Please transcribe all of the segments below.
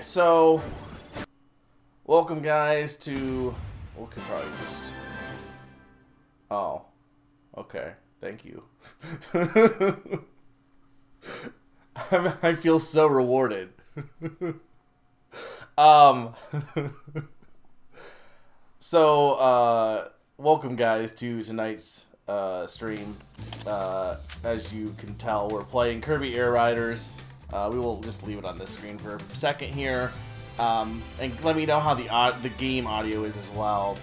So, welcome guys to, we could probably just, oh, okay, thank you. I feel so rewarded. um, welcome guys to tonight's stream. As you can tell, we're playing Kirby Air Riders. We will just leave it on this screen for a second here, and let me know how the game audio is as well.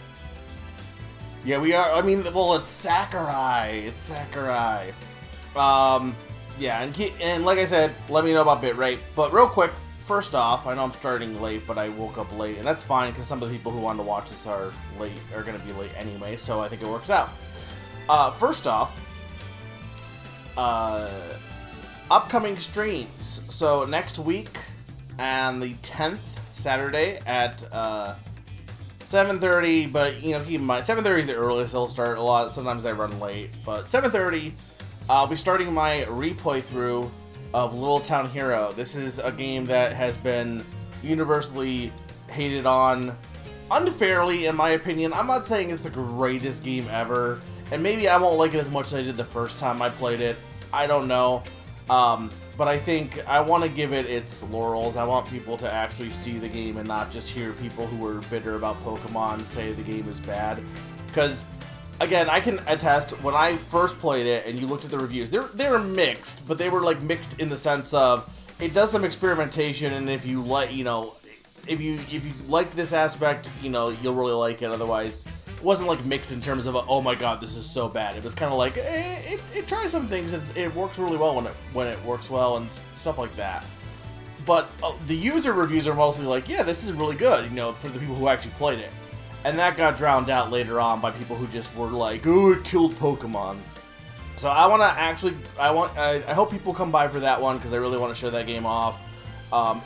Yeah, we are. I mean, well, it's Sakurai. It's Sakurai. Yeah, and like I said, let me know about bitrate. But real quick, first off, I know I'm starting late, but I woke up late, and that's fine because some of the people who wanted to watch this are going to be late anyway. So I think it works out. First off, upcoming streams. So next week, and the 10th, Saturday at 7:30. But you know, keep in mind 7:30 is the earliest it'll start. A lot. Sometimes I run late, but 7:30. I'll be starting my replay through of Little Town Hero. This is a game that has been universally hated on unfairly, in my opinion. I'm not saying it's the greatest game ever, and maybe I won't like it as much as I did the first time I played it. I don't know. But I think I want to give it its laurels. I want people to actually see the game and not just hear people who were bitter about Pokemon say the game is bad. Because, again, I can attest, when I first played it and you looked at the reviews, they were mixed, but they were like mixed in the sense of it does some experimentation, and if you like, you know, if you like this aspect, you know, you'll really like it. Otherwise, it wasn't like mixed in terms of oh my god, this is so bad. It was kind of like it tries some things. It works really well when it works well and stuff like that. But the user reviews are mostly like, yeah, this is really good, you know, for the people who actually played it. And that got drowned out later on by people who just were like, oh, it killed Pokemon. So I want to actually, I hope people come by for that one because I really want to show that game off.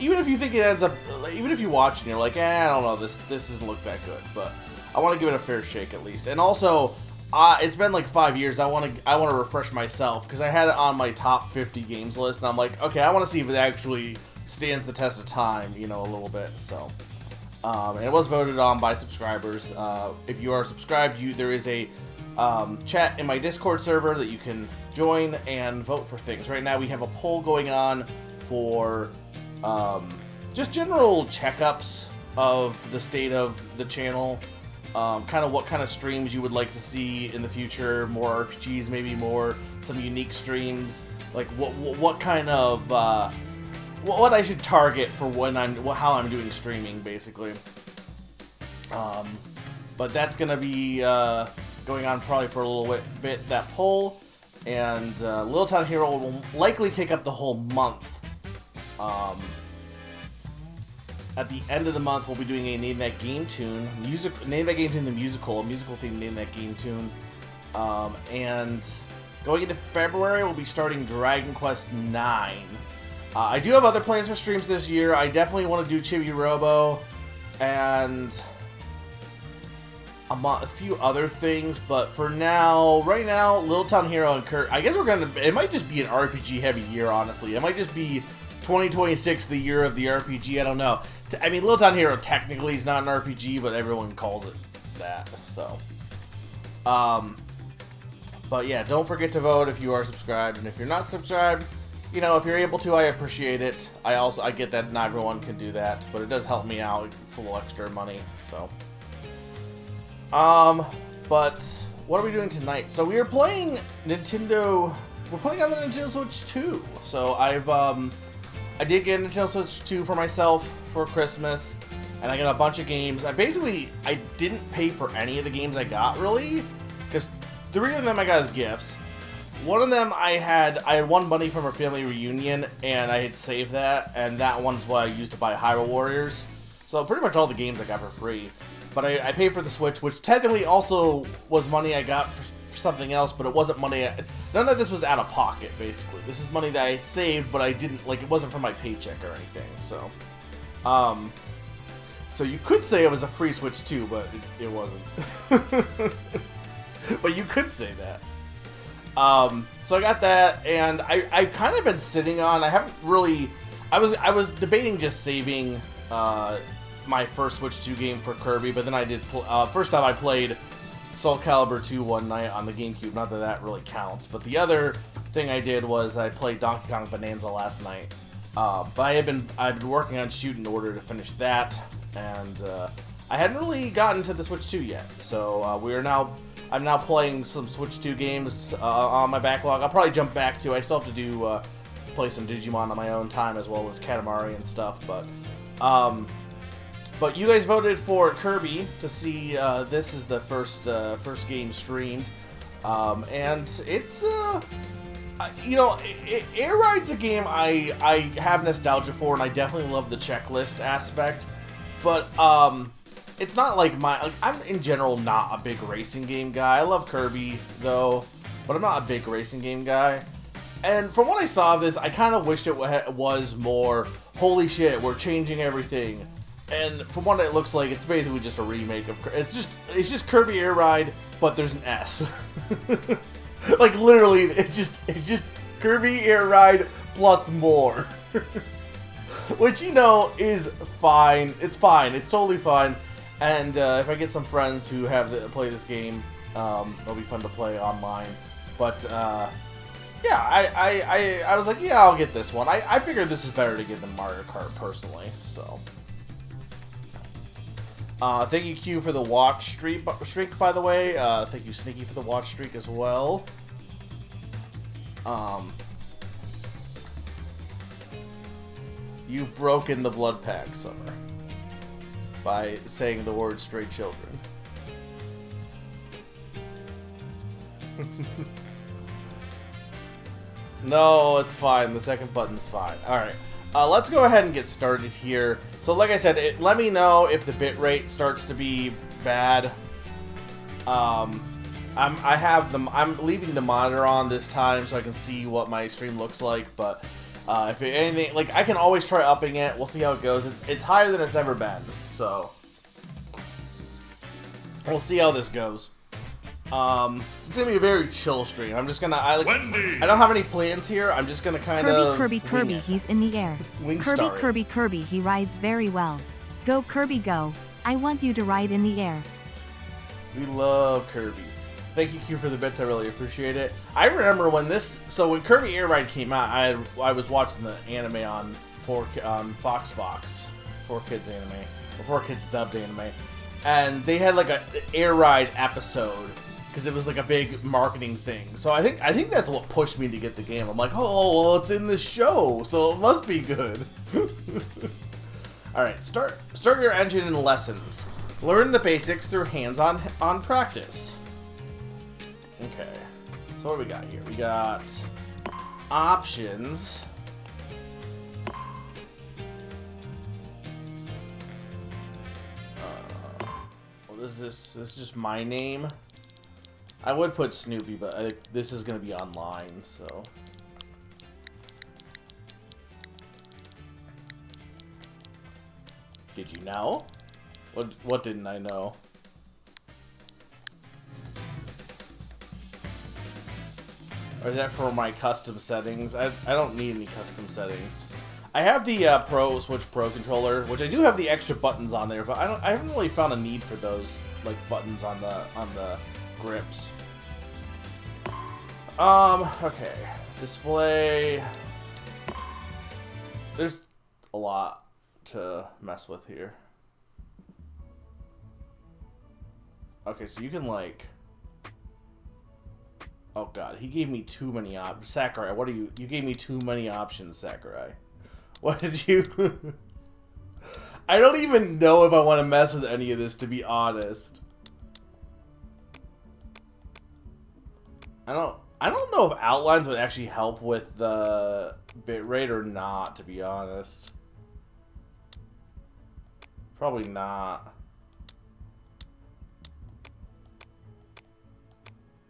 Even if you think it ends up, even if you watch and you're like, I don't know, this doesn't look that good, but I want to give it a fair shake at least. And also, it's been like 5 years. I want to refresh myself because I had it on my top 50 games list, and I'm like, okay, I want to see if it actually stands the test of time, you know, a little bit. So, and it was voted on by subscribers. If you are subscribed, there is a chat in my Discord server that you can join and vote for things. Right now, we have a poll going on for just general checkups of the state of the channel. Kind of what kind of streams you would like to see in the future, more RPGs, maybe some unique streams, like what kind of, what I should target for how I'm doing streaming, basically. But that's gonna be, going on probably for a little bit, that poll, and, Little Town Hero will likely take up the whole month. At the end of the month, we'll be doing a Name That Game Tune, Name That Game Tune the musical, a musical theme Name That Game Tune. And going into February, we'll be starting Dragon Quest IX. I do have other plans for streams this year. I definitely want to do Chibi Robo and a few other things, but for now, right now, Little Town Hero and Kurt, I guess it might just be an RPG heavy year, honestly. It might just be 2026, the year of the RPG, I don't know. I mean, Little Town Hero technically is not an RPG, but everyone calls it that, so. But yeah, don't forget to vote if you are subscribed, and if you're not subscribed, you know, if you're able to, I appreciate it. I get that not everyone can do that, but it does help me out. It's a little extra money, so. But what are we doing tonight? So we are playing we're playing on the Nintendo Switch 2. So I did get a Nintendo Switch 2 for myself for Christmas, and I got a bunch of games. I didn't pay for any of the games I got, really, because 3 of them I got as gifts. One of them I had won money from a family reunion, and I had saved that, and that one's what I used to buy Hyrule Warriors. So pretty much all the games I got for free. But I paid for the Switch, which technically also was money I got for something else, but it wasn't money. None of this was out of pocket, basically. This is money that I saved, but I didn't, like, it wasn't from my paycheck or anything, so. So you could say it was a free Switch 2, but it wasn't. But you could say that. So I got that, and I've kind of been sitting on, I haven't really, I was debating just saving my first Switch 2 game for Kirby, but then I did first time I played Soul Calibur 2 one night on the GameCube. Not that that really counts, but the other thing I did was I played Donkey Kong Bonanza last night. But I've been working on Shoot in order to finish that, and I hadn't really gotten to the Switch 2 yet. So I'm now playing some Switch 2 games on my backlog. I'll probably jump back to. I still have to do play some Digimon on my own time as well as Katamari and stuff. But you guys voted for Kirby to see. This is the first game streamed, and it's Air Ride's a game I have nostalgia for, and I definitely love the checklist aspect. But it's not like I'm in general not a big racing game guy. I love Kirby though, but I'm not a big racing game guy. And from what I saw of this, I kind of wished it was more. Holy shit, we're changing everything. And from what it looks like, it's basically just a remake of. It's just Kirby Air Ride, but there's an S. Like literally, it's just Kirby Air Ride plus more, which is fine. It's fine. It's totally fine. And if I get some friends who play this game, it'll be fun to play online. But yeah, I was like, yeah, I'll get this one. I figured this is better to get than Mario Kart personally. So. Thank you, Q, for the watch streak, by the way. Thank you, Sneaky, for the watch streak as well. You've broken the blood pact, Summer, by saying the word "stray children." No, it's fine. The second button's fine. Alright. Let's go ahead and get started here. So like I said, let me know if the bitrate starts to be bad. I'm leaving the monitor on this time so I can see what my stream looks like, but if anything, like, I can always try upping it. We'll see how it goes. It's higher than it's ever been, so we'll see how this goes. It's gonna be a very chill stream. I'm just gonna I don't have any plans here. I'm just gonna kind of Kirby, he's in the air. Kirby, he rides very well. Go Kirby, go. I want you to ride in the air. We love Kirby. Thank you, Q, for the bits. I really appreciate it. I remember when Kirby Air Ride came out, I was watching the anime on Foxbox, 4Kids anime, or 4Kids dubbed anime, and they had like a Air Ride episode. Because it was like a big marketing thing. So I think that's what pushed me to get the game. I'm like, oh, well, it's in this show, so it must be good. Alright, start your engine in lessons. Learn the basics through hands-on practice. Okay, so what do we got here? We got options. What is this? This is just my name. I would put Snoopy, but I think this is going to be online, so. Did you know? What didn't I know? Or is that for my custom settings? I don't need any custom settings. I have the Switch Pro controller, which I do have the extra buttons on there, but I haven't really found a need for those like buttons on the grips. Okay. Display. There's a lot to mess with here. Okay, so you can like. Oh god, he gave me too many options. Sakurai, what are you? You gave me too many options, Sakurai. What did you? I don't even know if I want to mess with any of this, to be honest. I don't know if outlines would actually help with the bitrate or not, to be honest. Probably not.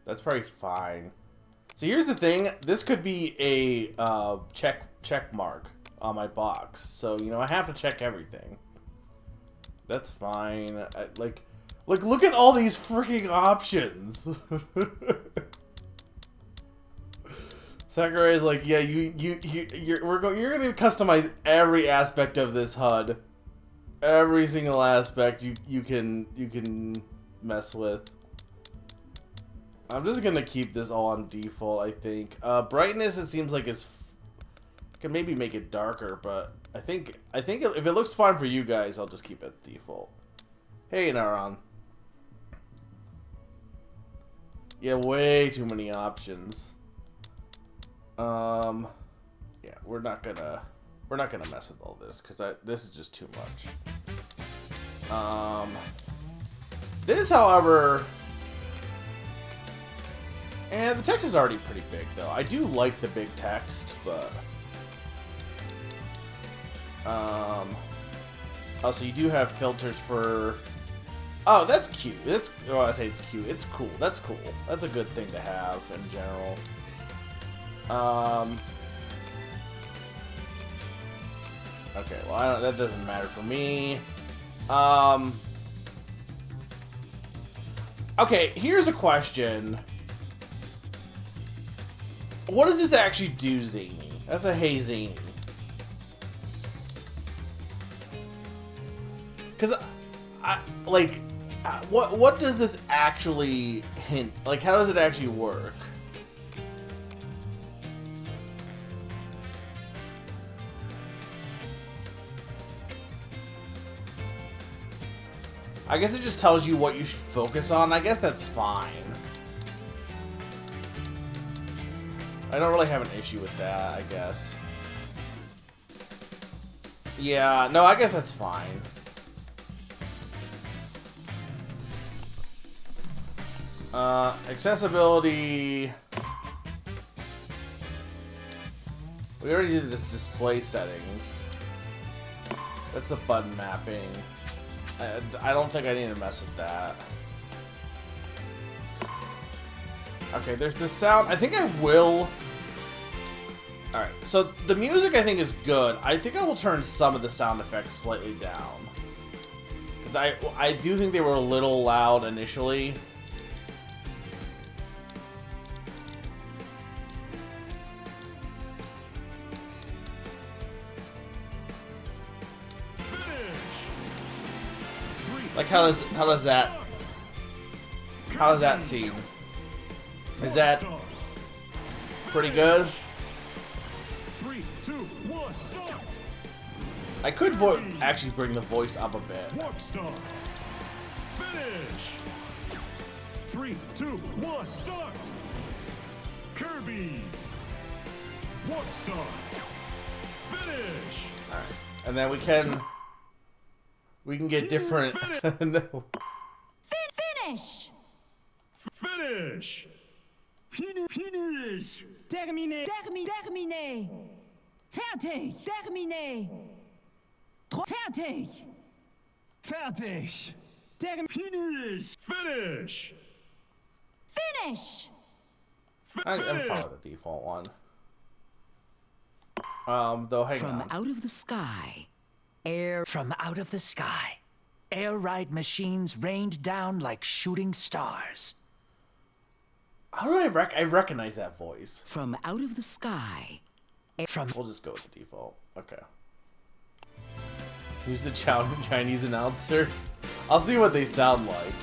That's probably fine. So here's the thing. This could be a check mark on my box. So, you know, I have to check everything. That's fine. Look at all these freaking options. Sakurai is like, yeah, you're gonna customize every aspect of this HUD. Every single aspect you can mess with. I'm just gonna keep this all on default, I think. Brightness, it seems like can maybe make it darker, but I think if it looks fine for you guys, I'll just keep it default. Hey, Naron. Yeah, way too many options. Yeah, we're not gonna mess with all this because this is just too much. This, however, and the text is already pretty big though. I do like the big text, but oh, so you do have filters for. Oh, that's cute. I say it's cute. It's cool. That's cool. That's a good thing to have in general. Okay, well, that doesn't matter for me. Okay, here's a question. What does this actually do, Zany? That's a hey, Zany. Because, what does this actually hint? Like, how does it actually work? I guess it just tells you what you should focus on. I guess that's fine. I don't really have an issue with that, I guess. Yeah, no, I guess that's fine. Accessibility. We already did this display settings. That's the button mapping. I don't think I need to mess with that. Okay, there's the sound. I think I will. Alright, so the music I think is good. I think I will turn some of the sound effects slightly down. Because I do think they were a little loud initially. Like how does that seem? Is that pretty good? 3, 2, 1, start. I could actually bring the voice up a bit. Warp start. Finish. 3, 2, 1, start. Kirby. Warp start. Finish. All right, and then we can get different. No. Finish. Finish. Finish. Terminé. Terminé. Fertig. Terminé. Fertig. Fertig. Finish. Finish. Finish. I'm fine with the default one. Though, hang From on. out of the sky, from out of the sky, air ride machines rained down like shooting stars. How do I recognize that voice? From out of the sky, We'll just go with the default. Okay. Who's the Chinese announcer? I'll see what they sound like.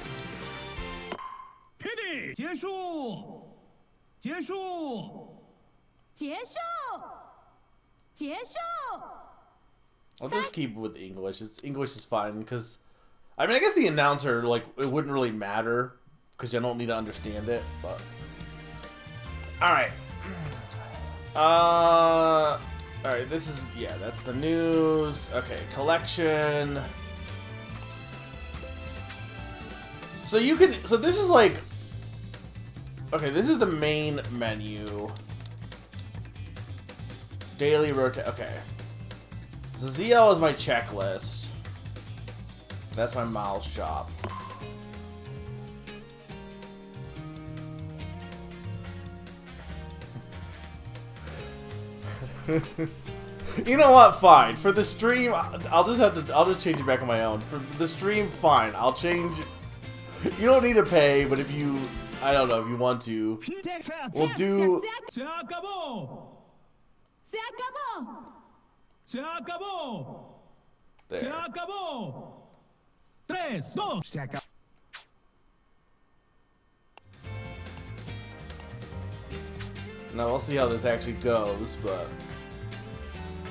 Finish. 结束。结束。结束。结束。 I'll just keep with English. English is fine because, I mean, I guess the announcer, like, it wouldn't really matter because you don't need to understand it. But all right, all right. This is that's the news. Okay, collection. So you can. So this is like. Okay, this is the main menu. Daily rotate. Okay. So ZL is my checklist. That's my miles shop. You know what? Fine. For the stream, I'll just change it back on my own. For the stream, fine. I'll change. You don't need to pay, but if you, I don't know, if you want to, we'll do. Se acabó. Se acabó. Se acabó. Se There. acabó. 3, 2. Se acabó. Now we'll see how this actually goes, but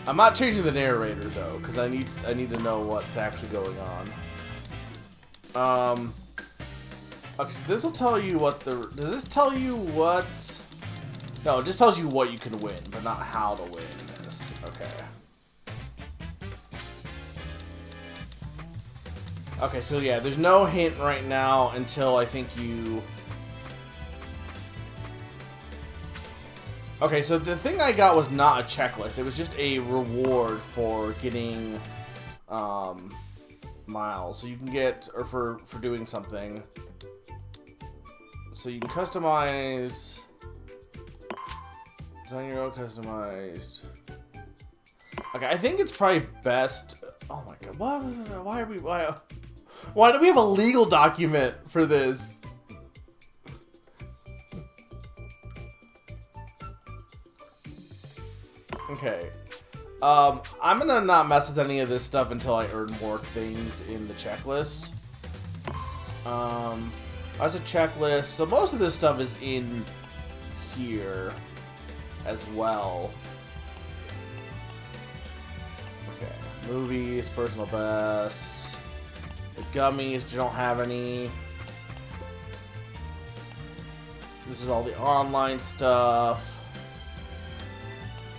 I'm not changing the narrator though, because I need to know what's actually going on. Okay, so this will tell you what the. Does this tell you what? No, it just tells you what you can win, but not how to win this. Okay. Okay, so yeah, there's no hint right now until I think you. Okay, so the thing I got was not a checklist. It was just a reward for getting miles. So you can get, or for doing something. So you can customize. Design your own customized. Okay, I think it's probably best. Oh my god, why are we? Why do we have a legal document for this? Okay. I'm gonna not mess with any of this stuff until I earn more things in the checklist. As a checklist, so most of this stuff is in here as well. Okay. Movies, personal best. The gummies, you don't have any. This is all the online stuff.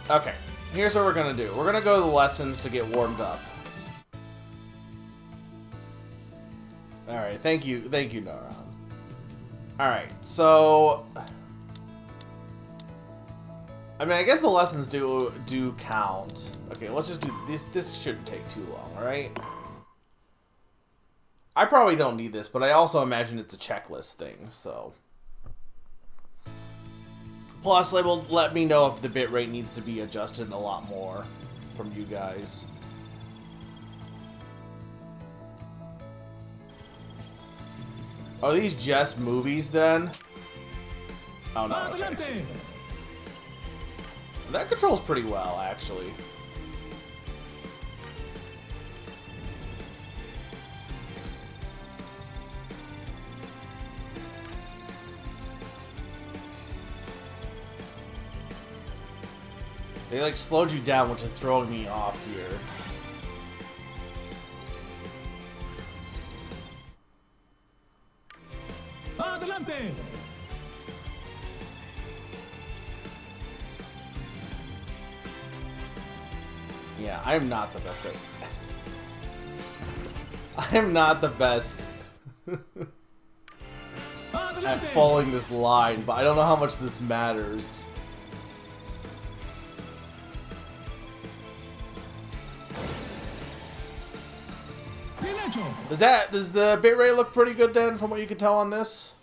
Okay, here's what we're gonna do. We're gonna go to the lessons to get warmed up. Alright, thank you, Nora. Alright, so I mean, I guess the lessons do count. Okay, let's just do this. This shouldn't take too long, alright? I probably don't need this, but I also imagine it's a checklist thing, so. Plus, it will let me know if the bitrate needs to be adjusted a lot more from you guys. Are these just movies then? Oh no, okay. That controls pretty well, actually. They like slowed you down, which is throwing me off here. Adelante. Yeah, I am not the best at. I am not the best at following this line, but I don't know how much this matters. Does the bitrate look pretty good then, from what you can tell on this?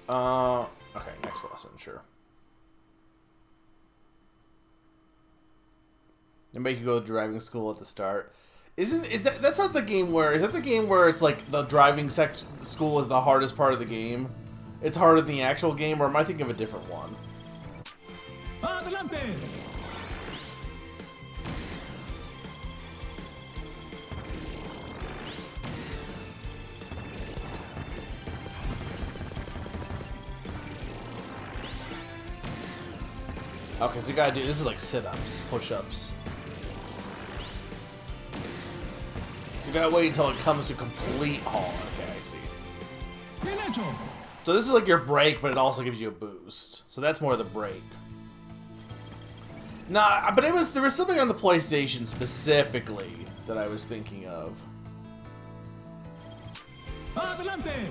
Okay, next lesson, sure. They make you go to driving school at the start. That's not the game where, is that the game where it's like the driving school is the hardest part of the game? It's harder than the actual game, or am I thinking of a different one? Adelante. Okay, so you gotta do, this is like sit-ups, push-ups. So you gotta wait until it comes to complete halt. Okay, I see. So this is like your brake, but it also gives you a boost. So that's more the brake. Nah, but there was something on the PlayStation specifically that I was thinking of. Adelante.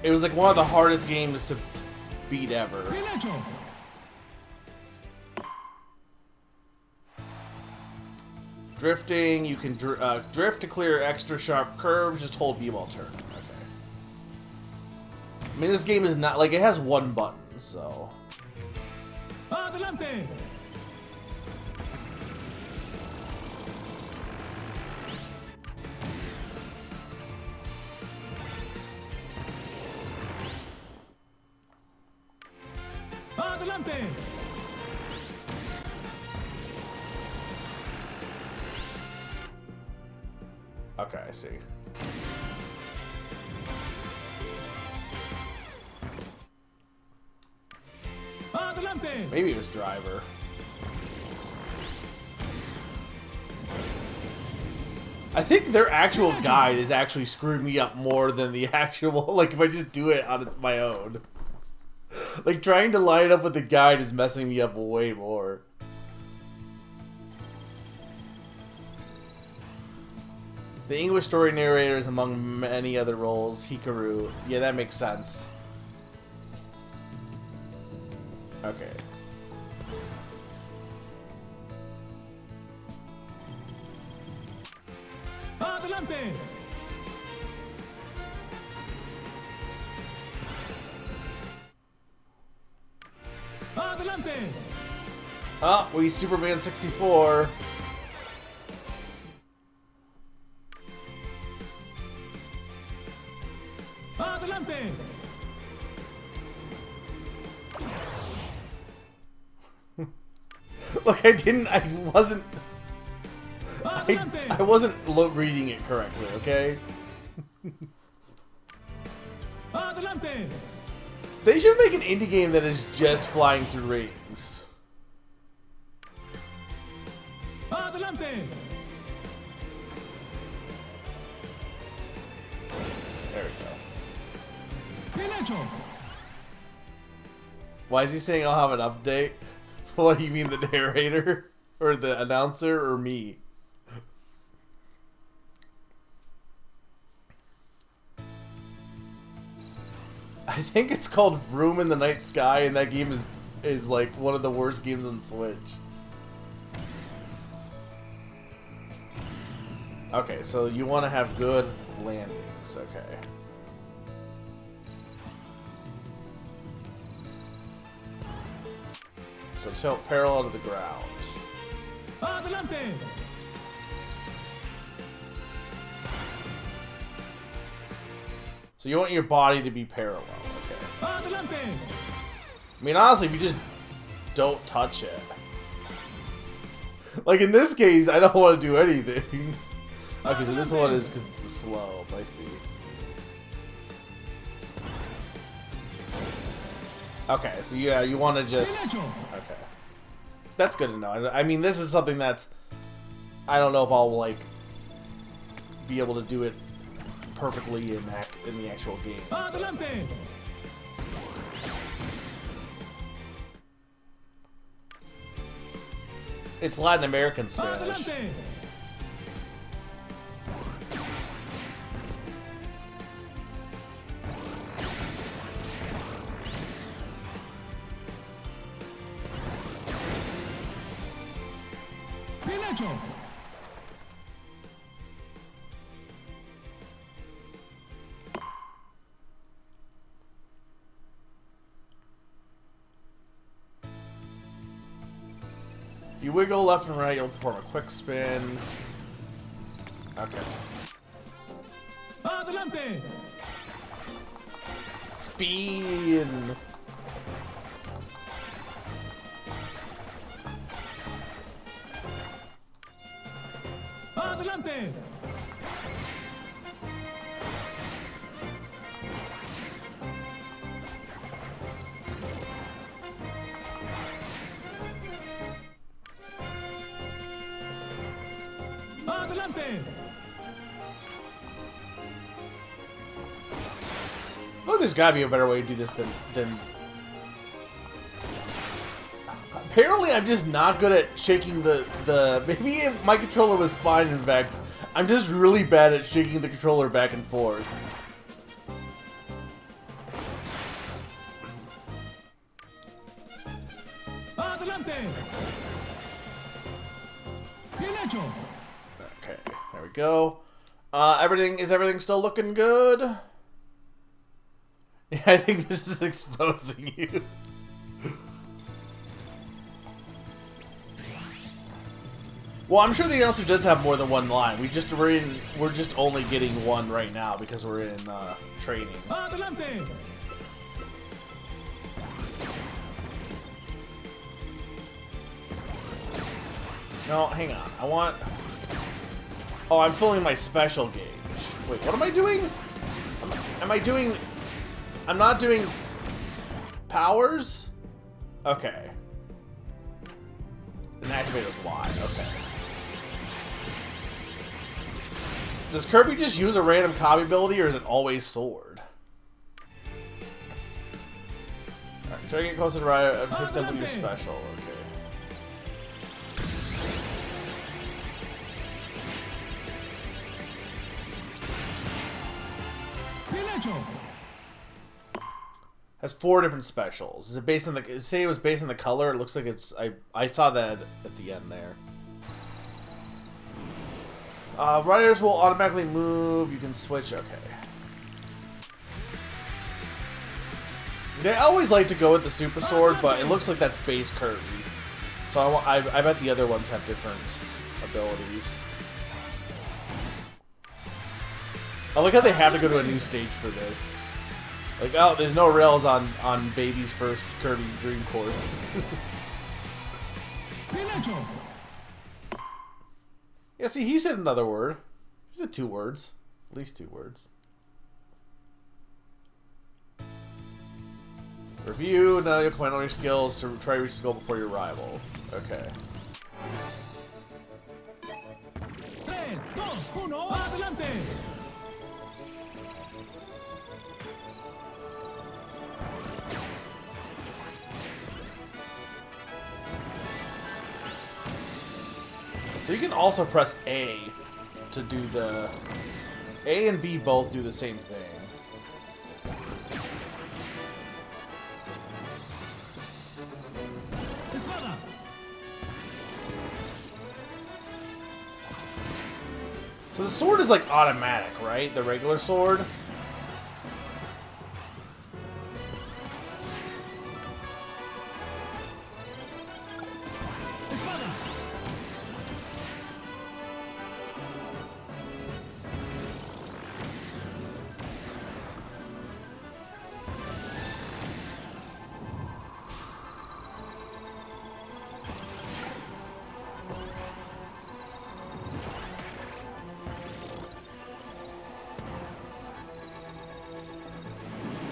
It was like one of the hardest games to beat ever. Drifting, you can drift to clear extra sharp curves, just hold B while turning. Okay. I mean, this game is not, like, it has one button, so. Adelante. Adelante. Okay, I see. Adelante. Maybe it was driver. I think their actual guide is actually screwing me up more than the actual, like, if I just do it on my own. Like, trying to line it up with the guide is messing me up way more. The English story narrator is among many other roles. Hikaru. Yeah, that makes sense. Okay. Adelante. Adelante. Oh, we Superman 64. Adelante. Look, I wasn't reading it correctly, okay? Adelante. They should make an indie game that is just flying through rings. Adelante. There we go. Bien hecho. Why is he saying I'll have an update? What do you mean, the narrator? Or the announcer? Or me? I think it's called Vroom in the Night Sky, and that game is like one of the worst games on Switch. Okay, so you want to have good landings, okay. So tilt parallel to the ground. Adelante. So you want your body to be parallel, okay. Adelante. I mean, honestly, if you just don't touch it. Like in this case, I don't want to do anything. Okay, so this one is because it's a slope, I see. Okay, so yeah, you want to just... Okay. That's good to know. I mean, this is something that's... I don't know if I'll, like, be able to do it perfectly in the actual game. Adelante. It's Latin American Spanish. Adelante. Bien hecho. If you wiggle left and right, you'll perform a quick spin. Okay. Adelante. Spin! Adelante. Adelante. Well, there's gotta be a better way to do this than... Apparently, I'm just not good at shaking the... Maybe if my controller was fine in Vex, I'm just really bad at shaking the controller back and forth. Adelante. Bien hecho. Okay, there we go. Is everything still looking good? Yeah, I think this is exposing you. Well, I'm sure the announcer does have more than one line. We're just only getting one right now because we're in training. Adelante. No, hang on. I want... Oh, I'm filling my special gauge. Wait, what am I doing? Am I doing... I'm not doing powers? Okay. And activate with Y, okay. Does Kirby just use a random copy ability, or is it always sword? Alright, try to get closer to right. Hit them with your special, okay. Has 4 different specials. Is it based on the... Say it was based on the color. It looks like it's... I saw that at the end there. Riders will automatically move. You can switch. Okay. They always like to go with the super sword, but it looks like that's base Kirby. So I bet the other ones have different abilities. I like how they have to go to a new stage for this. Like, oh, there's no rails on Baby's first Kirby Dream Course. Yeah, see, he said another word. He said 2 words. At least 2 words. Review. Now you'll command all your skills to try to reach the goal before your rival. Okay. 3, 2, 1, adelante. So you can also press A to do the... A and B both do the same thing. So the sword is like automatic, right? The regular sword?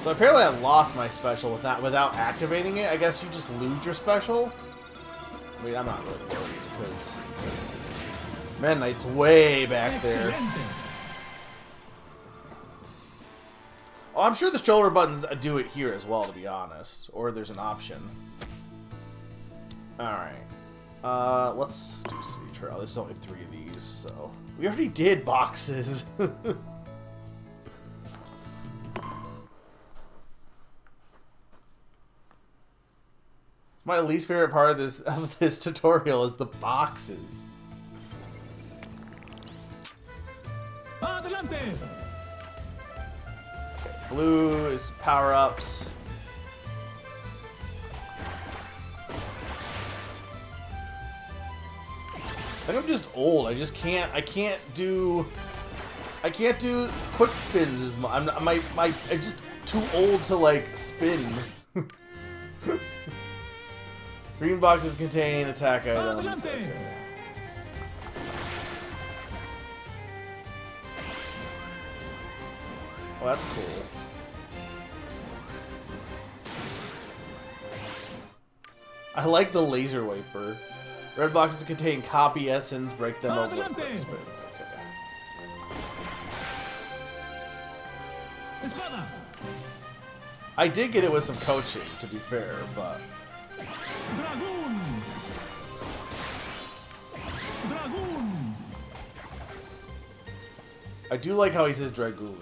So apparently I lost my special without activating it. I guess you just lose your special. I mean, I'm not really worried because Meta Knight's way back there. Oh, I'm sure the shoulder buttons do it here as well, to be honest. Or there's an option. Alright. Let's do City Trail. There's only 3 of these, so... We already did boxes. My least favorite part of this tutorial is the boxes. Adelante. Okay, blue is power-ups. I think I'm just old. I can't do quick spins as much. I'm just too old to like spin. Green boxes contain attack items. Okay. Oh, that's cool. I like the laser wiper. Red boxes contain copy essence, break them over with quick spin. Okay. I did get it with some coaching, to be fair, but... Dragoon. Dragoon. I do like how he says Dragoon.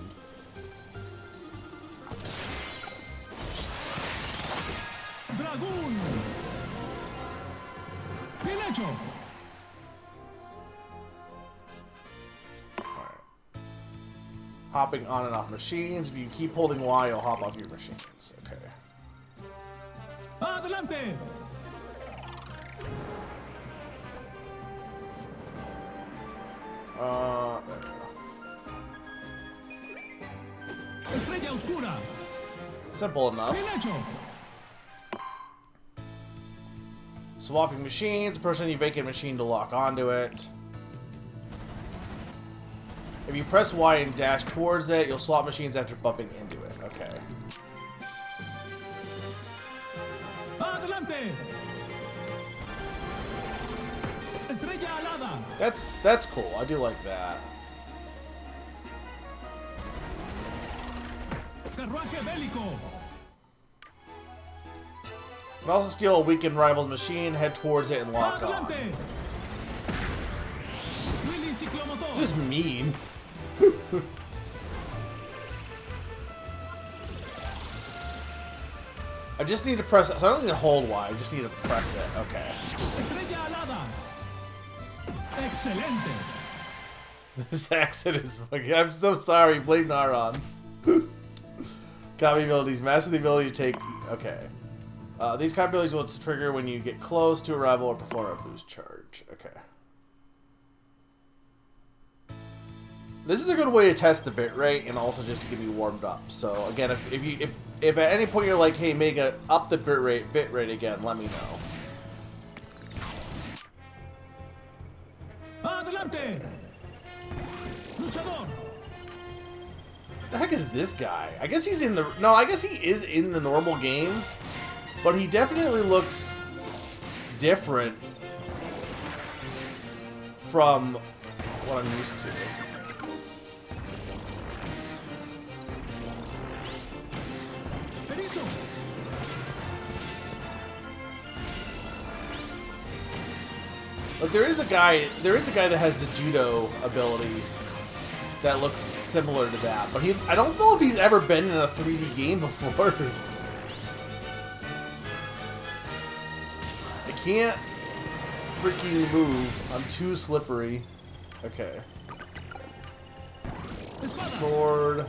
Dragoon. Finecho. Alright. Hopping on and off machines. If you keep holding Y, you'll hop off your machines. Okay. Adelante. There we go. Estrella Oscura. Simple enough. Finecho. Swapping machines. Press any vacant machine to lock onto it. If you press Y and dash towards it, you'll swap machines after bumping into it. Okay. Adelante. Estrella alada. That's cool. I do like that. Carruaje bélico. You can also steal a weakened rival's machine, head towards it, and lock on. Adelante. Willy ciclomotor. Just mean. I just need to press it. So I don't need to hold Y. I just need to press it. Okay. Estrella alada. Excelente. This accent is fucking... I'm so sorry. Blame Naron. Copy abilities. Master the ability to take... Okay. These copy abilities will trigger when you get close to a rival or perform a boost charge. Okay. This is a good way to test the bitrate and also just to get you warmed up. So again, if at any point you're like, hey, Mega, up the bitrate again, let me know. Adelante. Luchador. The heck is this guy? I guess he's in the... No, I guess he is in the normal games. But he definitely looks different from what I'm used to. Perizo. Like there is a guy that has the judo ability that looks similar to that, but I don't know if he's ever been in a 3D game before. I can't freaking move. I'm too slippery. Okay. Sword.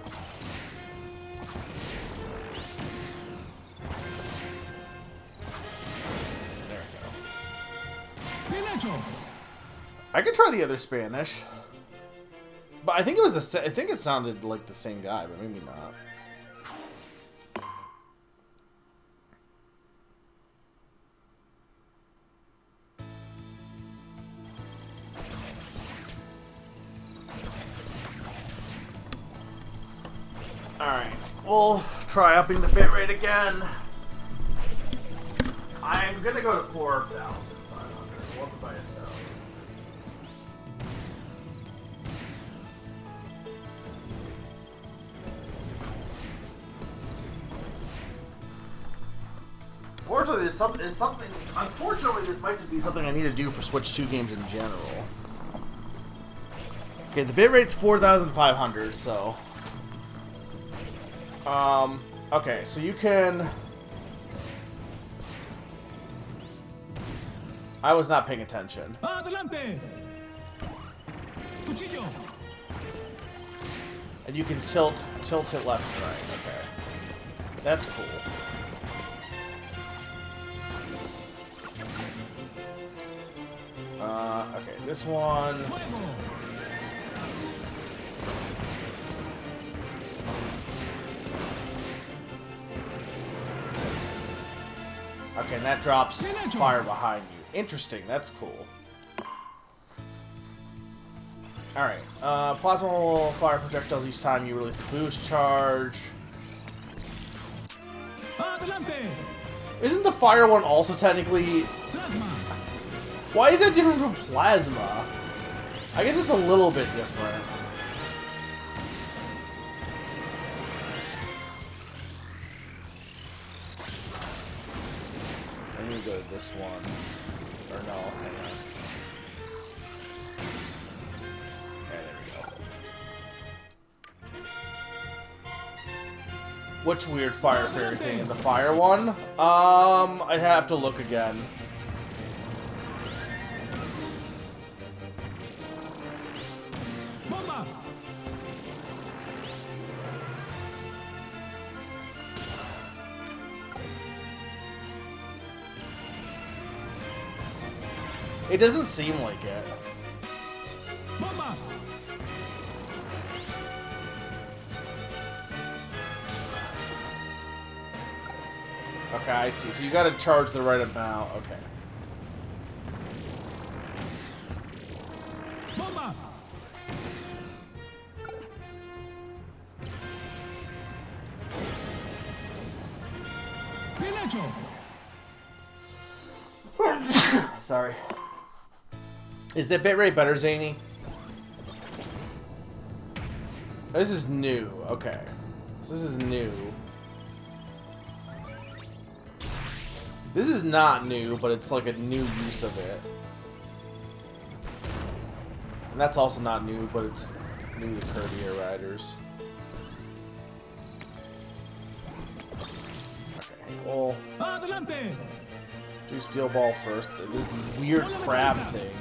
There we go. I could try the other Spanish. But I think it was I think it sounded like the same guy, but maybe not. Alright, we'll try upping the bitrate again. I'm gonna go to 4,500. What's by itself? Unfortunately, this might just be something I need to do for Switch 2 games in general. Okay, the bitrate's 4,500, so... okay, so you can... I was not paying attention. Adelante. Cuchillo. And you can tilt it left and right, okay. That's cool. Okay, this one... Okay, and that drops fire behind you. Interesting, that's cool. Alright, plasma will fire projectiles each time you release a boost charge. Adelante. Isn't the fire one also technically... Plasma. Why is that different from plasma? I guess it's a little bit different. I need to go to this one. Or no, hang on. Okay, there we go. Which weird fire fairy thing? In the fire one? I'd have to look again. Bomba. It doesn't seem like it. Bomba. Okay, I see. So you gotta charge the right amount. Okay. Bomba. Derecho. Sorry. Is the bitrate better, Zany? This is new. Okay. So this is new. This is not new, but it's like a new use of it. And that's also not new, but it's new to Kirby Air Riders. Okay, well, Adelante. do Steel Ball first. This weird crab thing.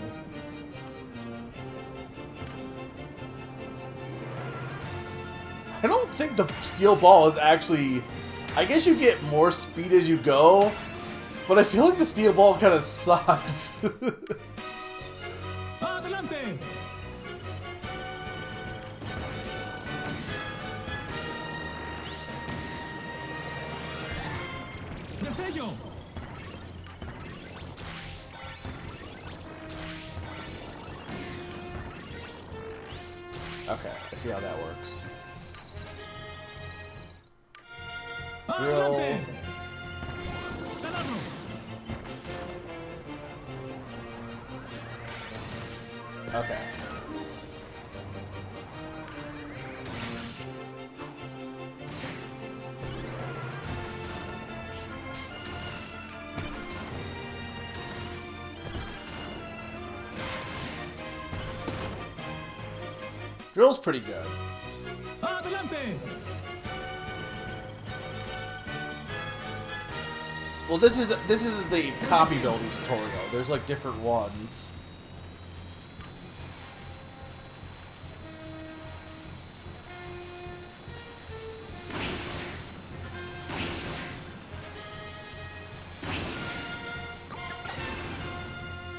I don't think the Steel Ball is actually... I guess you get more speed as you go, but I feel like the Steel Ball kind of sucks. Adelante. Destello. Okay, I see how that works. Adelante. Taladro. Okay. Drill's pretty good. Adelante. Well, this is the copy building tutorial. There's like different ones.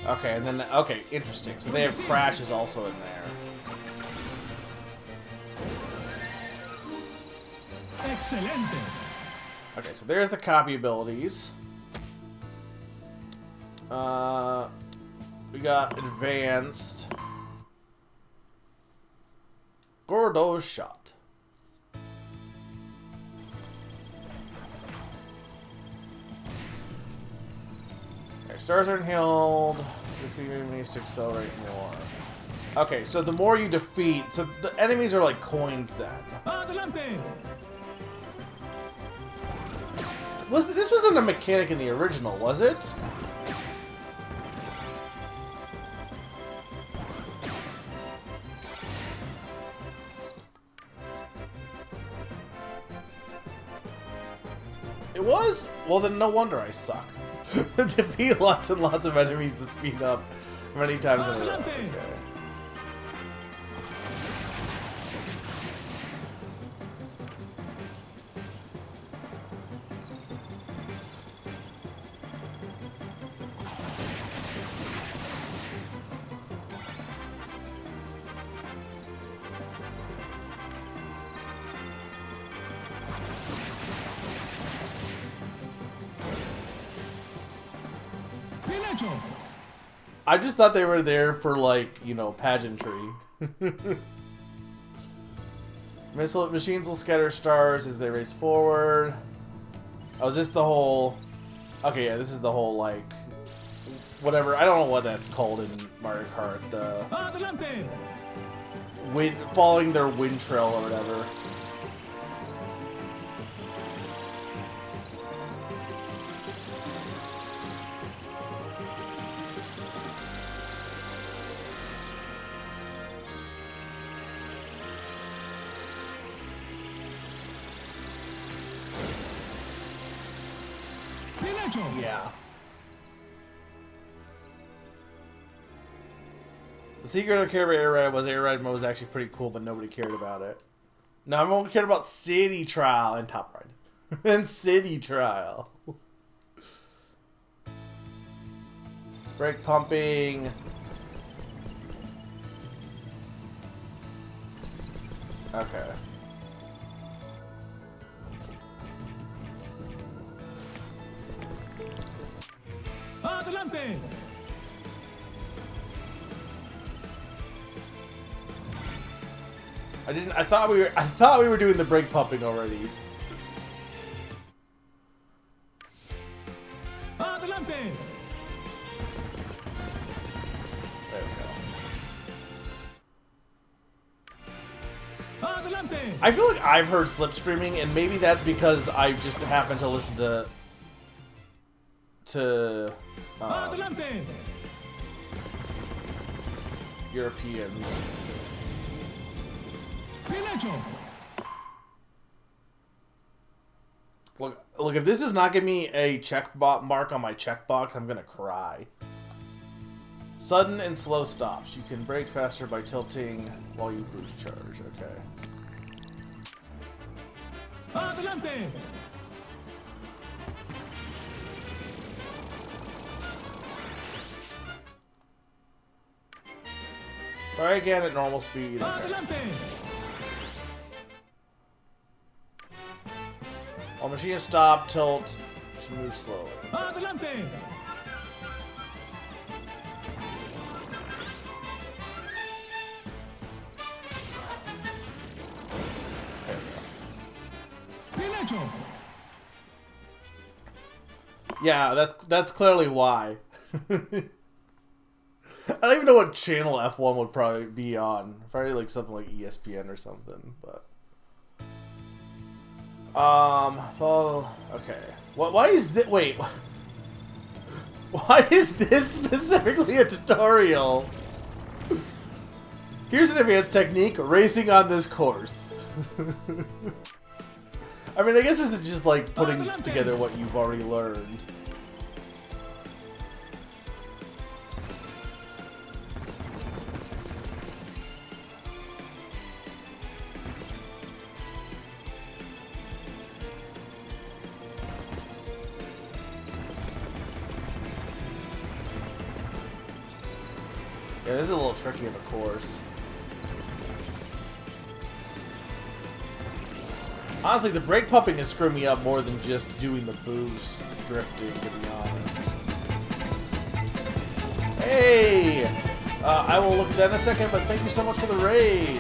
Okay, and then okay, interesting. So they have crashes also in there. Excelente. Okay, so there's the copy abilities. We got advanced. Gordo's shot. Okay, stars are inhaled. Defeat enemies to accelerate more. Okay, so the more you defeat, so the enemies are like coins then. Adelante. This wasn't a mechanic in the original, was it? It was? Well, then no wonder I sucked. Defeat lots and lots of enemies to speed up many times in a row. Okay. Derecho. I just thought they were there for, like, you know, pageantry. Machines will scatter stars as they race forward. Oh, is this the whole... Okay, yeah, this is the whole, like... Whatever, I don't know what that's called in Mario Kart. The... Adelante. Wind, following their wind trail or whatever. Derecho. Yeah. The secret of Kirby Air Ride was Air Ride mode was actually pretty cool, but nobody cared about it. No, I'm only cared about City Trial and Top Ride. And City Trial. Brake pumping. Okay. Adelante. I thought we were doing the brake pumping already. I feel like I've heard slipstreaming, and maybe that's because I just happen to listen to Europeans. Look, if this does not give me a check mark on my checkbox, I'm gonna cry. Sudden and slow stops. You can brake faster by tilting while you boost charge. Okay. Adelante. Try again at normal speed. Okay. Adelante. While machine is stopped, tilt to move slowly. Adelante. Bien hecho. Yeah, that's clearly why. I don't even know what channel F1 would probably be on. Probably like something like ESPN or something, but follow. Okay. Why is this? Wait. Why is this specifically a tutorial? Here's an advanced technique: racing on this course. I mean, I guess this is just like putting together what you've already learned. Yeah, this is a little tricky of a course. Honestly, the brake pumping is screwing me up more than just doing the boost drifting, to be honest. Hey! I will look at that in a second, but thank you so much for the raid.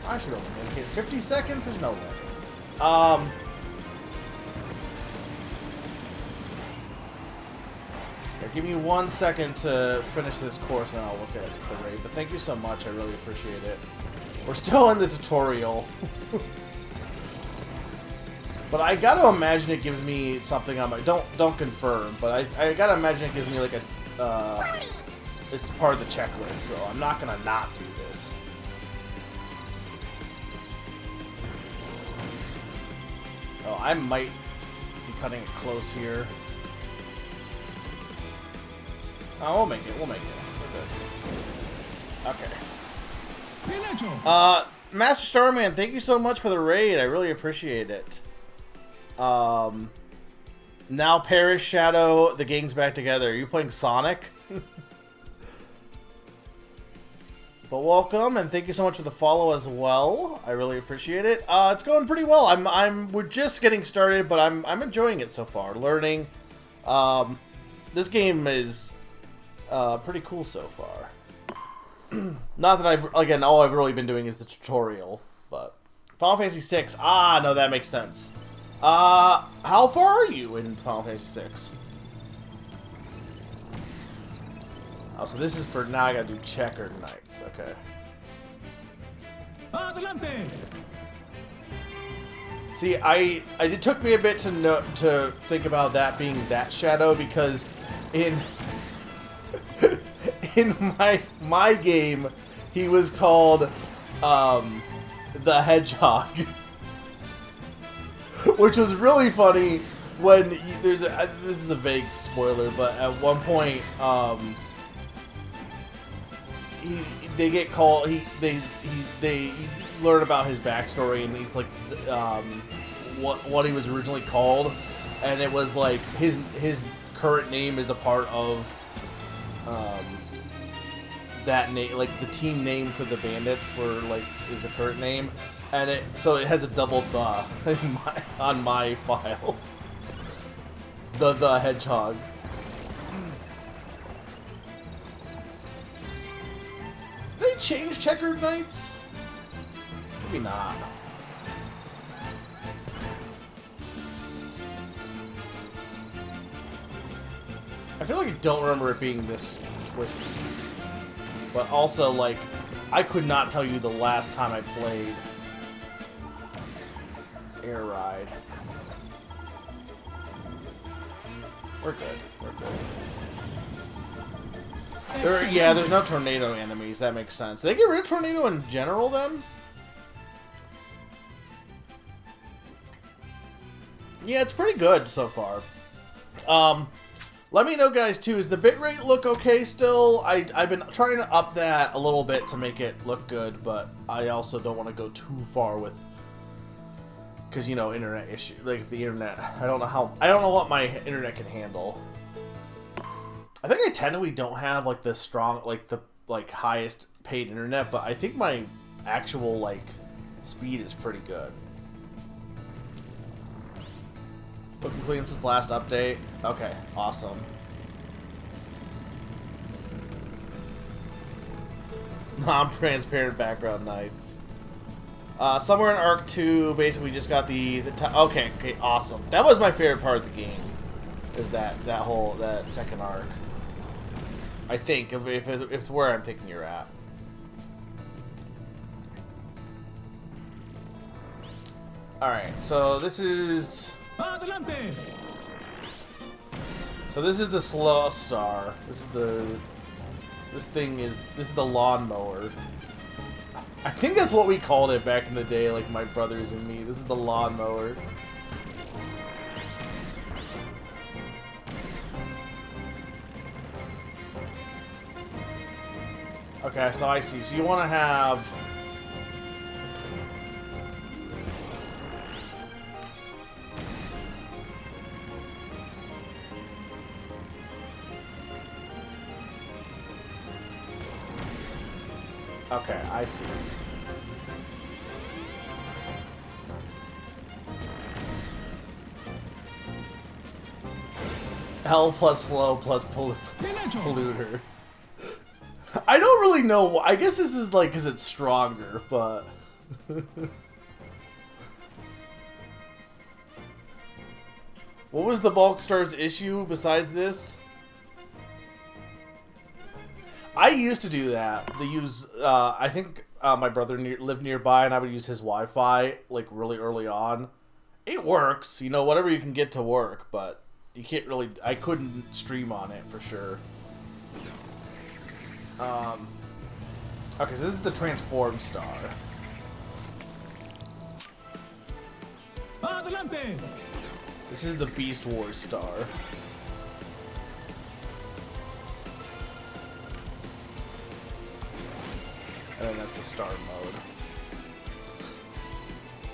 I should only make it 50 seconds? There's no way. Yeah, give me 1 second to finish this course and I'll look at the raid. But thank you so much. I really appreciate it. We're still in the tutorial. But I gotta imagine it gives me something on my... Don't confirm, but I gotta imagine it gives me like a... it's part of the checklist, so I'm not gonna not do this. Oh, I might be cutting it close here. Oh, we'll make it. We'll make it. We're good. Okay. Master Starman, thank you so much for the raid. I really appreciate it. Now Perish, Shadow, the gang's back together. Are you playing Sonic? But welcome, and thank you so much for the follow as well. I really appreciate it. It's going pretty well. We're just getting started, but I'm enjoying it so far. Learning. This game is pretty cool so far. Not that all I've really been doing is the tutorial, but Final Fantasy VI. Ah, no, that makes sense. How far are you in Final Fantasy VI? Oh, so this is for now. I gotta do Checkered Knights. Okay. Adelante. See, it took me a bit to think about that being that shadow, because in my game he was called the Hedgehog, which was really funny when this is a vague spoiler, but at one point they get called. They learn about his backstory, and he's like, what he was originally called, and it was like his current name is a part of that name, like the team name for the bandits is the current name, and so it has a double the on my file. The Hedgehog. change Checkered Knights? Maybe not. I feel like I don't remember it being this twisty. But also, like, I could not tell you the last time I played Air Ride. We're good. We're good. Yeah, there's no tornado enemies. That makes sense. Did they get rid of tornado in general, then? Yeah, it's pretty good so far. Let me know, guys, too. Is the bitrate look okay still? I've been trying to up that a little bit to make it look good, but I also don't want to go too far with... Because, you know, internet issue. Like, the internet... I don't know what my internet can handle. I think I technically don't have, like, the strong... Like, the, like, highest paid internet, but I think my actual, like, speed is pretty good. Looking clean since last update. Okay, awesome. Non-transparent background nights. Somewhere in Arc 2, basically just got the okay, awesome. That was my favorite part of the game. Is that second arc. I think if it's where I'm thinking you're at. All right, so this is. Adelante. So this is the slow star. This is the lawnmower. I think that's what we called it back in the day, like my brothers and me. This is the lawnmower. Okay, so I see. So you want to have... Okay, I see. Hell plus slow plus polluter. I don't really know. I guess this is like because it's stronger, but... What was the Bulk Star's issue besides this? I used to do that. They use, I think my brother lived nearby, and I would use his Wi-Fi, like, really early on. It works, you know, whatever you can get to work, but you can't really, I couldn't stream on it, for sure. Okay, so this is the Transform Star. Adelante. This is the Beast Wars Star. And then that's the star mode.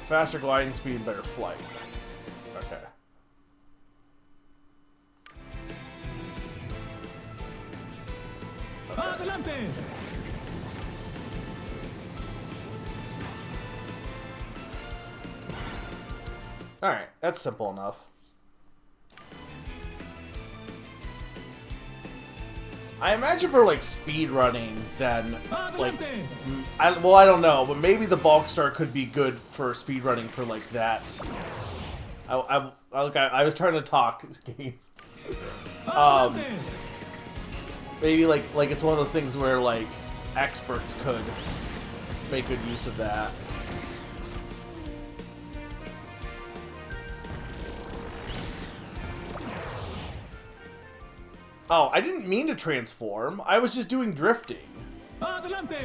Faster gliding speed and better flight. Okay. Adelante. Alright, that's simple enough. I imagine for like speed running, then like, I don't know, but maybe the Bulk Star could be good for speed running for like that. I was trying to talk this game. Maybe like it's one of those things where like experts could make good use of that. Oh, I didn't mean to transform. I was just doing drifting. Adelante.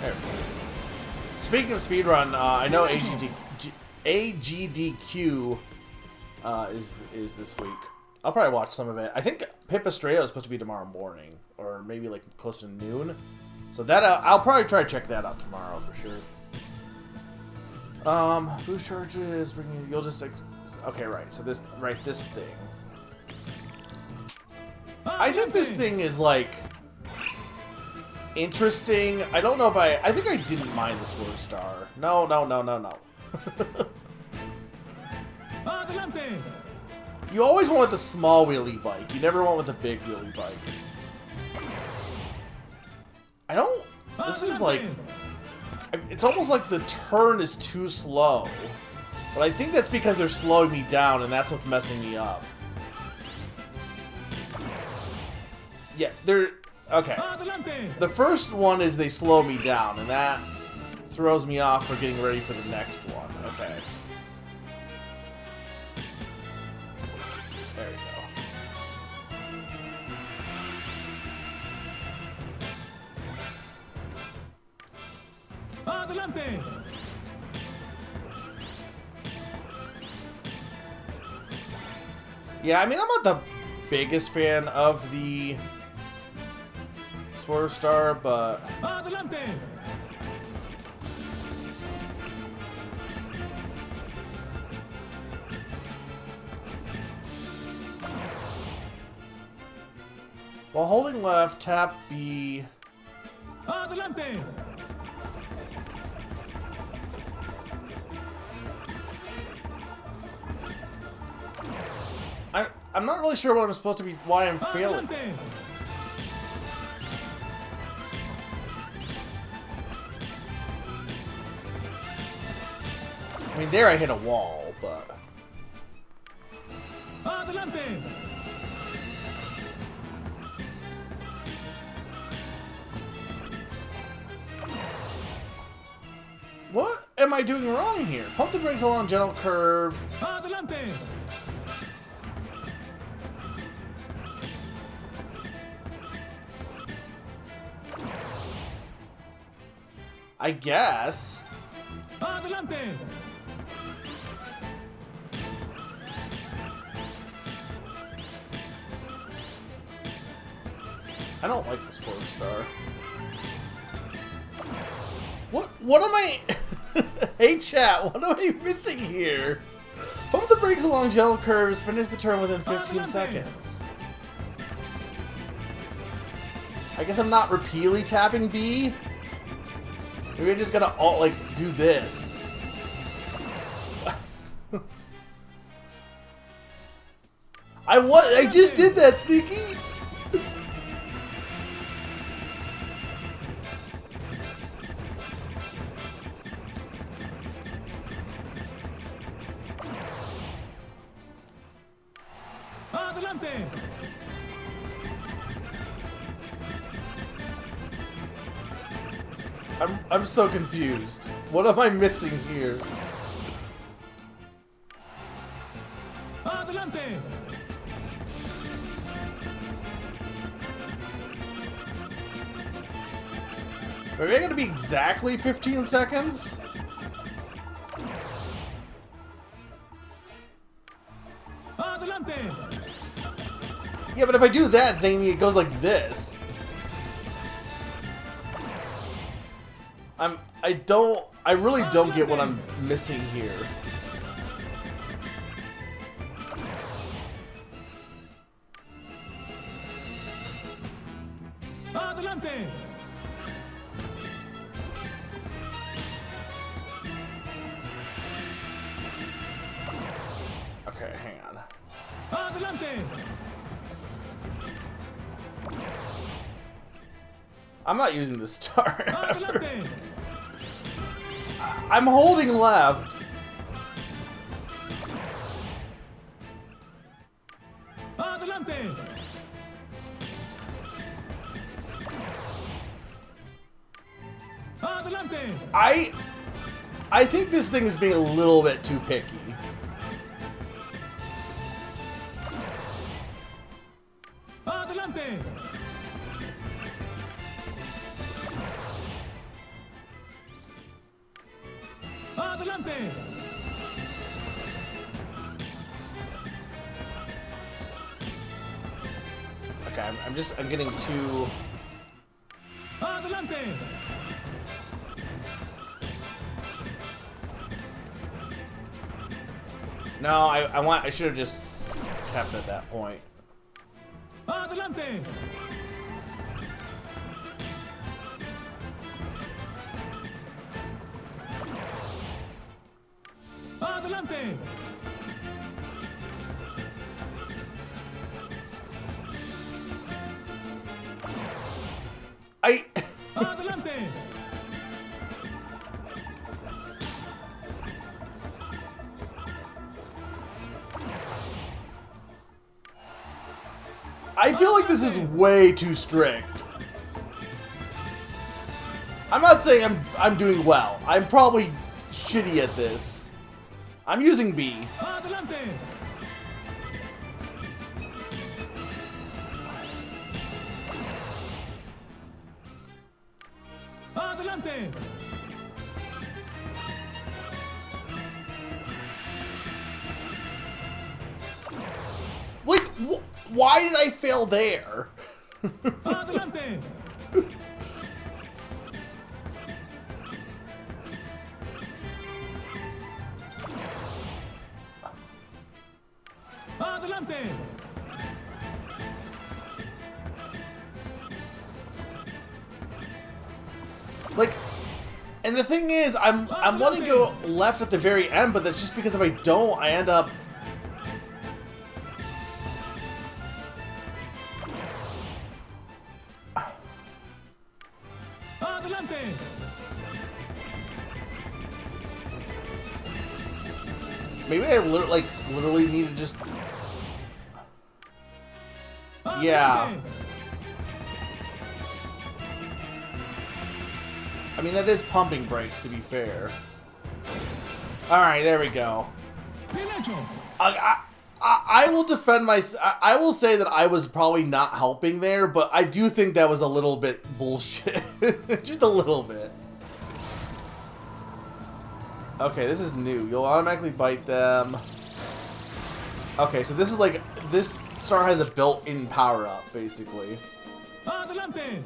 There. Speaking of speedrun, I know AGDQ is this week. I'll probably watch some of it. I think Pipistrello is supposed to be tomorrow morning, or maybe like close to noon. So that I'll probably try to check that out tomorrow for sure. Boost charges, bringing you'll just okay, right. So this thing. I think this thing is like interesting. I don't know if I think I didn't mind the Swerve Star. No. Adelante. You always went with the small wheelie bike. You never went with the big wheelie bike. I don't... This is like... It's almost like the turn is too slow. But I think that's because they're slowing me down, and that's what's messing me up. Yeah, they're... Okay. The first one is they slow me down, and that throws me off for getting ready for the next one. Okay. There we go. Adelante. Yeah, I mean, I'm not the biggest fan of the Swerve Star, but... Adelante. While holding left, tap B. Adelante. I'm not really sure what I'm supposed to be, why I'm failing. Adelante. I mean, there I hit a wall, but... Adelante. What am I doing wrong here? Pump the brakes along gentle curve. Adelante. I guess. Adelante. I don't like the Swerve Star. What am I... Hey chat, what am I missing here? Pump the brakes along gentle curves, finish the turn within 15 seconds. I guess I'm not repeatedly tapping B. Maybe I just gotta all like do this. I just did that, Sneaky. Adelante. I'm so confused. What am I missing here? Adelante. Are they gonna be exactly 15 seconds? Adelante. Yeah, but if I do that, Zany, it goes like this. I really don't get what I'm missing here. Adelante. Okay, hang on. Adelante. I'm not using the star ever. Adelante. I'm holding left. Adelante. Adelante. I think this thing is being a little bit too picky. Adelante. Adelante. Okay, I'm getting too... Adelante. No, I should have just kept at that point. Adelante. Adelante. Adelante. I feel like this is way too strict. I'm not saying I'm doing well. I'm probably shitty at this. I'm using B. Adelante. Adelante. Like, why did I fail there? Adelante. Adelante. Like, and the thing is, I'm wanting to go left at the very end, but that's just because if I don't, I end up. Adelante. Maybe I literally need to just. Yeah. Adelante. I mean, that is pumping brakes, to be fair. Alright, there we go. Bien hecho. I will defend my... I will say that I was probably not helping there, but I do think that was a little bit bullshit. Just a little bit. Okay, this is new. You'll automatically bite them. Okay, so this is like... This star has a built-in power-up, basically. Adelante.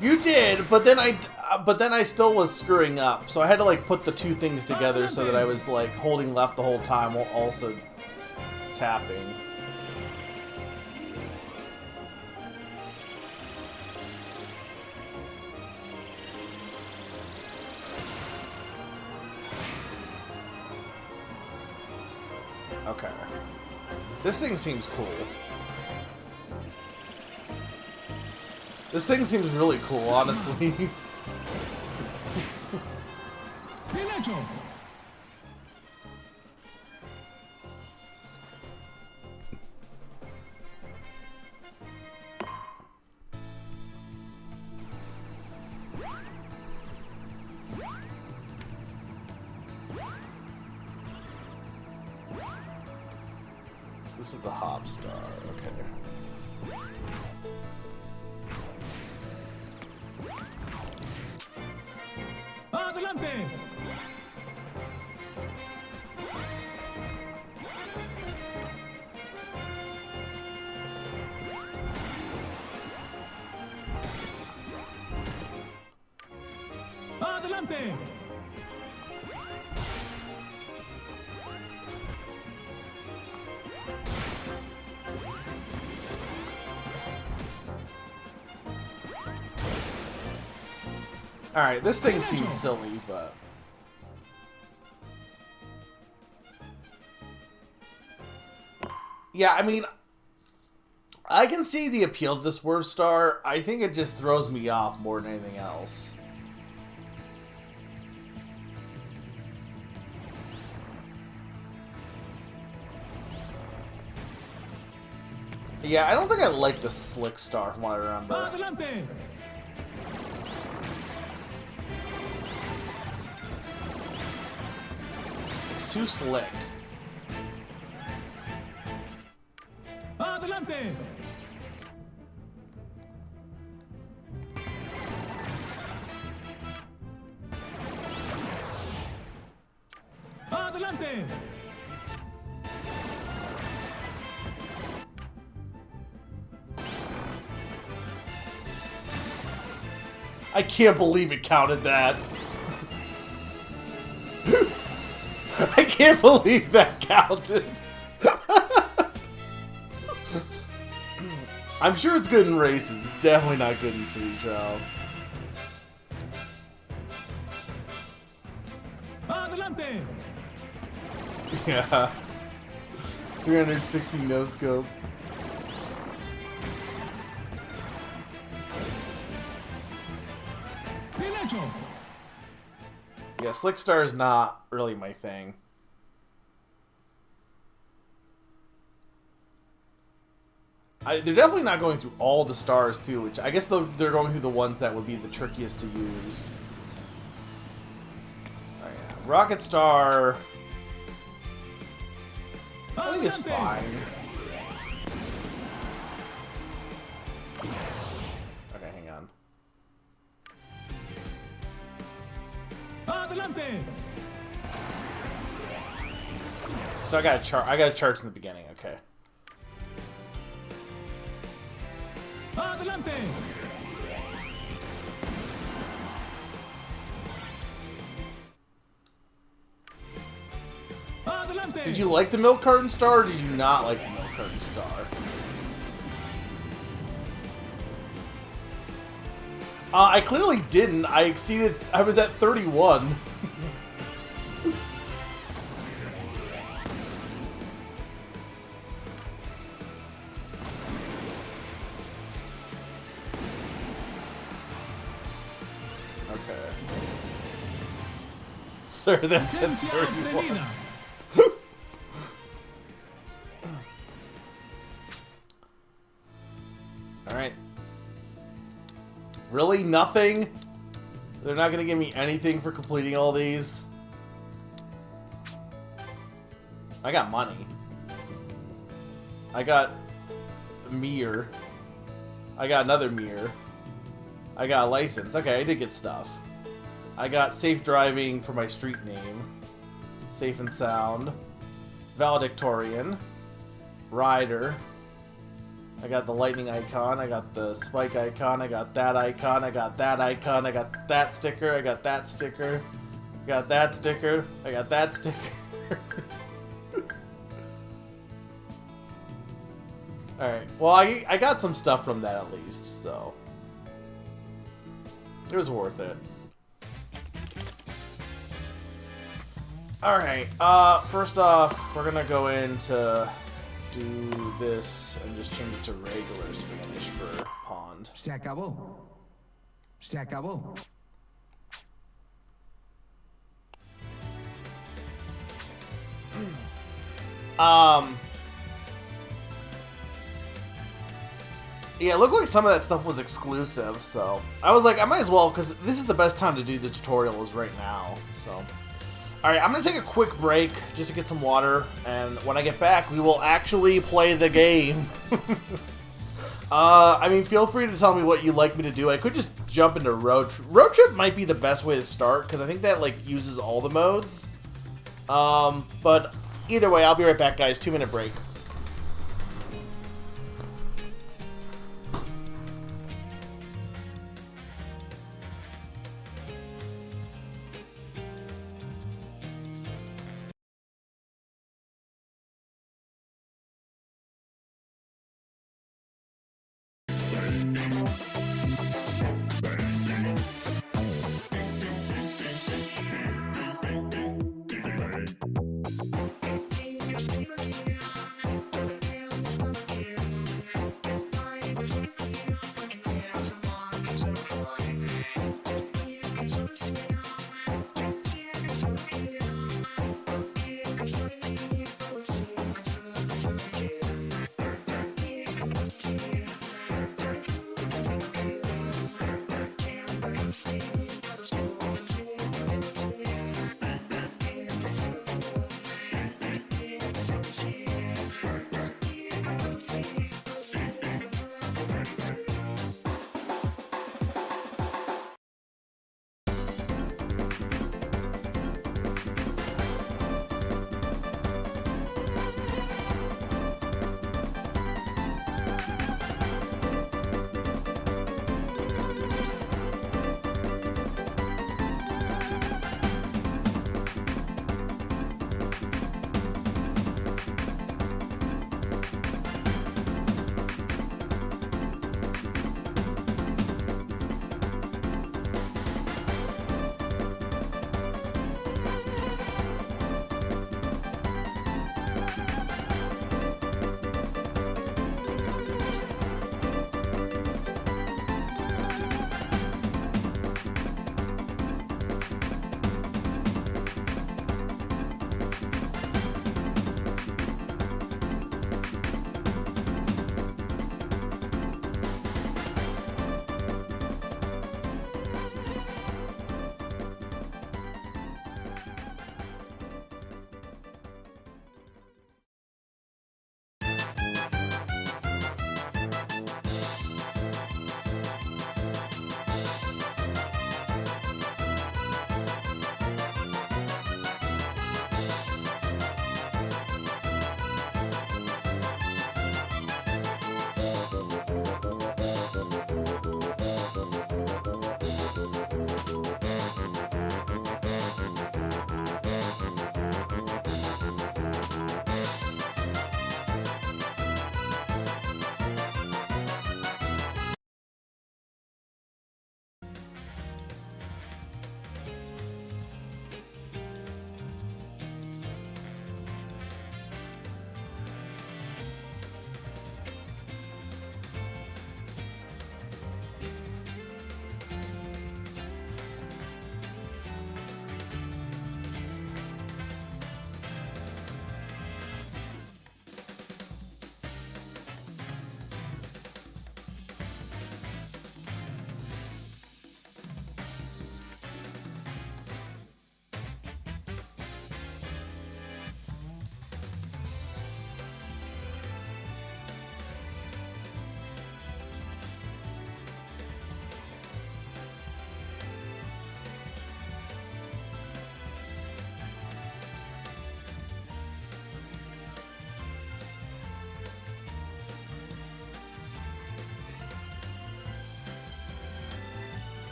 You did, but then I still was screwing up. So I had to like put the two things together so that I was like holding left the whole time while also tapping. Okay. This thing seems cool. This thing seems really cool, honestly. Bien hecho. This is the hop star, okay. Adelante. Adelante. Alright, this thing seems silly, but... Yeah, I mean... I can see the appeal to the Swerve Star. I think it just throws me off more than anything else. Yeah, I don't think I like the Slick Star from what I remember. Adelante. It's too slick. Adelante. Adelante. I can't believe it counted that. I can't believe that counted. I'm sure it's good in races. It's definitely not good in City Trial. Adelante. Yeah. 360 no scope. Derecho. Yeah, Slick Star is not really my thing. They're definitely not going through all the stars, too, which I guess they're going through the ones that would be the trickiest to use. Oh, yeah. Rocket Star, I think it's fine. Okay, hang on. Adelante. So I got charts in the beginning, okay. Adelante. Adelante. Did you like the milk carton star, or did you not like the milk carton star? I clearly didn't. I was at 31. Okay. Sir, that's at 31. Alright. Really? Nothing? They're not gonna give me anything for completing all these? I got money. I got a mirror. I got another mirror. I got a license. Okay, I did get stuff. I got safe driving for my street name. Safe and sound. Valedictorian. Rider. I got the lightning icon. I got the spike icon. I got that icon. I got that icon. I got that sticker. I got that sticker. I got that sticker. I got that sticker. Alright. Well, I got some stuff from that at least, so it was worth it. Alright, first off, we're gonna go into do this and just change it to regular Spanish for pond. Se acabó. Se acabó. Yeah, it looked like some of that stuff was exclusive, so I was like, I might as well, because this is the best time to do the tutorial is right now, so. Alright, I'm going to take a quick break just to get some water, and when I get back, we will actually play the game. I mean, feel free to tell me what you'd like me to do. I could just jump into Road Trip. Road Trip might be the best way to start, because I think that, like, uses all the modes. But either way, I'll be right back, guys. 2-minute break.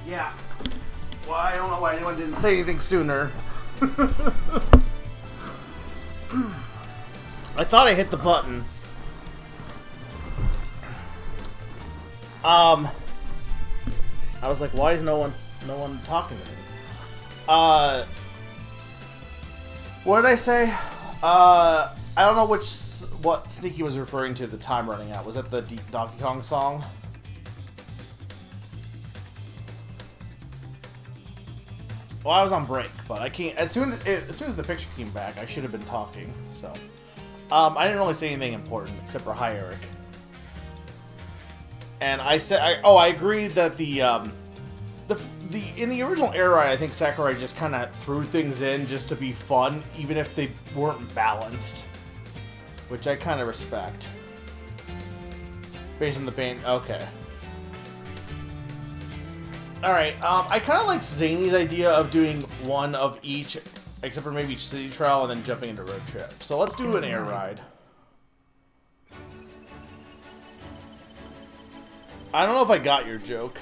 Yeah. Well, I don't know why anyone didn't say anything sooner. I thought I hit the button. I was like, why is no one talking to me? What did I say? I don't know what Sneaky was referring to, the time running out. Was that the Donkey Kong song? Well, I was on break, but I can't. As soon as the picture came back, I should have been talking. So, I didn't really say anything important except for hi, Eric. And I said, I agreed that in the original Air Ride, I think Sakurai just kind of threw things in just to be fun, even if they weren't balanced, which I kind of respect. Based on the band, okay. Alright, I kind of like Zany's idea of doing one of each, except for maybe City Trial and then jumping into Road Trip. So let's do an Air Ride. I don't know if I got your joke.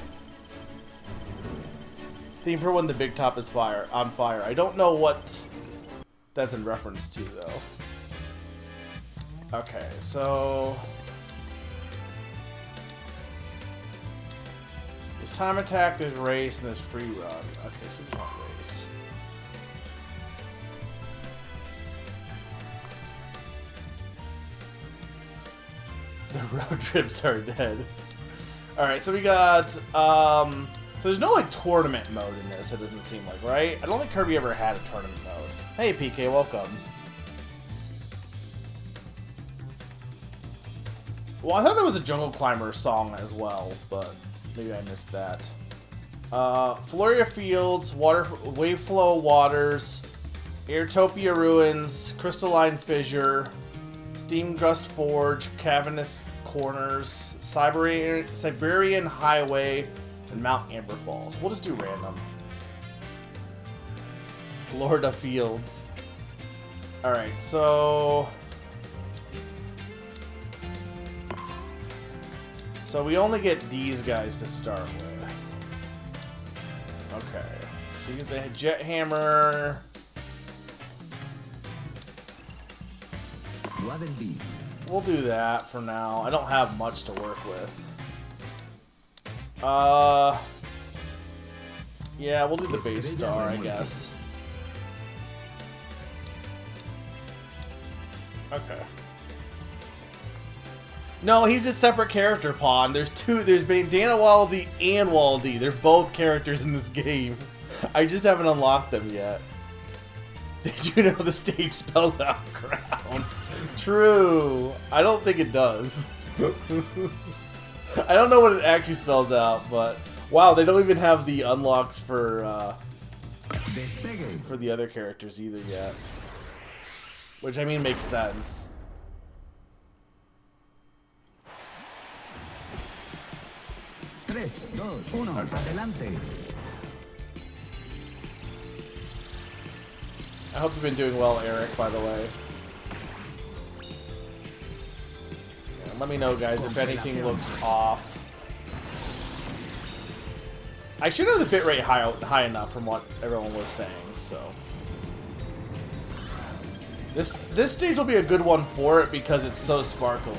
Theme for when the big top is on fire. I don't know what that's in reference to, though. Okay, so... there's time attack, there's race, and there's free run. Okay, so it's not race. The road trips are dead. Alright, so we got, so there's no, like, tournament mode in this, it doesn't seem like, right? I don't think Kirby ever had a tournament mode. Hey, PK, welcome. Well, I thought there was a Jungle Climber song as well, but maybe I missed that. Floria Fields, Wave Flow Waters, Airtopia Ruins, Crystalline Fissure, Steam Gust Forge, Cavernous Corners, Siberian Highway, and Mount Amber Falls. We'll just do random. Florida Fields. Alright, so... so we only get these guys to start with. Okay. So you get the Jet Hammer. We'll do that for now. I don't have much to work with. Yeah, we'll do the base star, I guess. Okay. No, he's a separate character, Pawn. There's Bandana Waldy and Waldy. They're both characters in this game. I just haven't unlocked them yet. Did you know the stage spells out crown? True. I don't think it does. I don't know what it actually spells out, but wow, they don't even have the unlocks for the other characters either yet. Which, I mean, makes sense. Adelante. I hope you've been doing well, Eric, by the way. Yeah, let me know, guys, if anything looks off. I should have the bitrate high enough from what everyone was saying, so... This stage will be a good one for it because it's so sparkly.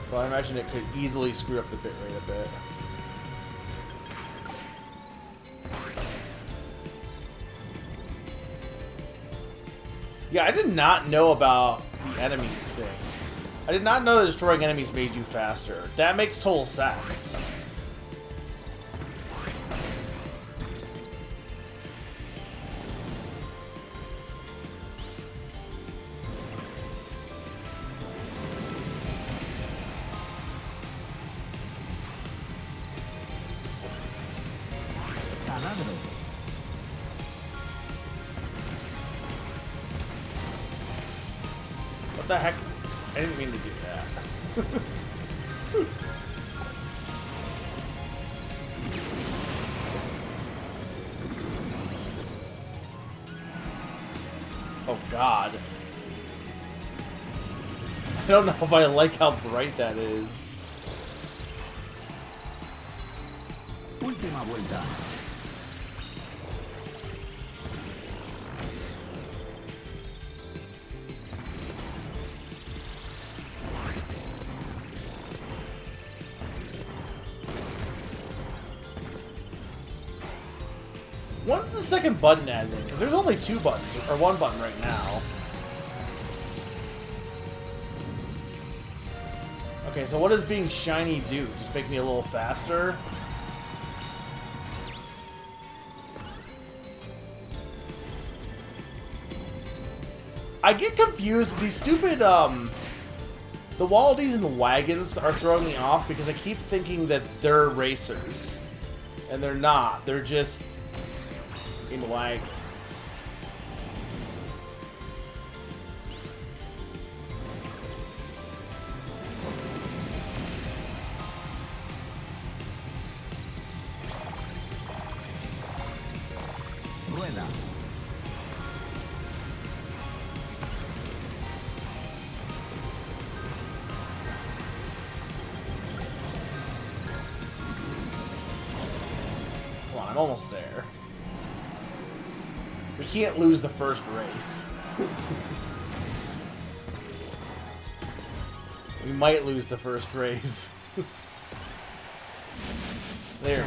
So I imagine it could easily screw up the bitrate a bit. Yeah, I did not know about the enemies thing. I did not know that destroying enemies made you faster. That makes total sense. What the heck? I didn't mean to do that. Oh God. I don't know if I like how bright that is. Última vuelta. When's the second button added in? Because there's only 2 buttons, or 1 button right now. Okay, so what does being shiny do? Just make me a little faster? I get confused with these stupid, the Waldies and the wagons are throwing me off because I keep thinking that they're racers. And they're not. They're just in wagons. Rueda. Come on, I'm almost there. We can't lose the first race. We might lose the first race. There.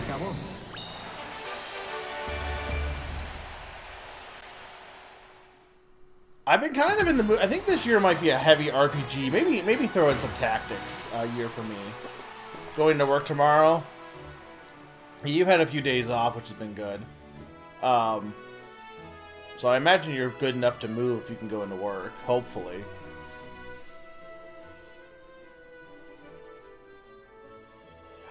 I've been kind of in the mood. I think this year might be a heavy RPG. Maybe throw in some tactics year for me. Going to work tomorrow. You've had a few days off, which has been good. So I imagine you're good enough to move if you can go into work, hopefully.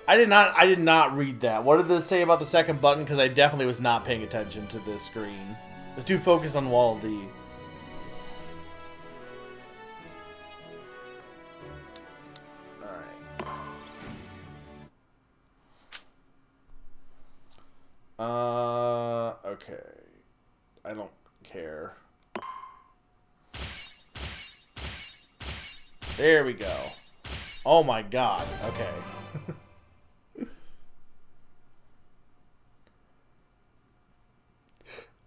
I did not read that. What did it say about the second button? Because I definitely was not paying attention to the screen. I was too focused on Wall D. Alright. Okay. I don't care. There we go. Oh my god. Okay.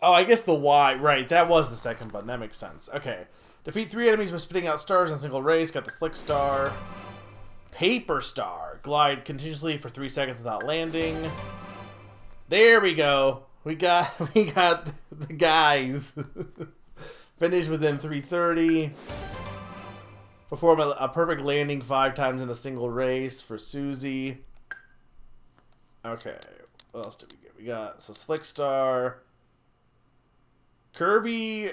Oh, I guess the Y. Right, that was the second button. That makes sense. Okay. Defeat 3 enemies by spitting out stars in a single race. Got the Slick Star. Paper Star. Glide continuously for 3 seconds without landing. There we go. We got the guys. Finish within 330. Perform a perfect landing 5 times in a single race for Susie. Okay. What else did we get? We got Slick Star. Kirby.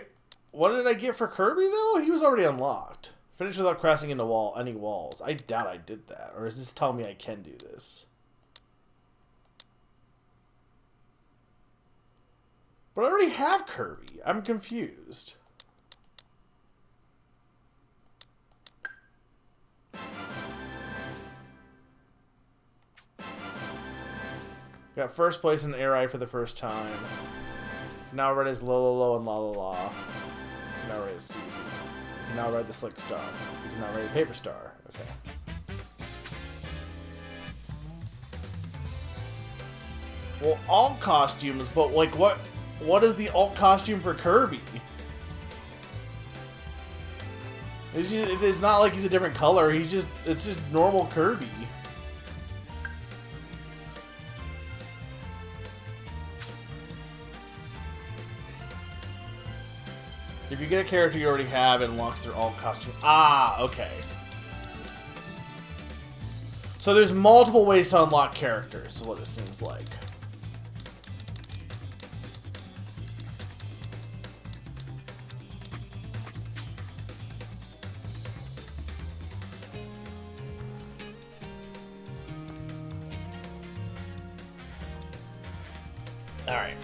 What did I get for Kirby though? He was already unlocked. Finish without crashing into any walls. I doubt I did that. Or is this telling me I can do this? But I already have Kirby. I'm confused. Got first place in Air Ride for the first time. Can now ride as Lolo and La La La. Can now ride as Susie. You can now ride the Slick Star. You can now ride the Paper Star. Okay. Well, alt costumes, but like what is the alt costume for Kirby? It's not like he's a different color. It's just normal Kirby. If you get a character you already have, it unlocks their alt costume. Ah, okay. So there's multiple ways to unlock characters, is what it seems like. Alright.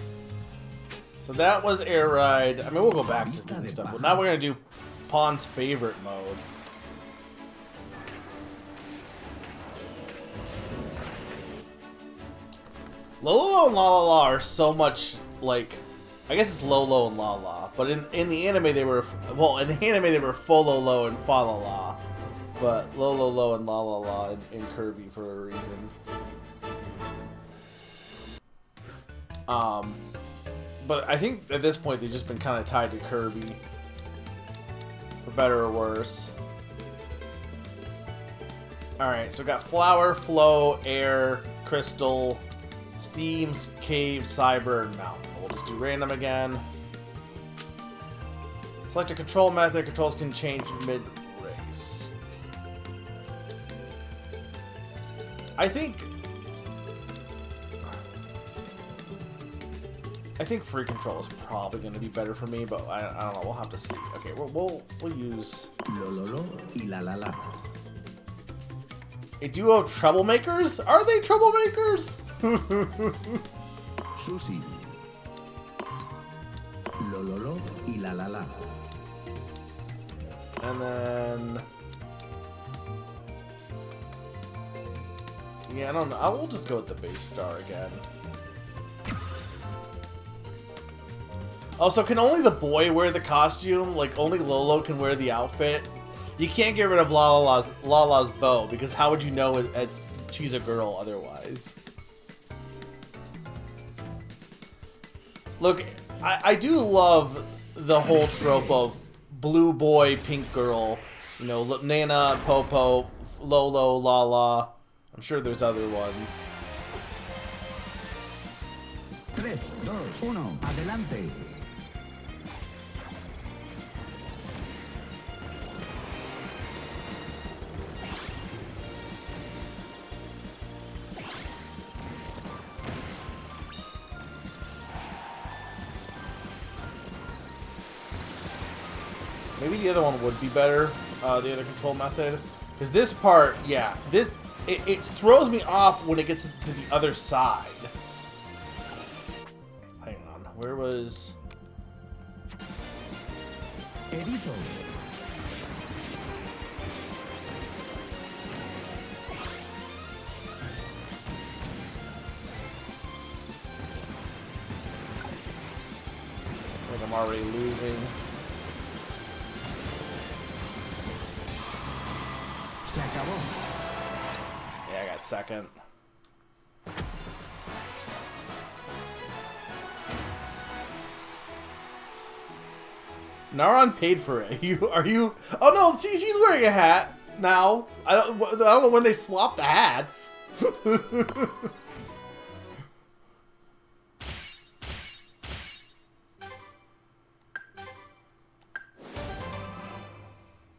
So that was Air Ride. I mean, we'll go back to doing stuff, but now we're going to do Pawn's favorite mode. Lolo and La La La are so much like... I guess it's Lolo and La La, but in the anime they were... Well, in the anime they were Fololo and Fa La La. But Lolo and La La La in Kirby for a reason. But I think at this point they've just been kind of tied to Kirby, for better or worse. Alright, so we got Flower, Flow, Air, Crystal, Steams, Cave, Cyber, and Mountain. We'll just do random again. Select a control method. Controls can change mid-race. I think free control is probably going to be better for me, but I don't know. We'll have to see. Okay, we'll use a duo of troublemakers. Are they troublemakers? Susi. Lo y la la la. And then, yeah, I don't know. I will just go with the base star again. Also, can only the boy wear the costume? Like, only Lolo can wear the outfit? You can't get rid of Lala's bow, because how would you know she's a girl otherwise? Look, I do love the whole trope of blue boy, pink girl. You know, Nana, Popo, Lolo, Lala. I'm sure there's other ones. 3, 2, 1, adelante. Maybe the other one would be better, the other control method. Because this part, yeah, it throws me off when it gets to the other side. Hang on, where was... Erito. I think I'm already losing. Se acabó. Yeah, I got second. Naran paid for it. Are you? Oh no, she's wearing a hat now. I don't know when they swapped the hats.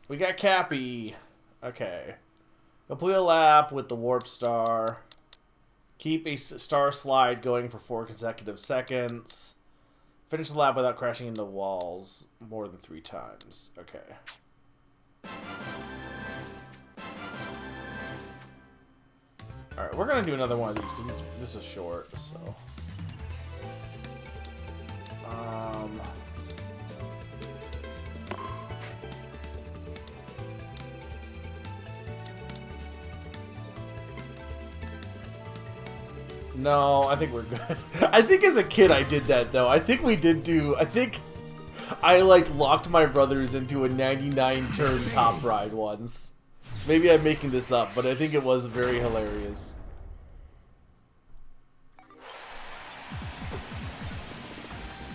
We got Cappy. Okay. Complete a lap with the warp star. Keep a star slide going for 4 consecutive seconds. Finish the lap without crashing into walls more than 3 times. Okay. Alright, we're going to do another one of these because this is short, so... No, I think we're good. I think as a kid I did that, though. I think we did do... I think I, like, locked my brothers into a 99-turn top ride once. Maybe I'm making this up, but I think it was very hilarious.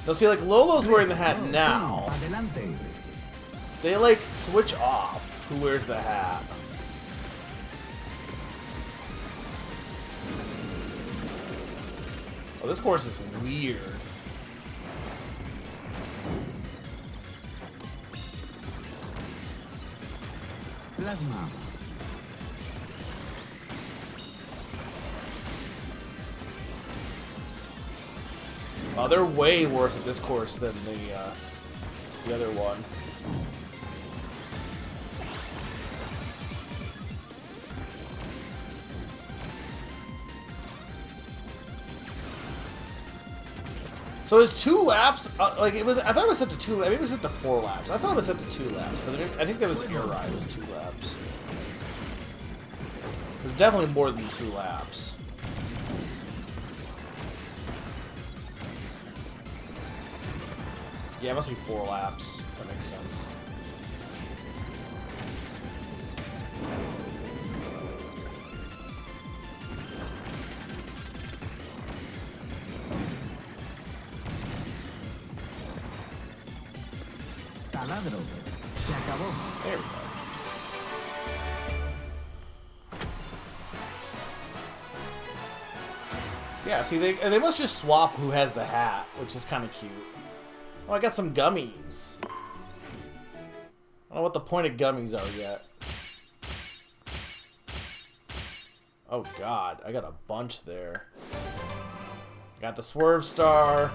Now, see, like, Lolo's wearing the hat now. They, like, switch off who wears the hat. Oh, this course is weird. Plasma. Oh, they're way worse at this course than the other one. So it's 2 laps. Like it was, I thought it was set to 2. Maybe it was set to 4 laps. I thought it was set to 2 laps, but I think there was air ride. It was 2 laps. It's definitely more than 2 laps. Yeah, it must be 4 laps. That makes sense. cuadro. Se acabó. There we go. Yeah, see, they must just swap who has the hat, which is kind of cute. Oh, I got some gummies. I don't know what the point of gummies are yet. Oh god, I got a bunch there. Got the Swerve Star.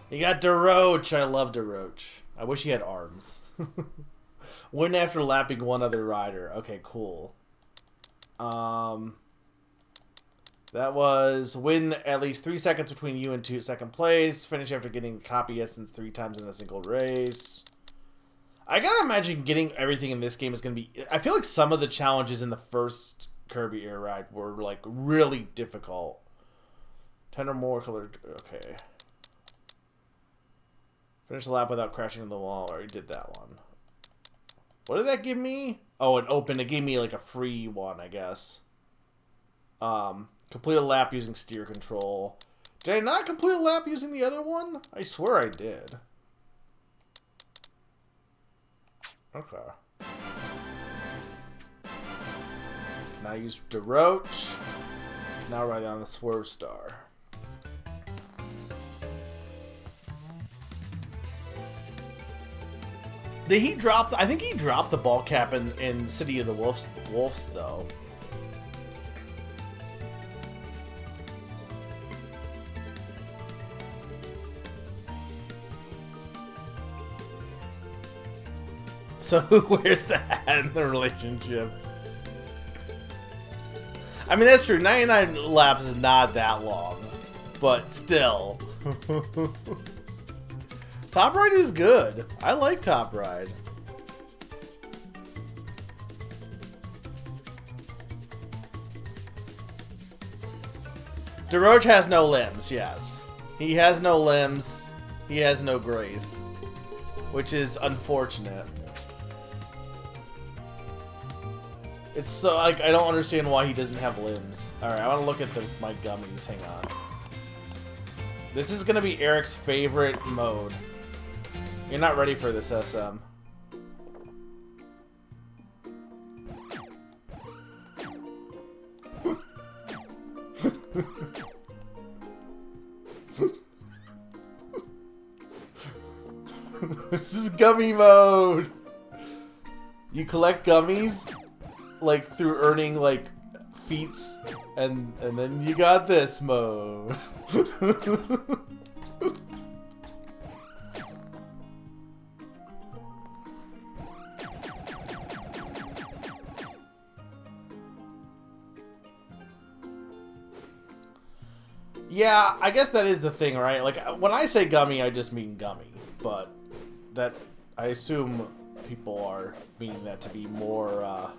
You got DeRoach. I love DeRoach. I wish he had arms. Win after lapping one other rider. Okay, cool. That was win at least 3 seconds between you and second place. Finish after getting copy essence 3 times in a single race. I gotta imagine getting everything in this game is gonna be... I feel like some of the challenges in the first Kirby Air Ride were like really difficult. 10 or more colored... Okay. Finish the lap without crashing into the wall. I already did that one. What did that give me? Oh, an open. It gave me like a free one, I guess. Complete a lap using steer control. Did I not complete a lap using the other one? I swear I did. Okay. Now use DeRoach. Now ride on the Swerve Star. Did he drop? I think he dropped the ball cap in City of the Wolves though. So who wears the hat in the relationship? I mean, that's true. 99 laps is not that long, but still. Top Ride is good. I like Top Ride. DeRoach has no limbs, yes. He has no limbs. He has no grace. Which is unfortunate. It's so, like, I don't understand why he doesn't have limbs. Alright, I want to look at my gummies. Hang on. This is going to be Eric's favorite mode. You're not ready for this, SM. This is gummy mode. You collect gummies, like, through earning, like, feats, and then you got this mode. Yeah, I guess that is the thing, right? Like, when I say gummy, I just mean gummy, but that, I assume people are meaning that to be more,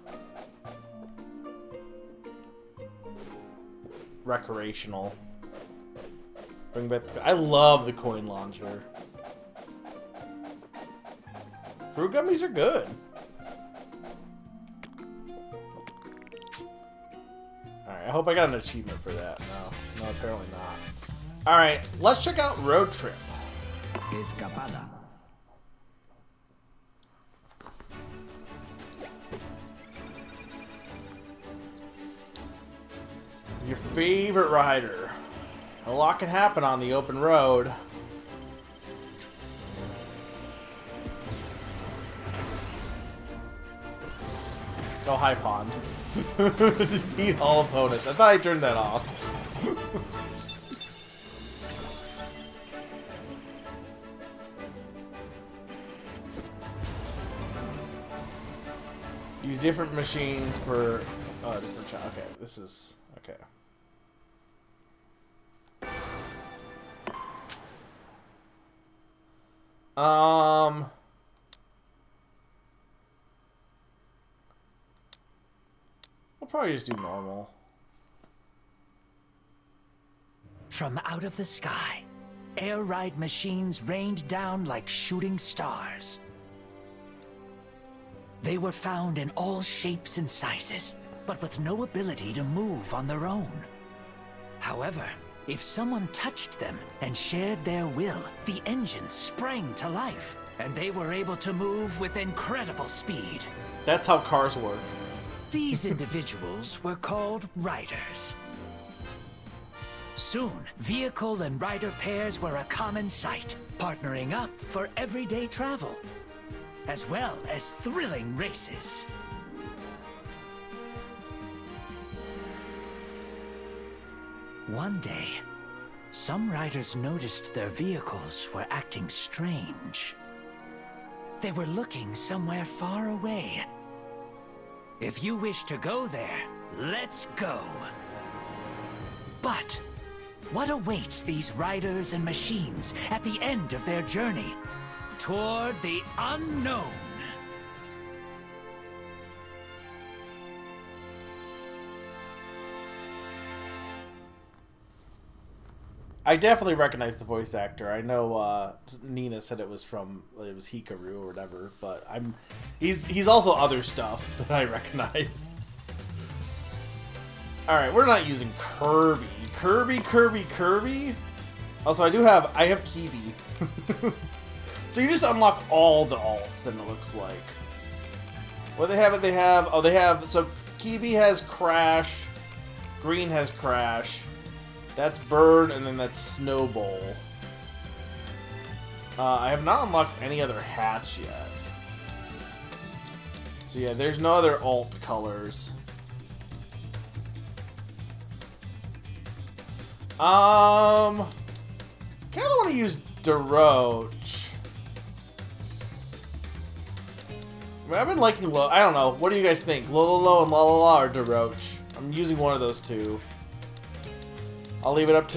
recreational. Bring back I love the coin launcher. Fruit gummies are good. Alright, I hope I got an achievement for that. No, apparently not. Alright, let's check out Road Trip. Escapada. Your favorite rider. A lot can happen on the open road. Oh, hi, Pond. Just beat all opponents. I thought I turned that off. Use different machines for different okay, this is okay. We'll probably just do normal. From out of the sky, air ride machines rained down like shooting stars. They were found in all shapes and sizes, but with no ability to move on their own. However, if someone touched them and shared their will, the engines sprang to life, and they were able to move with incredible speed. That's how cars work. These individuals were called riders. Soon, vehicle and rider pairs were a common sight, partnering up for everyday travel, as well as thrilling races. One day, some riders noticed their vehicles were acting strange. They were looking somewhere far away. If you wish to go there, let's go. But what awaits these riders and machines at the end of their journey toward the unknown? I definitely recognize the voice actor. I know Nina said it was Hikaru or whatever, but he's also other stuff that I recognize. All right, we're not using Kirby. Kirby. Also, I have Kirby. So you just unlock all the alts. Then it looks like. What they have. So Kirby has Crash. Green has Crash. That's Bird, and then that's Snowball. I have not unlocked any other hats yet. So yeah, there's no other alt colors. Kind of want to use Deroach. I mean, I've been liking I don't know. What do you guys think? Lolo and La or Deroach? I'm using one of those two. I'll leave it up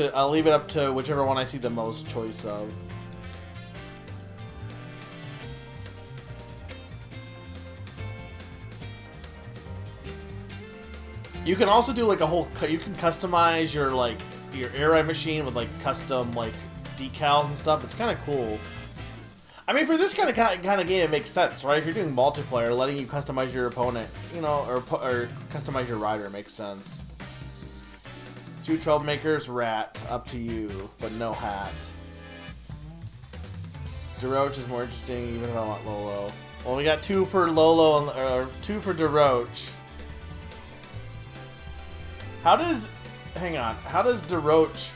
to whichever one I see the most choice of. You can also do like you can customize your air ride machine with like custom like decals and stuff. It's kind of cool. I mean, for this kind of game, it makes sense, right? If you're doing multiplayer, letting you customize your opponent, you know, or customize your rider makes sense. 2 troublemakers, Rat, up to you, but no hat. Deroach is more interesting, even if I want Lolo. Well, we got 2 for Lolo or 2 for Deroach. Hang on, how does Deroach...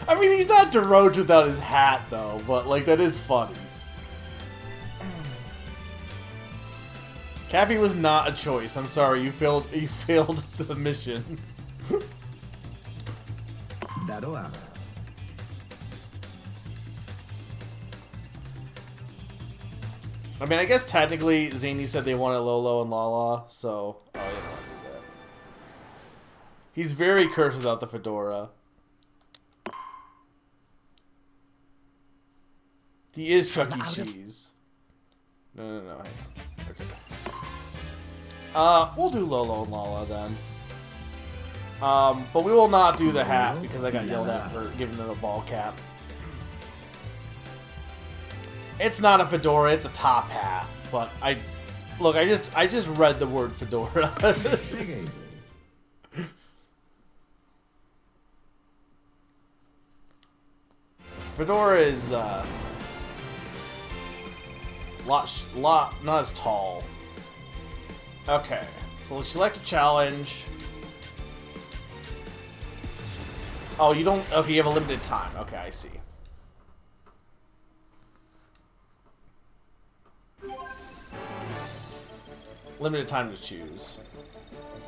I mean, he's not Deroach without his hat, though, but, like, that is funny. Cappy was not a choice. I'm sorry, you failed the mission. Daroa. I mean, I guess technically Zany said they wanted Lolo and Lala, so I didn't want to do that. He's very cursed without the fedora. He is Chuck E. Cheese. No, hang on. Okay. We'll do Lolo and Lala then. But we will not do the hat because I got yelled at for giving them a ball cap. It's not a fedora, it's a top hat. But I just read the word fedora. Fedora is lot not as tall. Okay, so let's select a challenge. Oh, you don't. Okay, you have a limited time. Okay, I see. Limited time to choose.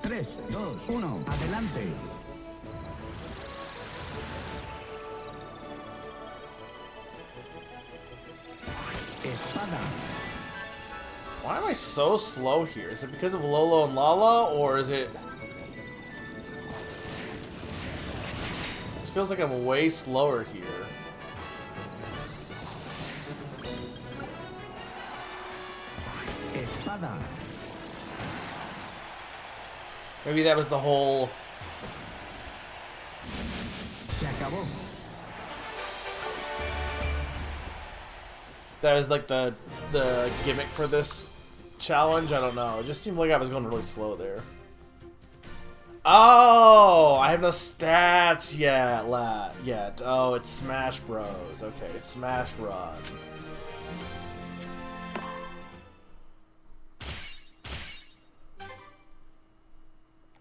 3, 2, 1, adelante. Espada. Why am I so slow here? Is it because of Lolo and Lala, or is it... It feels like I'm way slower here. Espada. Maybe that was the whole... Se acabó. That was like the gimmick for this challenge. I don't know. It just seemed like I was going really slow there. Oh, I have no stats yet. Oh, it's Smash Bros. Okay, Smash Run.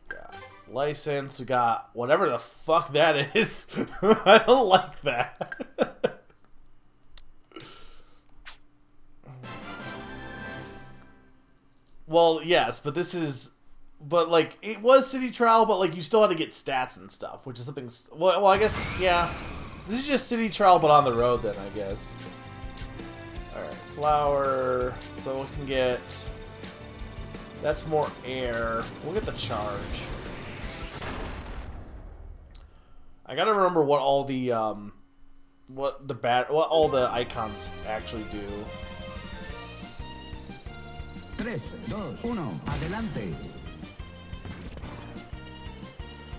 Got license. We got whatever the fuck that is. I don't like that. Well, yes, but this is... But, like, it was City Trial, but, like, you still had to get stats and stuff, which is something... Well, I guess, yeah. This is just City Trial, but on the road, then, I guess. Alright, flower. So we can get... That's more air. We'll get the charge. I gotta remember what all the, what all the icons actually do. 3, 2, 1, adelante.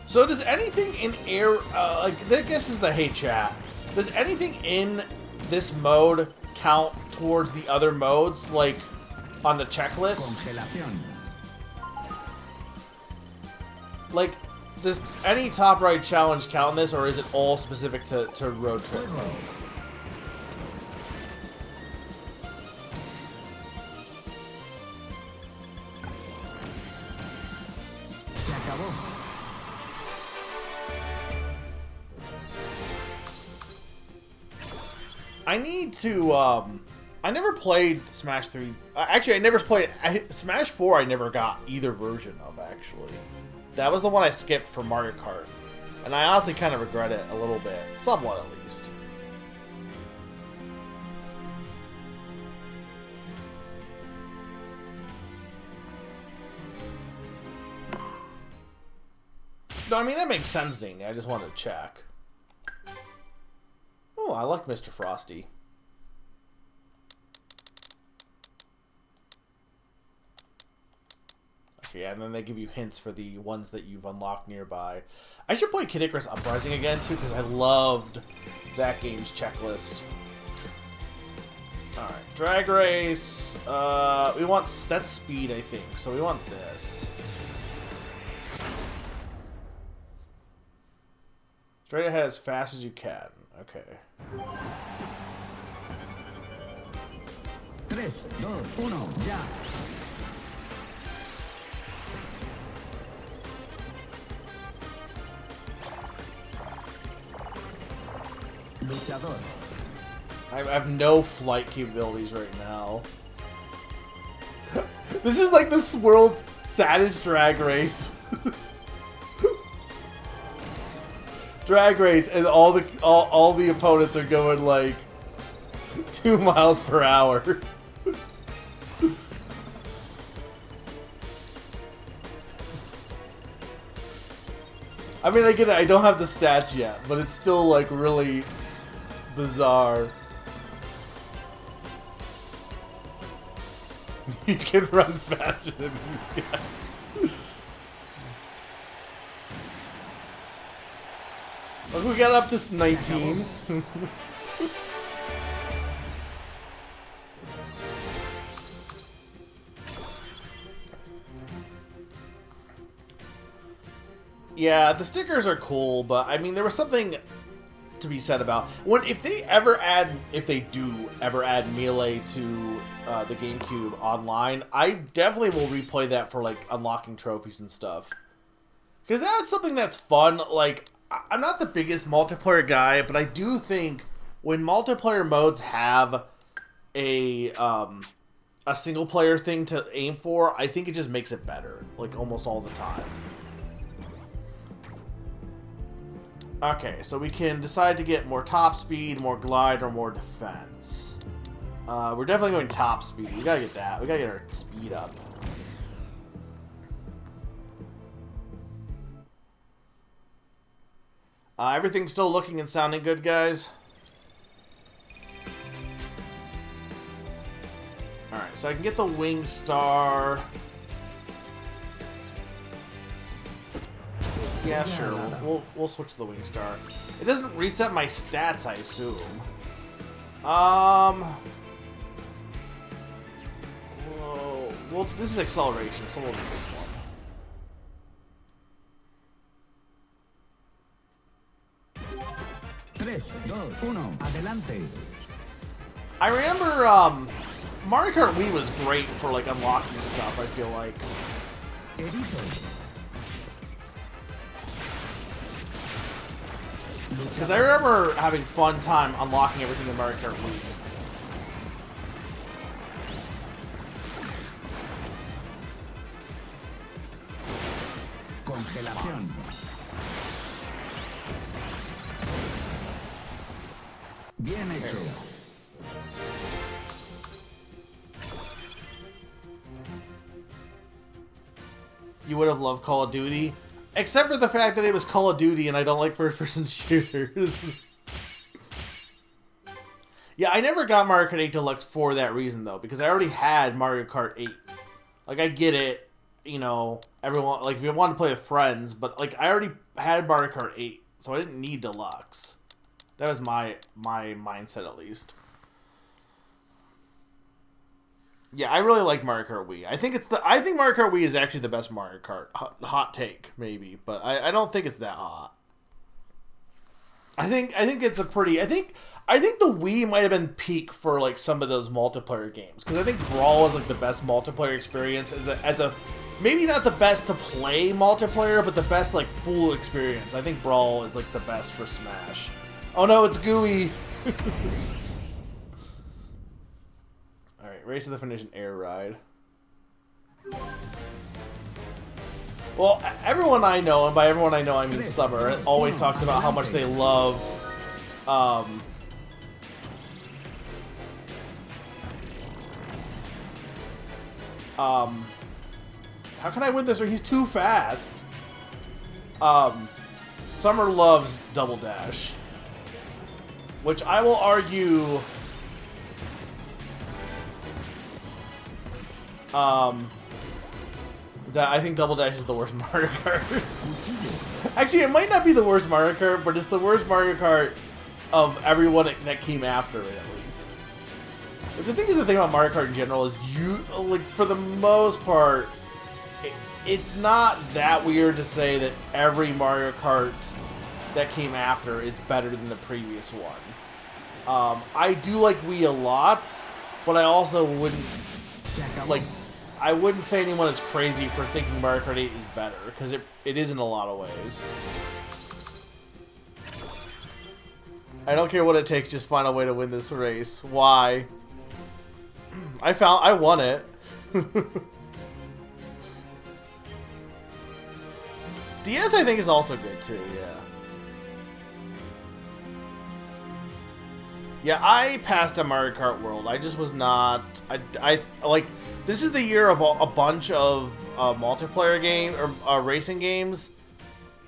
So does anything in air, like, I guess this is a hey chat. Does anything in this mode count towards the other modes, like, on the checklist? Congelación. Like, does any top right challenge count in this, or is it all specific to road trip? Se acabó. I need to, I never played Smash 3. Actually, I never played... Smash 4 I never got either version of, actually. That was the one I skipped for Mario Kart. And I honestly kind of regret it a little bit. Somewhat, at least. No, I mean, that makes sense, Zane. I just wanted to check. Oh, I like Mr. Frosty. Okay, and then they give you hints for the ones that you've unlocked nearby. I should play Kid Icarus Uprising again, too, because I loved that game's checklist. Alright, Drag Race. We want... That's speed, I think, so we want this. Straight ahead as fast as you can. Okay. 3, 2, 1, ya. Luchador. I have no flight capabilities right now. This is like this world's saddest drag race. Drag race, and all the opponents are going like 2 miles per hour. I mean, I get it. I don't have the stats yet, but it's still like really bizarre. You can run faster than these guys. Look, we got up to 19. Yeah, the stickers are cool, but I mean, there was something to be said about if they do ever add Melee to the GameCube online. I definitely will replay that for like unlocking trophies and stuff, because that's something that's fun. Like, I'm not the biggest multiplayer guy, but I do think when multiplayer modes have a single player thing to aim for, I think it just makes it better, like almost all the time. Okay, so we can decide to get more top speed, more glide, or more defense. We're definitely going top speed. We gotta get that. We gotta get our speed up. Everything's still looking and sounding good, guys. Alright, so I can get the Wing Star. Yeah, sure. We'll switch to the Wing Star. It doesn't reset my stats, I assume. Well, this is acceleration, so we'll do this one. 3, 2, 1, adelante. I remember Mario Kart Wii was great for like unlocking stuff, I feel like. Because I remember having fun time unlocking everything in Mario Kart Wii. Congelación. Bien hecho. You would have loved Call of Duty, except for the fact that it was Call of Duty and I don't like first-person shooters. Yeah, I never got Mario Kart 8 Deluxe for that reason, though, because I already had Mario Kart 8. Like, I get it, you know, everyone, like, if you wanted to play with friends, but, like, I already had Mario Kart 8, so I didn't need Deluxe. That was my mindset, at least. Yeah, I really like Mario Kart Wii. I think Mario Kart Wii is actually the best Mario Kart. Hot take, maybe, but I don't think it's that hot. I think it's a pretty. I think the Wii might have been peak for like some of those multiplayer games, because I think Brawl is like the best multiplayer experience as a maybe not the best to play multiplayer, but the best like full experience. I think Brawl is like the best for Smash. Oh no, it's Gooey. All right, race to the finish and air ride. Well, everyone I know, and by everyone I know I mean Summer, always talks about how much they love how can I win this? He's too fast. Summer loves Double Dash, which I will argue that I think Double Dash is the worst Mario Kart. Actually, it might not be the worst Mario Kart, but it's the worst Mario Kart of everyone that came after it, at least. Which I think is the thing about Mario Kart in general is like, for the most part, it's not that weird to say that every Mario Kart that came after is better than the previous one. I do like Wii a lot, but I also wouldn't I wouldn't say anyone is crazy for thinking Mario Kart 8 is better, because it is in a lot of ways. I don't care what it takes, just find a way to win this race. Why? I won it. DS I think is also good too, yeah. Yeah, I passed a Mario Kart World. I just was not. I like. This is the year of a bunch of multiplayer game or racing games,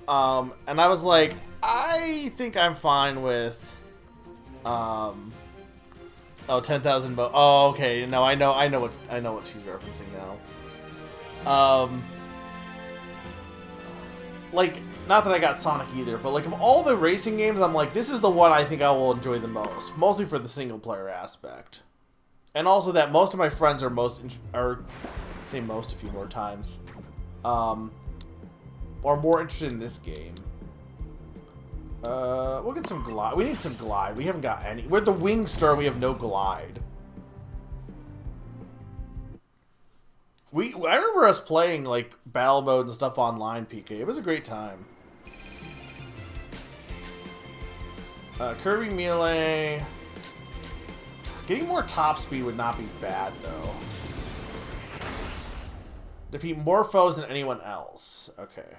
and I was like, I think I'm fine with. Oh, 10,000. Oh, okay. No, I know what she's referencing now. Like. Not that I got Sonic either, but like of all the racing games, I'm like, this is the one I think I will enjoy the most. Mostly for the single player aspect. And also that most of my friends are say most a few more times, are more interested in this game. We'll get some glide. We need some glide. We haven't got any. We're the Wing Star, we have no glide. I remember us playing like battle mode and stuff online, PK. It was a great time. Kirby Melee. Getting more top speed would not be bad, though. Defeat more foes than anyone else. Okay.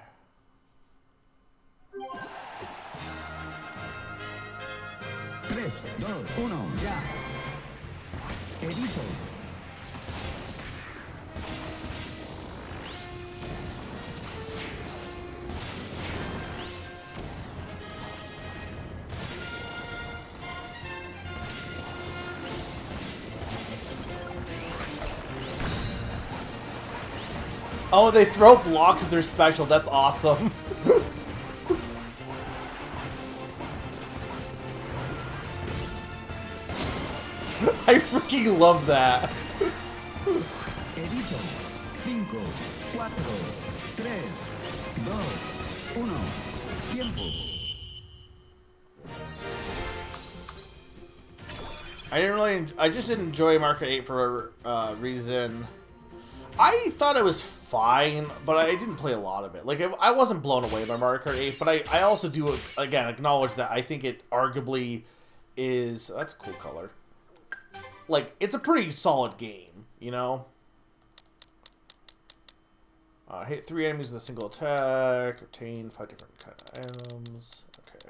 Tres, dos, uno, ya. Erizo. Oh, they throw blocks as their special. That's awesome. I freaking love that. Edito. 5, 4, 3, 2, 1. Tiempo. I didn't really. I just didn't enjoy Mario Kart 8 for a reason. I thought it was fine, but I didn't play a lot of it. Like, I wasn't blown away by Mario Kart 8, but I also do, again, acknowledge that I think it arguably is... That's a cool color. Like, it's a pretty solid game, you know? Hit 3 enemies with a single attack. Obtain 5 different kind of items. Okay.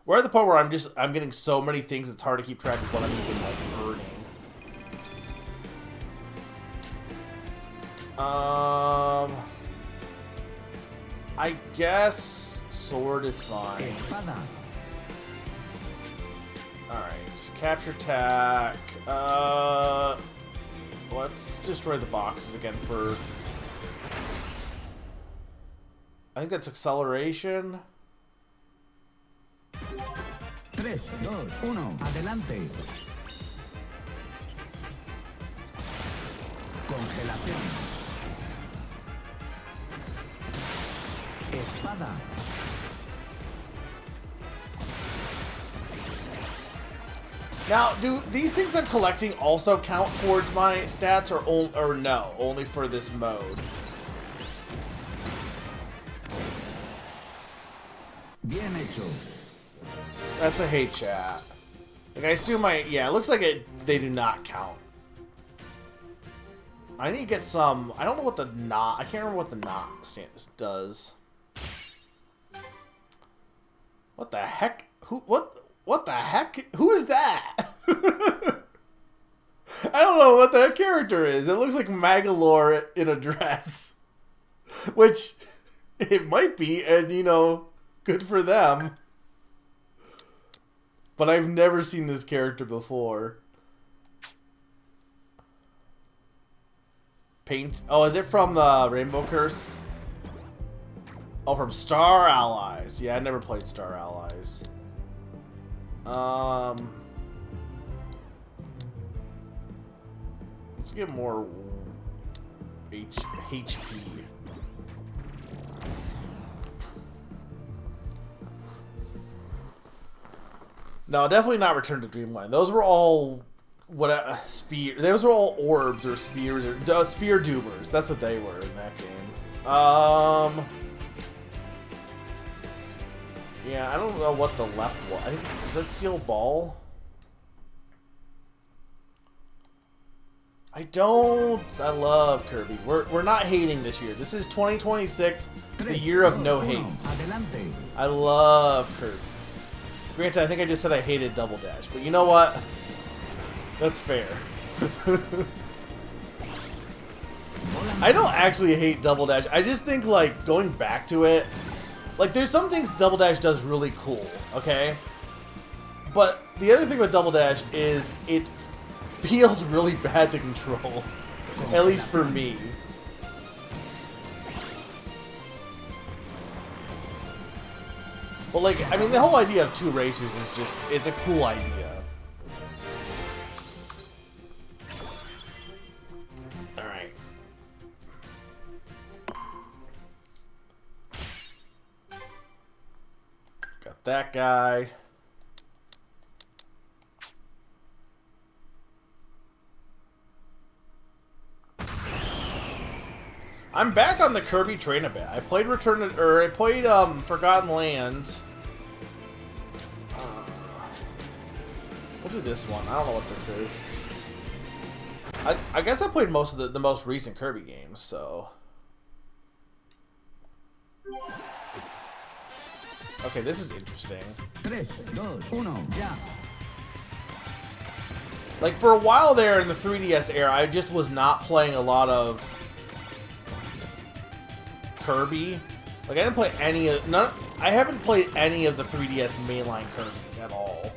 We're at the point where I'm getting so many things, it's hard to keep track of what I'm even, like, earning. I guess sword is fine. Espada. Alright, capture attack. Let's destroy the boxes again for... I think that's acceleration. 3, 2, 1, adelante. Congelación. Espada. Now, do these things I'm collecting also count towards my stats, or no? Only for this mode? Bien hecho. That's a hate chat. Like, I assume yeah, it looks like they do not count. I need to get some... I don't know what the knot... I can't remember what the knot does. What the heck? What the heck? Who is that? I don't know what that character is. It looks like Magalore in a dress. Which, it might be, and, you know, good for them. But I've never seen this character before. Paint. Oh, is it from the Rainbow Curse? Oh, from Star Allies. Yeah, I never played Star Allies. Let's get more HP. No, definitely not Return to Dreamland. Those were all sphere. Those were all orbs or spheres or sphere dubers. That's what they were in that game. Yeah, I don't know what the left was. I think is that steel ball. I love Kirby. We're not hating this year. This is 2026, the year of no hate. I love Kirby. Granted, I think I just said I hated Double Dash, but you know what? That's fair. I don't actually hate Double Dash. I just think, like, going back to it, like, there's some things Double Dash does really cool, okay? But the other thing with Double Dash is it feels really bad to control. At least for me. But, like, I mean, the whole idea of two racers is just, it's a cool idea. Alright. Got that guy. I'm back on the Kirby train a bit. I played Forgotten Land. We'll do this one. I don't know what this is. I guess I played most of the most recent Kirby games, so. Okay, this is interesting. 3, 2, 1, ya. Like, for a while there in the 3DS era, I just was not playing a lot of Kirby. Like, I didn't play any of... I haven't played any of the 3DS mainline Kirbys at all.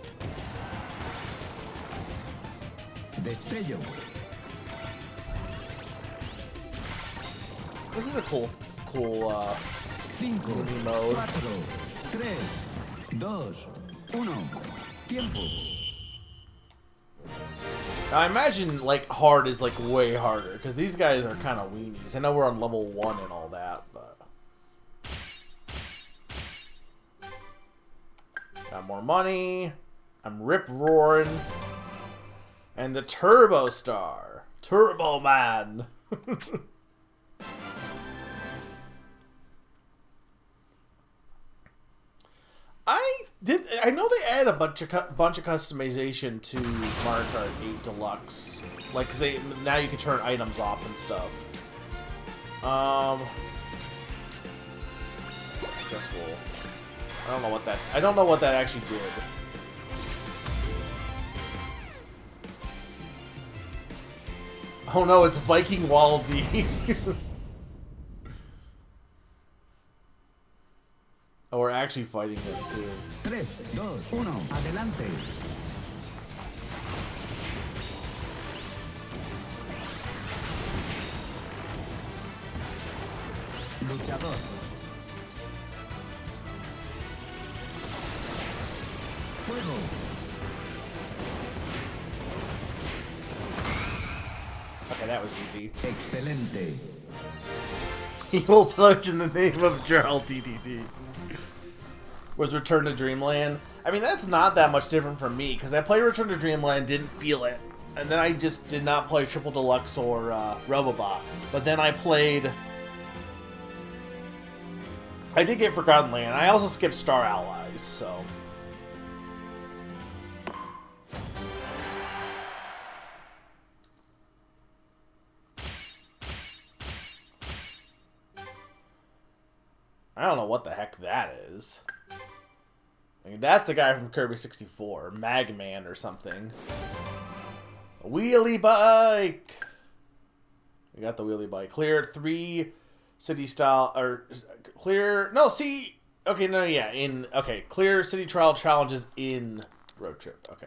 Destello. This is a cool 5, movie mode. 4, 3, 2, 1. Tiempo. Now, I imagine, like, hard is, like, way harder, because these guys are kind of weenies. I know we're on level 1 and all that, but... Got more money. I'm rip-roaring. And the Turbo Star. Turbo Man. I know they added a bunch of customization to Mario Kart 8 Deluxe. Like, 'cause now you can turn items off and stuff. Guess we'll... I don't know what that actually did. Oh no, it's Viking Waddle Dee. Oh, we're actually fighting him too. 3, 2, 1, adelante. Luchador. Fuego. Okay, that was easy. Excelente. Evil punch in the name of Gerald DDD. Was Return to Dreamland. I mean, that's not that much different from me, because I played Return to Dreamland, didn't feel it, and then I just did not play Triple Deluxe or Robobot. But then I played... I did get Forgotten Land. I also skipped Star Allies, so... I don't know what the heck that is. I mean, that's the guy from Kirby 64, Magman or something. A wheelie bike! We got the wheelie bike. Clear 3 city style, or clear, no, see, okay, no, yeah, okay, clear city trial challenges in Road Trip, okay.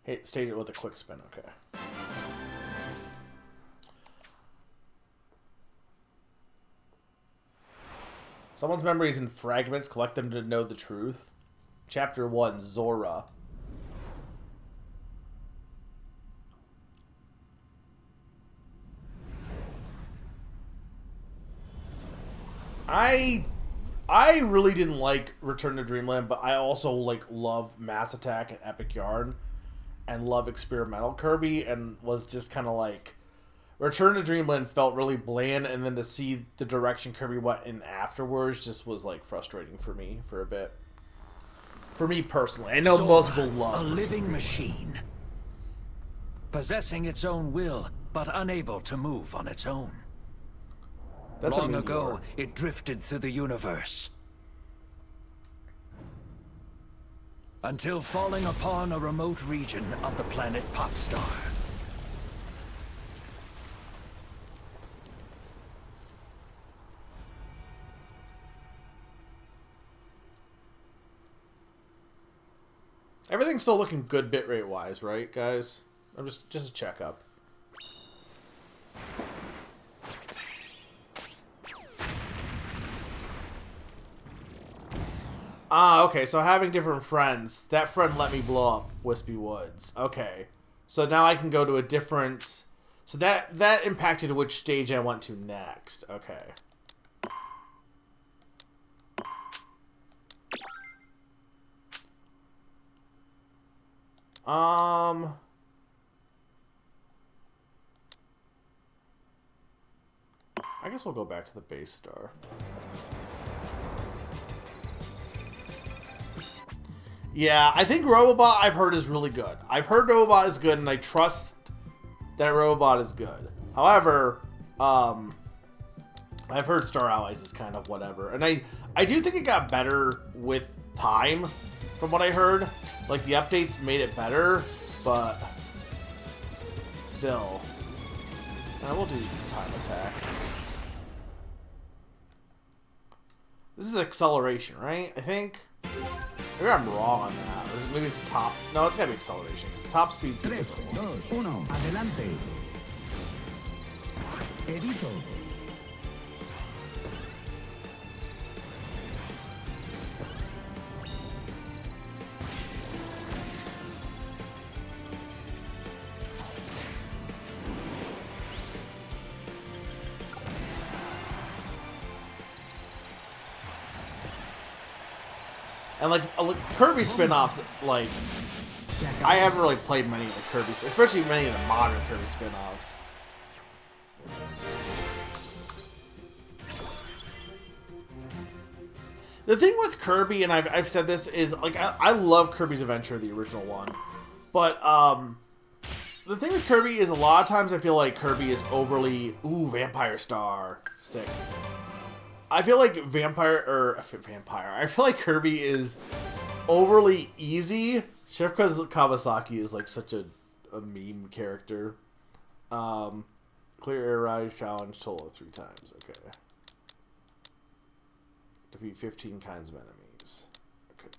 Hit stage it with a quick spin, okay. Someone's memories in fragments, collect them to know the truth. Chapter 1, Zora. I really didn't like Return to Dreamland, but I also love Mass Attack and Epic Yarn and love Experimental Kirby, and was just kind of like... Return to Dreamland felt really bland, and then to see the direction Kirby went in afterwards just was like frustrating for me for a bit. For me personally, I know Zora, most people love a living machine, possessing its own will, but unable to move on its own. That's Long ago, it drifted through the universe, until falling upon a remote region of the planet Popstar. Everything's still looking good bitrate wise, right, guys? I'm just a checkup. Ah, okay, so having different friends. That friend let me blow up Wispy Woods. Okay. So now I can go to a different... So that impacted which stage I went to next. Okay. I guess we'll go back to the base star. Yeah, I think Robobot I've heard is really good. I've heard Robobot is good, and I trust that Robobot is good. However, I've heard Star Allies is kind of whatever. And I do think it got better with time, from what I heard. Like, the updates made it better, but still. We'll do time attack. This is acceleration, right? I think. Maybe I'm wrong on that. Or maybe it's top. No, it's gotta be acceleration, because top speed's 3, 2, 1, adelante. Edito. And like Kirby spin-offs, like I haven't really played many of the Kirby, especially many of the modern Kirby spin-offs. The thing with Kirby, and I've said this, is like I love Kirby's Adventure, the original one, but the thing with Kirby is a lot of times I feel like Kirby is overly Vampire Star, sick. I feel like I feel like Kirby is overly easy, just because Kawasaki is like such a meme character. Clear air ride challenge total of 3 times. Okay. Defeat 15 kinds of enemies. Okay.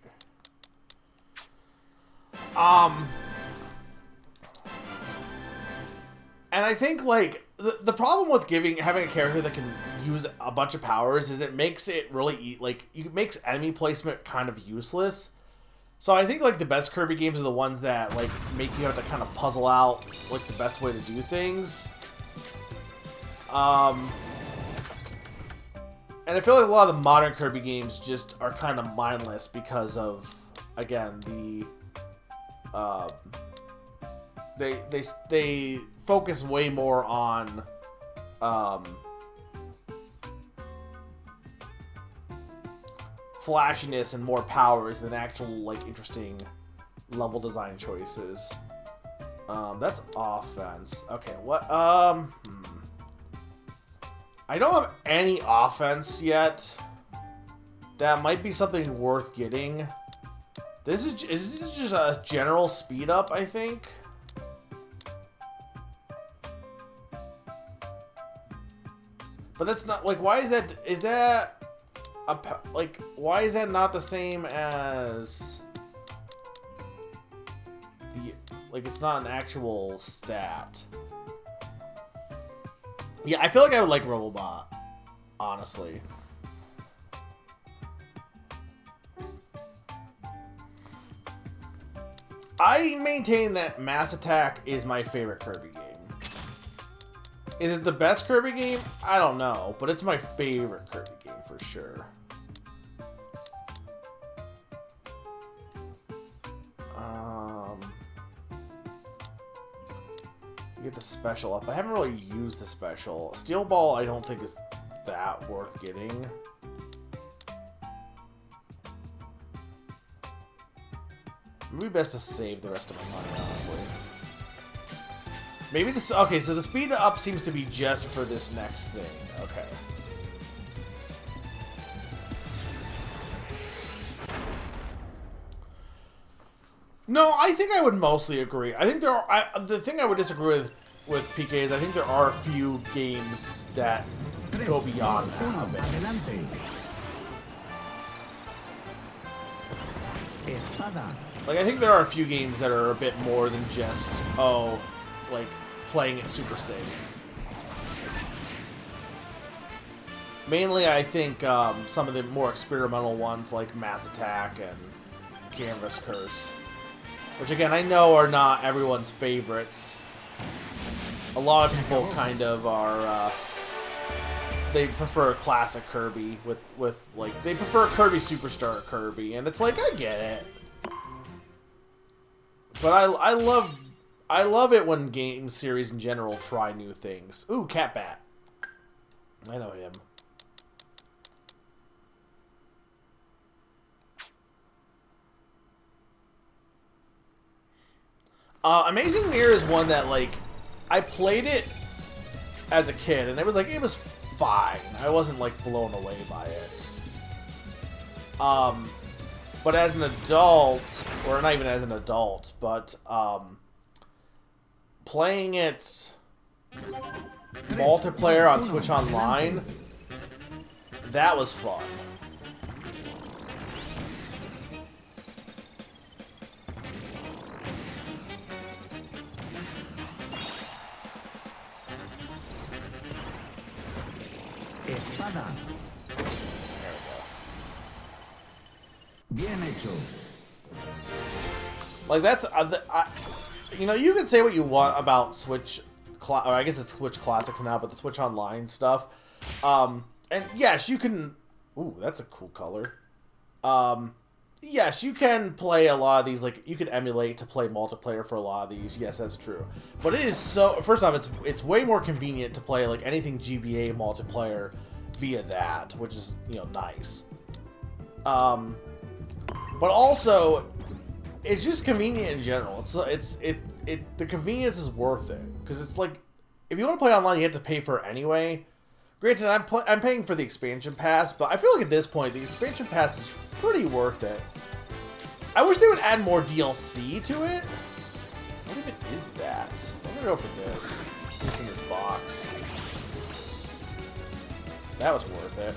And I think like the problem with having a character that can use a bunch of powers is it makes it really it makes enemy placement kind of useless. So I think like the best Kirby games are the ones that like make you have to kind of puzzle out like the best way to do things. And I feel like a lot of the modern Kirby games just are kind of mindless because of, again, they focus way more on flashiness and more powers than actual like interesting level design choices. That's offense. Okay, what? I don't have any offense yet. That might be something worth getting. Is this just a general speed up, I think? But that's not, like, why is that why is that not the same as like, it's not an actual stat. Yeah, I feel like I would like Robobot, honestly. I maintain that Mass Attack is my favorite Kirby game. Is it the best Kirby game? I don't know, but it's my favorite Kirby game for sure. Get the special up. I haven't really used the special. Steel Ball I don't think is that worth getting. Maybe best to save the rest of my money, honestly. Maybe this... Okay, so the speed up seems to be just for this next thing. Okay. No, I think I would mostly agree. I think there are... the thing I would disagree with PK is I think there are a few games that go beyond that a bit. Like, I think there are a few games that are a bit more than just, like, playing it super safe. Mainly, I think some of the more experimental ones, like Mass Attack and Canvas Curse. Which, again, I know are not everyone's favorites. A lot of people kind of are, they prefer classic Kirby with like, they prefer Kirby Superstar Kirby, and it's like, I get it. But I love it when game series in general try new things. Ooh, Cat Bat. I know him. Amazing Mirror is one that, like, I played it as a kid, and it was fine. I wasn't, like, blown away by it. But as an adult, or not even as an adult, but, playing it multiplayer on Switch Online, that was fun. Espada. Bien hecho. Like, that's you know, you can say what you want about Switch, or I guess it's Switch Classics now, but the Switch Online stuff. And yes, you can. Ooh, that's a cool color. yes, you can play a lot of these, like, you can emulate to play multiplayer for a lot of these. Yes, that's true. But it is so, first off, it's way more convenient to play, like, anything GBA multiplayer via that, which is, you know, nice. But also, it's just convenient in general. The convenience is worth it. Because it's like, if you want to play online, you have to pay for it anyway. Granted, I'm paying for the expansion pass, but I feel like at this point, the expansion pass is pretty worth it. I wish they would add more DLC to it. What even is that? I'm gonna go for this. See what's in this box. That was worth it.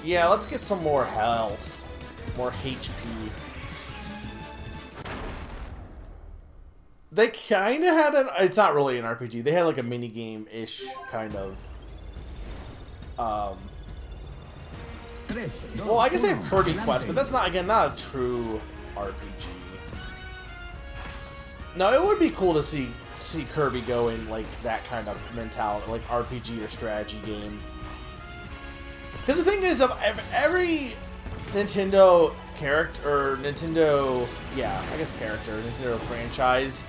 Yeah, let's get some more health. More HP. They kind of had it's not really an RPG. They had like a mini game-ish kind of. Well, I guess they have Kirby Quest, but that's not, again, not a true RPG. No, it would be cool to see Kirby go in like that kind of mentality, like RPG or strategy game. Because the thing is, of every Nintendo character, or Nintendo, yeah, I guess character, Nintendo franchise,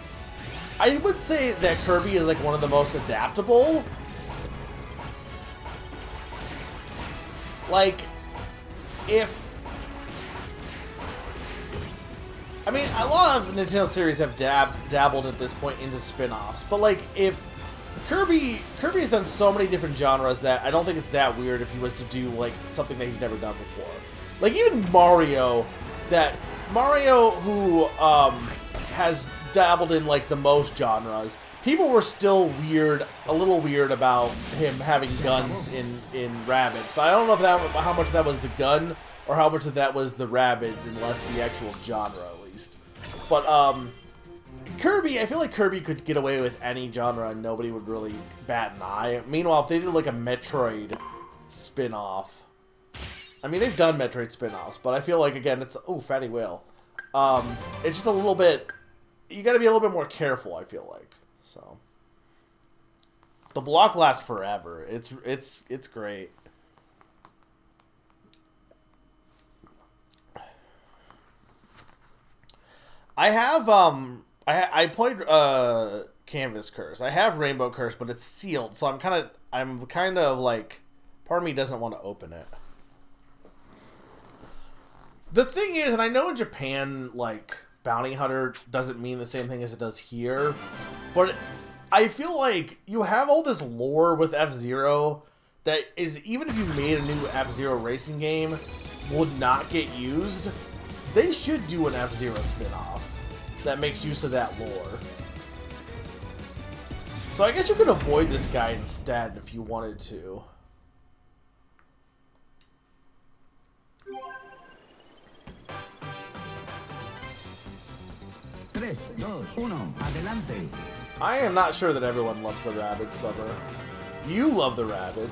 I would say that Kirby is like one of the most adaptable. Like, I mean, a lot of Nintendo series have dabbled at this point into spin-offs, but like, if Kirby has done so many different genres that I don't think it's that weird if he was to do like something that he's never done before. Like even Mario, who has dabbled in like the most genres, people were still a little weird about him having guns in Rabbids, but I don't know if how much of that was the gun or how much of that was the Rabbids and less the actual genre, at least. But Kirby, I feel like Kirby could get away with any genre and nobody would really bat an eye. Meanwhile, if they did like a Metroid spin-off, I mean, they've done Metroid spin-offs, but I feel like, again, it's, ooh, fatty whale. It's just a little bit, you gotta be a little bit more careful, I feel like. So the block lasts forever. It's great. I have I played Canvas Curse. I have Rainbow Curse, but it's sealed, so I'm kind of like, part of me doesn't want to open it. The thing is, and I know in Japan, like, Bounty Hunter doesn't mean the same thing as it does here, but I feel like you have all this lore with F-Zero that is, even if you made a new F-Zero racing game, would not get used. They should do an F-Zero spin-off that makes use of that lore. So I guess you could avoid this guy instead if you wanted to. I am not sure that everyone loves the Rabbids, Summer. You love the Rabbids.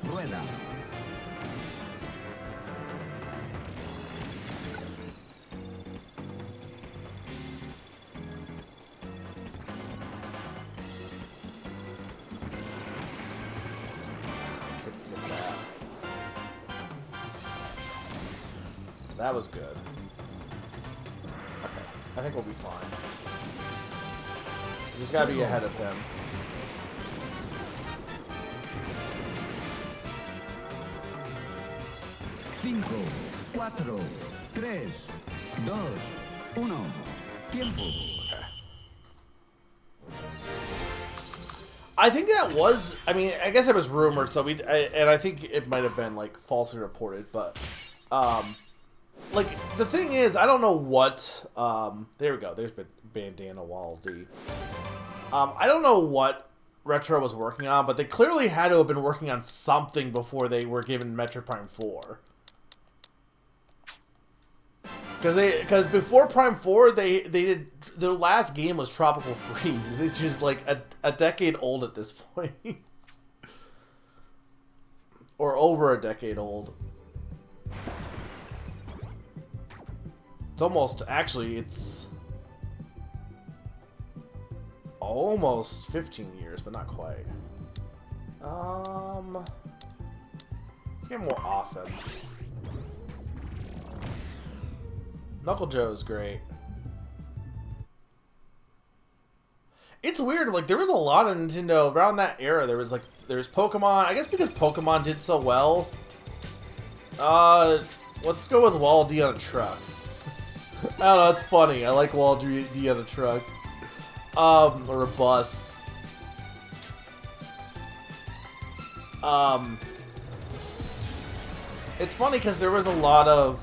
Rueda. That was good. Okay, I think we'll be fine. We just gotta be ahead of him. Cinco, cuatro, tres, dos, uno. Tiempo. Okay. I think that was, I mean, I guess it was rumored, so and I think it might have been, like, falsely reported, but, like, the thing is, I don't know what, there we go, there's Bandana Waldy. I don't know what Retro was working on, but they clearly had to have been working on something before they were given Metroid Prime 4. Because before Prime 4, they did, their last game was Tropical Freeze. It's just like a decade old at this point. Or over a decade old. It's almost, actually, it's almost 15 years, but not quite. Let's Let's get more offense. Knuckle Joe is great. It's weird, like, there was a lot of Nintendo around that era. There was Pokemon. I guess because Pokemon did so well. Let's go with Wall-D on a truck. I don't know, it's funny. I like Wall-D on a truck. Or a bus. It's funny because there was a lot of...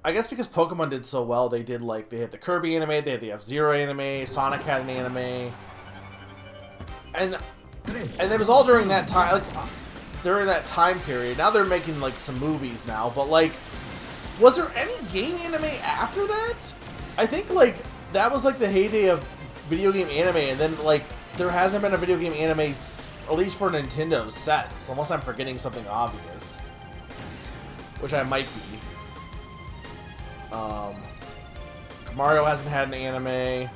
I guess because Pokemon did so well, they had the Kirby anime, they had the F-Zero anime, Sonic had an anime. And it was all during that time, like, during that time period. Now they're making, like, some movies now, but, like, was there any game anime after that? I think, like, that was, like, the heyday of video game anime, and then, like, there hasn't been a video game anime, at least for Nintendo, since, unless I'm forgetting something obvious. Which I might be. Mario hasn't had an anime.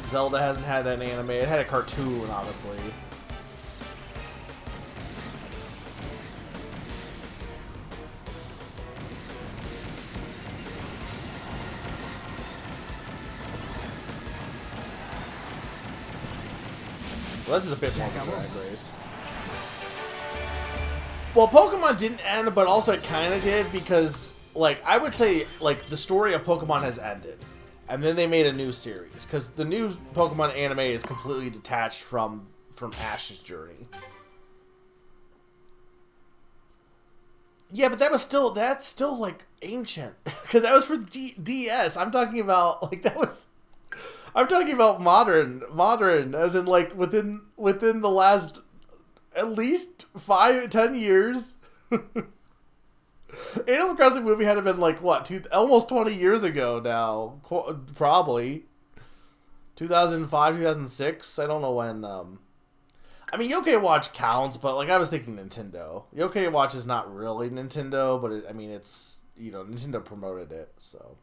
Zelda hasn't had an anime. It had a cartoon, honestly. Well, this is a bit more Drag Race. Well, Pokemon didn't end, but also it kind of did because, like, I would say, like, the story of Pokemon has ended. And then they made a new series. Because the new Pokemon anime is completely detached from Ash's journey. Yeah, but that's still, like, ancient. Because that was for DS. I'm talking about, like, I'm talking about modern, as in, like, within the last, at least 5-10 years. Animal Crossing movie had been, like, what, almost 20 years ago now. Probably. 2005, 2006? I don't know when, I mean, Yokai Watch counts, but, like, I was thinking Nintendo. Yokai Watch is not really Nintendo, but, I mean, it's, you know, Nintendo promoted it, so.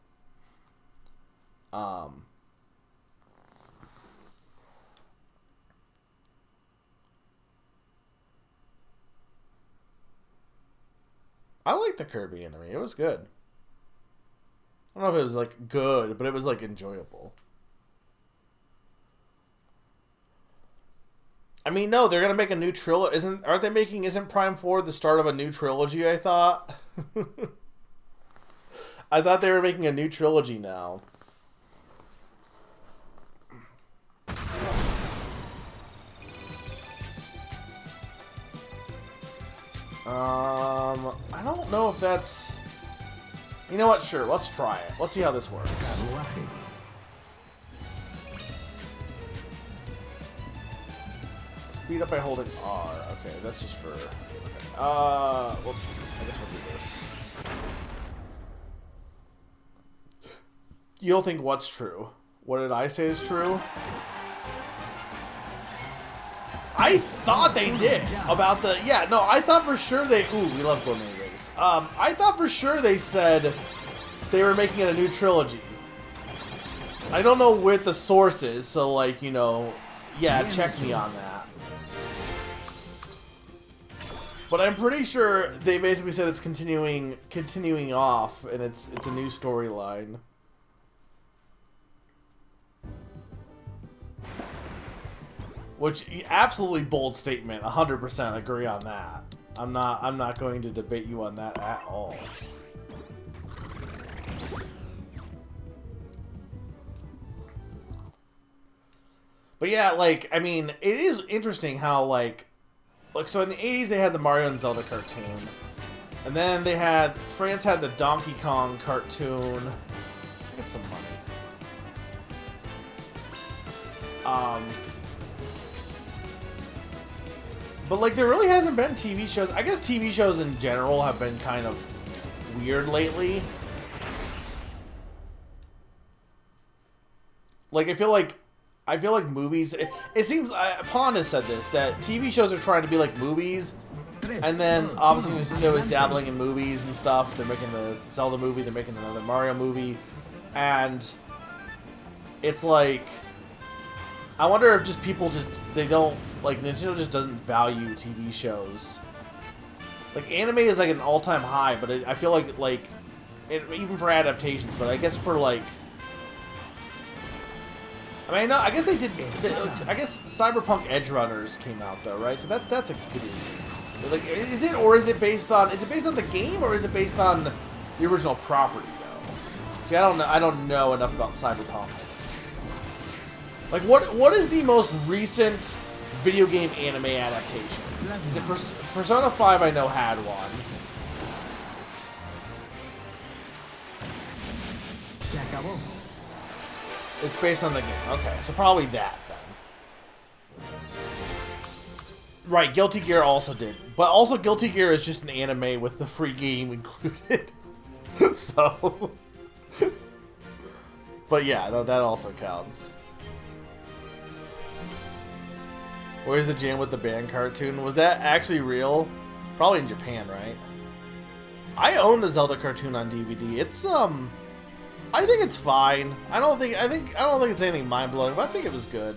I liked the Kirby anime. It was good. I don't know if it was, like, good, but it was, like, enjoyable. I mean, no, they're gonna make a new trilogy. Isn't Prime 4 the start of a new trilogy, I thought? I thought they were making a new trilogy now. I don't know if that's... You know what? Sure, let's try it. Let's see how this works. Speed up by holding R. Okay, that's just for... Okay. Well, I guess we'll do this. You don't think what's true? What did I say is true? I thought they did about the... Yeah, no, I thought for sure they... Ooh, we love Gourmet Race. I thought for sure they said they were making it a new trilogy. I don't know where the source is, so, like, you know... Yeah, check me on that. But I'm pretty sure they basically said it's continuing off, and it's a new storyline. Which, absolutely bold statement. 100% agree on that. I'm not going to debate you on that at all. But yeah, like, I mean, it is interesting how, like, so in the 80s they had the Mario and Zelda cartoon. And then France had the Donkey Kong cartoon. Get some money. But, like, there really hasn't been TV shows. I guess TV shows in general have been kind of weird lately. Like, I feel like movies... It seems... Pond has said this, that TV shows are trying to be like movies. And then, obviously, Nintendo is dabbling in movies and stuff. They're making the Zelda movie. They're making another Mario movie. And it's like... I wonder if just people just... They don't... Like, Nintendo just doesn't value TV shows. Like, anime is like an all-time high, but I feel like even for adaptations, but I guess for like, I mean, no, I guess they did. I guess Cyberpunk Edge Runners came out though, right? So that's a video game. Like, is it based on the game, or is it based on the original property though? See, I don't know enough about Cyberpunk. Like, what is the most recent video game anime adaptation? Is it Persona 5? I know had one. Se acabó. It's based on the game. Okay, so probably that then. Right, Guilty Gear also did. But also Guilty Gear is just an anime with the free game included. So... But yeah, no, that also counts. Where's the Jam with the Band cartoon? Was that actually real? Probably in Japan, right? I own the Zelda cartoon on DVD. It's I think it's fine. I don't think it's anything mind-blowing, but I think it was good.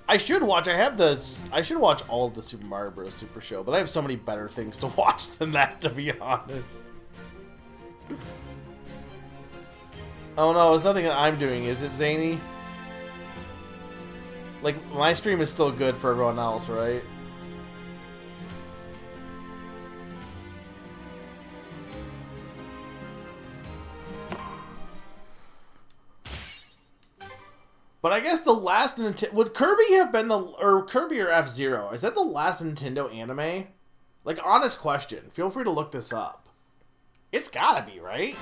I should watch all of the Super Mario Bros. Super Show, but I have so many better things to watch than that, to be honest. Oh no, it's nothing that I'm doing, is it, Zany? Like, my stream is still good for everyone else, right? But I guess the last Nintendo... Would Kirby have been Kirby or F-Zero? Is that the last Nintendo anime? Like, honest question. Feel free to look this up. It's gotta be, right?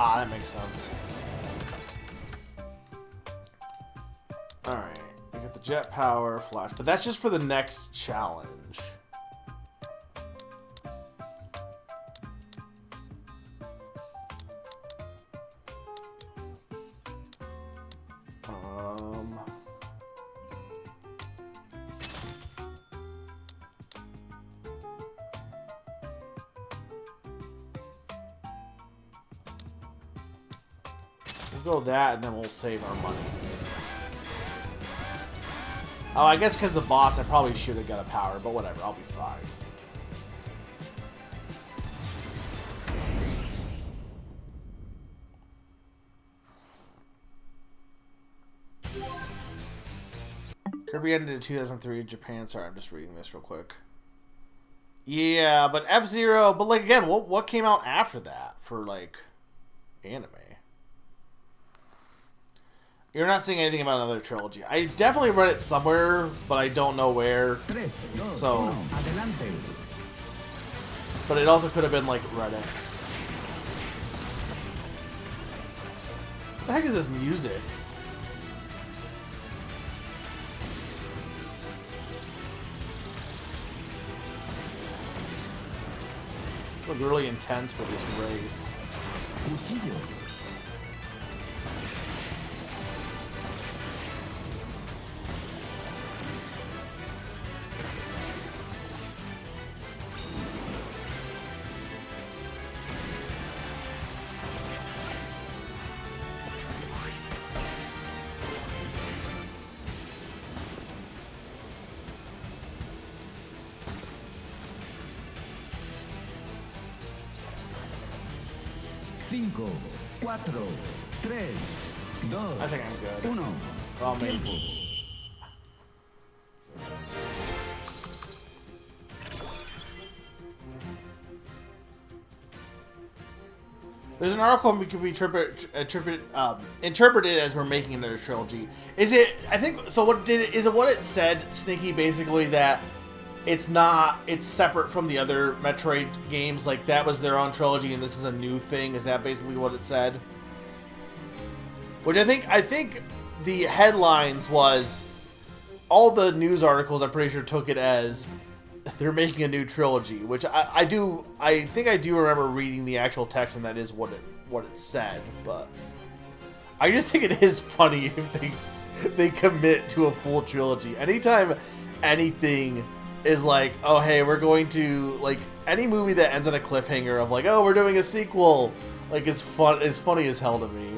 Ah, that makes sense. Alright. We got the jet power, flash. But that's just for the next challenge. We'll go that, and then we'll save our money. Oh, I guess because the boss, I probably should have got a power, but whatever, I'll be fine. Kirby ended in 2003 in Japan. Sorry, I'm just reading this real quick. Yeah, but F-Zero, but like again, what came out after that for like anime? You're not seeing anything about another trilogy. I definitely read it somewhere, but I don't know where. So, but it also could have been like Reddit. What the heck is this music? Look really intense for this race. Cinco, cuatro, tres, dos, I think I'm good. uno. Well, maybe. There's an article we could be interpreted as we're making another trilogy. Is it? I think so. Is it what it said, Sneaky? Basically that it's not. It's separate from the other Metroid games. Like that was their own trilogy, and this is a new thing. Is that basically what it said? Which I think the headlines was all the news articles. I'm pretty sure took it as they're making a new trilogy, which I think I do remember reading the actual text, and that is what it said. But I just think it is funny if they commit to a full trilogy. Anytime anything is like, oh hey, we're going to like any movie that ends on a cliffhanger of like, oh we're doing a sequel, like it's funny as hell to me.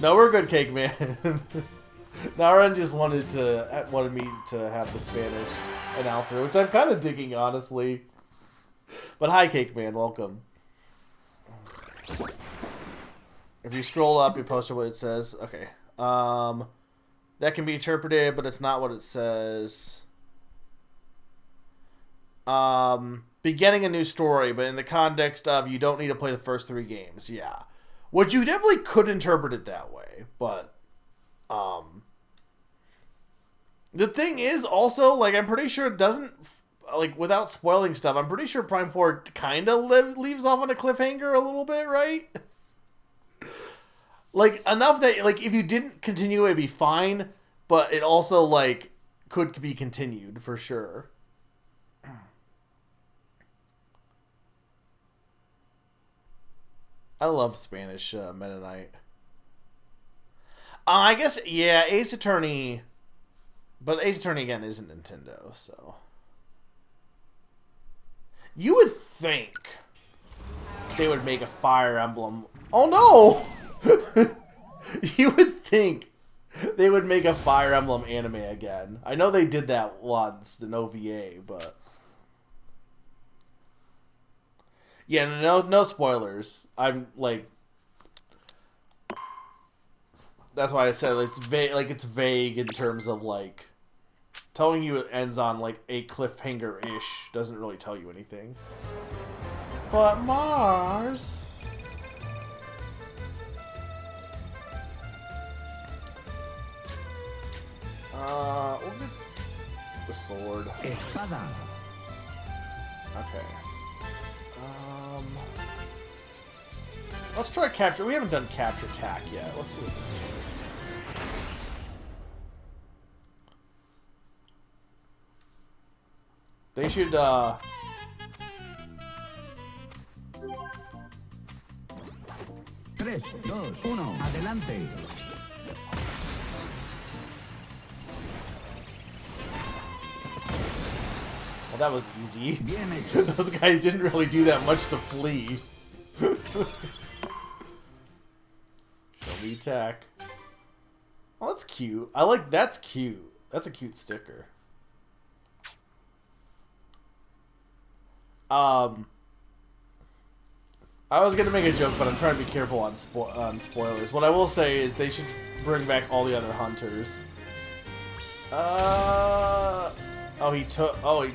No, we're good, Cake Man. Naren just wanted me to have the Spanish announcer, which I'm kind of digging, honestly. But hi, Cake Man, welcome. If you scroll up, you post what it says. Okay. That can be interpreted, but it's not what it says. Beginning a new story, but in the context of you don't need to play the first 3 games. Yeah. Which you definitely could interpret it that way, but the thing is also, like, I'm pretty sure it doesn't, like, without spoiling stuff, I'm pretty sure Prime 4 kind of leaves off on a cliffhanger a little bit, right? Like, enough that, like, if you didn't continue, it'd be fine, but it also, like, could be continued, for sure. I love Spanish Mennonite. I guess, yeah, Ace Attorney... But Ace Attorney, again, isn't Nintendo, so... You would think they would make a Fire Emblem... Oh, no! You would think they would make a Fire Emblem anime again. I know they did that once, the OVA, but... Yeah, no spoilers. I'm, like... That's why I said it's vague, like, it's vague in terms of, like... Telling you it ends on, like, a cliffhanger-ish doesn't really tell you anything. But Mars... we'll get the sword. Espada. Okay. Let's try capture. We haven't done capture attack yet. Let's see what this is. They should, 3, 2, 1, adelante. Well, that was easy. Bien hecho. Those guys didn't really do that much to flee. Show me attack. Oh, that's cute. That's cute. That's a cute sticker. I was gonna make a joke, but I'm trying to be careful on spoilers. What I will say is they should bring back all the other hunters. Oh, he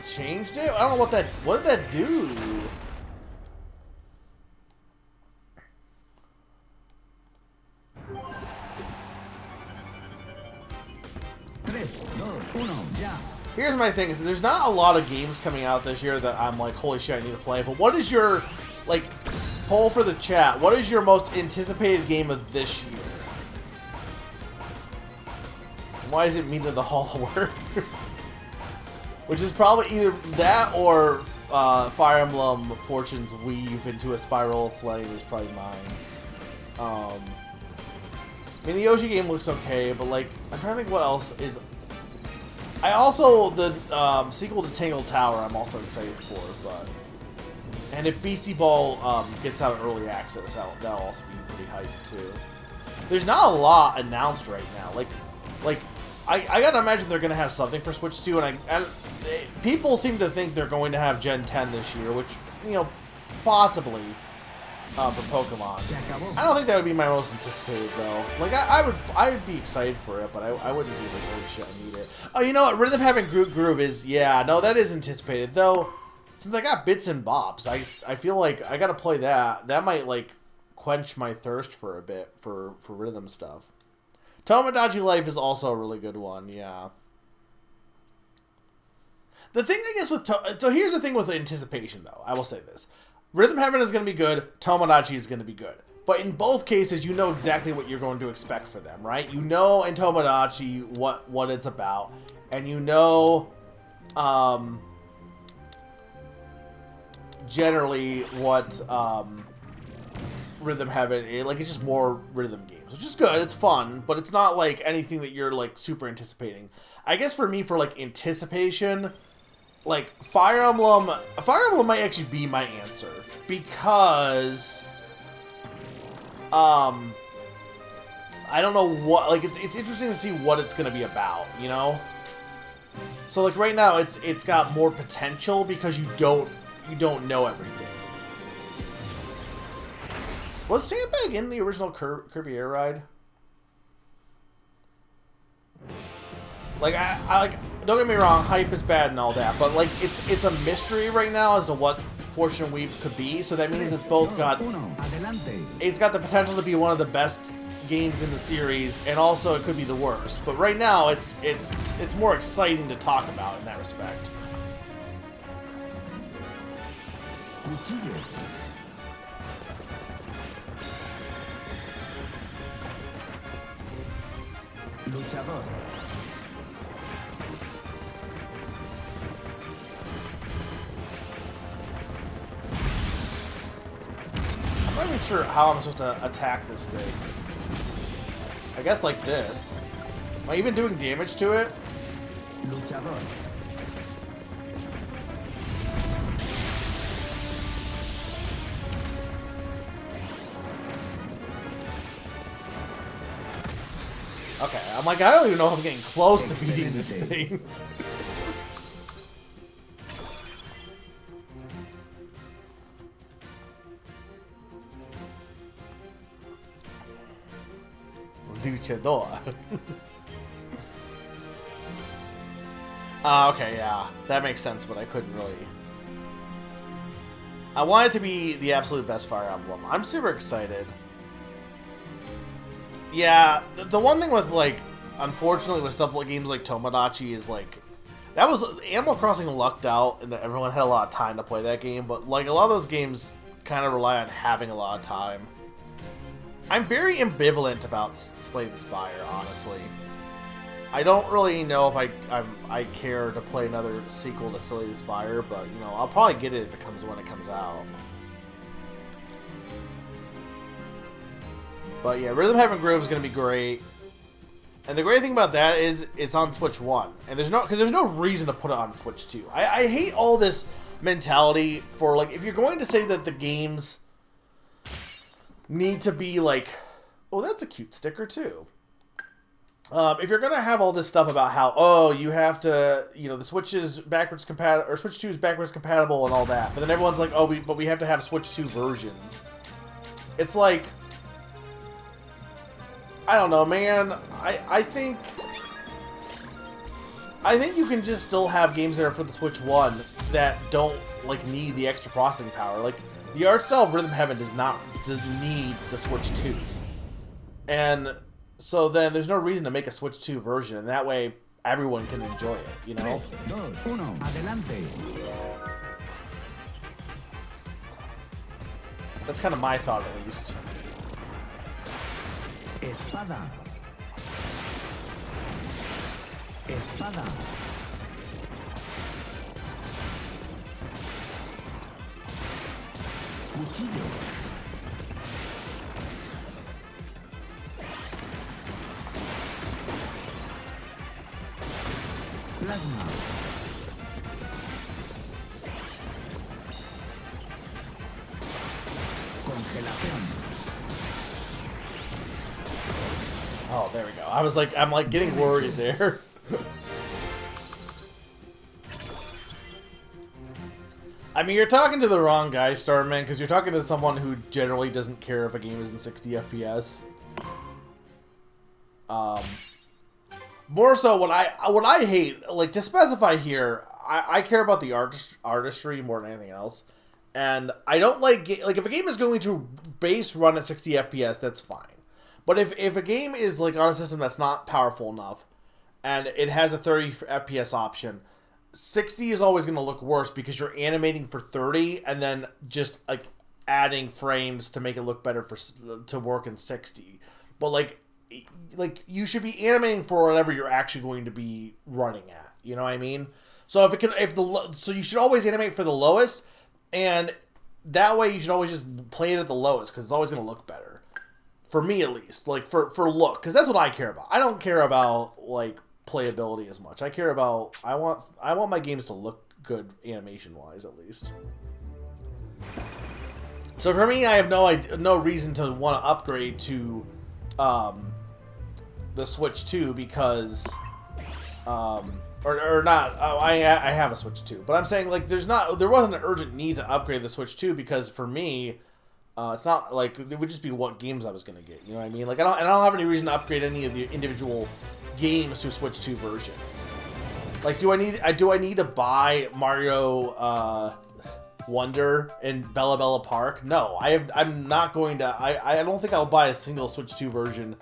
changed it? I don't know what did that do? Here's my thing, is there's not a lot of games coming out this year that I'm like, holy shit, I need to play. But what is your, like, poll for the chat, what is your most anticipated game of this year? Why is it Meet of the Hollower? Which is probably either that or Fire Emblem Fortune's Weave into a Spiral of Flame is probably mine. I mean, the Yoshi game looks okay, but, like, I'm trying to think what else is... I also, the sequel to Tangled Tower, I'm also excited for, but... And if BC Ball gets out of early access, that'll also be pretty hyped, too. There's not a lot announced right now. Like I gotta imagine they're gonna have something for Switch 2, and people seem to think they're going to have Gen 10 this year, which, you know, possibly... for Pokemon. I don't think that would be my most anticipated, though. Like, I would be excited for it, but I wouldn't be like, holy shit, I need it. Oh, you know what? Rhythm Having Groove is, yeah, no, that is anticipated. Though, since I got Bits and Bops, I feel like I gotta play that. That might, like, quench my thirst for a bit for rhythm stuff. Tomodachi Life is also a really good one, yeah. The thing, I guess, so here's the thing with anticipation, though. I will say this. Rhythm Heaven is going to be good. Tomodachi is going to be good. But in both cases, you know exactly what you're going to expect for them, right? You know in Tomodachi what it's about. And you know generally what Rhythm Heaven is. Like, it's just more rhythm games. Which is good. It's fun. But it's not, like, anything that you're, like, super anticipating. I guess for me, for, like, anticipation... like Fire Emblem might actually be my answer because I don't know what, like, it's interesting to see what it's gonna be about, you know. So like right now it's got more potential because you don't know everything. Was Sandbag in the original Kirby Air Ride? Like I like, don't get me wrong, hype is bad and all that, but like it's a mystery right now as to what Fortune Weaves could be. So that means it's both got the potential to be one of the best games in the series, and also it could be the worst. But right now it's more exciting to talk about in that respect. Luchador. I'm not even sure how I'm supposed to attack this thing. I guess like this. Am I even doing damage to it? Luchador. Okay, I'm like, I don't even know if I'm getting close to beating this thing. Luchador. Okay, yeah. That makes sense, but I couldn't really... I want it to be the absolute best Fire Emblem. I'm super excited. Yeah, the one thing with, like, unfortunately with stuff like games like Tomodachi is, like, that was, Animal Crossing lucked out and that everyone had a lot of time to play that game, but, like, a lot of those games kind of rely on having a lot of time. I'm very ambivalent about Slay the Spire, honestly. I don't really know if I care to play another sequel to Slay the Spire, but, you know, I'll probably get it if it comes when it comes out. But yeah, Rhythm Heaven Groove is going to be great. And the great thing about that is it's on Switch 1. And there's no reason to put it on Switch 2. I hate all this mentality for, like, if you're going to say that the games need to be like, oh, that's a cute sticker too. If you're going to have all this stuff about how, oh, you have to, you know, the Switch is backwards compatible, or Switch 2 is backwards compatible and all that. But then everyone's like, oh, but we have to have Switch 2 versions. It's like, I don't know, man. I think you can just still have games that are for the Switch 1 that don't, like, need the extra processing power. Like, the art style of Rhythm Heaven does need the Switch 2. And so then there's no reason to make a Switch 2 version, and that way everyone can enjoy it, you know? 3, 2, 1, adelante. That's kind of my thought, at least. Espada. Espada. Cuchillo. Plasma. Congelación. Oh, there we go. I'm like getting worried there. I mean, you're talking to the wrong guy, Starman, because you're talking to someone who generally doesn't care if a game is in 60 FPS. More so, what I hate, like, to specify here, I care about the artistry more than anything else. And I don't like if a game is going to base run at 60 FPS, that's fine. But if a game is, like, on a system that's not powerful enough, and it has a 30 FPS option, 60 is always going to look worse because you're animating for 30 and then just, like, adding frames to make it look better to work in 60. But, like you should be animating for whatever you're actually going to be running at. You know what I mean? So so you should always animate for the lowest, and that way you should always just play it at the lowest because it's always going to look better. For me, at least, like for look, because that's what I care about. I don't care about, like, playability as much. I care about I want my games to look good animation-wise, at least. So for me, I have no reason to want to upgrade to the Switch 2 because, or not. I have a Switch 2, but I'm saying like there wasn't an urgent need to upgrade the Switch 2 because for me, it's not like it would just be what games I was gonna get. You know what I mean? Like I don't have any reason to upgrade any of the individual games to Switch 2 versions. Like, do I need to buy Mario Wonder in Bella Bella Park? No, I'm not going to. I don't think I'll buy a single Switch 2 version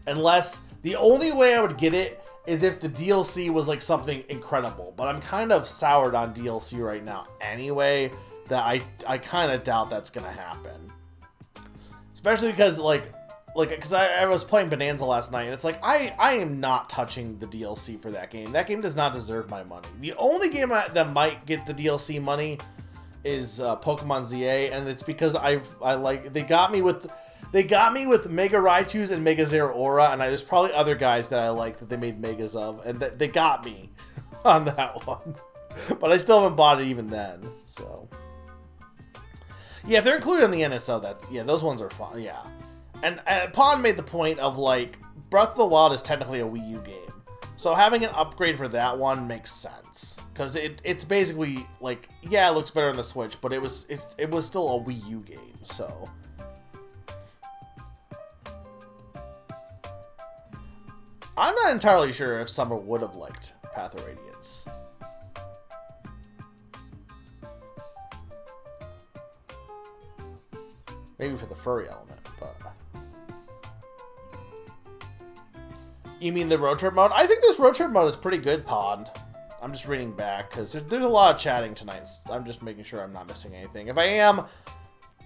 unless the only way I would get it is if the DLC was like something incredible. But I'm kind of soured on DLC right now anyway, that I kind of doubt that's gonna happen. Especially because because I was playing Bonanza last night, and it's like, I am not touching the DLC for that game. That game does not deserve my money. The only game that might get the DLC money is Pokemon ZA, and it's because they got me with Mega Raichus and Mega Zeraora, and there's probably other guys that I like that they made Megas of, and they got me on that one. But I still haven't bought it even then, so. Yeah, if they're included in the NSO, those ones are fun, yeah. And Pond made the point of, like, Breath of the Wild is technically a Wii U game. So having an upgrade for that one makes sense. Because it's basically, like, yeah, it looks better on the Switch, but it was still a Wii U game, so. I'm not entirely sure if Summer would have liked Path of Radiance. Maybe for the furry element, but... You mean the road trip mode? I think this road trip mode is pretty good, Pond. I'm just reading back, because there's a lot of chatting tonight. So I'm just making sure I'm not missing anything. If I am,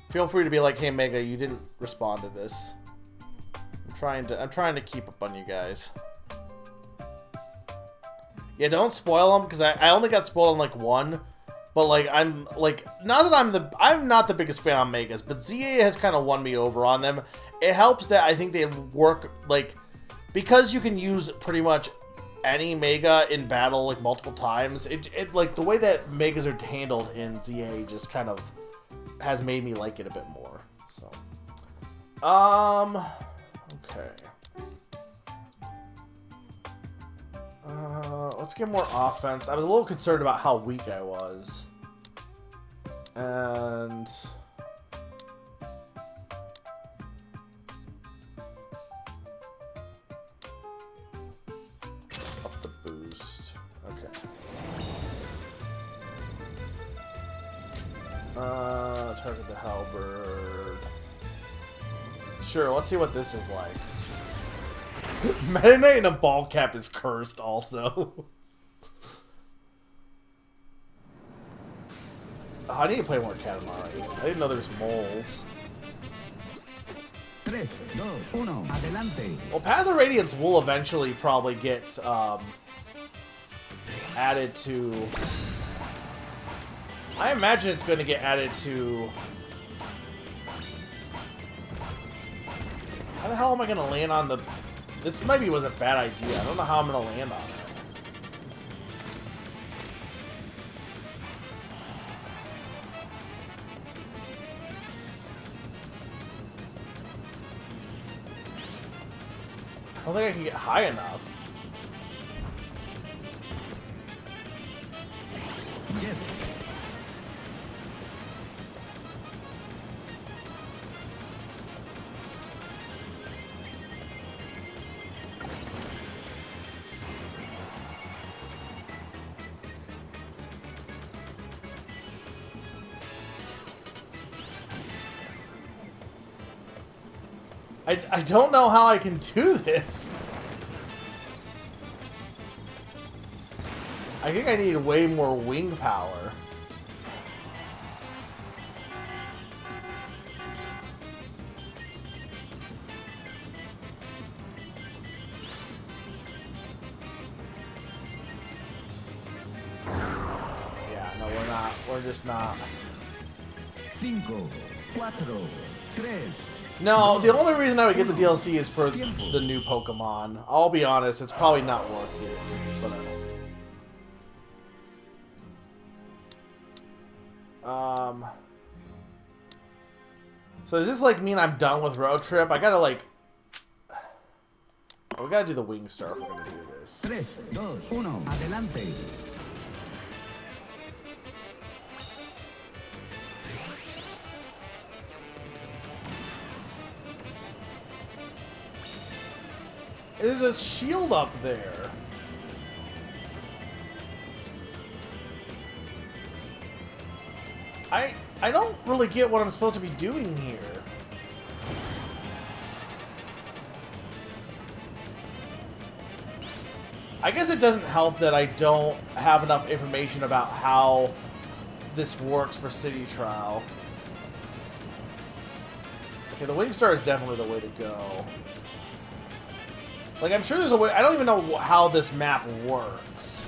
feel free to be like, hey, Mega, you didn't respond to this. I'm trying to keep up on you guys. Yeah, don't spoil them, because I only got spoiled on, like, one. But, like, I'm not the biggest fan on Megas, but ZA has kind of won me over on them. It helps that I think they work, like... Because you can use pretty much any Mega in battle, like, multiple times, it like, the way that Megas are handled in ZA just kind of has made me like it a bit more, so. Okay. Let's get more offense. I was a little concerned about how weak I was. And... boost. Okay. Target the halberd. Sure, let's see what this is like. Meta Knight in a ball cap is cursed also. Oh, I need to play more Katamari. I didn't know there's moles. 3, 2, 1, adelante. Well, Path of Radiance will eventually probably get added to... I imagine it's going to get added to... How the hell am I going to land on the... This maybe was a bad idea. I don't know how I'm going to land on it. I don't think I can get high enough. Jet. I don't know how I can do this. I think I need way more wing power. Yeah, no, we're not. We're just not. 5, 4, 3. No, the only reason I would get the DLC is for the new Pokemon. I'll be honest, it's probably not worth it. But, So does this like mean I'm done with road trip? I gotta like. Oh, we gotta do the wing star if we're gonna do this. 3, 2, 1, adelante. There's a shield up there. I don't really get what I'm supposed to be doing here. I guess it doesn't help that I don't have enough information about how this works for City Trial. Okay, the Wing Star is definitely the way to go. Like, I'm sure there's a way... I don't even know how this map works.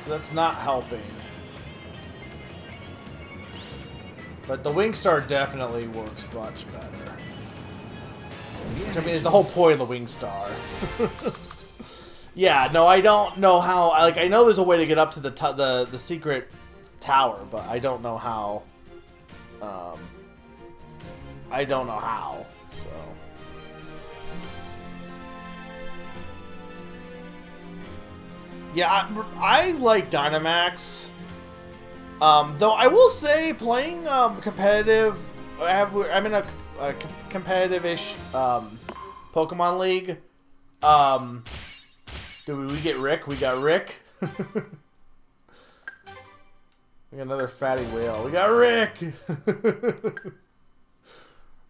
So that's not helping. But the Wing Star definitely works much better. Which, I mean, is the whole point of the Wing Star. Yeah, no, I don't know how... Like, I know there's a way to get up to the secret tower, but I don't know how... I don't know how, so... Yeah, I like Dynamax. Though I will say, playing competitive... I'm in a competitive-ish Pokemon League. Did we get Rick? We got Rick. We got another fatty whale. We got Rick!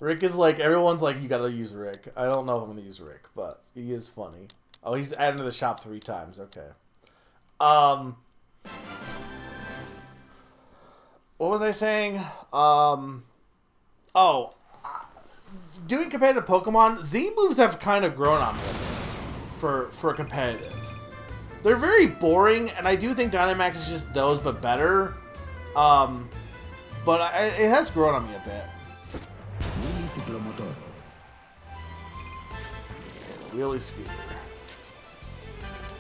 Rick is like, everyone's like, you gotta use Rick. I don't know if I'm gonna use Rick, but he is funny. Oh, he's added to the shop 3 times. Okay. What was I saying? Doing competitive Pokemon, Z moves have kind of grown on me for competitive. They're very boring, and I do think Dynamax is just those, but better. But it has grown on me a bit. Wheelie Scooter.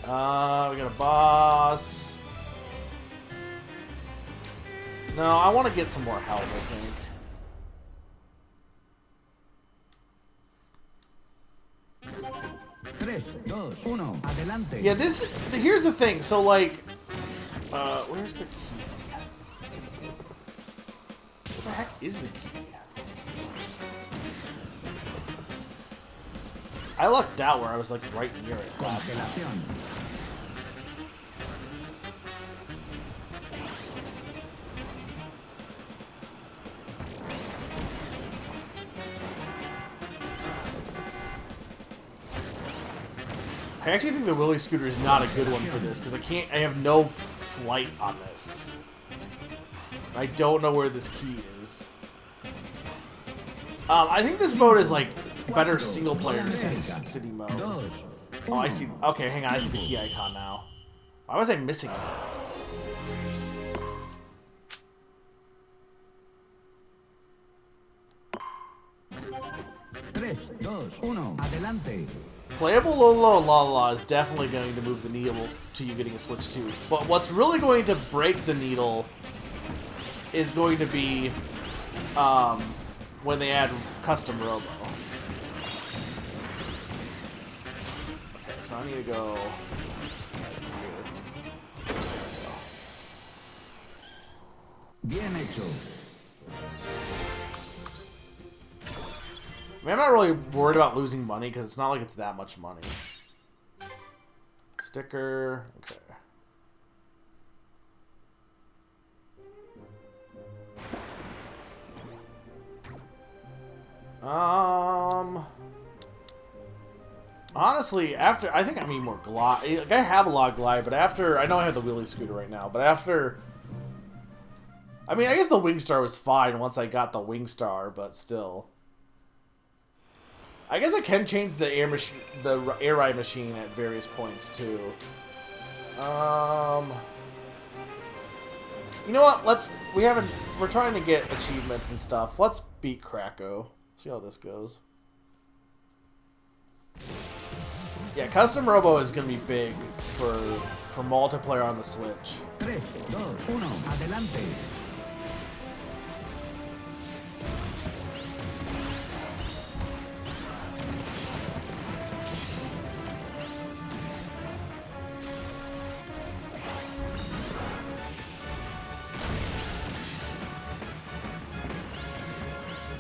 We got a boss. No, I want to get some more health, I think. Yeah, here's the thing. So, like, where's the key? What the heck is the key? I lucked out where I was, like, right near it last time. I actually think the Wheelie Scooter is not a good one for this, because I have no flight on this. I don't know where this key is. I think this mode is, like, better single-player city mode. Oh, I see. Okay, hang on. I see the key icon now. Why was I missing that? Playable Lolo is definitely going to move the needle to you getting a Switch 2. But what's really going to break the needle is going to be when they add custom Robo. Okay, so I need to go here. Bien hecho. I mean, I'm not really worried about losing money because it's not like it's that much money. Sticker. Okay. Honestly, after I think I need more glide. Like, I have a lot of glide, but after I know I have the Wheelie Scooter right now, but after, I mean, I guess the Wing Star was fine once I got the Wing Star, but still. I guess I can change the air ride machine at various points too. You know what? We're trying to get achievements and stuff. Let's beat Krakow. See how this goes. Yeah, Custom Robo is gonna be big for multiplayer on the Switch. 3, 2, 1, adelante.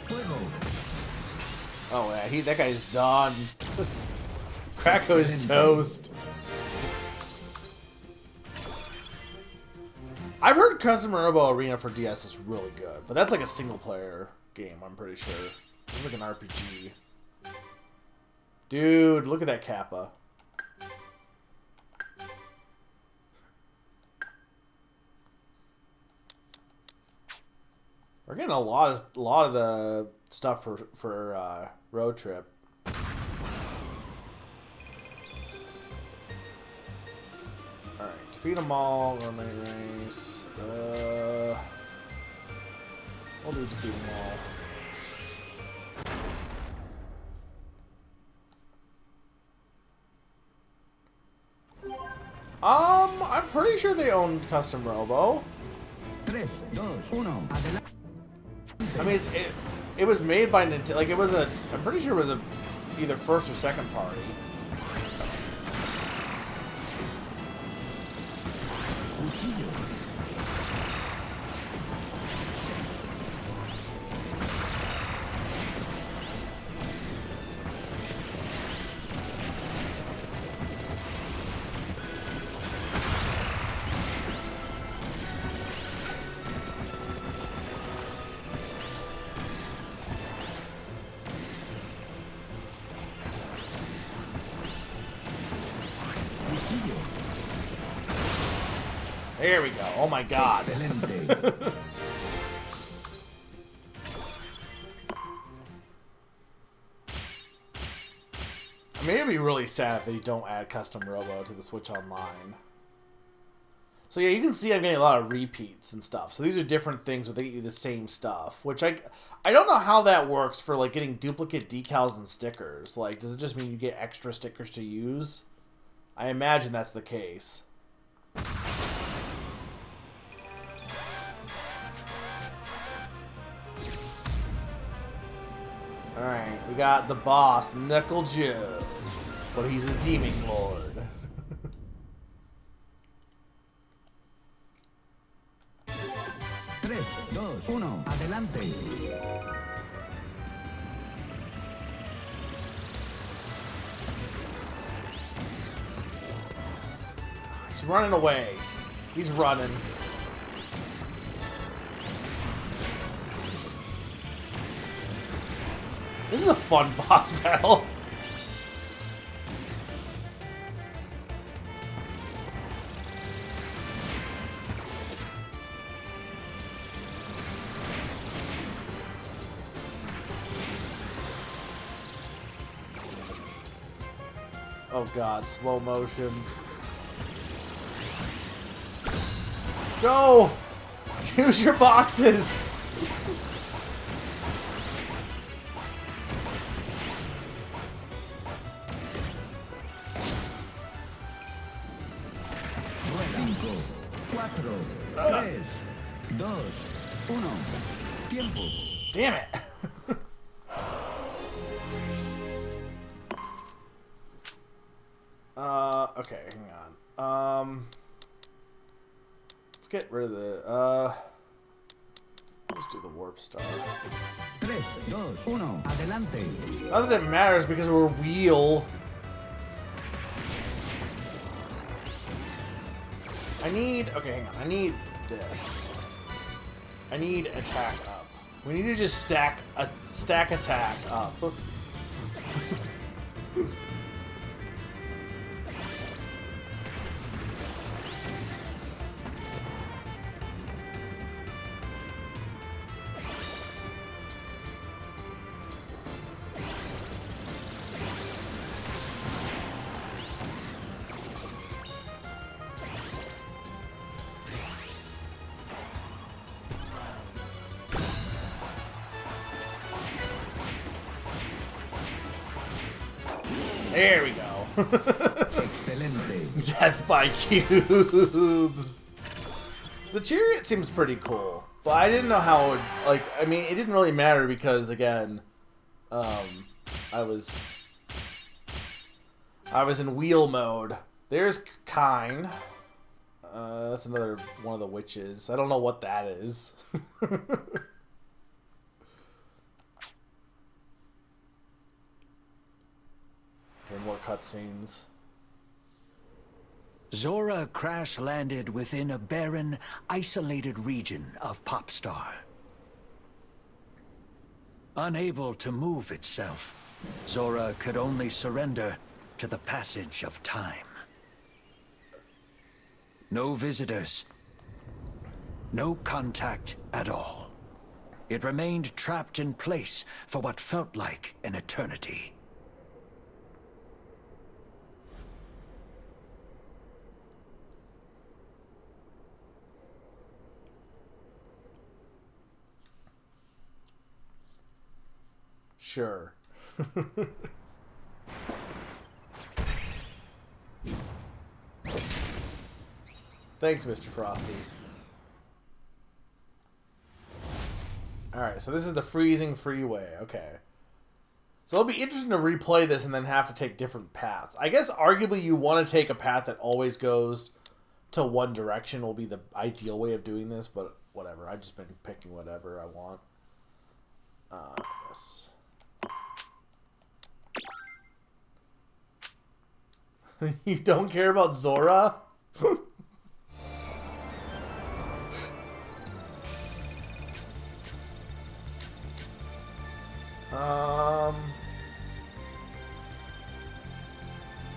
Fuego. Oh yeah, that guy's done. Krako's toast. I've heard Custom Robo Arena for DS is really good, but that's like a single player game, I'm pretty sure. It's like an RPG. Dude, look at that Kappa. We're getting a lot of the stuff for Road Trip. Alright, defeat them all, eliminate race. We'll do defeat them all. I'm pretty sure they own Custom Robo. 3, 2, 1, adelante. I mean, it was made by Nintendo. Like, it was I'm pretty sure it was either first or second party. Cuchillo. There we go. Oh my god. Excelente. I mean, it'd be really sad if they don't add Custom Robo to the Switch Online. So yeah, you can see I'm getting a lot of repeats and stuff. So these are different things, but they get you the same stuff. Which I don't know how that works for like getting duplicate decals and stickers. Like, does it just mean you get extra stickers to use? I imagine that's the case. Alright, we got the boss, Knuckle Joe. But he's a demon lord. 3, 2, 1, adelante. He's running away. He's running. This is a fun boss battle. Oh god, slow motion. Go! Use your boxes! Cinco, 4, 3, 2, 1. Tiempo. Damn it! Okay, hang on. Let's get rid of the, let's do the warp star. 3, 2, 1, adelante. Not that it matters because we're wheel. Okay, hang on. I need this. I need attack up. We need to just stack attack up. There we go. Excelente. Death by cubes. The chariot seems pretty cool, but I didn't know how it would, like, I mean, it didn't really matter because, again, I was in wheel mode. There's Kine. That's another one of the witches. I don't know what that is. Here, more cutscenes. Zora crash-landed within a barren, isolated region of Popstar. Unable to move itself, Zora could only surrender to the passage of time. No visitors. No contact at all. It remained trapped in place for what felt like an eternity. Sure. Thanks, Mr. Frosty. Alright, so this is the freezing freeway. Okay. So it'll be interesting to replay this and then have to take different paths. I guess arguably you want to take a path that always goes to one direction will be the ideal way of doing this, but whatever. I've just been picking whatever I want. Yes. You don't care about Zora?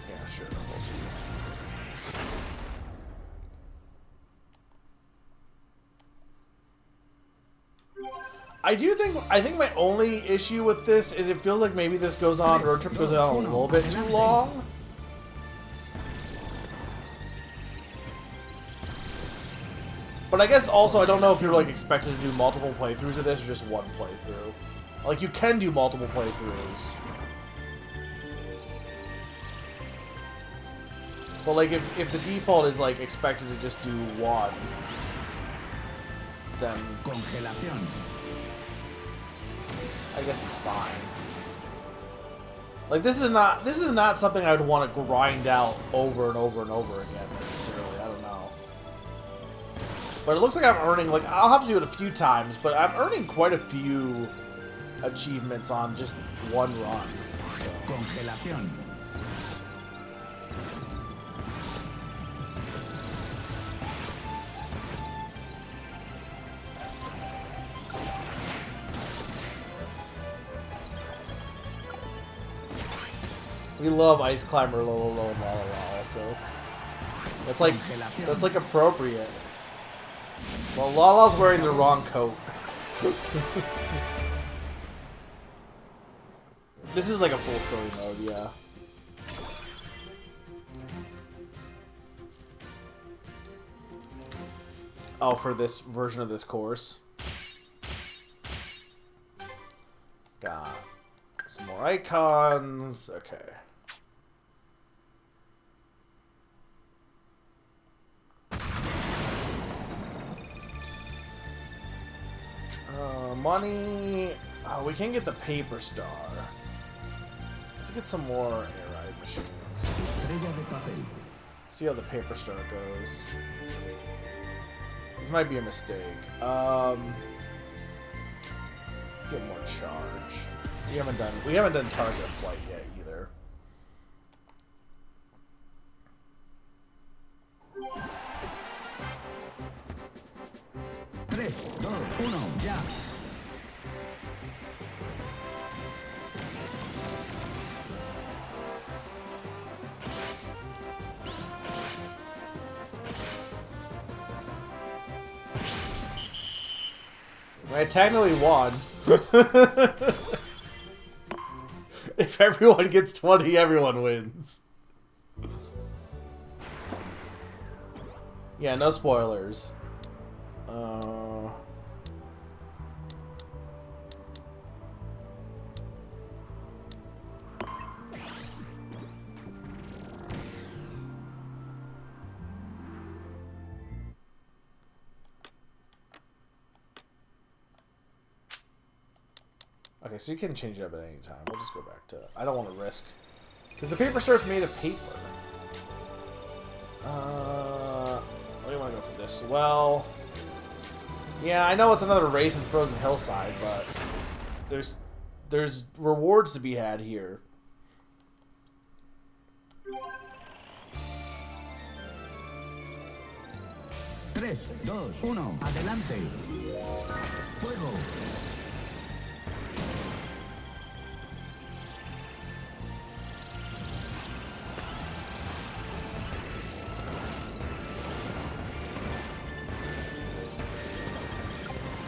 Yeah, sure. I think my only issue with this is it feels like maybe this road trip goes on a little bit too long. But I guess also I don't know if you're like expected to do multiple playthroughs of this or just one playthrough. Like you can do multiple playthroughs. But like if the default is like expected to just do one, then I guess it's fine. Like this is not something I would want to grind out over and over and over again necessarily. I don't know. But it looks like I'm earning, like, I'll have to do it a few times, but I'm earning quite a few achievements on just one run. So. We love Ice Climber low also. That's like appropriate. Well, Lala's wearing the wrong coat. This is like a full story mode, yeah. Oh, for this version of this course. Got some more icons. Okay. Money. Oh, we can get the paper star. Let's get some more air ride machines. See how the paper star goes. This might be a mistake. Get more charge. We haven't done target flight yet either. Tres, dos, uno, ya. I technically won. If everyone gets 20, everyone wins. Yeah, no spoilers. Okay, so you can change it up at any time. We'll just go back to... I don't want to risk... Because the paper star's made of paper. What do you want to go for this? Well... Yeah, I know it's another race in Frozen Hillside, but... There's rewards to be had here. Tres, dos, uno, adelante. Fuego.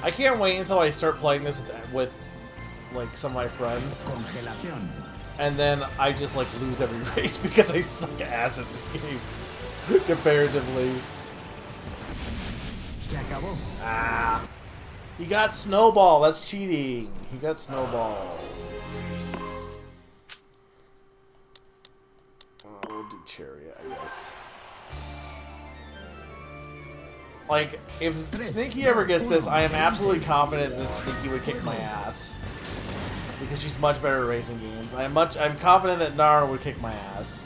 I can't wait until I start playing this with like some of my friends, Congelación. and then I just like lose every race because I suck ass at this game comparatively. Se acabó. Ah, he got Snowball. That's cheating. He got Snowball. We'll do Chariot, I guess. Like, if Sneaky ever gets this, I am absolutely confident that Sneaky would kick my ass. Because she's much better at racing games. I'm confident that Nara would kick my ass.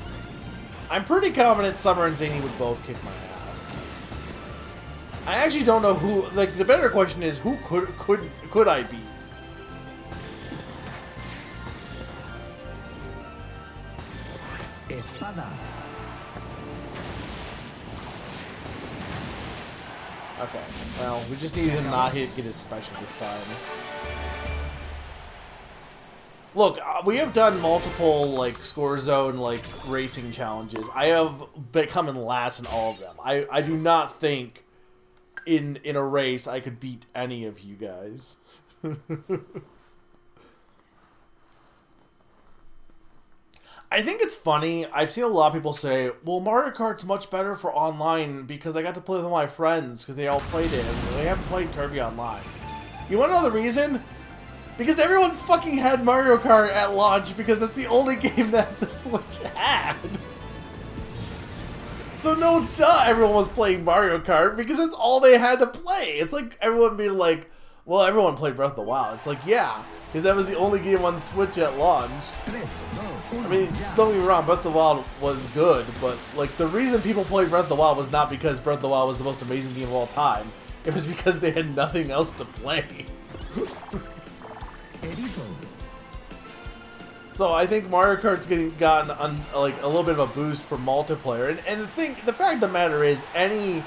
I'm pretty confident Summer and Zany would both kick my ass. I actually don't know who, like, the better question is, who could I beat? Espada. Okay, well, we just need him not get his special this time. Look, we have done multiple, like, score zone, like, racing challenges. I have come in last in all of them. I do not think in a race I could beat any of you guys. I think it's funny. I've seen a lot of people say, well, Mario Kart's much better for online because I got to play with my friends because they all played it and they haven't played Kirby Online. You want to know the reason? Because everyone fucking had Mario Kart at launch because that's the only game that the Switch had. So no duh everyone was playing Mario Kart because that's all they had to play. It's like everyone being like, well, everyone played Breath of the Wild. It's like, yeah, because that was the only game on Switch at launch. I mean, don't get me wrong, Breath of the Wild was good, but like the reason people played Breath of the Wild was not because Breath of the Wild was the most amazing game of all time. It was because they had nothing else to play. So I think Mario Kart's gotten like a little bit of a boost for multiplayer, and the fact of the matter is any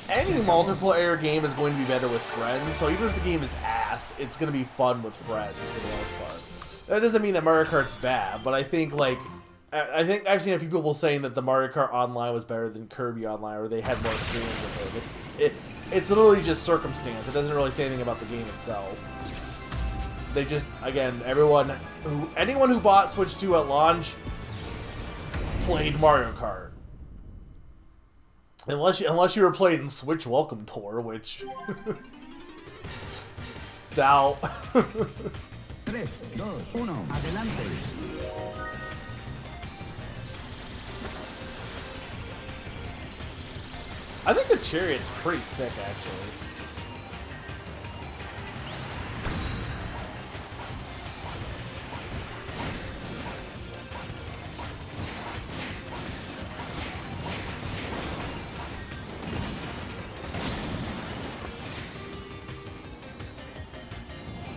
multiplayer game is going to be better with friends. So even if the game is ass, it's going to be fun with friends for the most part. That doesn't mean that Mario Kart's bad, but I think I've seen a few people saying that the Mario Kart Online was better than Kirby Online, or they had more experience with it. It's literally just circumstance. It doesn't really say anything about the game itself. They just, again, anyone who bought Switch 2 at launch played Mario Kart. Unless you were playing Switch Welcome Tour, which doubt. 3, 2, 1, adelante. I think the Chariot's pretty sick, actually.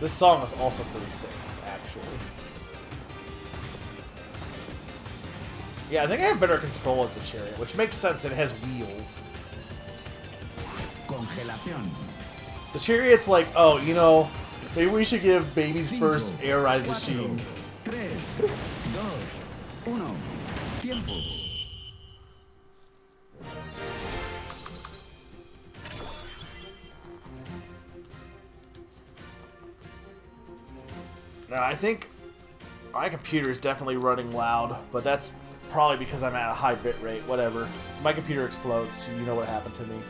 This song is also pretty sick, actually. Yeah, I think I have better control of the Chariot, which makes sense. It has wheels. Congelación. The Chariot's like, oh, you know, maybe we should give baby's first air ride machine. 3, 2, 1, tiempo. Now, I think my computer is definitely running loud, but that's probably because I'm at a high bit rate. Whatever. My computer explodes, so you know what happened to me.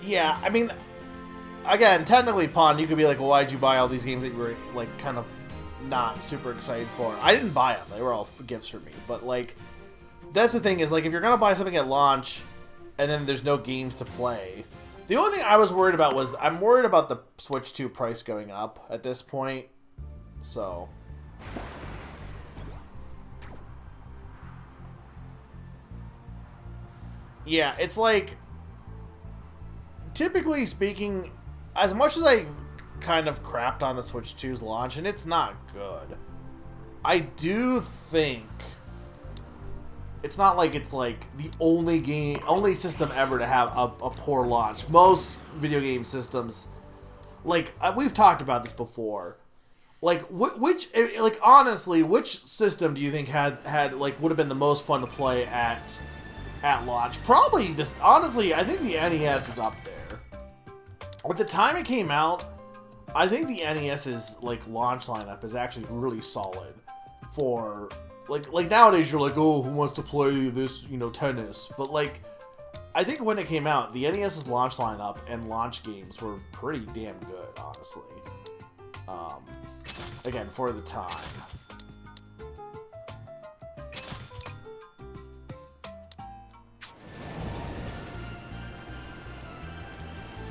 Yeah, I mean, again, technically, Pond, you could be like, well, why'd you buy all these games that you were, like, kind of not super excited for? I didn't buy them. They were all gifts for me. But, like, that's the thing is, like, if you're going to buy something at launch and then there's no games to play, The only thing I was worried about was I'm worried about the Switch 2 price going up at this point. So... yeah, it's like... typically speaking, as much as I kind of crapped on the Switch 2's launch, and it's not good, I do think it's not like it's like the only system ever to have a poor launch. Most video game systems, like we've talked about this before, like like honestly, which system do you think had like would have been the most fun to play at launch? Probably just honestly, I think the NES is up there. At the time it came out, I think the NES's like launch lineup is actually really solid for like nowadays you're like, oh, who wants to play this, you know, tennis? But like I think when it came out, the NES's launch lineup and launch games were pretty damn good, honestly. Again, for the time.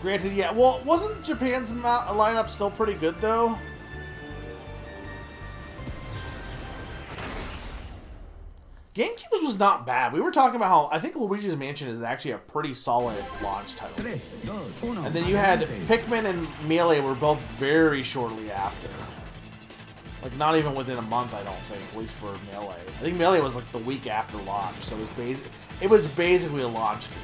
Granted, yeah, well, wasn't Japan's lineup still pretty good, though? GameCube's was not bad. We were talking about how I think Luigi's Mansion is actually a pretty solid launch title. And then you had Pikmin and Melee were both very shortly after. Like, not even within a month, I don't think, at least for Melee. I think Melee was like the week after launch, so it was basically a launch game.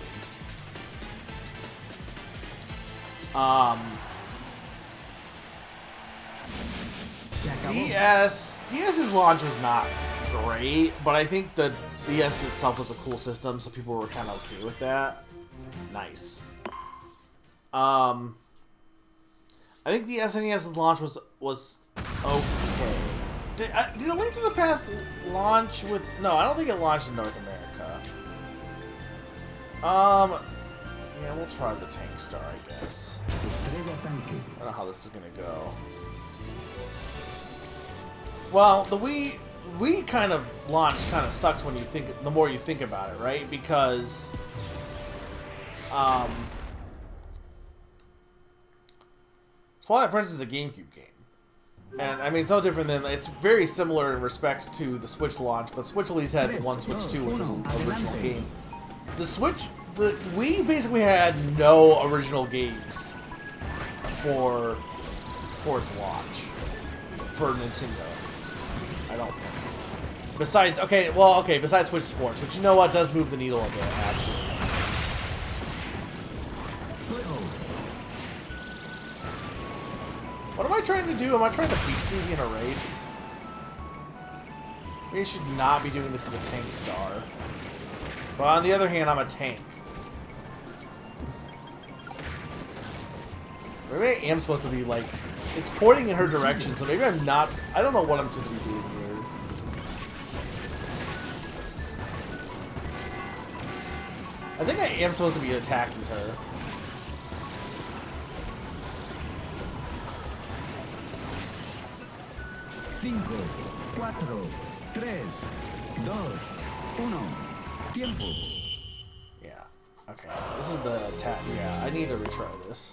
DS's launch was not great, but I think the DS itself was a cool system, so people were kind of okay with that. Nice. I think the SNES's launch was okay. Did A Link to the Past launch with... no, I don't think it launched in North America. Yeah, we'll try the Tank Star, I guess. I don't know how this is gonna go. Well, the Wii kind of launch kind of sucks when you think, the more you think about it, right? Because, Twilight Princess is a GameCube game. And, I mean, it's no different than, it's very similar in respects to the Switch launch, but Switch at least had one Switch 2, which was an original game. The Wii basically had no original games for its launch. For Nintendo, at least. I don't think. Besides, besides Switch Sports, which, you know what, does move the needle a bit, actually. What am I trying to do? Am I trying to beat Susie in a race? Maybe I should not be doing this to the Tank Star. But on the other hand, I'm a tank. Maybe I am supposed to be, like... it's pointing in her direction, so maybe I'm not... I don't know what I'm supposed to be doing here. I think I am supposed to be attacking her. Cinco, cuatro, tres, dos, uno. Tiempo. Yeah. Okay. This is the attack. Yeah, I need to retry this.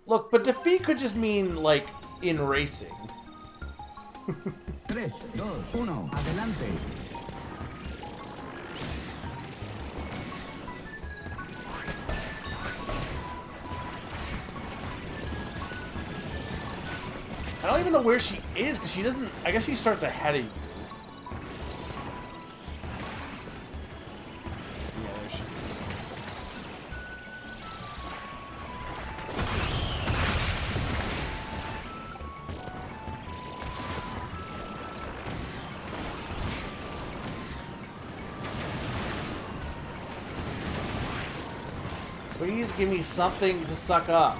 Look, but defeat could just mean, like, in racing. 3, 2, 1, adelante. I don't even know where she is, because she doesn't... I guess she starts ahead of you. Yeah, there she is. Please give me something to suck up.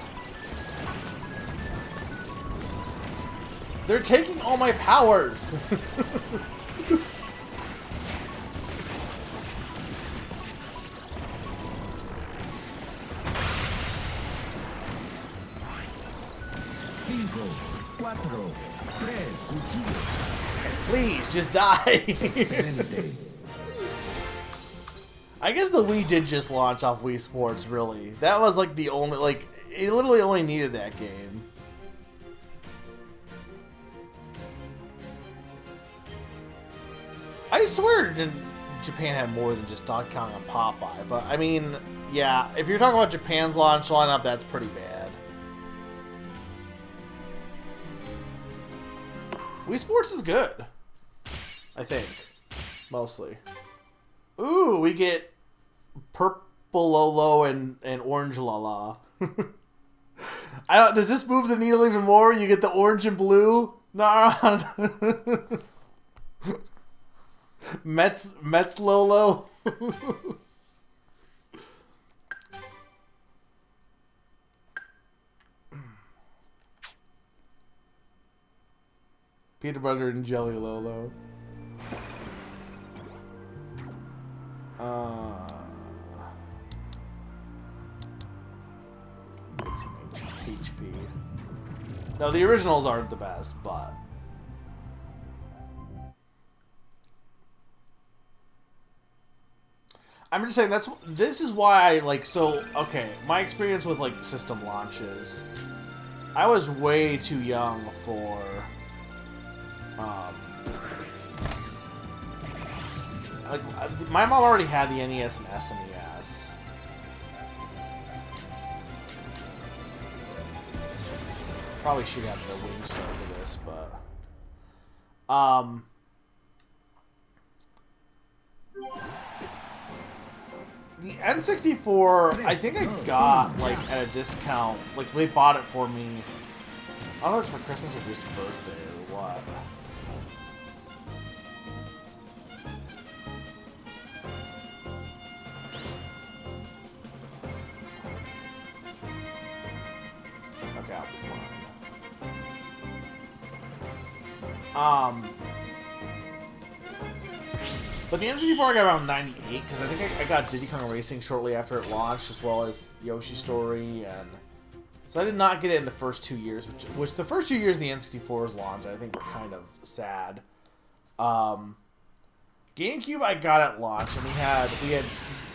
They're taking all my powers! Cinco, cuatro, tres, Please, just die! I guess the Wii did just launch off Wii Sports, really. That was like the only, like, it literally only needed that game. I swear Japan had more than just Donkey Kong and Popeye, but I mean, yeah, if you're talking about Japan's launch lineup, that's pretty bad. Wii Sports is good, I think, mostly. Ooh, we get Purple Lolo and Orange Lala. I don't. Does this move the needle even more? You get the orange and blue. Nah. Mets Lolo. Peanut butter and jelly Lolo. It's HP. No, the originals aren't the best, but I'm just saying this is why I like, so okay, my experience with like system launches, I was way too young for like my mom already had the NES and SNES. Probably should have the Wing Star for this, but the N64, I think I got like at a discount. Like they bought it for me. I don't know if it's for Christmas or just birthday or what. Okay, I'll be fine. But the N64 I got around 98, because I think I got Diddy Kong Racing shortly after it launched, as well as Yoshi Story, and so I did not get it in the first 2 years, which the first 2 years of the N64's launch I think were kind of sad. GameCube I got at launch, and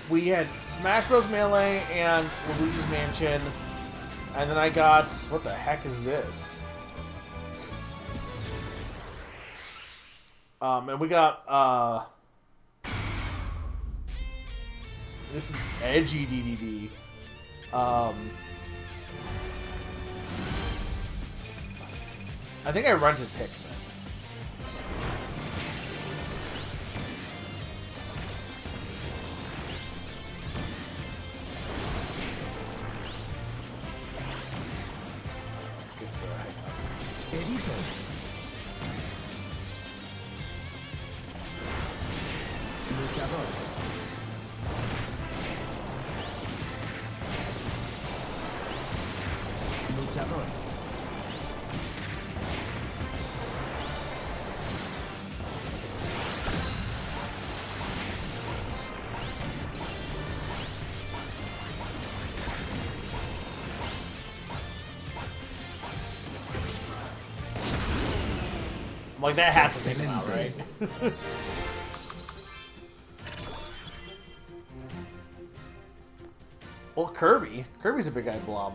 we had Smash Bros. Melee and Luigi's Mansion, and then I got, what the heck is this? And we got this is edgy DDD. I think I rented Pikmin. Let's get the Luchador. Luchador. I'm like, that has to take him out, right? Well, Kirby's a big-eyed blob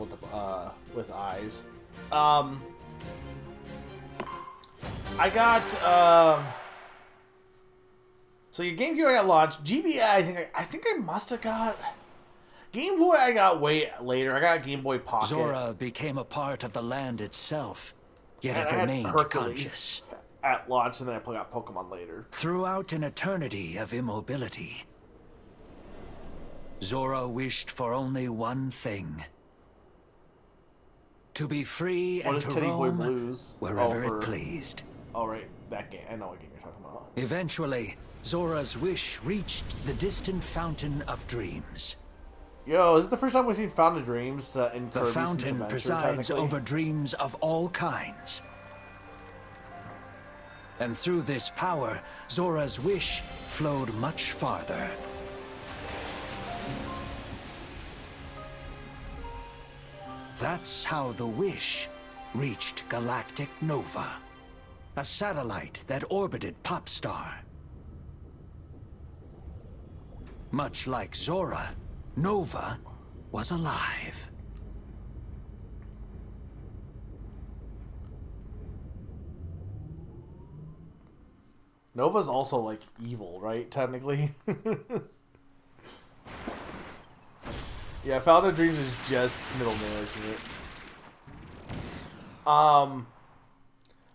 with eyes. I got so your GameCube I got launched. GBA I think I must have got Game Boy. I got way later. I got Game Boy Pocket. Zora became a part of the land itself, yet And it I had remained Hercules conscious. at launch, and then I got Pokemon later. Throughout an eternity of immobility, Zora wished for only one thing: to be free What and is to Teddy Boy roam Blues? wherever Oh, it pleased. Oh, right, that game. I know what game you're talking about. Eventually, Zora's wish reached the distant Fountain of Dreams. Yo, this is the first time we've seen Fountain of Dreams in The Kirby's fountain Adventure, presides technically. over dreams of all kinds. And through this power, Zora's wish flowed much farther. That's how the wish reached Galactic Nova, a satellite that orbited Popstar. Much like Zora, Nova was alive. Nova's also, like, evil, right? Technically. Yeah, Fountain of Dreams is just middle management.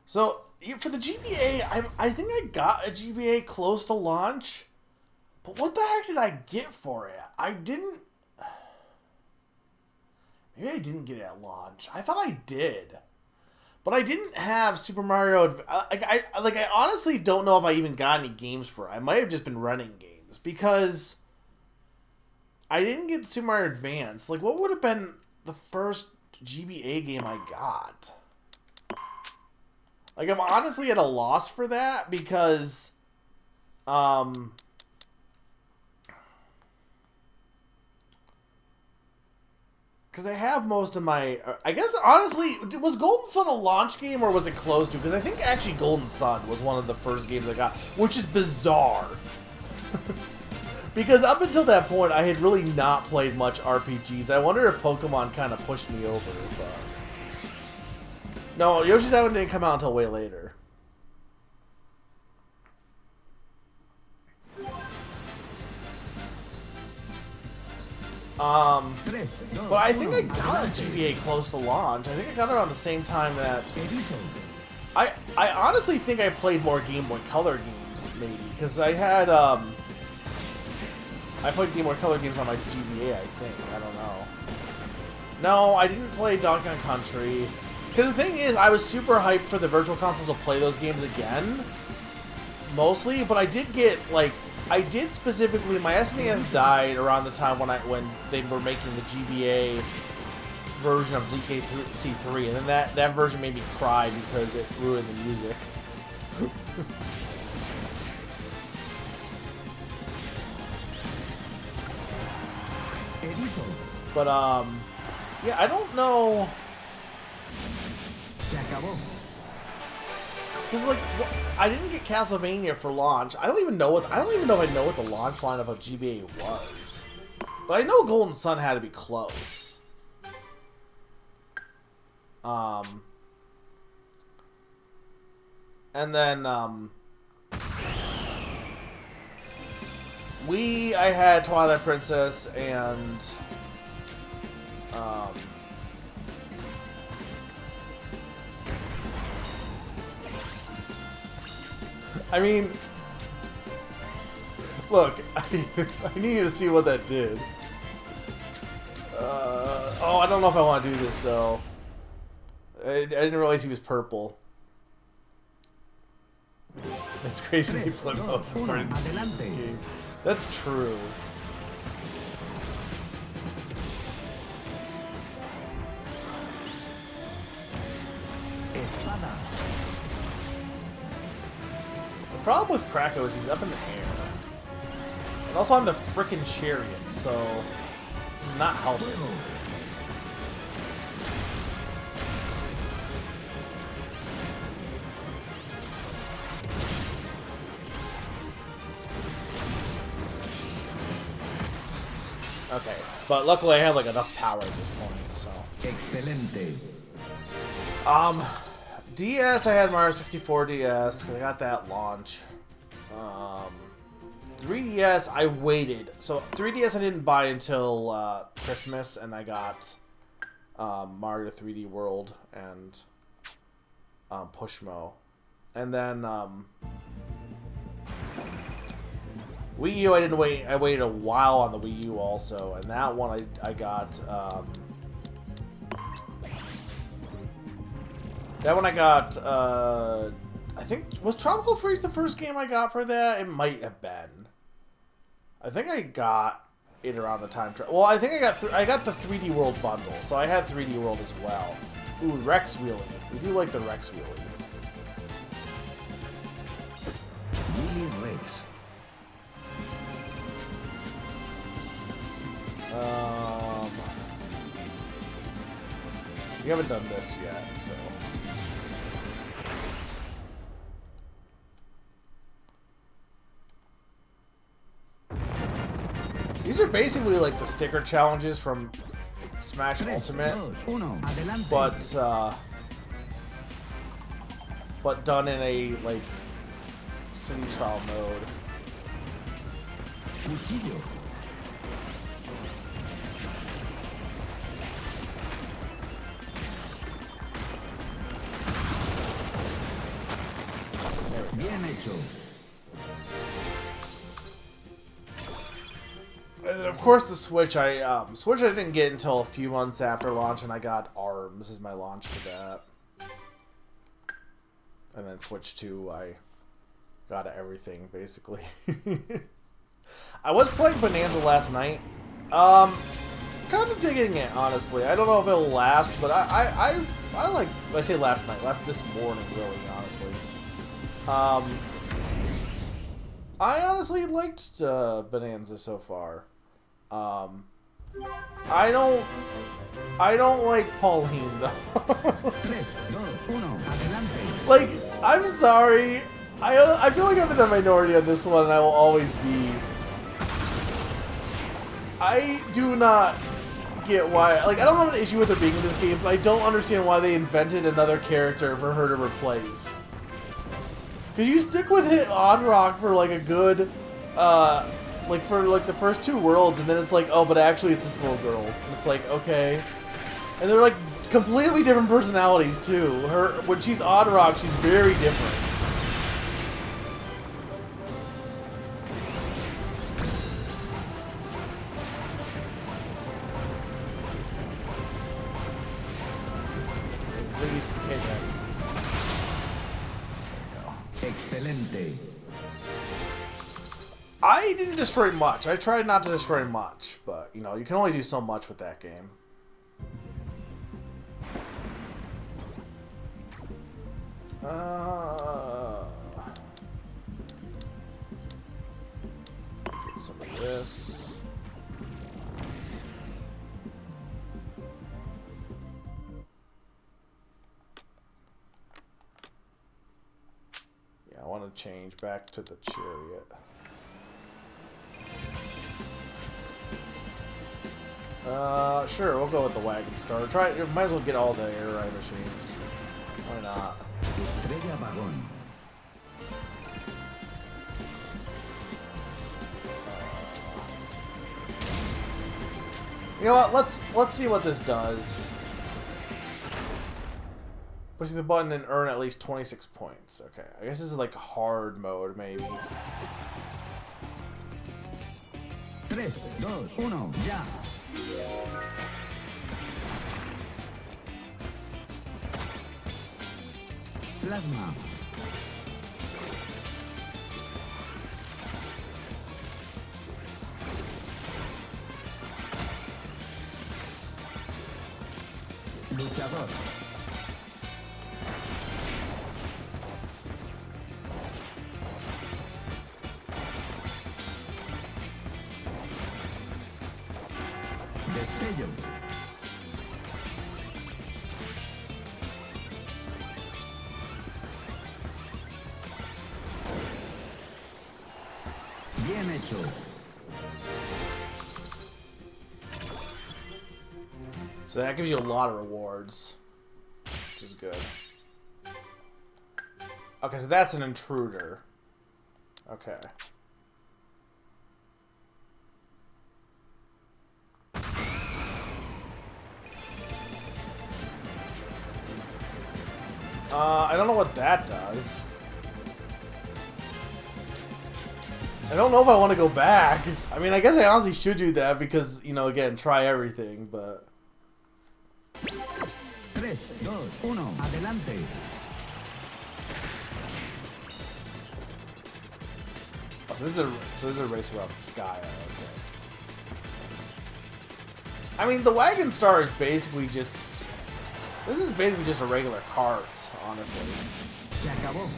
So, for the GBA, I think I got a GBA close to launch. But what the heck did I get for it? I didn't... Maybe I didn't get it at launch. I thought I did. But I didn't have Super Mario... I honestly don't know if I even got any games for it. I might have just been running games. Because I didn't get Super Mario Advance. Like, what would have been the first GBA game I got? Like, I'm honestly at a loss for that. Because... Because I have most of my... I guess, honestly, was Golden Sun a launch game or was it close to? Because I think actually Golden Sun was one of the first games I got, which is bizarre. Because up until that point, I had really not played much RPGs. I wonder if Pokemon kind of pushed me over. But... No, Yoshi's Island didn't come out until way later. But I think I got GBA close to launch. I think I got it around the same time that... I honestly think I played more Game Boy Color games, maybe. Because I had, I played Game Boy Color games on my GBA, I think. I don't know. No, I didn't play Donkey Kong Country. Because the thing is, I was super hyped for the Virtual Consoles to play those games again. Mostly, but I did get, like... I did specifically, my SNES died around the time when they were making the GBA version of Bleak C3, and then that version made me cry because it ruined the music. But, yeah, I don't know... Because, like, I didn't get Castlevania for launch. I don't even know if I know what the launch lineup of GBA was. But I know Golden Sun had to be close. And then, I had Twilight Princess and, I mean, look, I need to see what that did. Oh, I don't know if I want to do this, though. I didn't realize he was purple. It's crazy they put Moses in this game. That's true. The problem with Krakow is he's up in the air. And also I'm the frickin' chariot, so it's not helping. Okay, but luckily I have like enough power at this point, so. Excelente. DS, I had Mario 64 DS, because I got that launch. 3DS, I waited. So, 3DS I didn't buy until Christmas, and I got Mario 3D World and Pushmo. And then Wii U, I didn't wait. I waited a while on the Wii U also, and that one I got... That one I got, I think, was Tropical Freeze the first game I got for that? It might have been. I think I got it around the time. Well, I think I got the 3D World bundle, so I had 3D World as well. Ooh, Rex wheeling. We do like the Rex wheeling. Rex. We haven't done this yet, so. These are basically like the sticker challenges from Smash Ultimate, but done in a like city trial mode. Cuchillo. Bien hecho. And then of course the Switch, I didn't get until a few months after launch, and I got ARMS as my launch for that. And then Switch 2, I got everything basically. I was playing Bonanza last night. Kind of digging it, honestly. I don't know if it'll last, but I like, I say last night, this morning really, honestly. I honestly liked Bonanza so far. I don't like Pauline though. Like, I'm sorry. I feel like I'm in the minority on this one, and I will always be. I do not get why. Like, I don't have an issue with her being in this game, but I don't understand why they invented another character for her to replace. Because you stick with Odd Rock for like a good, like for like the first 2 worlds, and then it's like, oh, but actually it's this little girl. And it's like, okay. And they're like completely different personalities too. When she's Odd Rock, she's very different. Please hit him. Excelente. I didn't destroy much. I tried not to destroy much, but you know, you can only do so much with that game. Get some of this. Yeah, I want to change back to the chariot. Sure, we'll go with the wagon star. Might as well get all the air ride machines. Why not? Estrella vagón. You know what? Let's see what this does. Pushing the button and earn at least 26 points. Okay, I guess this is like hard mode, maybe. 3, 2, 1, ya. Plasma. Luchador. Destello. Bien hecho. So that gives you a lot of rewards, which is good. Okay, so that's an intruder. Okay. I don't know what that does. I don't know if I want to go back. I mean, I guess I honestly should do that because, you know, again, try everything, but... 3, 2, 1, adelante. Oh, so this is a race around the sky. Okay. I mean, the wagon star is basically just... This is basically just a regular cart, honestly. Se acabó.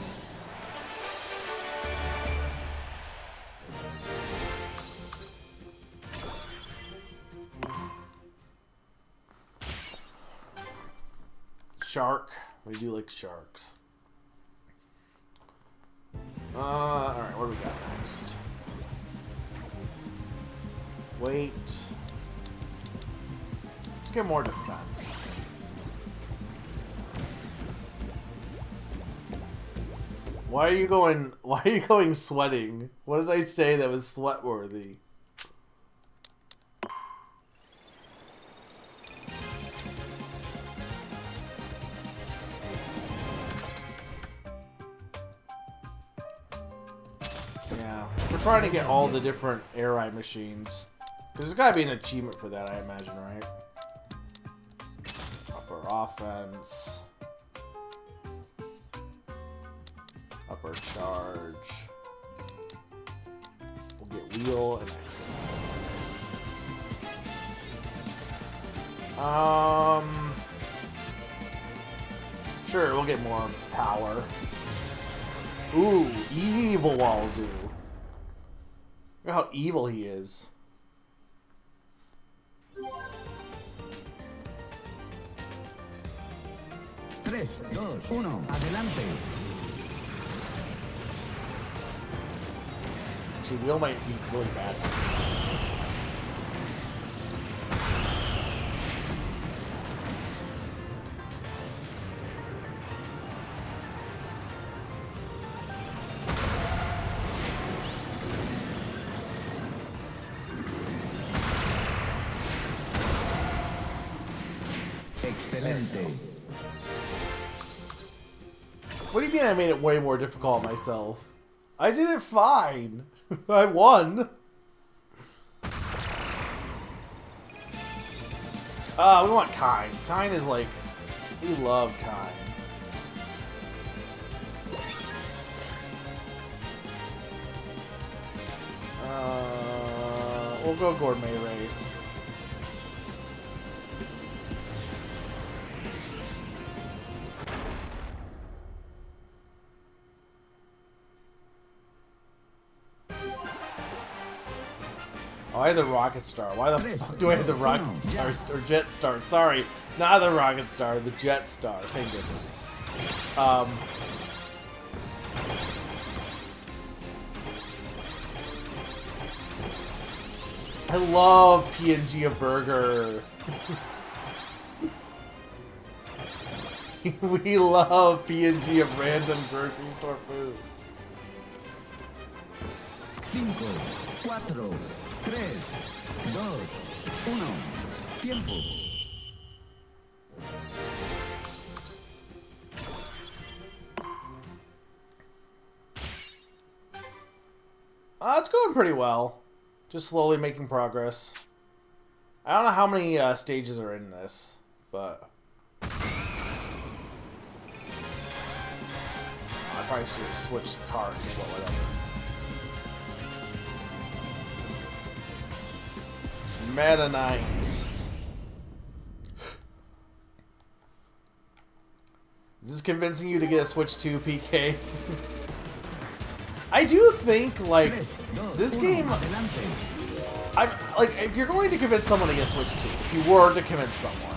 Shark. We do like sharks. Alright, what do we got next? Wait. Let's get more defense. Why are you going sweating? What did I say that was sweat worthy? Yeah. We're trying to get all the different air ride machines. Because there's gotta be an achievement for that, I imagine, right? Upper offense. Upper charge. We'll get wheel and exits. Sure, we'll get more power. Ooh, evil Waldo. Look how evil he is. Tres, dos, uno, adelante. Actually, wheel might be really bad. Excelente. What do you mean I made it way more difficult myself? I did it fine. I won. We want Kine. Kine is like... We love Kine. We'll go Gourmet Race. Oh, I had the Rocket Star. Why the fuck do I have the Rocket Star or Jet Star? Sorry, not the Rocket Star, the Jet Star. Same difference. I love PNG of Burger. We love PNG of random grocery store food. 5, 4, 3, 2, 1. Tiempo. It's going pretty well. Just slowly making progress. I don't know how many stages are in this, but... I probably should have switched cards, but whatever. It's Meta Knight. Is this convincing you to get a Switch 2, PK? I do think, like, this game... like, if you're going to convince someone to get Switch 2, if you were to convince someone,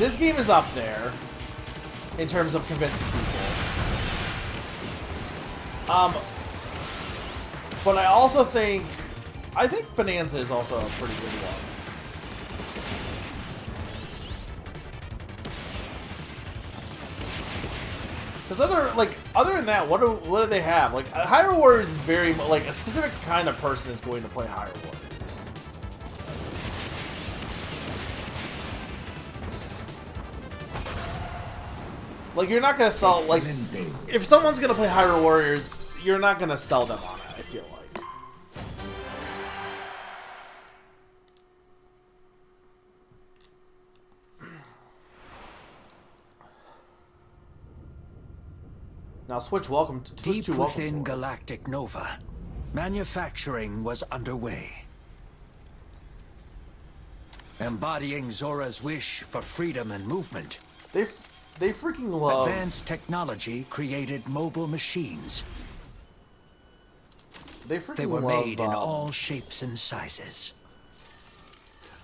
this game is up there in terms of convincing people. But I also think... I think Bonanza is also a pretty good one. Because other than that, what do they have? Like, Hyrule Warriors is very, like, a specific kind of person is going to play Hyrule Warriors. Like, you're not going to sell, like, if someone's going to play Hyrule Warriors, you're not going to sell them on it, I feel like. Now, Switch, welcome to Deep within Galactic Nova, manufacturing was underway. Embodying Zora's wish for freedom and movement, They freaking love... advanced technology created mobile machines. They freaking They were love, made in all shapes and sizes.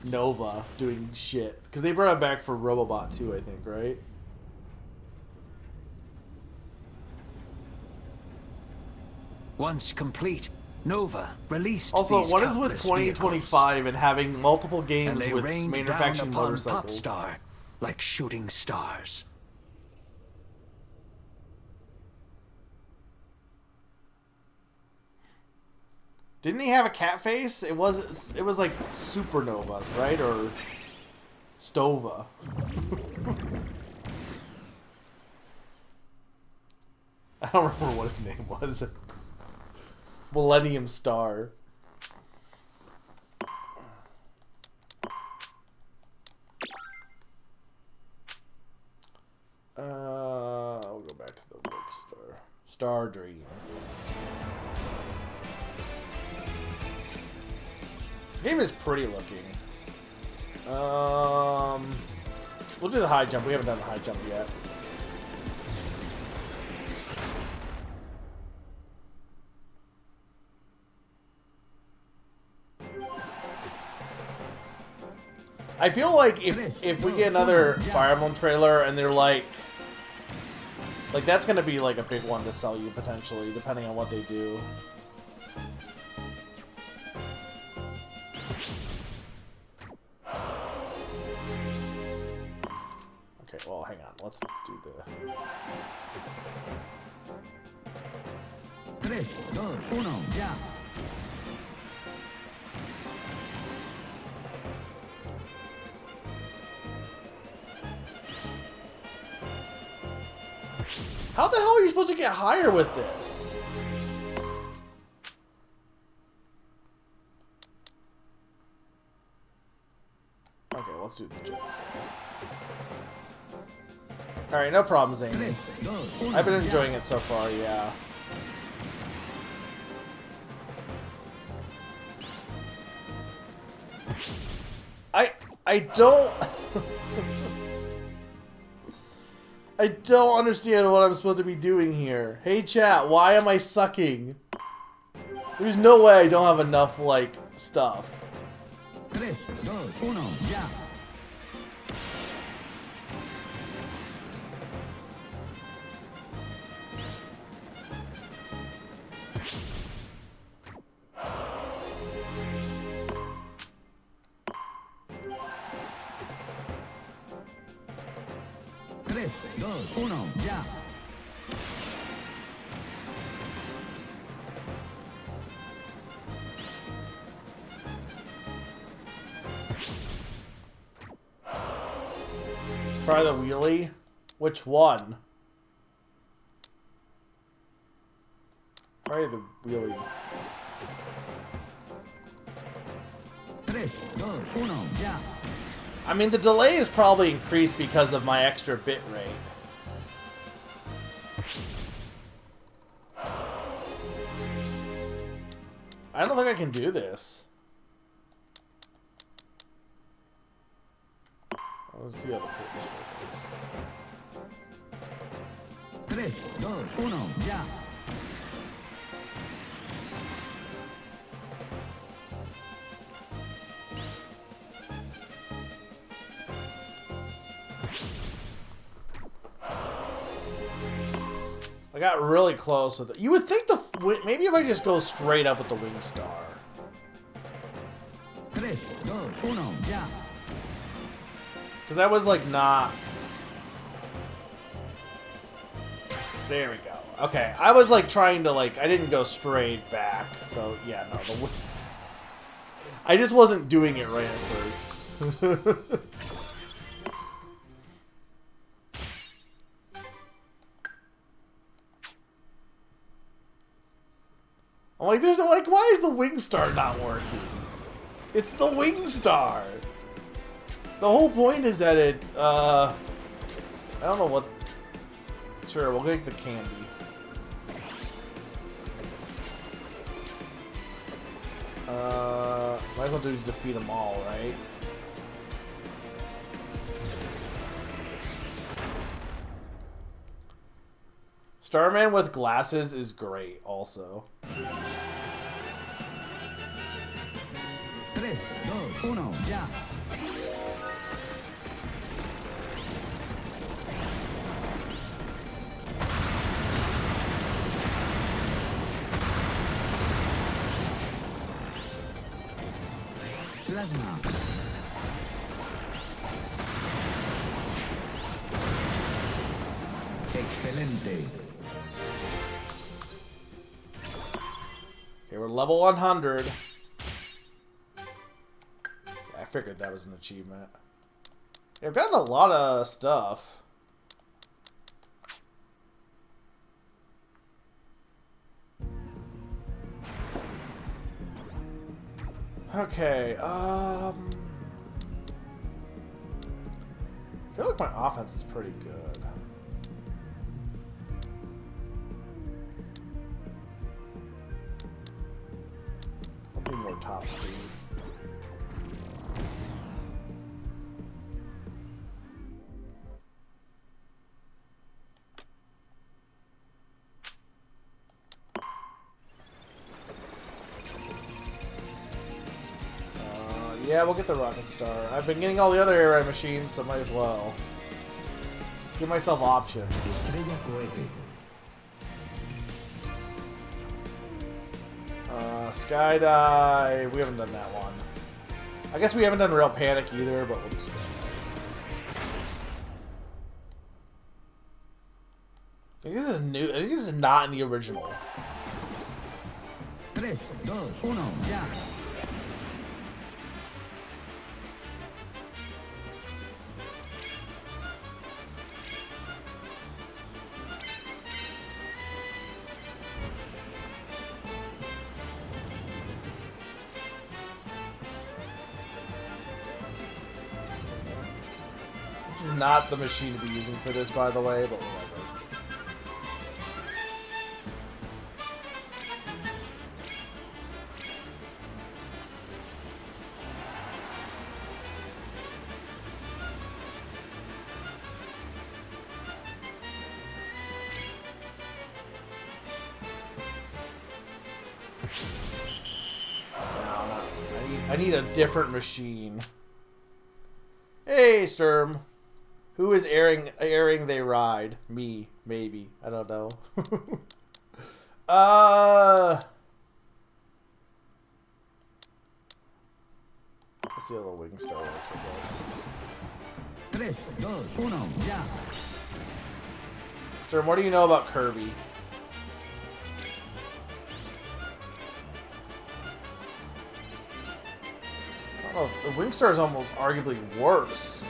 Nova doing shit. Because they brought it back for Robobot too, I think, right? Once complete, Nova released Also, these what is with countless 2025 vehicles, and having multiple and games they with rained down manufacturing upon motorcycles? Popstar like shooting stars. Didn't he have a cat face? It was like Supernovas, right? Or Stova. I don't remember what his name was. Millennium Star. I'll go back to the bookstore. Star Dream. This game is pretty looking. We'll do the high jump. We haven't done the high jump yet. I feel like if we get another Fire Emblem trailer and they're like that's gonna be like a big one to sell you potentially, depending on what they do. Okay, well, hang on. Let's do the. 3, 2, 1, ya. How the hell are you supposed to get higher with this? Okay, let's do the jets. Alright, no problem, Zane. I've been enjoying it so far, yeah. I don't... I don't understand what I'm supposed to be doing here. Hey chat, why am I sucking? There's no way I don't have enough, like, stuff. 3, 2, 1, ya. Try the wheelie? Which one? Try the wheelie. 3, 2, 1, ya. I mean, the delay is probably increased because of my extra bit rate. I don't think I can do this. Let's see how the fitness rate is. 3, 2, 1, ya. I got really close with it. You would think maybe if I just go straight up with the wing star. 3, 2, 1, ya. Because that was like not... There we go. Okay, I was like trying to like... I didn't go straight back. So yeah, no. I just wasn't doing it right at first. I'm like, there's no, like, why is the wing star not working? It's the wing star. The whole point is that it, I don't know what. Sure, we'll get the candy. Might as well do defeat them all, right? Starman with glasses is great, also. 3, 2, 1, ya. Fantasma. Excelente. Okay, we're level 100. Yeah, I figured that was an achievement. Yeah, I've gotten a lot of stuff. Okay, I feel like my offense is pretty good. I'll do more top speed. Yeah, we'll get the rocket star. I've been getting all the other air ride machines, so might as well. Give myself options. Skydive. We haven't done that one. I guess we haven't done Real Panic either, but we'll do Skydive. I think this is new. I think this is not in the original. 3, 2, 1, ya. This is not the machine to be using for this, by the way, but whatever. I need a different machine. Hey, Sturm. Who is airing they ride? Me, maybe. I don't know. Let's see how the wing star works, I guess. 3, 2, 1, ya. Sturm, what do you know about Kirby? I don't know. The wing star is almost arguably worse.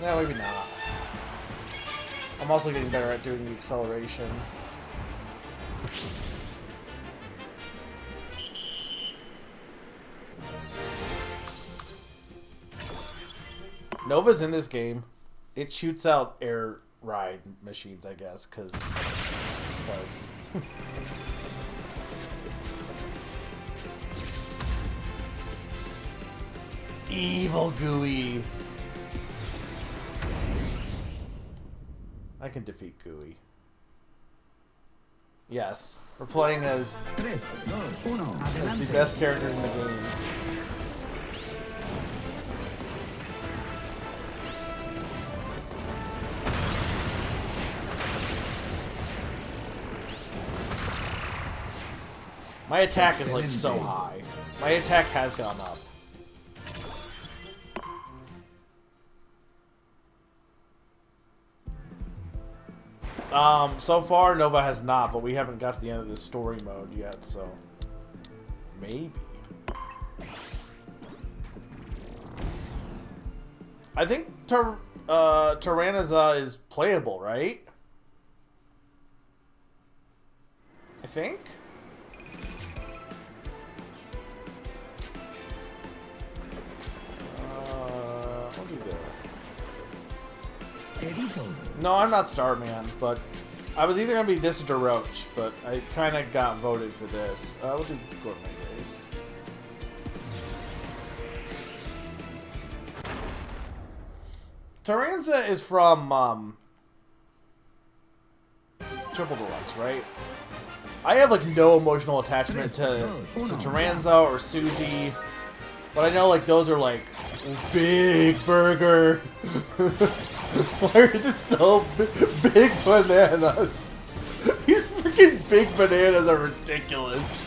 Yeah, maybe not. I'm also getting better at doing the acceleration. Nova's in this game. It shoots out air ride machines, I guess, because Evil Gooey. I can defeat Gooey. Yes, we're playing as the best characters in the game. My attack is like so high. My attack has gone up. So far Nova has not, but we haven't got to the end of this story mode yet, so maybe. I think Tyraniza is playable, right? I think. I'll do that. No, I'm not Starman, but I was either gonna be this or DeRoach, but I kind of got voted for this. We'll do Gourmet Race. Taranza is from Triple Deluxe, right? I have like no emotional attachment to Taranza or Susie, but I know like those are like big burger. Why is it so big bananas? These freaking big bananas are ridiculous.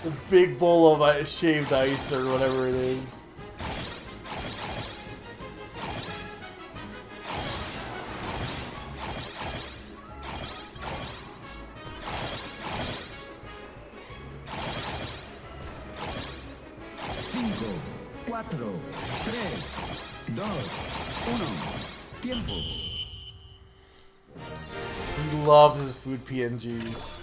The big bowl of shaved ice or whatever it is. Cinco, cuatro, tres, dos, uno. Tiempo. He loves his food PNGs.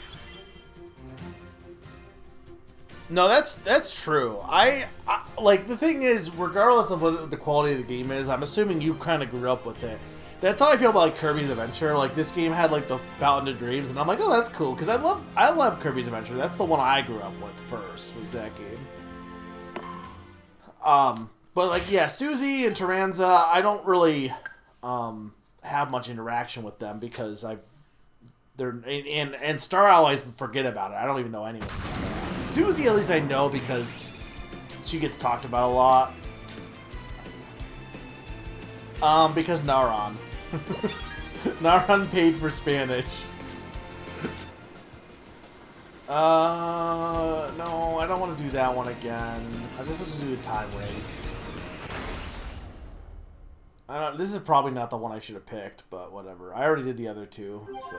No, that's true. I like, the thing is, regardless of what the quality of the game is, I'm assuming you kind of grew up with it. That's how I feel about like Kirby's Adventure. Like, this game had like the Fountain of Dreams, and I'm like, oh, that's cool, because I love Kirby's Adventure. That's the one I grew up with first, was that game. But like, yeah, Susie and Taranza, I don't really have much interaction with them because they're and Star Allies, forget about it. I don't even know anyone. Susie, at least I know because she gets talked about a lot. Because Naran. Naran paid for Spanish. No, I don't want to do that one again. I just want to do a time race. This is probably not the one I should have picked, but whatever. I already did the other two, so...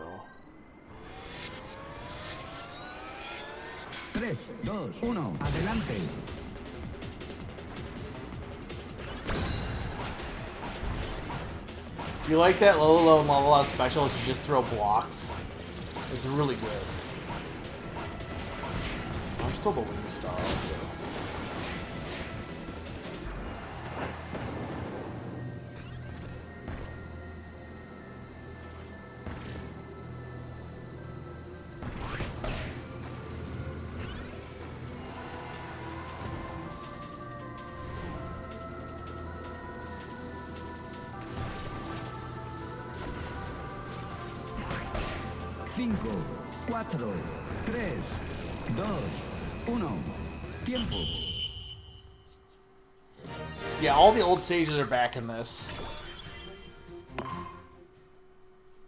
3, 2, 1. Adelante. Do you like that low and level out special is you just throw blocks? It's really good. I'm still the wing star, so... Cinco, cuatro, tres, dos, uno. Tiempo. Yeah, all the old stages are back in this.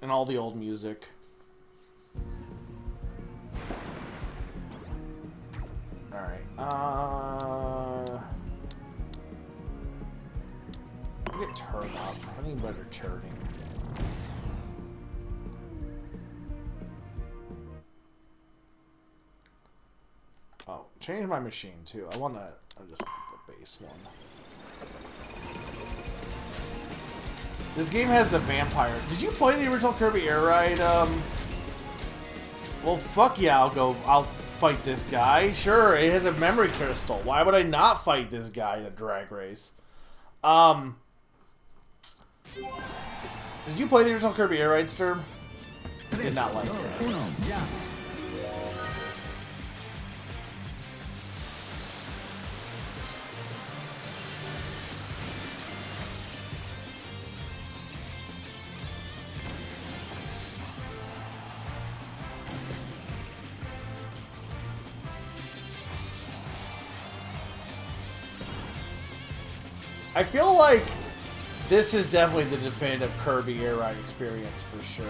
And all the old music. Alright, I get turn up. I need better turning. Oh, change my machine too. I just want the base one. This game has the vampire. Did you play the original Kirby Air Ride? Well, fuck yeah, I'll fight this guy. Sure, it has a memory crystal. Why would I not fight this guy in a drag race? Did you play the original Kirby Air Ride, Sturm? Did not like that. I feel like this is definitely the definitive Kirby Air Ride experience for sure.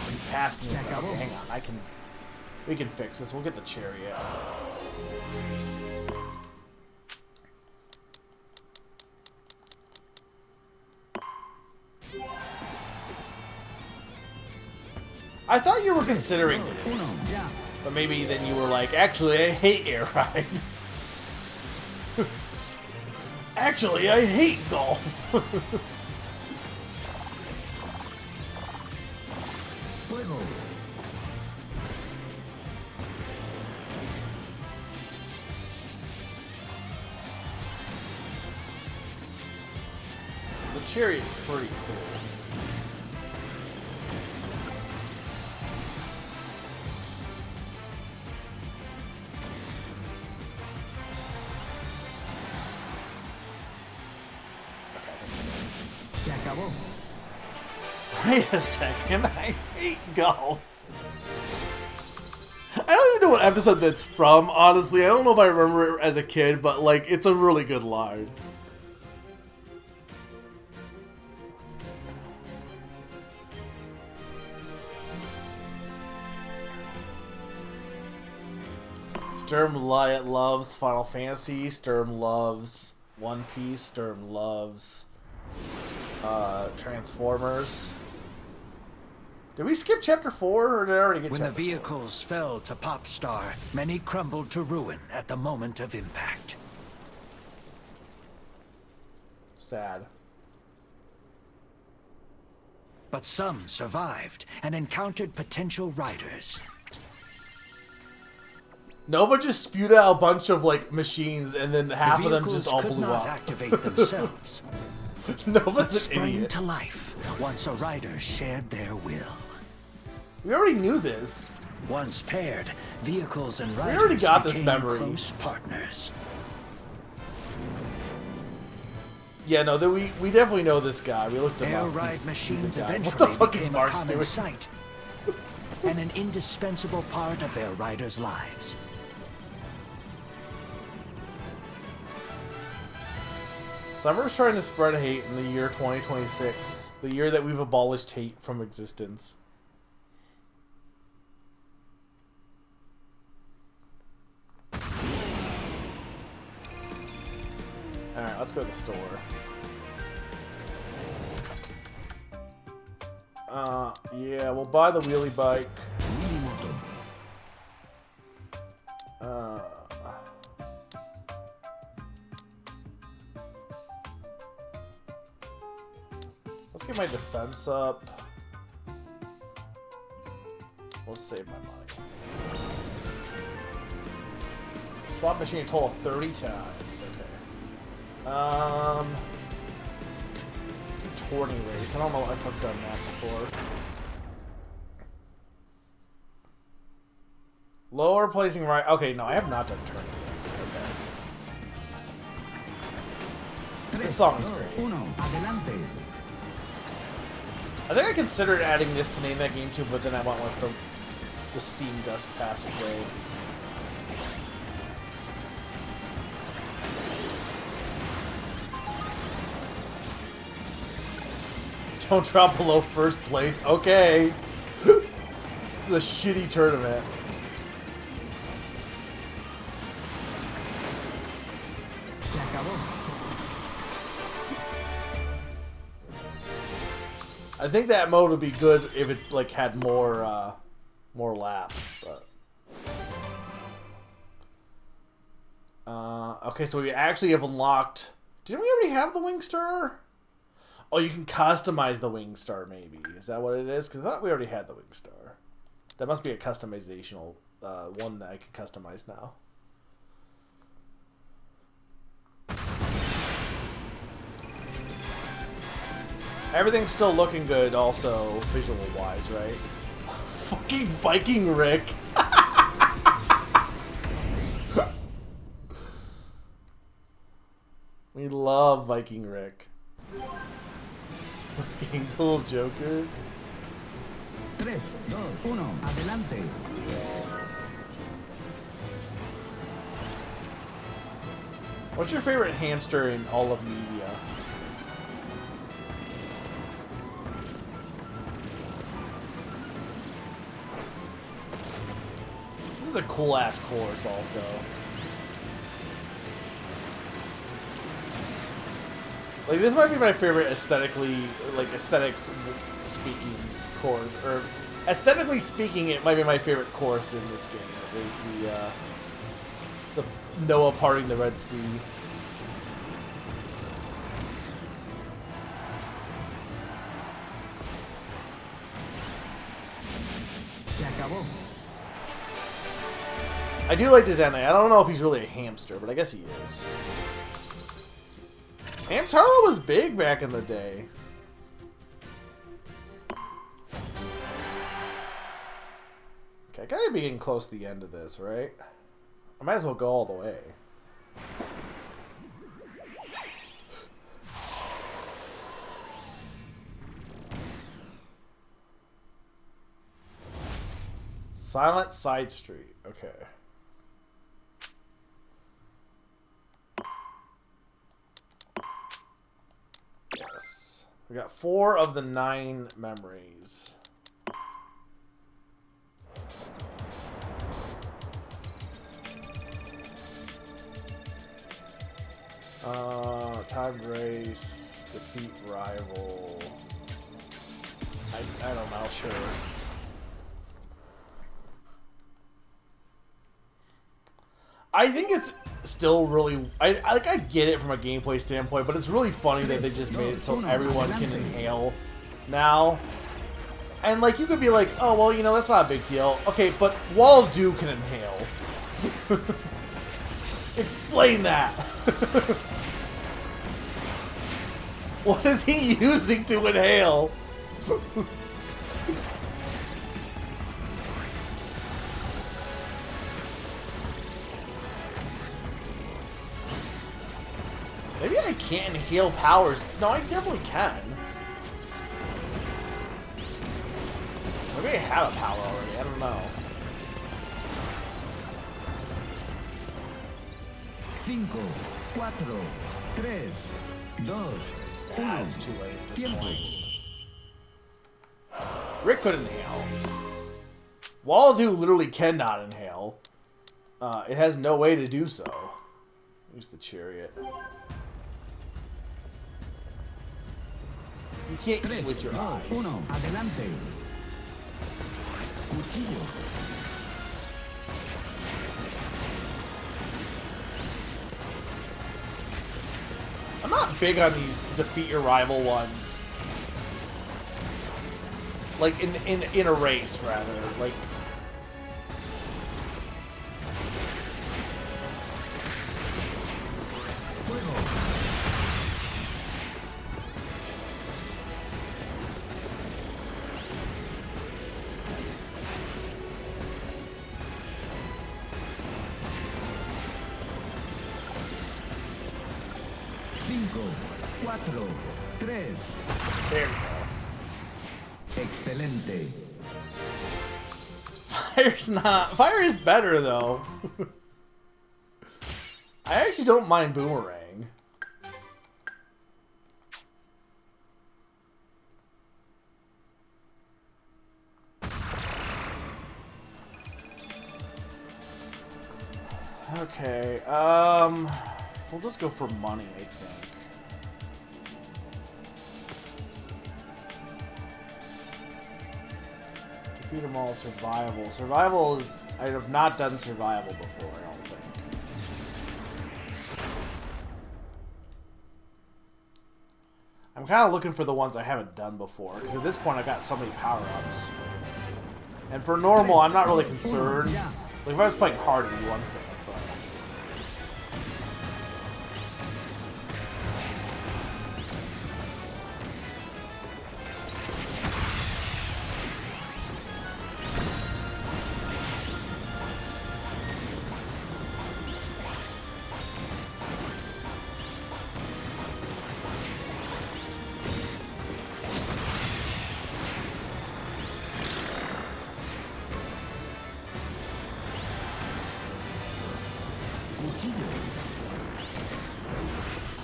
You passed me. Hang on, we can fix this. We'll get the chariot. I thought you were considering it, but maybe then you were like, actually, I hate Air Ride. Actually, I hate golf. The chariot's pretty cool. acabó. Wait a second, I hate golf. I don't even know what episode that's from, honestly. I don't know if I remember it as a kid, but like, it's a really good line. Sturm loves Final Fantasy, Sturm loves One Piece, Sturm loves Transformers. Did we skip chapter 4, or did I already get When the chapter 4? vehicles fell to Popstar, many crumbled to ruin at the moment of impact. Sad. But some survived and encountered potential riders. Nova just spewed out a bunch of like machines, and then half of them just all could blew not up. activate themselves, but Nova's an sprang idiot. to life once a rider shared their will. We already knew this. Once paired, vehicles and riders already got this became memory. close partners. Yeah, no, we definitely know this guy. We looked him Air up. ride He's a machines guy. eventually What the fuck is became a Mark's common doing? sight and an indispensable part of their riders' lives. Summer's trying to spread hate in the year 2026, the year that we've abolished hate from existence. Alright, let's go to the store. Yeah, we'll buy the wheelie bike. Let's get my defense up. Let's save my money. Slot machine a total of 30 times. Okay. Tourney race. I don't know if I've done that before. Lower placing right. Okay, no, I have not done tourney race. Okay. This song is great. Adelante. I think I considered adding this to name that game too, but then I went with the Steam Dust Passageway. Don't drop below first place. Okay. It's a shitty tournament. Se acabó. I think that mode would be good if it like had more laps, but okay, so we actually have unlocked. Didn't we already have the Wingstar? Oh, you can customize the Wingstar, maybe. Is that what it is? Because I thought we already had the Wingstar. That must be a customizational one that I can customize now. Everything's still looking good, also, visual-wise, right? Fucking Viking Rick! We love Viking Rick. Fucking cool Joker. 3, 2, 1, adelante. What's your favorite hamster in all of media? This is a cool ass course, also. Like, this might be my favorite aesthetically, like, aesthetics speaking course, or aesthetically speaking, it might be my favorite course in this game. Is the Noah parting the Red Sea. Se acabó. I do like the Dene. I don't know if he's really a hamster, but I guess he is. Hamtaro was big back in the day. Okay, I gotta be getting close to the end of this, right? I might as well go all the way. Silent Side Street. Okay. Yes. We got 4 of the 9 memories. Time race, defeat rival. I don't know, sure. I think it's still really I get it from a gameplay standpoint, but it's really funny that they just made it so everyone can inhale now. And like you could be like, oh well, you know, that's not a big deal. Okay, but Waldo can inhale. Explain that. What is he using to inhale? Maybe I can't inhale powers. No, I definitely can. Maybe I have a power already. I don't know. 5, 4, 3, 2, Yeah, it's too late at this point. Rick could inhale. Waldo literally cannot inhale. It has no way to do so. Use the chariot. You can't eat with your eyes. Adelante. Cuchillo. I'm not big on these defeat your rival ones. Like in a race rather. Like Fuego. 4, 3. there we go. Excelente. Fire is better though. I actually don't mind boomerang. Okay, we'll just go for money, I think. Defeat them all, survival. Survival is... I have not done survival before, I don't think. I'm kind of looking for the ones I haven't done before, because at this point I got so many power-ups. And for normal, I'm not really concerned. Like, if I was playing hard, it'd be one thing, but...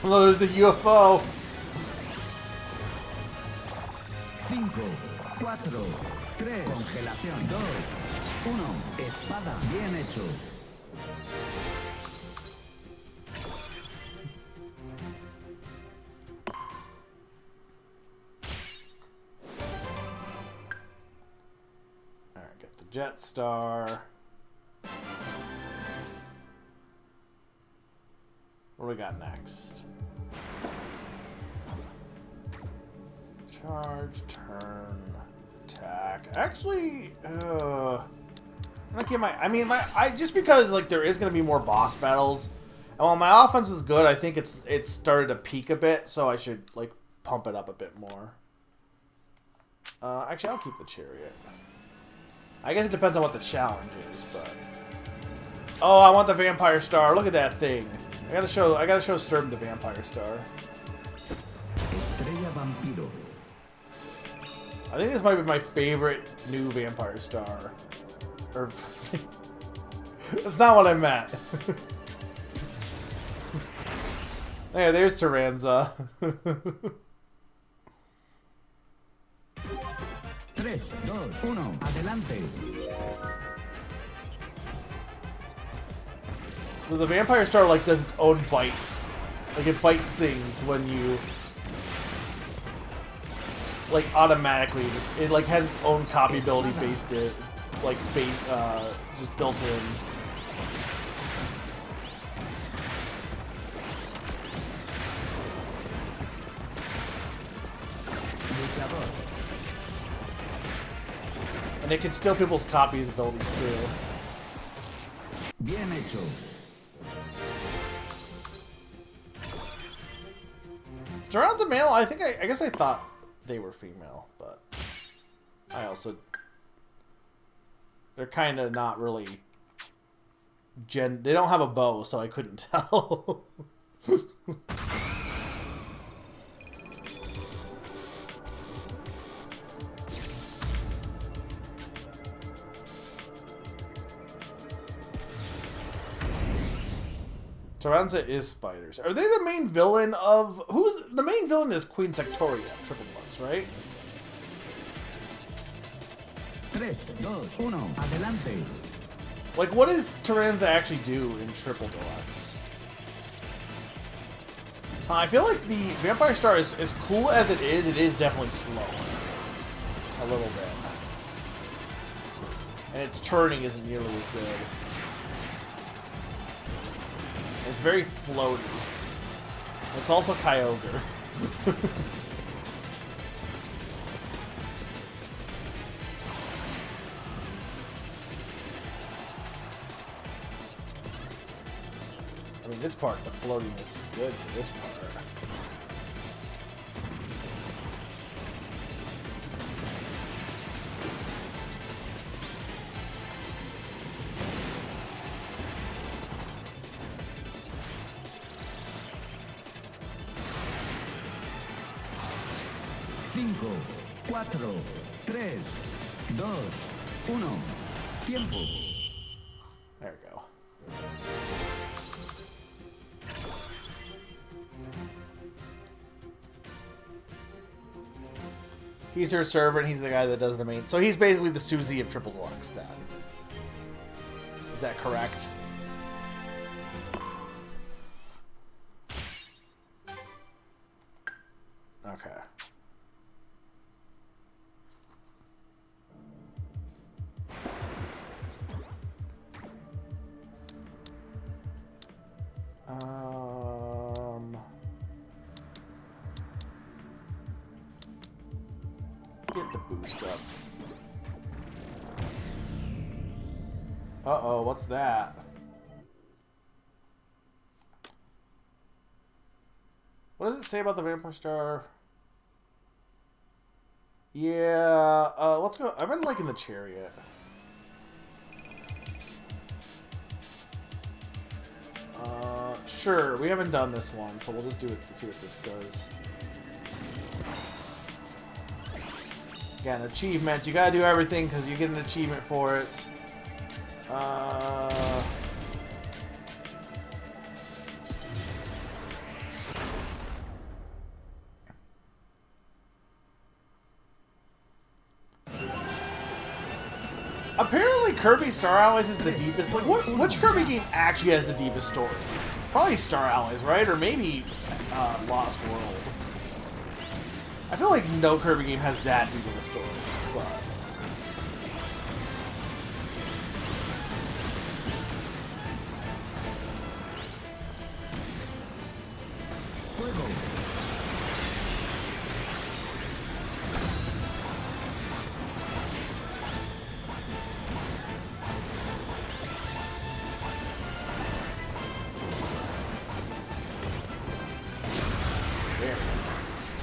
Oh, there's the UFO. 5, 4, 3. Congelación. 2, 1. Espada. Bien hecho. Alright, get the Jet Star. What do we got next? Charge, turn, attack. Actually, I'm gonna keep I just because like there is gonna be more boss battles, and while my offense was good, I think it's started to peak a bit, so I should like pump it up a bit more. Actually, I'll keep the chariot. I guess it depends on what the challenge is, but oh, I want the vampire star. Look at that thing. I gotta show Sturm the vampire star. Estrella Vampiro. I think this might be my favorite new vampire star. Or that's not what I meant. Hey, there's Taranza. 3, 2, 1, adelante. So the Vampire Star like does its own bite. Like it bites things when you like automatically just it like has its own copy ability based it like just built in. And it can steal people's copies abilities too. Bien hecho. Is Duran's a male? I guess I thought they were female, but I also they're kind of not really they don't have a bow, so I couldn't tell. Taranza is spiders. Are they the main villain of... The main villain is Queen Sectoria, Triple Deluxe, right? 3, 2, 1, adelante. Like, what does Taranza actually do in Triple Deluxe? I feel like the Vampire Star is as cool as it is definitely slow. A little bit. And its turning isn't nearly as good. It's very floaty. It's also Kyogre. I mean, this part, the floatiness is good for this part. 5, 4, 3, 2, 1. Tiempo. There we go. He's her servant. He's the guy that does the main. So he's basically the Susie of Triple Deluxe, then. Is that correct? Okay. Get the boost up. Uh-oh, what's that? What does it say about the Vampire Star? Yeah, let's go. I've been liking the Chariot. Sure, we haven't done this one, so we'll just do it to see what this does. Again, achievement. You gotta do everything because you get an achievement for it. Apparently Kirby Star Allies is the deepest. Like, which Kirby game actually has the deepest story? Probably Star Allies, right? Or maybe Lost World. I feel like no Kirby game has that deep of a story, but...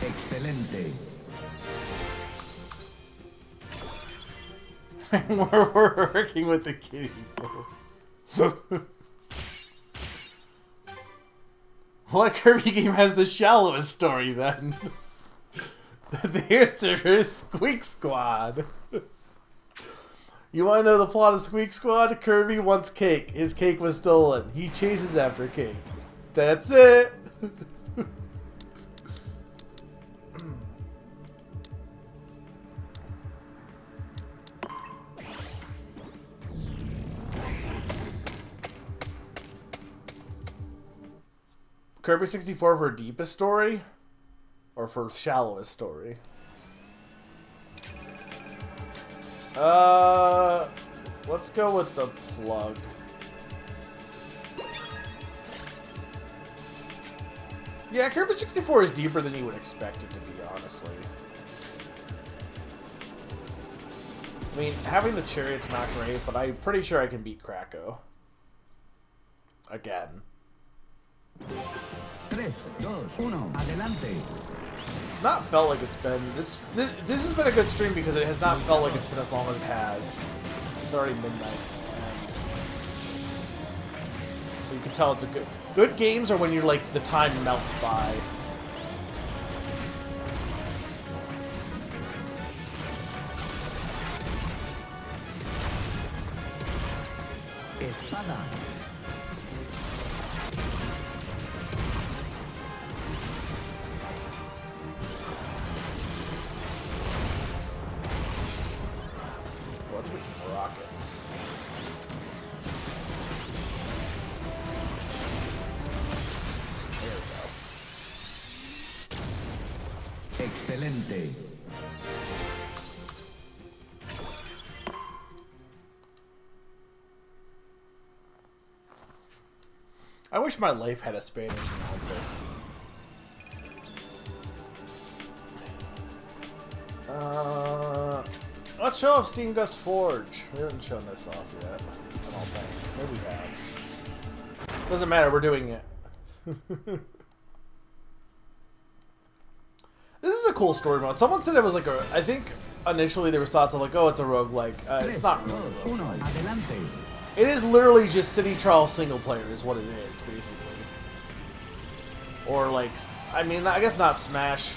Excelente. We're working with the kitty. What Kirby game has the shallowest story then? The answer is Squeak Squad. You want to know the plot of Squeak Squad? Kirby wants cake. His cake was stolen. He chases after cake. That's it. Kirby 64 for deepest story? Or for shallowest story? Let's go with the plug. Yeah, Kirby 64 is deeper than you would expect it to be, honestly. I mean, having the chariot's not great, but I'm pretty sure I can beat Kracko. Again. 3, 2, 1, adelante. It's not felt like it's been... This has been a good stream because it has not felt like it's been as long as it has. It's already midnight. And so you can tell it's a good... Good games are when you're like, the time melts by. Espada. Let's get some rockets. There we go. Excelente. I wish my life had a Spanish announcer. Let's show off Steam Gust Forge. We haven't shown this off yet. I don't think. Maybe we have. Doesn't matter, we're doing it. This is a cool story mode. Someone said it was like a... I think initially there was thoughts of like, oh, it's a roguelike. It's not really a roguelike. It is literally just City Trial single player is what it is, basically. Or like... I mean, I guess not Smash...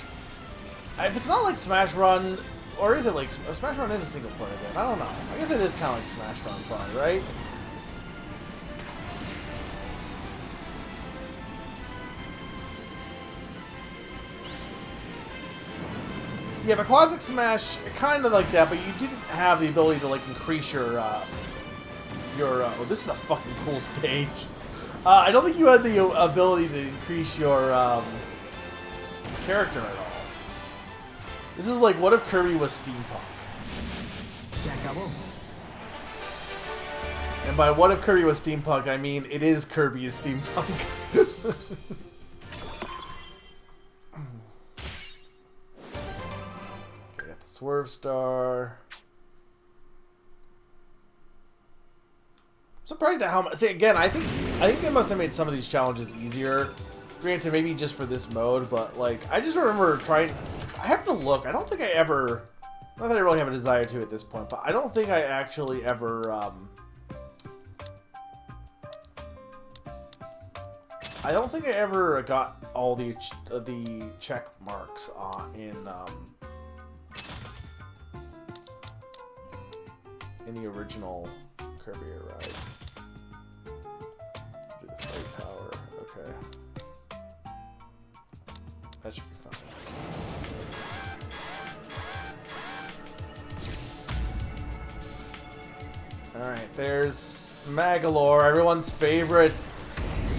If it's not like Smash Run, or is it like Smash Run is a single player game? I don't know. I guess it is kind of like Smash Run, probably, right? Yeah, but Classic Smash kind of like that, but you didn't have the ability to like increase your oh, this is a fucking cool stage. I don't think you had the ability to increase your character at all. This is like, what if Kirby was steampunk? Se acabó. And by what if Kirby was steampunk, I mean it is Kirby is steampunk. Okay, got the Swerve Star. Surprised at how much. See, again, I think they must have made some of these challenges easier. Granted, maybe just for this mode, but like, I just remember trying. I have to look. I don't think I ever. Not that I really have a desire to at this point, but I don't think I actually ever. I don't think I ever got all the check marks in the original Kirby Ride. Do the fight power. Okay. That should be fine. Alright, there's Magolor, everyone's favorite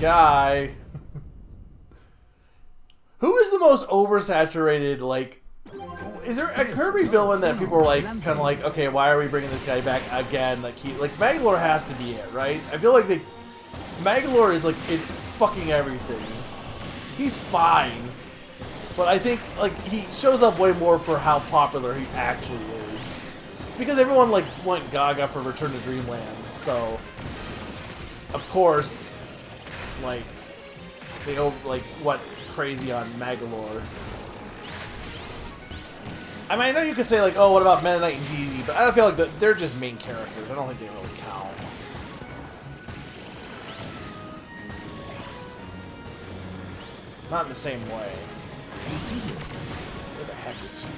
guy. Who is the most oversaturated, like... Is there a Kirby villain that people are like, kind of like, okay, why are we bringing this guy back again? Like, Magolor has to be it, right? I feel like Magolor is like in fucking everything. He's fine. But I think, like, he shows up way more for how popular he actually is. It's because everyone, like, went gaga for Return to Dreamland. So, of course, like, they went crazy on Magolor. I mean, I know you could say, like, oh, what about Meta Knight and DD, but I don't feel like they're just main characters. I don't think they really count. Not in the same way. Where the heck is he?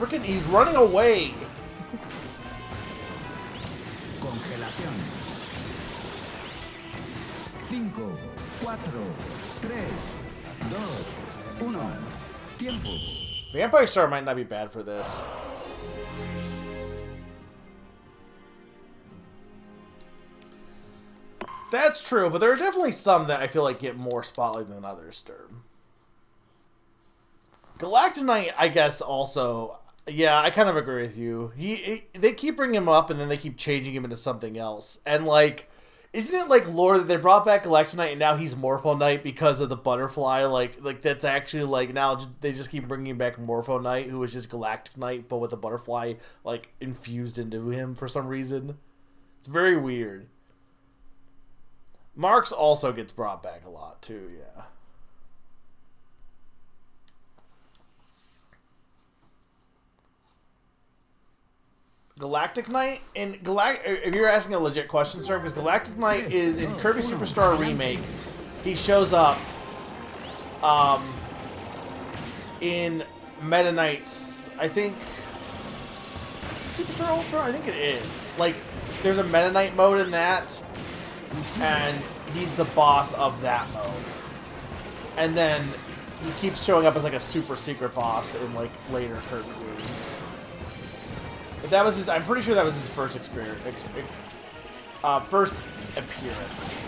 freaking, he's running away. Congelación. 5, 4, 3, 2, 1. Tiempo. Vampire Star might not be bad for this. That's true, but there are definitely some that I feel like get more spotlight than others, Sturm. Galactonite, I guess, also... Yeah, I kind of agree with you. They keep bringing him up, and then they keep changing him into something else. And, like... Isn't it like lore that they brought back Galactonite and now he's Morpho Knight because of the butterfly? Like that's actually like now they just keep bringing back Morpho Knight, who is just Galactic Knight but with a butterfly like infused into him for some reason. It's very weird. Marks also gets brought back a lot too, yeah. Galactic Knight and if you're asking a legit question, sir, because Galactic Knight is in Kirby Superstar Remake. He shows up in Meta Knight's, I think, Superstar Ultra. I think it is. Like, there's a Meta Knight mode in that, and he's the boss of that mode. And then he keeps showing up as like a super secret boss in like later Kirby games. But that was his. I'm pretty sure that was his first experience. First appearance.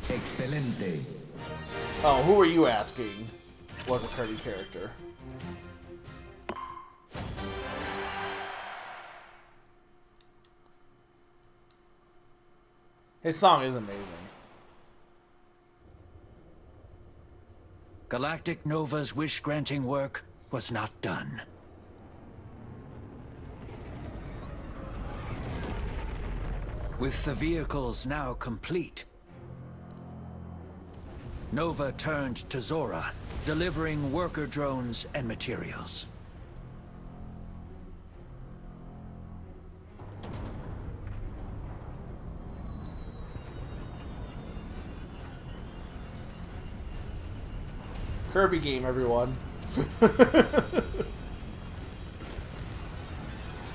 Excelente. Oh, who are you asking? Was a Kirby character. His song is amazing. Galactic Nova's wish-granting work was not done. With the vehicles now complete, Nova turned to Zora, delivering worker drones and materials. Kirby game, everyone.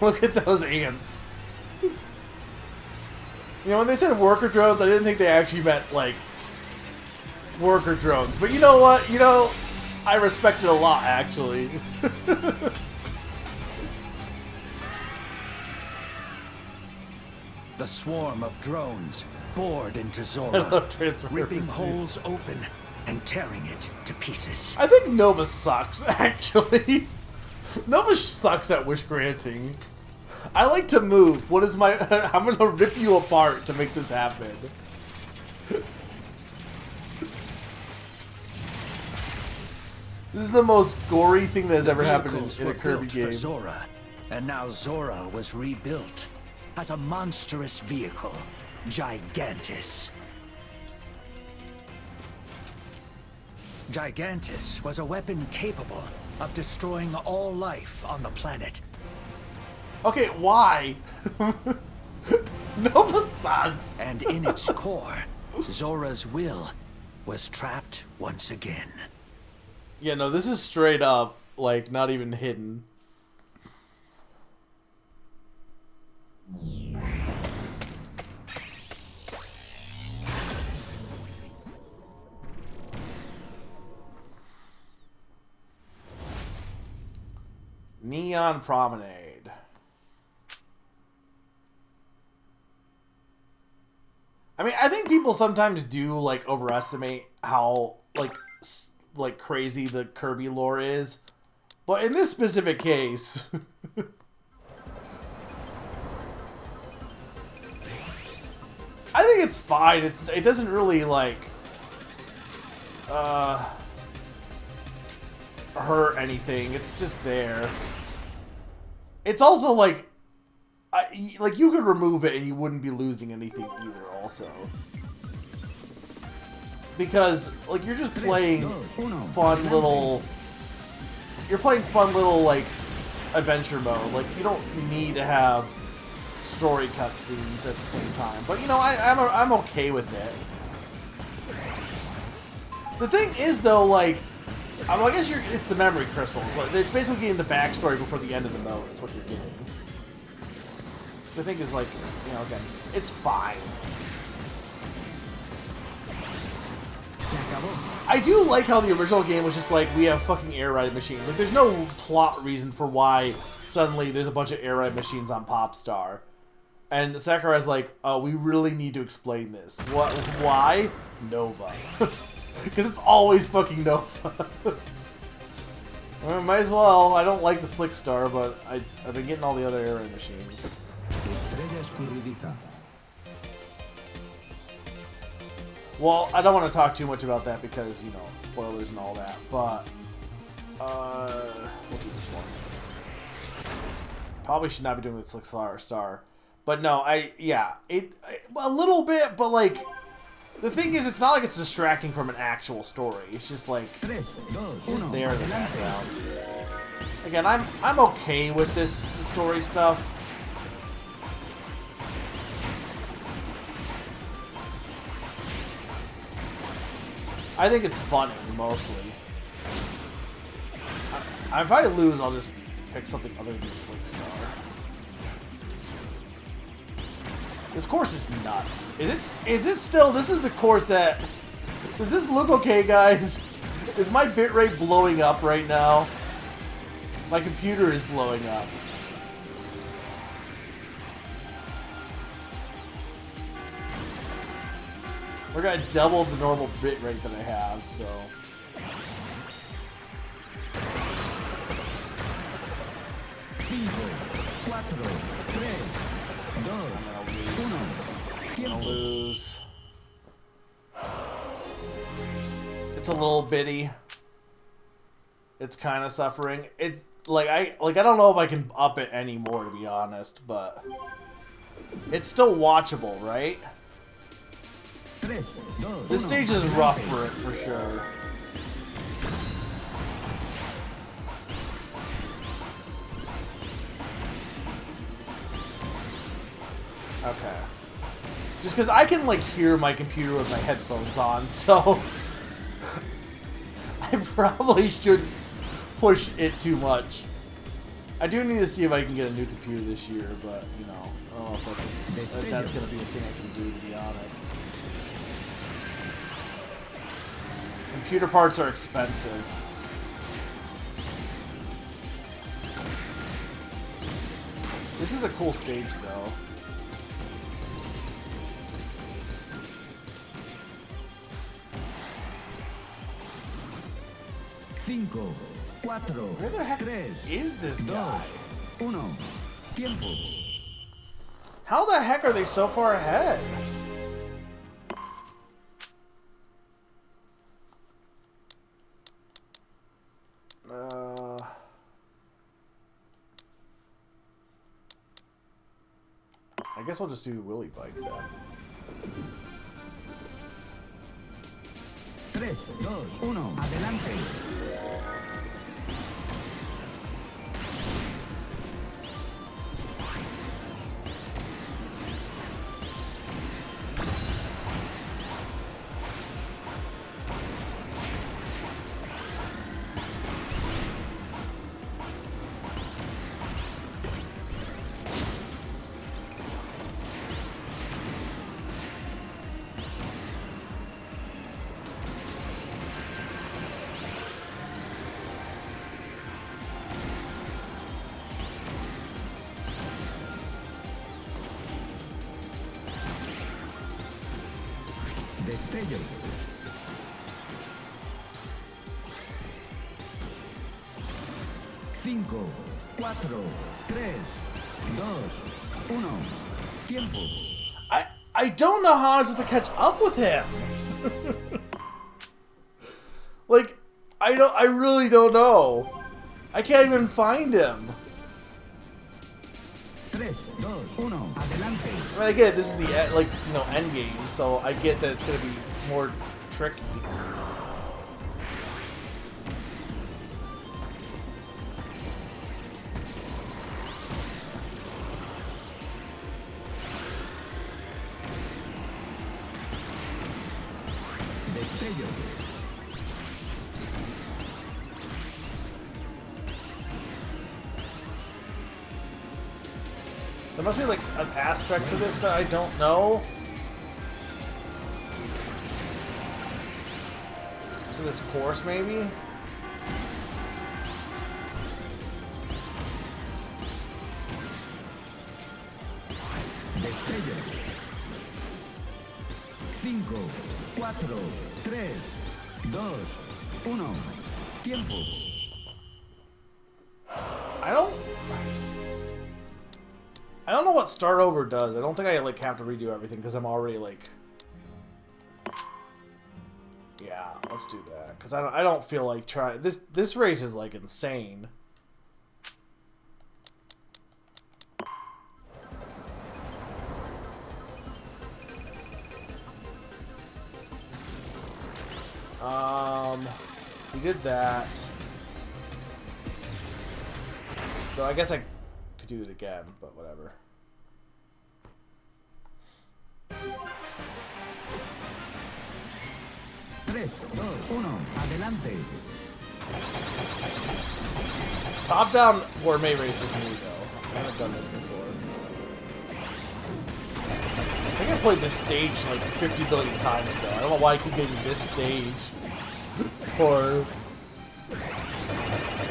Look at those ants. You know, when they said worker drones, I didn't think they actually meant, like, worker drones. But you know what? You know, I respect it a lot, actually. The swarm of drones bored into Zora, ripping holes open and tearing it to pieces. I think Nova sucks, actually. Nova sucks at wish granting. I like to move. What is my... I'm gonna rip you apart to make this happen. This is the most gory thing that has ever happened in a Kirby game. For Zora, and now Zora was rebuilt as a monstrous vehicle, Gigantus. Gigantus was a weapon capable of destroying all life on the planet. Okay, why? Nova sucks. And in its core, Zora's will was trapped once again. Yeah, no, this is straight up, like, not even hidden. Neon Promenade. I mean, I think people sometimes do, like, overestimate how, like crazy the Kirby lore is. But in this specific case... I think it's fine. It doesn't really, like... hurt anything. It's just there. It's also like you could remove it and you wouldn't be losing anything either also, because like you're just playing fun little like adventure mode. Like you don't need to have story cutscenes at the same time, but you know I'm okay with it. The thing is, though, like, well, I guess it's the memory crystals. It's basically getting the backstory before the end of the mode. That's what you're getting. Which I think is like, you know, again, it's fine. I do like how the original game was just like, we have fucking air ride machines. Like, there's no plot reason for why suddenly there's a bunch of air ride machines on Popstar. And Sakurai's like, oh, we really need to explain this. What? Why? Nova. Because it's always fucking Nova. Well, might as well. I don't like the Slick Star, but I've been getting all the other air ride machines. Well, I don't want to talk too much about that because, you know, spoilers and all that, but we'll do this one. Probably should not be doing the Slick Star. But no, a little bit, but like, the thing is, it's not like it's distracting from an actual story. It's just like, it's there in the background. Again, I'm okay with the story stuff. I think it's funny, mostly. If I lose, I'll just pick something other than Slick Star. This course is nuts. Is it still... This is the course that... Does this look okay, guys? Is my bitrate blowing up right now? My computer is blowing up. We're gonna double the normal bitrate that I have, so... I'm gonna lose. It's a little bitty. It's kind of suffering. It's like I don't know if I can up it anymore, to be honest, but it's still watchable, right? This stage is rough for it, for sure. Okay. Just because I can, like, hear my computer with my headphones on, so... I probably shouldn't push it too much. I do need to see if I can get a new computer this year, but, you know, I don't know if that's going to be a thing I can do, to be honest. Computer parts are expensive. This is a cool stage, though. Where the heck is this guy? How the heck are they so far ahead? I guess we'll just do Willy Bike then. 3, 2, 1, adelante. Destello. 5, 4, 3, 2, 1. Tiempo. I don't know how I'm supposed to catch up with him. Like, I really don't know. I can't even find him. 3, 2, 1, adelante. I mean, I get it, this is the, like, you know, end game, so I get that it's gonna be more tricky. Destello. There must be like an aspect to this that I don't know. To this course, maybe? Destello. 5, 4, 3, 2, 1. Tiempo. I don't know what start over does. I don't think I like have to redo everything because I'm already like. Yeah, let's do that because I don't feel like trying this. This race is like insane. We did that. So I guess I could do it again, but whatever. 3, 2, 1. Adelante. Top-down gourmet race is new, though. I haven't done this before. I think I played this stage like 50 billion times, though. I don't know why I keep getting this stage for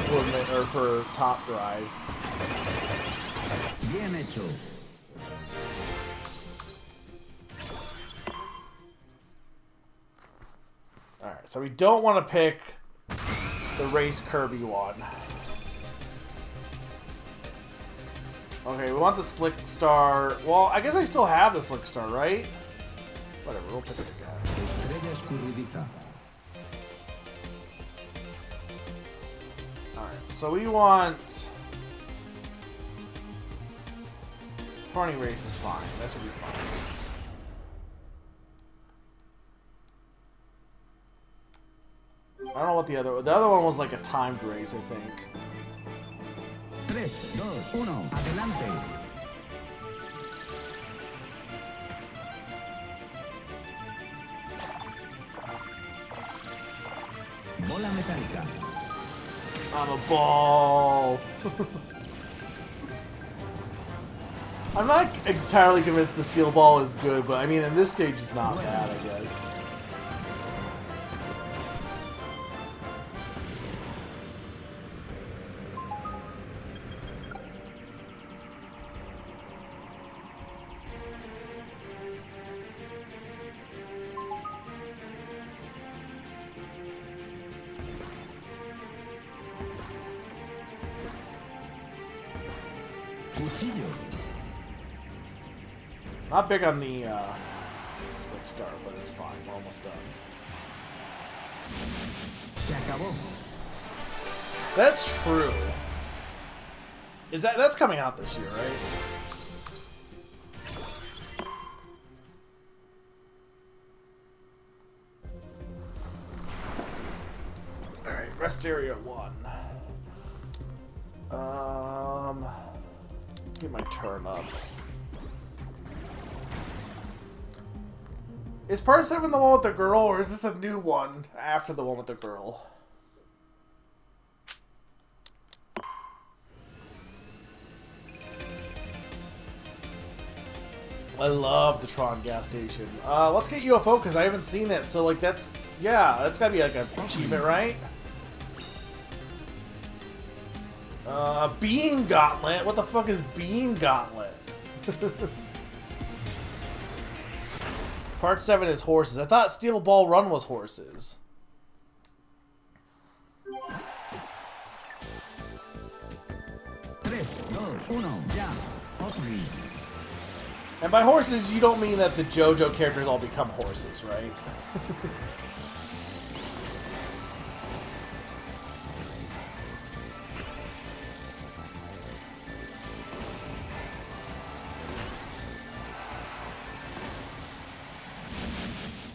gourmet or for top drive. Bien hecho. Alright, so we don't want to pick the race Kirby one. Okay, we want the Slick Star. Well, I guess I still have the Slick Star, right? Whatever, we'll pick it again. Estrella escurridiza. Alright, so we want... Tourney race is fine. That should be fine. I don't know what the other one was, like a timed race, I think. 3, 2, 1. Adelante. Bola metálica. I'm a ball. I'm not entirely convinced the steel ball is good, but I mean, in this stage, it's not bad, I guess. Cuchillo. Not big on the Slick Star, but it's fine. We're almost done. Se acabó. That's true. That's coming out this year, right? Alright, rest area 1. Get my turn up. Is part 7 the one with the girl, or is this a new one after the one with the girl? I love the Tron gas station. Let's get UFO because I haven't seen it. So like that's that's gotta be like an achievement, right? Beam Gauntlet? What the fuck is Beam Gauntlet? Part 7 is horses. I thought Steel Ball Run was horses. And by horses, you don't mean that the JoJo characters all become horses, right?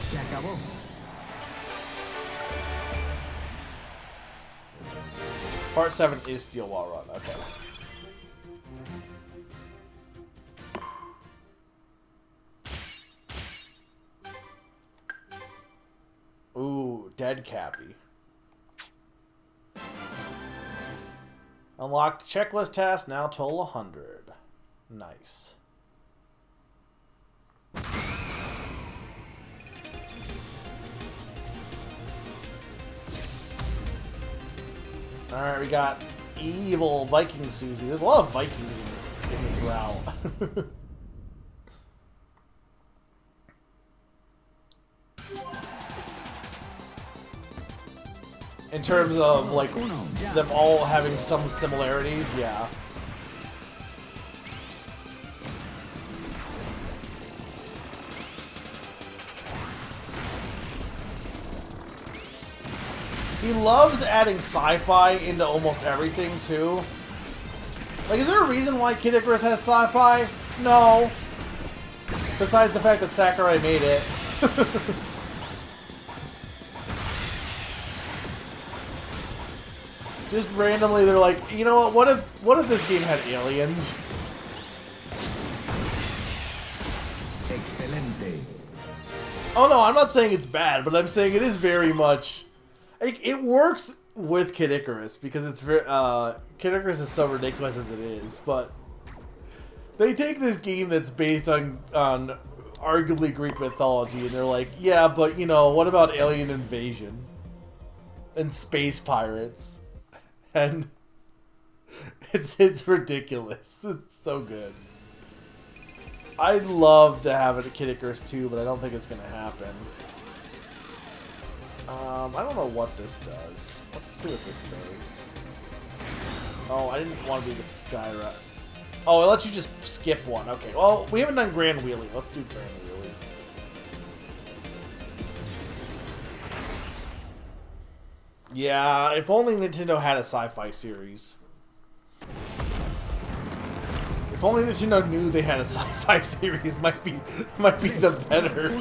Se acabó. Part 7 is Steel Wall Run, okay. Ooh, Dead Cappy. Unlocked checklist task, now total 100. Nice. Alright, we got evil Viking Susie. There's a lot of Vikings in this route. In terms of, like, them all having some similarities, yeah. He loves adding sci-fi into almost everything, too. Like, is there a reason why Kid Icarus has sci-fi? No. Besides the fact that Sakurai made it. Just randomly, they're like, you know what if this game had aliens? Excelente. Oh no, I'm not saying it's bad, but I'm saying it is very much... It works with Kid Icarus, because it's very... Kid Icarus is so ridiculous as it is, but... They take this game that's based on arguably Greek mythology, and they're like, yeah, but, you know, what about alien invasion? And space pirates? And it's ridiculous. It's so good. I'd love to have it a Kid Icarus 2, but I don't think it's gonna happen. I don't know what this does. Let's see what this does. Oh, I didn't want to do the Skyra. Oh, it lets you just skip one. Okay, well, we haven't done Grand Wheelie. Let's do Grand Wheelie. Yeah, if only Nintendo had a sci-fi series. If only Nintendo knew they had a sci-fi series, might be the better.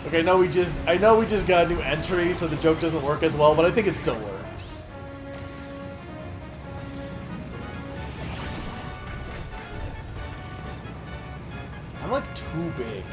Okay, I know we just got a new entry, so the joke doesn't work as well, but I think it still works. I'm like too big.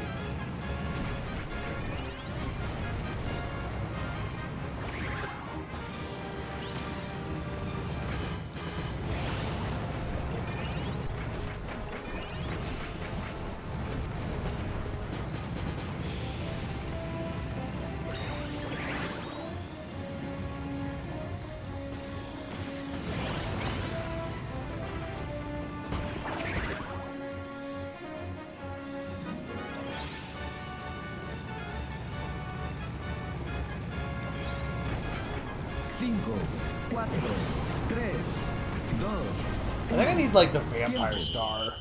I think I need, like, the Vampire Star.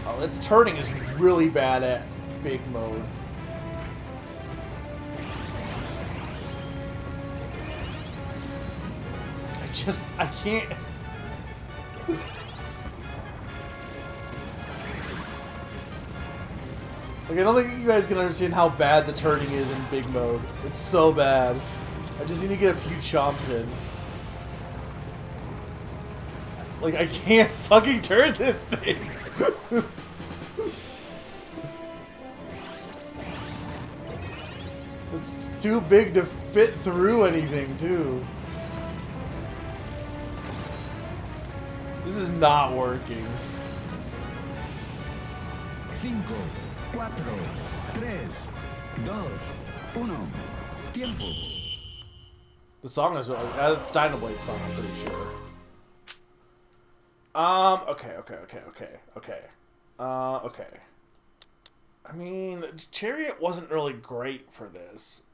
Oh, its turning is really bad at big mode. I can't. Like, I don't think you guys can understand how bad the turning is in big mode. It's so bad. I just need to get a few chomps in. Like, I can't fucking turn this thing. It's too big to fit through anything, too. This is not working. 5, 4, 3, 2, 1. Tiempo. The song is really... It's Dynablade's song, I'm pretty sure. Okay. I mean, Chariot wasn't really great for this.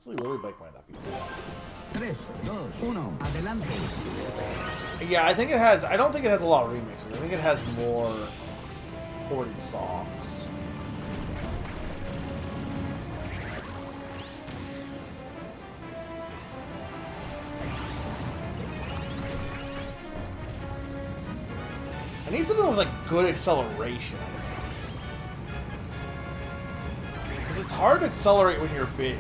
Willy Bike might not be bad. 3, 2, 1. Adelante. Yeah, I think it has... I don't think it has a lot of remixes. I think it has more ported songs. I need something with like good acceleration. Because it's hard to accelerate when you're big.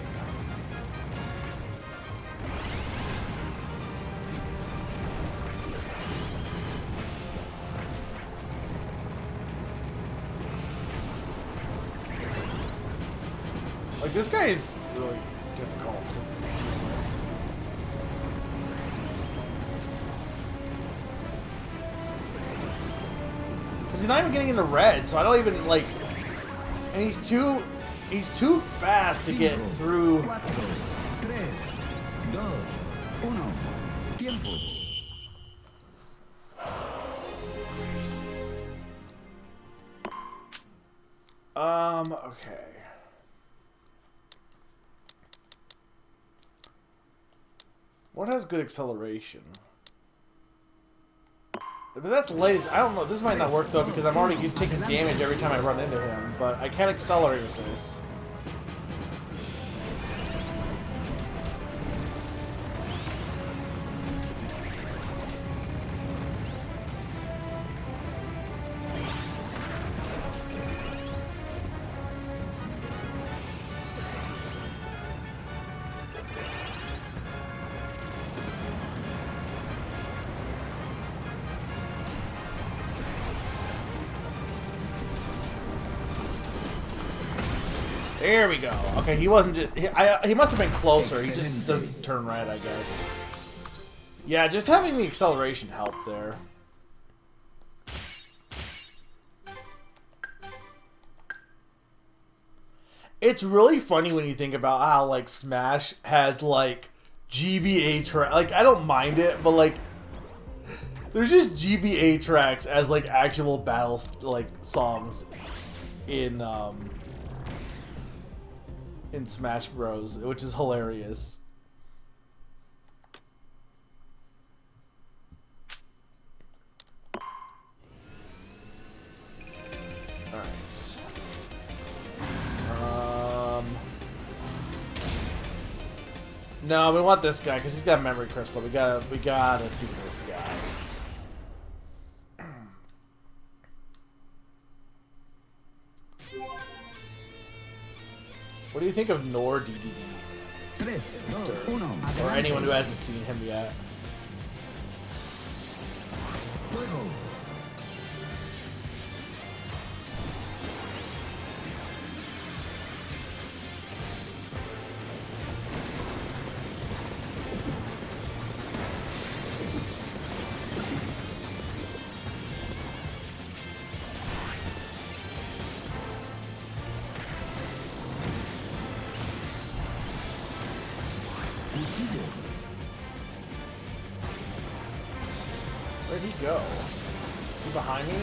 Like, this guy is really difficult. Because he's not even getting into red, so I don't even, like... And he's too fast to get through... 4, 3, 2, 1. Tiempo. Okay. What has good acceleration? But that's latest. I don't know. This might not work though because I'm already taking damage every time I run into him. But I can accelerate with this. There we go. Okay, he wasn't just... He must have been closer. He just doesn't turn right, I guess. Yeah, just having the acceleration helped there. It's really funny when you think about how, like, Smash has, like, GBA track. Like, I don't mind it, but, like, there's just GBA tracks as, like, actual battles, like, songs in Smash Bros, which is hilarious. Alright. No, we want this guy because he's got a memory crystal. We gotta do this guy. What do you think of Nor DDD? 3, 2, 1. Or anyone who hasn't seen him yet? Fuego. Where'd he go? Is he behind me?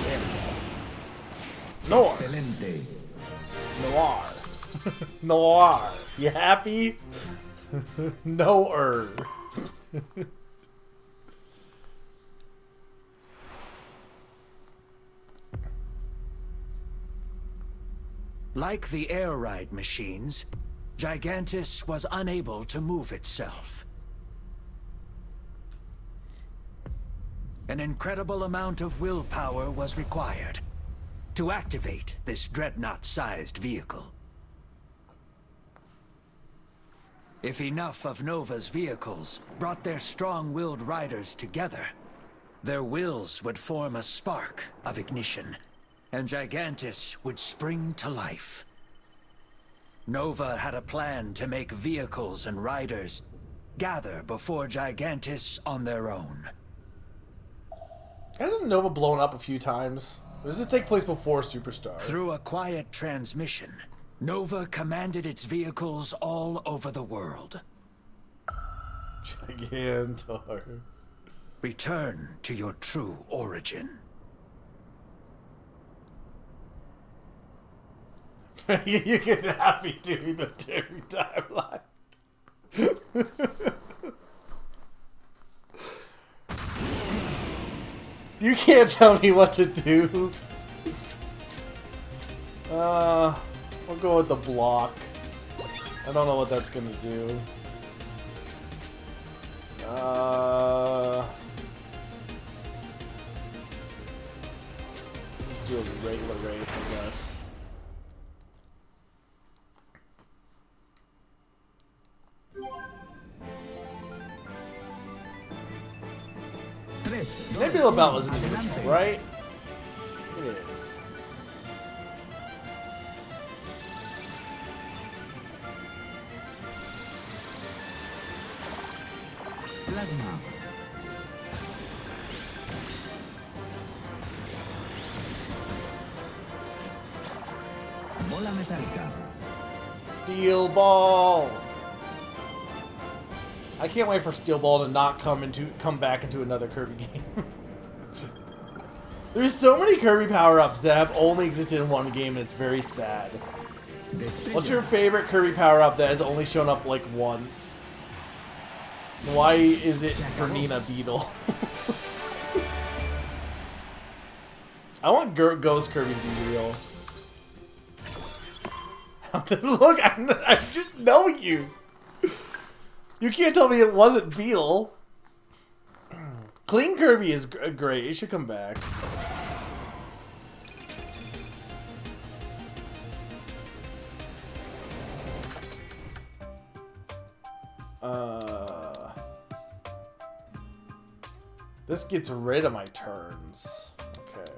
There we go. Noir. Excelente. Noir. Noir. You happy? No-er. Like the air ride machines, Gigantus was unable to move itself. An incredible amount of willpower was required to activate this dreadnought-sized vehicle. If enough of Nova's vehicles brought their strong-willed riders together, their wills would form a spark of ignition, and Gigantus would spring to life. Nova had a plan to make vehicles and riders gather before Gigantus on their own. Hasn't Nova blown up a few times? Or does this take place before Superstar? Through a quiet transmission, Nova commanded its vehicles all over the world. Gigantor. Return to your true origin. You can have me doing the every timeline. You can't tell me what to do. We'll go with the block. I don't know what that's gonna do. Let's do a regular race, I guess. Nebula Belt was in the original, right? It is. Plasma. Bola metálica. Steel Ball. I can't wait for Steel Ball to not come back into another Kirby game. There's so many Kirby power-ups that have only existed in one game, and it's very sad. What's your favorite Kirby power-up that has only shown up like once? Why is it for Nina Beetle? I want Ghost Kirby to be real. Look, I just know you. You can't tell me it wasn't Beetle. Clean Kirby is great. It should come back. This gets rid of my turns. Okay.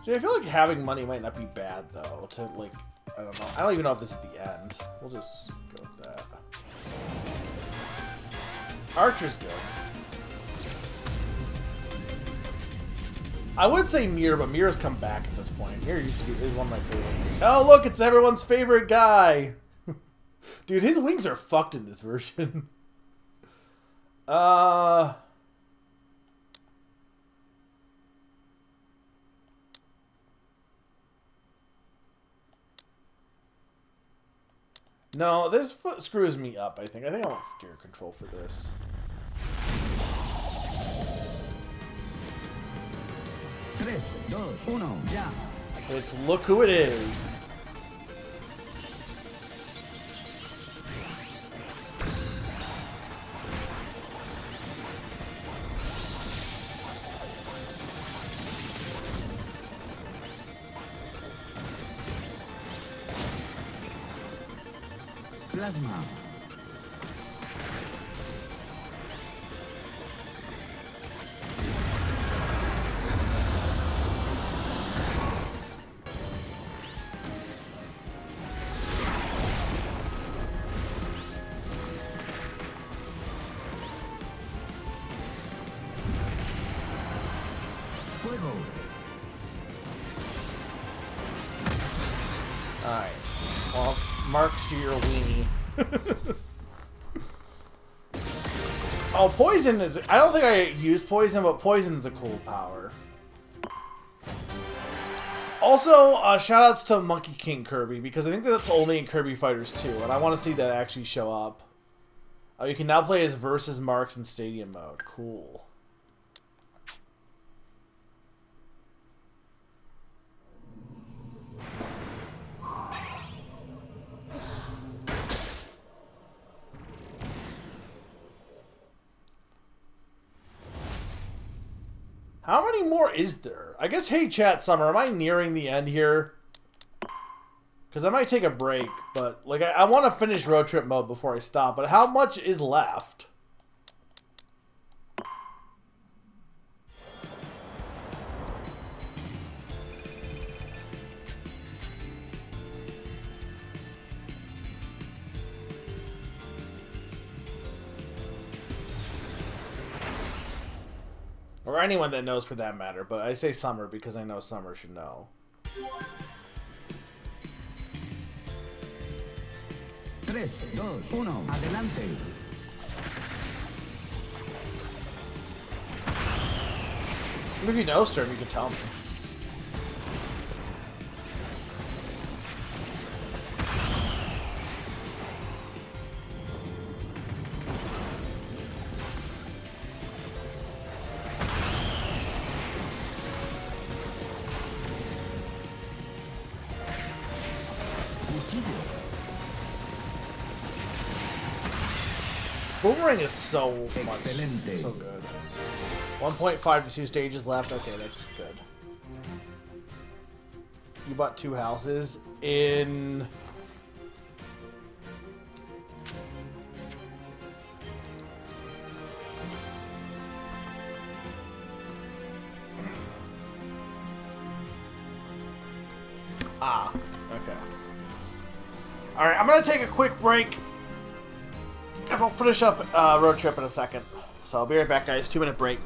See, I feel like having money might not be bad, though, to, like, I don't know. I don't even know if this is the end. We'll just go with that. Archer's good. I would say Mir, but Mir's come back at this point. Mir is one of my favorites. Oh, look, it's everyone's favorite guy! Dude, his wings are fucked in this version. No, this foot screws me up, I think. I want steer control for this. 3, 2, 1, ya. It's look who it is. Plasma. Fuego. Alright. Well, marks to your weenie. Oh, poison is... I don't think I use poison, but poison is a cool power. Also, shoutouts to Monkey King Kirby, because I think that's only in Kirby Fighters 2, and I want to see that actually show up. You can now play as Versus Marks in Stadium mode. Cool. How many more is there? I guess, hey chat, Summer, am I nearing the end here? Because I might take a break, but like I want to finish road trip mode before I stop, but how much is left? Or anyone that knows for that matter, but I say Summer because I know Summer should know. 3, 2, 1, adelante. If you know Sturm, you can tell me. Boomerang is so much, so good. 1.5 to 2 stages left. Okay, that's good. You bought 2 houses in... Ah, okay. Alright, I'm going to take a quick break. And we'll finish up road trip in a second. So I'll be right back, guys. 2-minute break.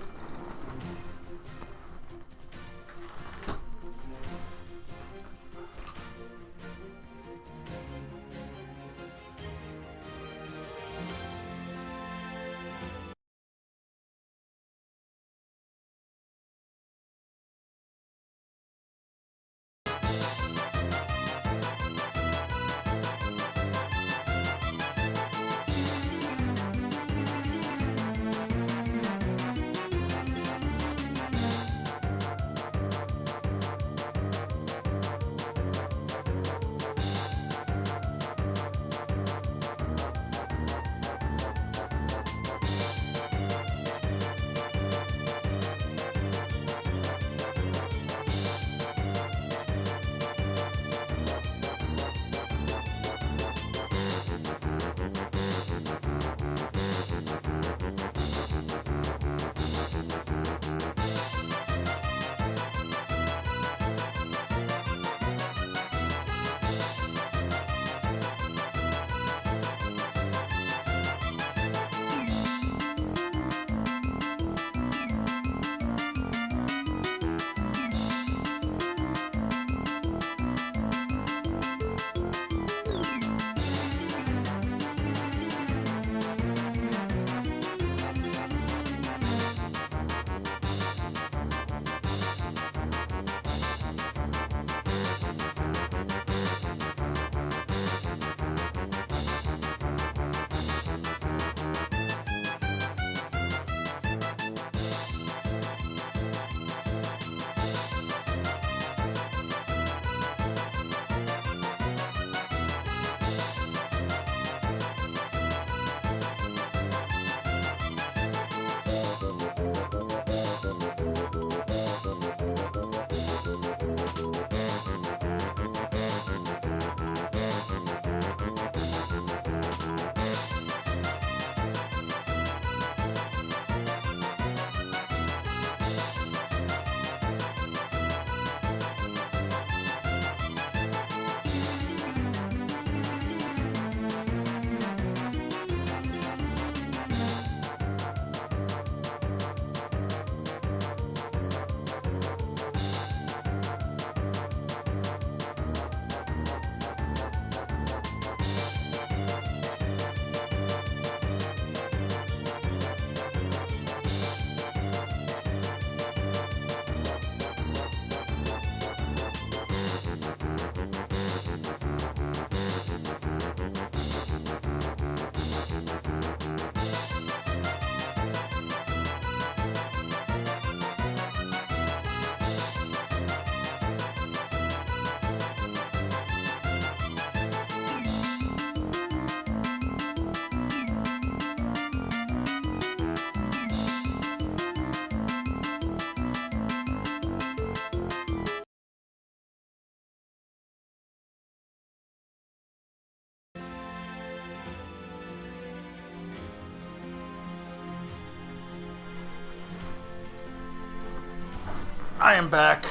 I am back.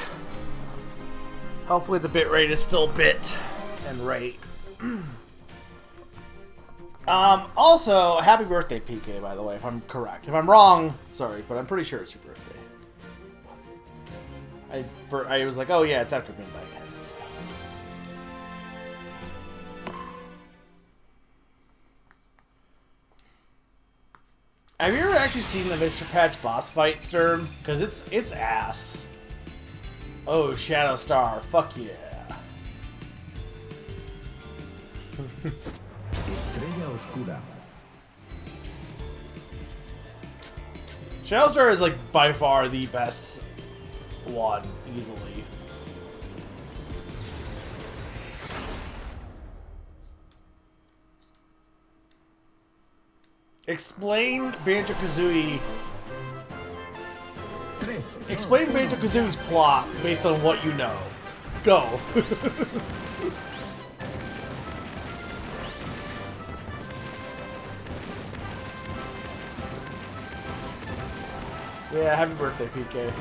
Hopefully the bit rate is still bit and rate. Also, happy birthday, PK, by the way, if I'm correct. If I'm wrong, sorry, but I'm pretty sure it's your birthday. I was like, oh yeah, it's after midnight. Have you ever actually seen the Mr. Patch boss fight, Stern? Because it's ass. Oh, Shadow Star, fuck yeah. Estrella Oscura. Shadow Star is like by far the best one, easily. Explain Banjo-Kazooie. Explain Banjo-Kazooie's plot based on what you know. Go. Yeah, happy birthday, PK.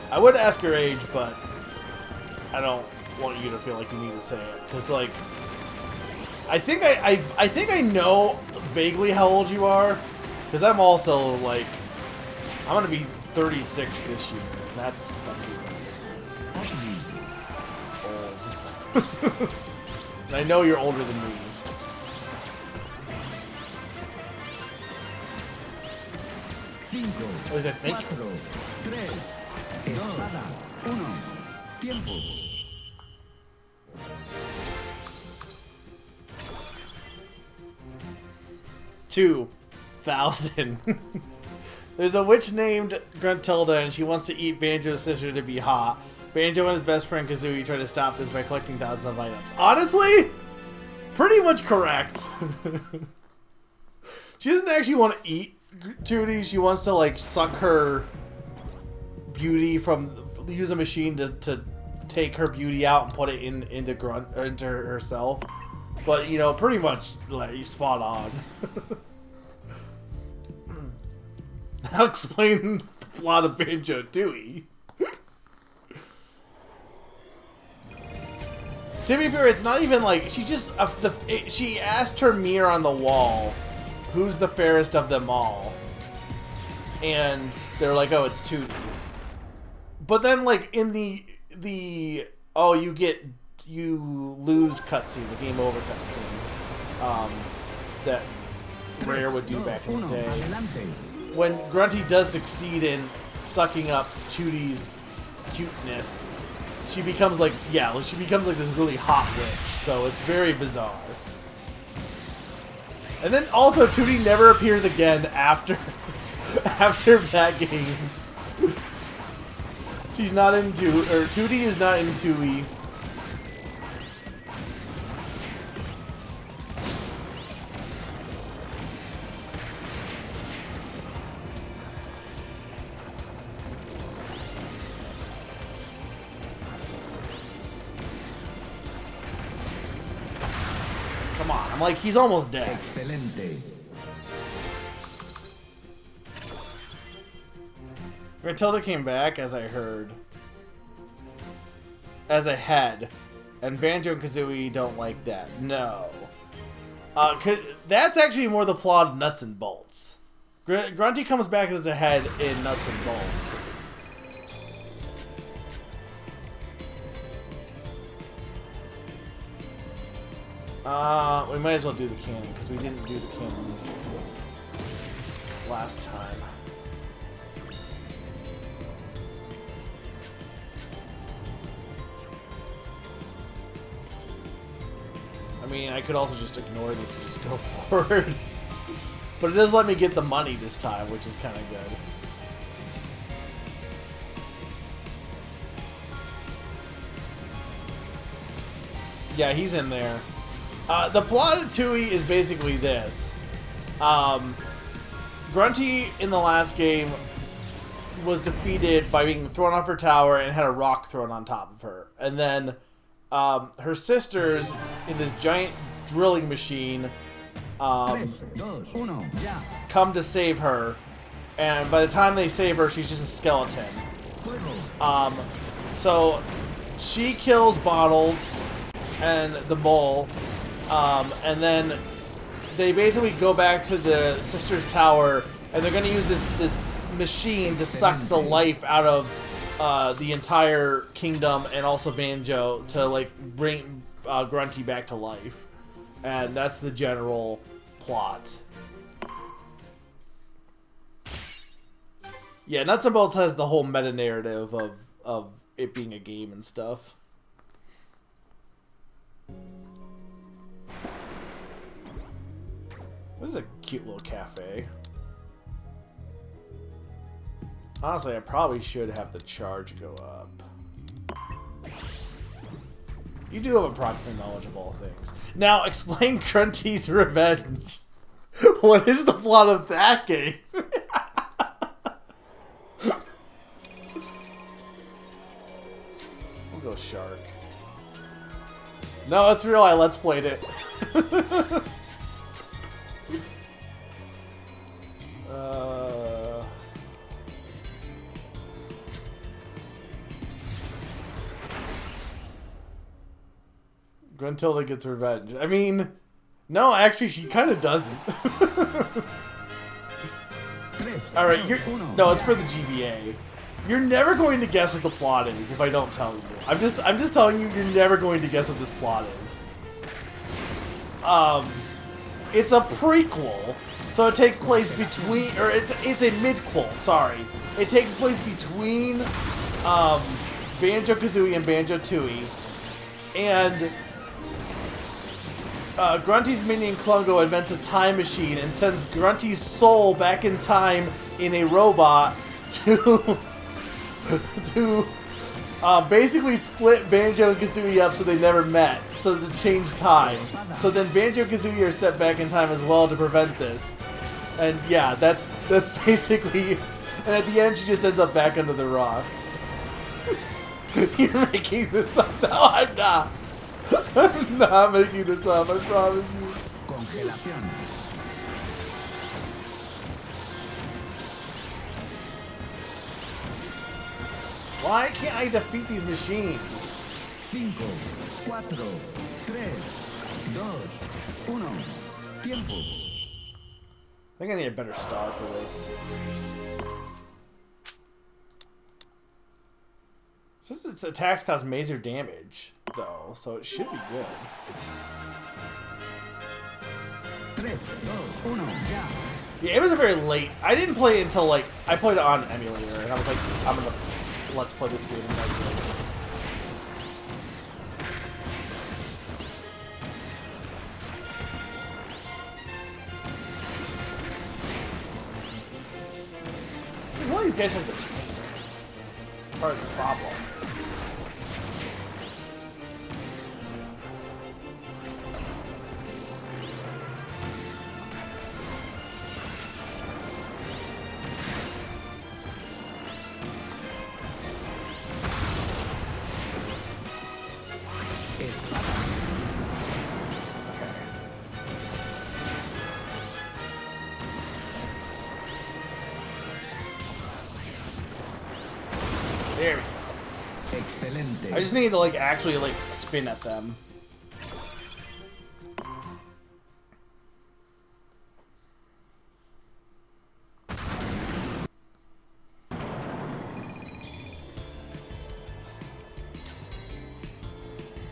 I would ask your age, but I don't want you to feel like you need to say it, because like I think I know vaguely how old you are, because I'm also like I'm gonna be 36 this year. And that's fucking old. And I know you're older than me. What is that? Think? Espada. Uno. Tiempo. $2,000. There's a witch named Gruntilda, and she wants to eat Banjo's sister to be hot. Banjo and his best friend Kazooie try to stop this by collecting thousands of items. Honestly, pretty much correct. She doesn't actually want to eat Tootie. She wants to like suck her beauty from, use a machine to take her beauty out and put it into herself. But you know, pretty much like spot on. I'll explain the plot of Banjo-Tooie. To be fair, it's not even like she just she asked her mirror on the wall, "Who's the fairest of them all?" And they're like, "Oh, it's Tootie." But then, like in the oh, you lose cutscene, the game over cutscene, that Rare would do back in the day. When Grunty does succeed in sucking up Tootie's cuteness, she becomes like, yeah, she becomes like this really hot witch. So it's very bizarre. And then also Tootie never appears again after after that game. She's not into, or Tootie is not into Tooie. Come on, I'm like, he's almost dead. Excelente. Matilda came back, as I heard, as a head, and Banjo and Kazooie don't like that. No. That's actually more the plot of Nuts and Bolts. Grunty comes back as a head in Nuts and Bolts. We might as well do the canon, because we didn't do the canon last time. I mean, I could also just ignore this and just go forward. But it does let me get the money this time, which is kind of good. Yeah, he's in there. The plot of Tooie is basically this. Grunty, in the last game, was defeated by being thrown off her tower and had a rock thrown on top of her. And then her sisters, in this giant drilling machine, come to save her. And by the time they save her, she's just a skeleton. So she kills Bottles and the mole. And then they basically go back to the sisters' tower and they're gonna use this machine to suck the life out of the entire kingdom and also Banjo to like bring Grunty back to life, and that's the general plot. Yeah, Nuts and Bolts has the whole meta narrative of it being a game and stuff. This is a cute little cafe. Honestly, I probably should have the charge go up. You do have approximate knowledge of all things. Now, explain Grunty's Revenge. What is the plot of that game? We'll go Shark. No, it's real. I Let's Played it. Gruntilda gets revenge. I mean, no, actually, she kind of doesn't. All right, no, it's for the GBA. You're never going to guess what the plot is if I don't tell you. I'm just telling you, you're never going to guess what this plot is. It's a prequel, so it takes place between, or it's a midquel. Sorry, it takes place between Banjo-Kazooie and Banjo-Tooie, and Grunty's minion Klungo invents a time machine and sends Grunty's soul back in time in a robot to basically split Banjo and Kazooie up so they never met, so to change time. So then Banjo and Kazooie are set back in time as well to prevent this. And yeah, that's basically. And at the end, she just ends up back under the rock. You're making this up. No, I'm not. I'm not making this up, I promise you. Congelación. Why can't I defeat these machines? 5, 4, 3, 2, 1. Tiempo. I think I need a better star for this. Since its attacks cause major damage, though, so it should be good. 3, 2, 1, ya. Yeah, it was a very late. I didn't play it until like I played it on an emulator, and I was like, I'm gonna let's play this game. One of these guys has the tank. Part of the problem. There we go. Excelente. I just need to like actually like spin at them.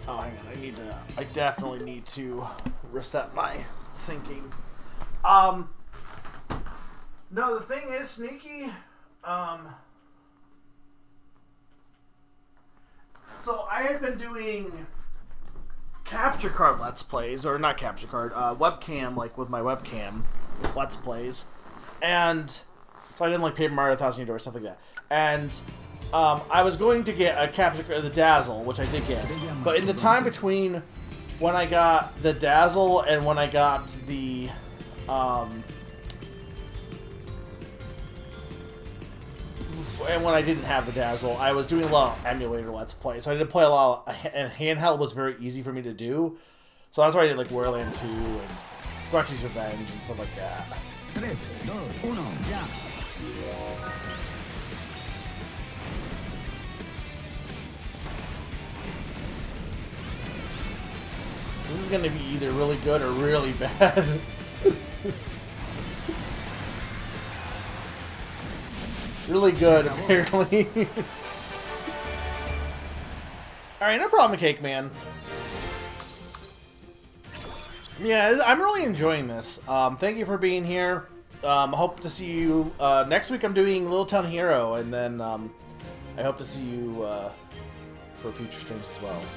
Oh, hang on. I definitely need to reset my syncing. No, the thing is, Sneaky, so I had been doing capture card Let's Plays, or not capture card, webcam, like with my webcam Let's Plays, and so I didn't like Paper Mario 1000 Year Door, stuff like that, and I was going to get a capture card, the Dazzle, which I did get, but in the time between when I got the Dazzle and when I got the, and when I didn't have the Dazzle, I was doing a lot of emulator Let's Play. So I did play a lot, and handheld was very easy for me to do. So that's why I did like Warland 2 and Grunty's Revenge and stuff like that. 3, 2, 1, ya. This is going to be either really good or really bad. Really good, apparently. Alright, no problem, Cake Man. Yeah, I'm really enjoying this. Thank you for being here. Hope to see you next week. I'm doing Little Town Hero, and then I hope to see you for future streams as well. So.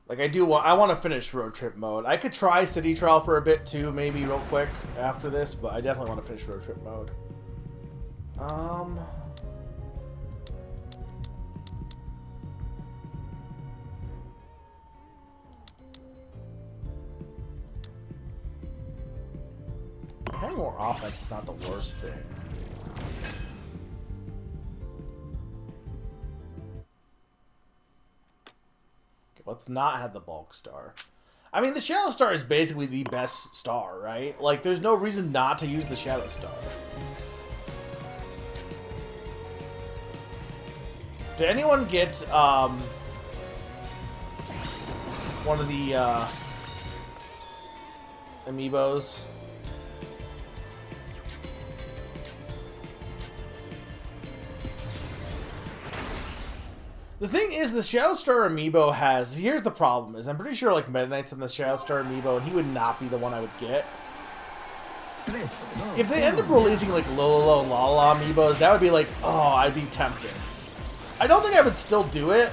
Like I want to finish Road Trip mode. I could try City Trial for a bit too, maybe real quick after this, but I definitely want to finish Road Trip mode. Having more offense is not the worst thing. Okay, let's not have the bulk star. I mean, the Shadow Star is basically the best star, right? Like, there's no reason not to use the Shadow Star. Did anyone get, one of the, amiibos? The thing is, the Shadow Star amiibo has... Here's the problem, is I'm pretty sure, like, Meta Knight's on the Shadow Star amiibo, and he would not be the one I would get. If they end up releasing, like, Lolo and Lala amiibos, that would be like, oh, I'd be tempted. I don't think I would still do it,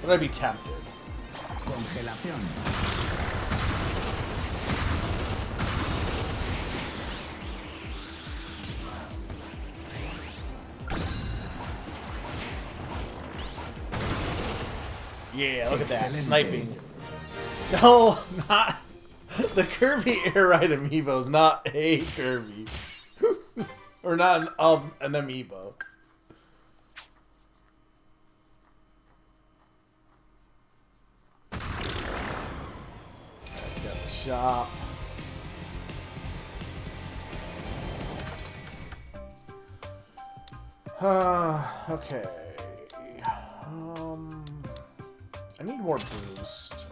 but I'd be tempted. Yeah, look at that. Sniping. No, not... The Kirby Air Ride amiibo is not a Kirby. Or not an amiibo. Got the shop. Okay. I need more boost.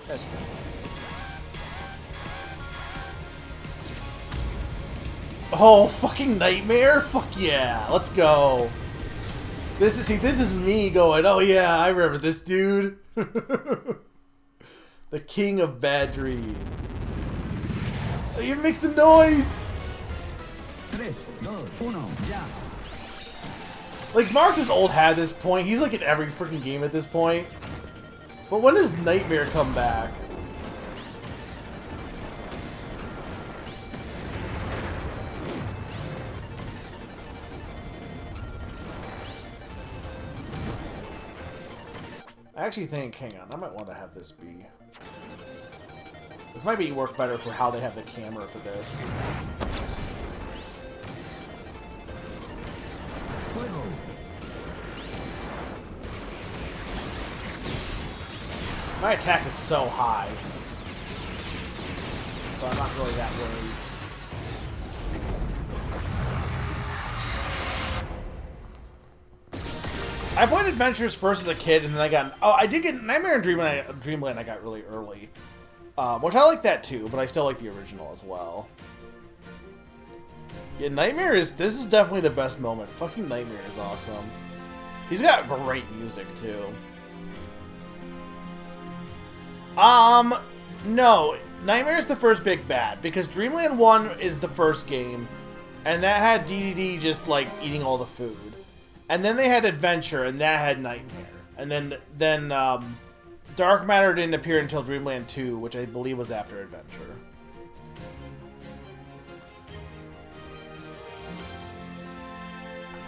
That's good. Oh, fucking Nightmare? Fuck yeah, let's go. This is me going, oh yeah, I remember this dude. The king of bad dreams. Oh, he makes the noise! Like, Marx is old hat at this point. He's like in every freaking game at this point. But when does Nightmare come back? I actually think, hang on, I might want to have this be. This might be work better for how they have the camera for this. My attack is so high, so I'm not really that worried. I played Adventures first as a kid, and then I got... Oh, I did get Nightmare and Dreamland I got really early. Which I like that too, but I still like the original as well. Yeah, Nightmare is... This is definitely the best moment. Fucking Nightmare is awesome. He's got great music too. No. Nightmare is the first big bad, because Dreamland 1 is the first game, and that had DDD just, like, eating all the food. And then they had Adventure, and that had Nightmare. And then Dark Matter didn't appear until Dreamland 2, which I believe was after Adventure.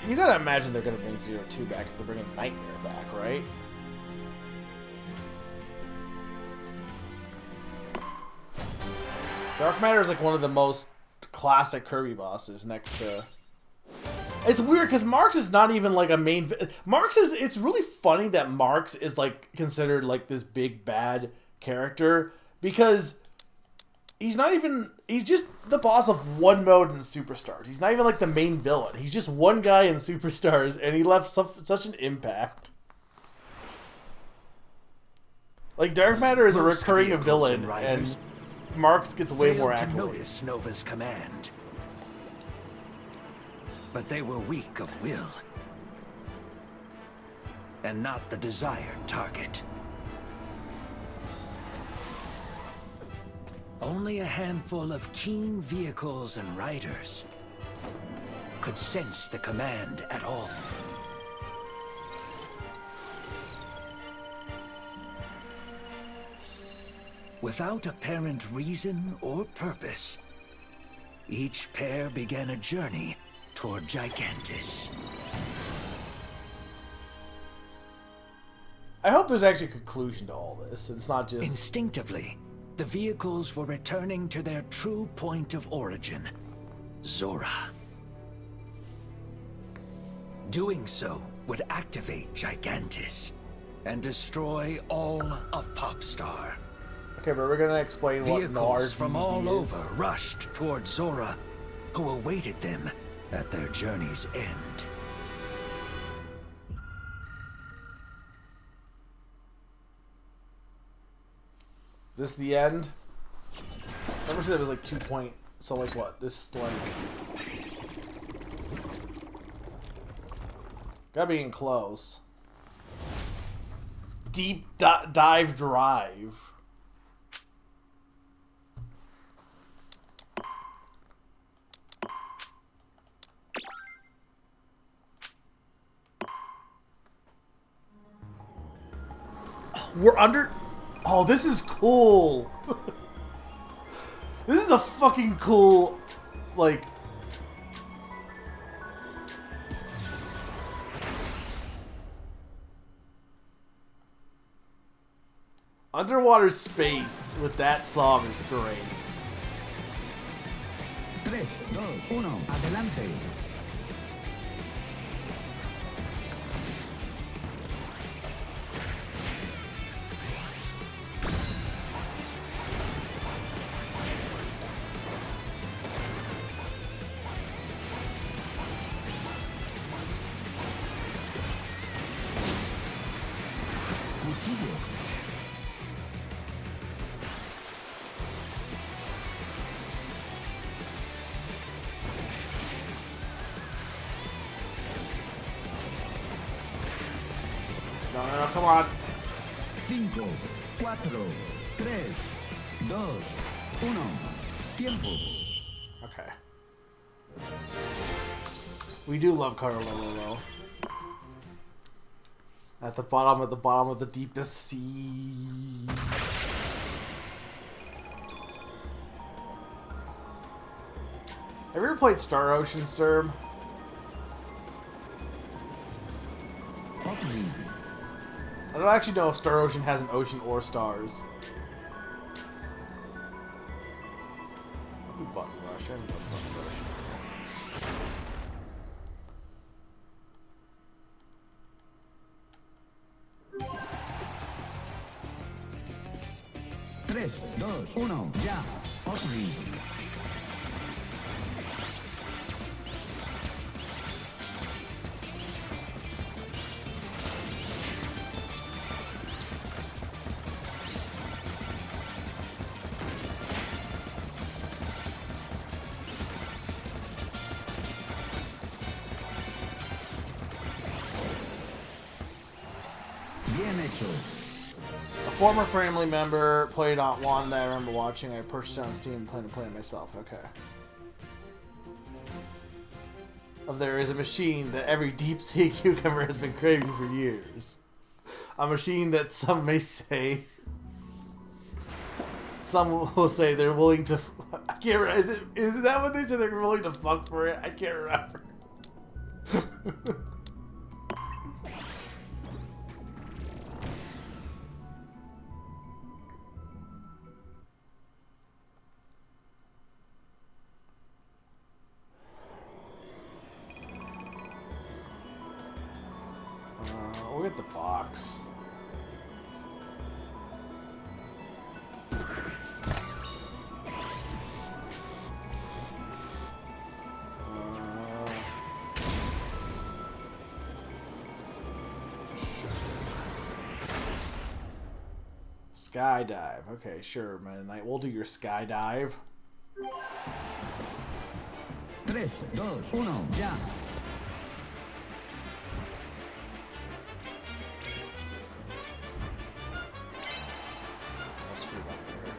You gotta imagine they're gonna bring 02 back if they're bringing Nightmare back, right? Dark Matter is like one of the most classic Kirby bosses next to... It's weird because Marx is not even like a main... Marx is... It's really funny that Marx is like considered like this big bad character because he's not even, he's just the boss of one mode in Superstars. He's not even like the main villain. He's just one guy in Superstars, and he left such an impact. Like, Dark Matter is a recurring villain, and Marks gets way more accolades. Notice Nova's command, but they were weak of will, and not the desired target. Only a handful of keen vehicles and riders could sense the command at all. Without apparent reason or purpose, each pair began a journey toward Gigantus. I hope there's actually a conclusion to all this. It's not just... Instinctively, the vehicles were returning to their true point of origin, Zora. Doing so would activate Gigantus and destroy all of Popstar. Okay, but we're gonna explain what Vehicles from all is. over rushed toward Zora, who awaited them at their journey's end. Is this the end? I remember that was like 2 point. So like what? This is like gotta be in close. Deep dive drive. We're under... Oh, this is cool. This is a fucking cool, like... Underwater space with that song is great. 3, 2, 1, adelante. Cuchillo. No, come on. 5, 4, 3, 2, 1. Tiempo. Okay. We do love Carololo. At the bottom of the deepest sea. Have you ever played Star Ocean, Sturm? Opening. I don't actually know if Star Ocean has an ocean or stars. I'll do Button Rush. I haven't done Button Rush. 3, 2, 1, ya. Opening. Bien hecho. A former family member played on one that I remember watching. I purchased it on Steam and plan to play it myself. Okay. There is a machine that every deep sea cucumber has been craving for years. A machine that some may say... Some will say they're willing to... I can't remember. Is that what they said? They're willing to fuck for it? I can't remember. We'll get the box. Skydive. Okay, sure, Meta Knight. We'll do your skydive. 3, 2, 1, ya. I'll screw up there.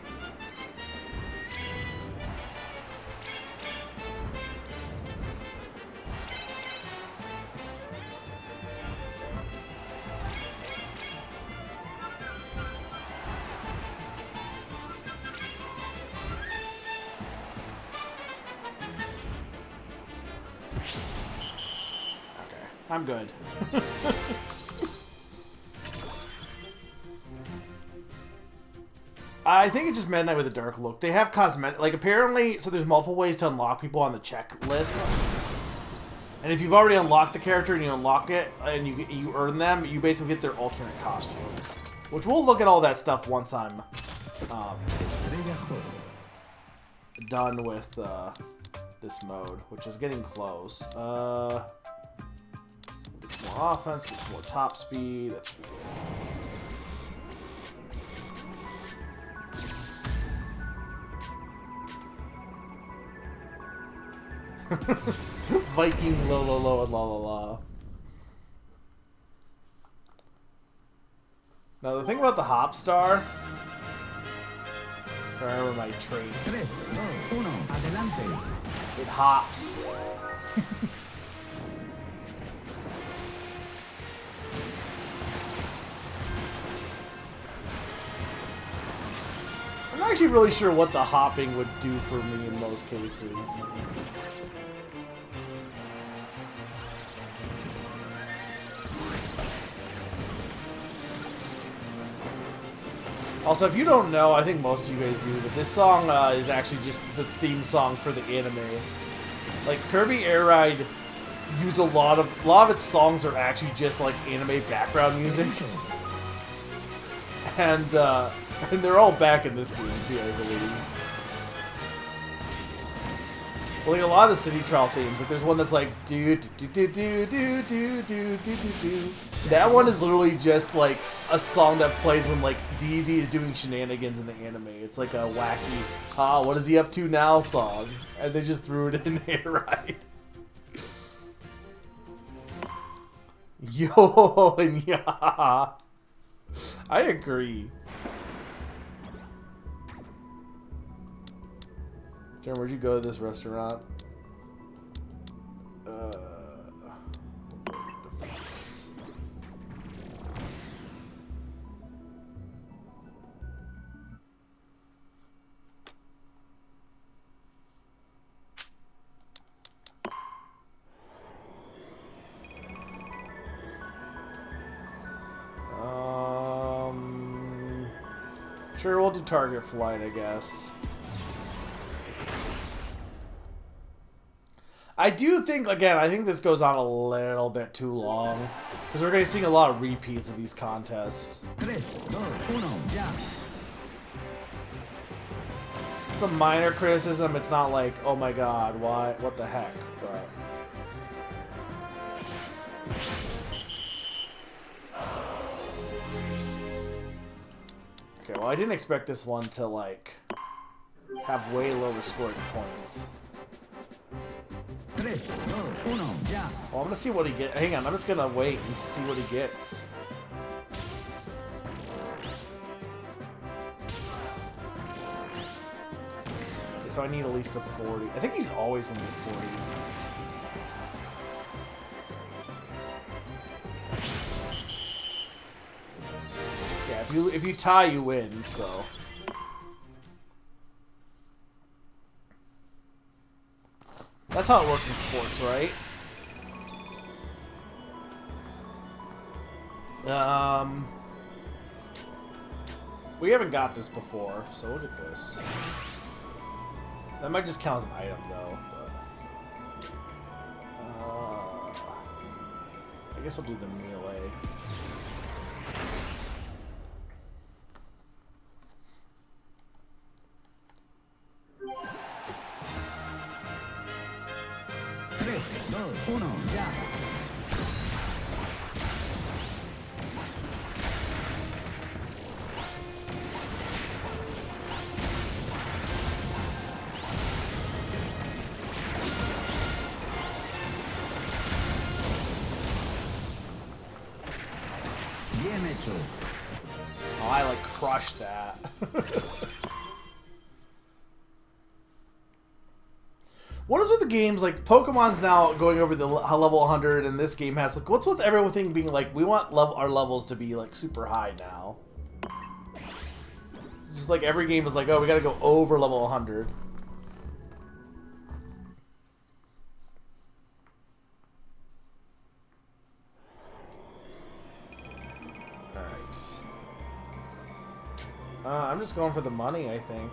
I'm good. I think it's just Meta Knight with a dark look. They have cosmetic, like apparently, so there's multiple ways to unlock people on the checklist. And if you've already unlocked the character and you unlock it and you earn them, you basically get their alternate costumes. Which we'll look at all that stuff once I'm done with this mode, which is getting close. Get some more offense, get some more top speed. That should be good. Viking lo lo lo and la la la. Now the thing about the hop star, if I remember my trait, 3, 2, 1, adelante. it hops. I'm not actually really sure what the hopping would do for me in most cases. Also, if you don't know, I think most of you guys do, but this song is actually just the theme song for the anime. Like, Kirby Air Ride used a lot of its songs are actually just like anime background music. And they're all back in this game too, I believe. Well, like a lot of the City Trial themes, like there's one that's like do do do do do do do do do do. That one is literally just like a song that plays when like D&D is doing shenanigans in the anime. It's like a wacky, what is he up to now song, and they just threw it in there, right? Yo and yeah, I agree. Jen, where'd you go to this restaurant? Defense. Sure, we'll do target flight, I guess. I do think, again, I think this goes on a little bit too long. Because we're going to see a lot of repeats of these contests. 3, 2, 1, ya. It's a minor criticism. It's not like, oh my god, why, what the heck, but... Okay, well, I didn't expect this one to, like, have way lower scoring points. 3, 2, 1, ya. Well, I'm gonna see what he gets. Hang on, I'm just gonna wait and see what he gets. Okay, so I need at least a 40. I think he's always gonna be 40. Yeah, if you tie, you win. So. That's how it works in sports, right? We haven't got this before, so look at this. That might just count as an item, though. But, I guess we'll do the melee. Bien hecho. Oh, I like crushed that. What is with the games like Pokemon's now going over the level 100, and this game has like what's with everything being like we want our levels to be like super high now? It's just like every game is like, oh, we got to go over level 100. All right. I'm just going for the money, I think.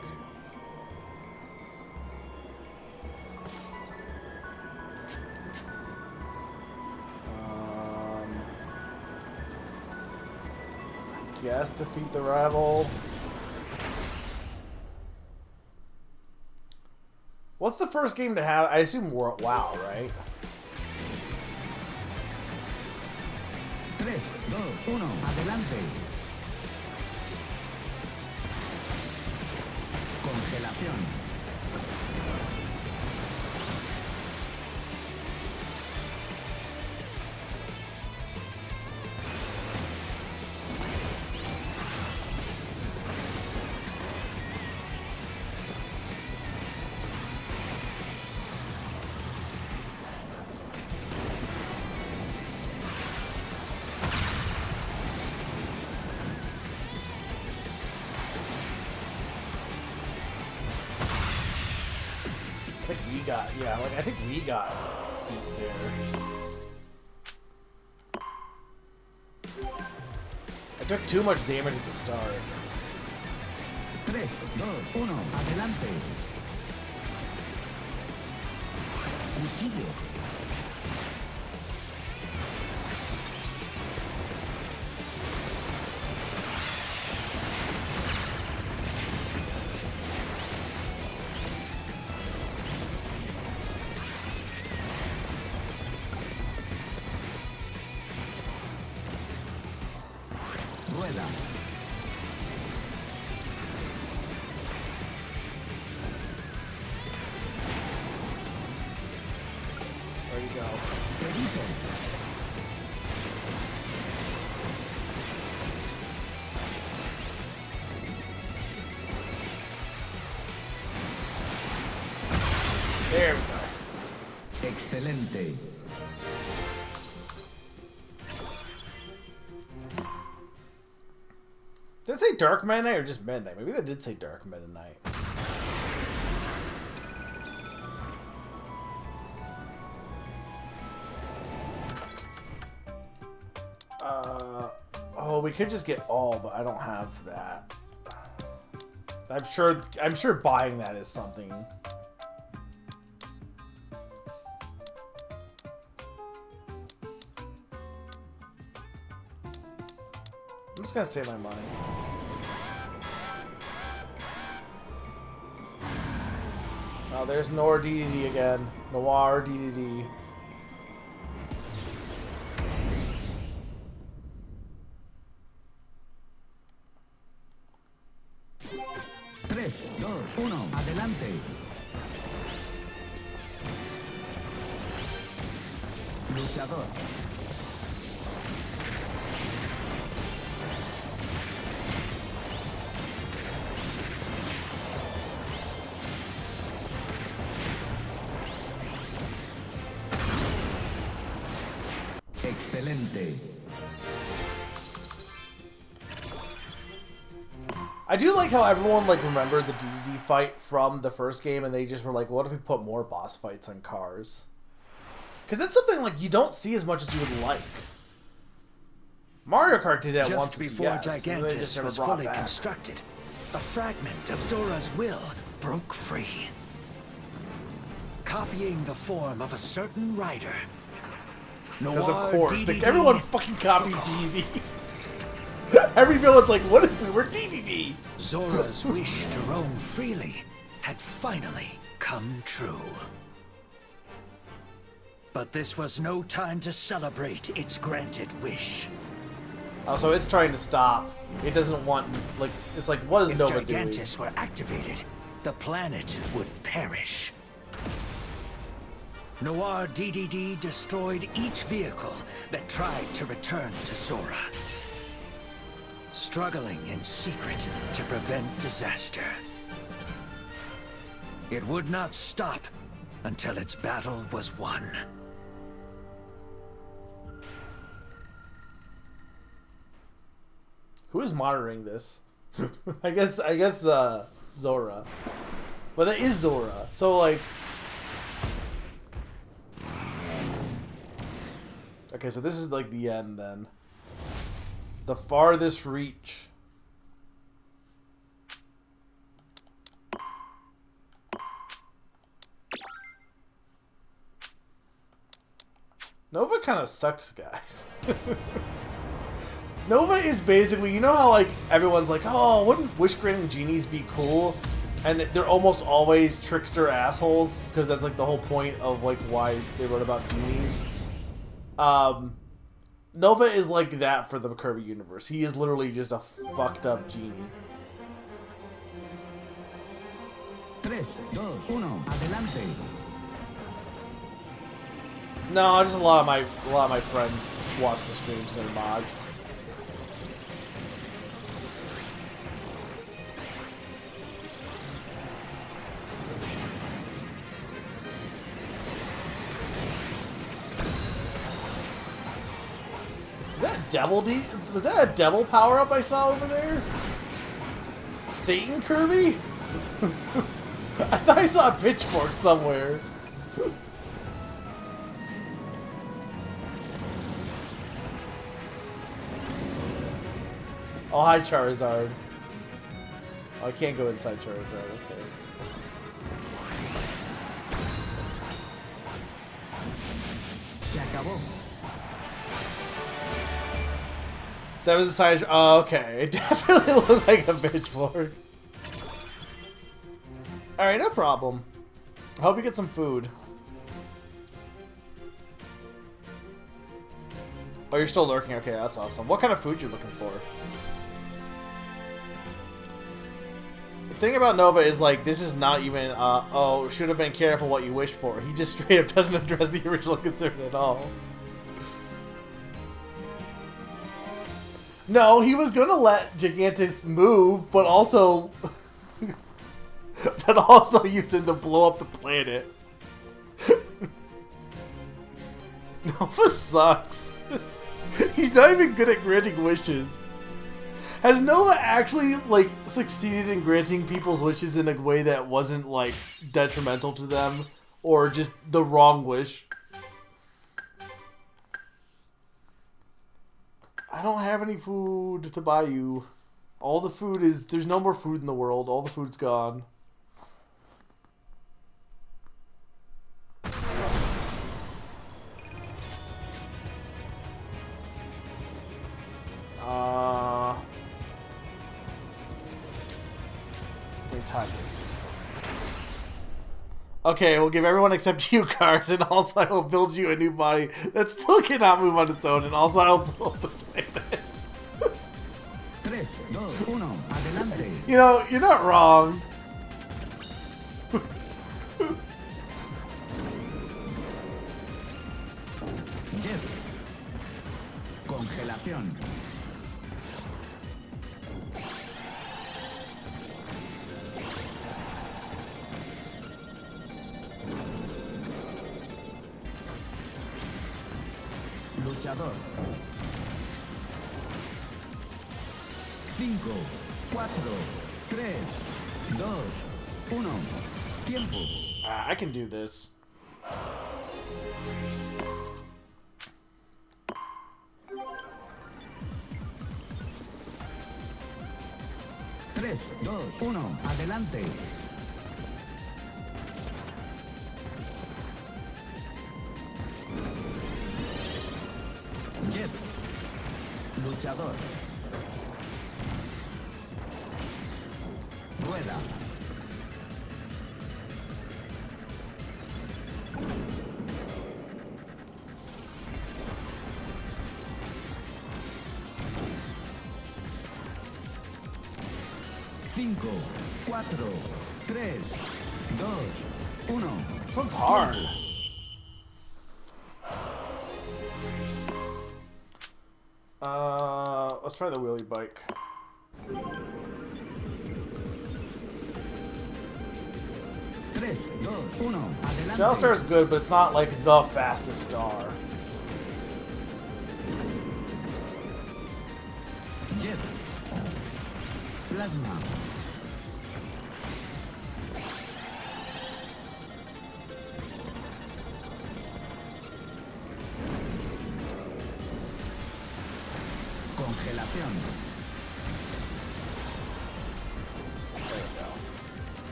Yes, defeat the rival. What's the first game to have? I assume WoW, right? 3, 2, 1, adelante. Congelación. I think we got beat there. I took too much damage at the start. 3, 2, 1, adelante. Cuchillo. Rueda. There you go. Perito. There we go. Excelente. Did it say Dark Meta Knight or just Meta Knight? Maybe that did say Dark Meta Knight. Oh, we could just get all, but I don't have that. I'm sure buying that is something. I'm just gonna save my money. Oh, there's Noir DDD again. Noir DDD. Tres, dos, uno, adelante. Luchador. Excelente. I do like how everyone like remembered the DDD fight from the first game, and they just were like, "What if we put more boss fights on cars?" Because that's something like you don't see as much as you would like. Mario Kart did that once before Gigantus was fully back. constructed. A fragment of Zora's will broke free, copying the form of a certain rider. Because of course, everyone fucking copies DDD. Every villain's like, what if we were DDD? Zora's wish to roam freely had finally come true. But this was no time to celebrate its granted wish. Oh, so it's trying to stop. It doesn't want, like, it's like, what is Nova doing? If Gigantus were activated, the planet would perish. Noir DDD destroyed each vehicle that tried to return to Zora. struggling in secret to prevent disaster. It would not stop until its battle was won. Who is monitoring this? I guess Zora. But that is Zora. So like okay, so this is like the end then. The farthest reach. Nova kind of sucks, guys. Nova is basically, you know how like everyone's like, oh, wouldn't wish granting genies be cool? And they're almost always trickster assholes because that's like the whole point of like why they wrote about genies. Nova is like that for the Kirby universe. He is literally just a fucked up genie. 3, 2, 1, adelante. No, just a lot of my friends watch the streams and they're mods. Is that devil was that a devil power up I saw over there? Satan Kirby? I thought I saw a pitchfork somewhere. Oh, hi Charizard. Oh, I can't go inside Charizard, okay. Se acabó. That was a side. Oh, okay. It definitely looked like a pitchfork. Alright, no problem. I hope you get some food. Oh, you're still lurking. Okay, that's awesome. What kind of food you looking for? The thing about Nova is, like, this is not even, oh, should have been careful what you wish for. He just straight up doesn't address the original concern at all. No, he was gonna let Gigantus move, but also... but also use him to blow up the planet. Nova sucks. He's not even good at granting wishes. Has Nova actually, like, succeeded in granting people's wishes in a way that wasn't, like, detrimental to them? Or just the wrong wish? I don't have any food to buy you. All the food is... There's no more food in the world. All the food's gone. Time races. Okay, we'll give everyone except you cars, and also I will build you a new body that still cannot move on its own, and also I'll blow up the planet. 3, 2, 1, adelante. You know, you're not wrong. Jeff. Congelación. Luchador. 5, 4, 3, 2, 1. Tiempo. I can do this. Tres, dos, uno, adelante. Jet. Luchador. Rueda. Cinco, cuatro, tres, dos, uno. This one's hard. Let's try the wheelie bike. 3, 2, 1. Adelante. Gelstar is good, but it's not like the fastest star. Jet. Plasma. Congelación.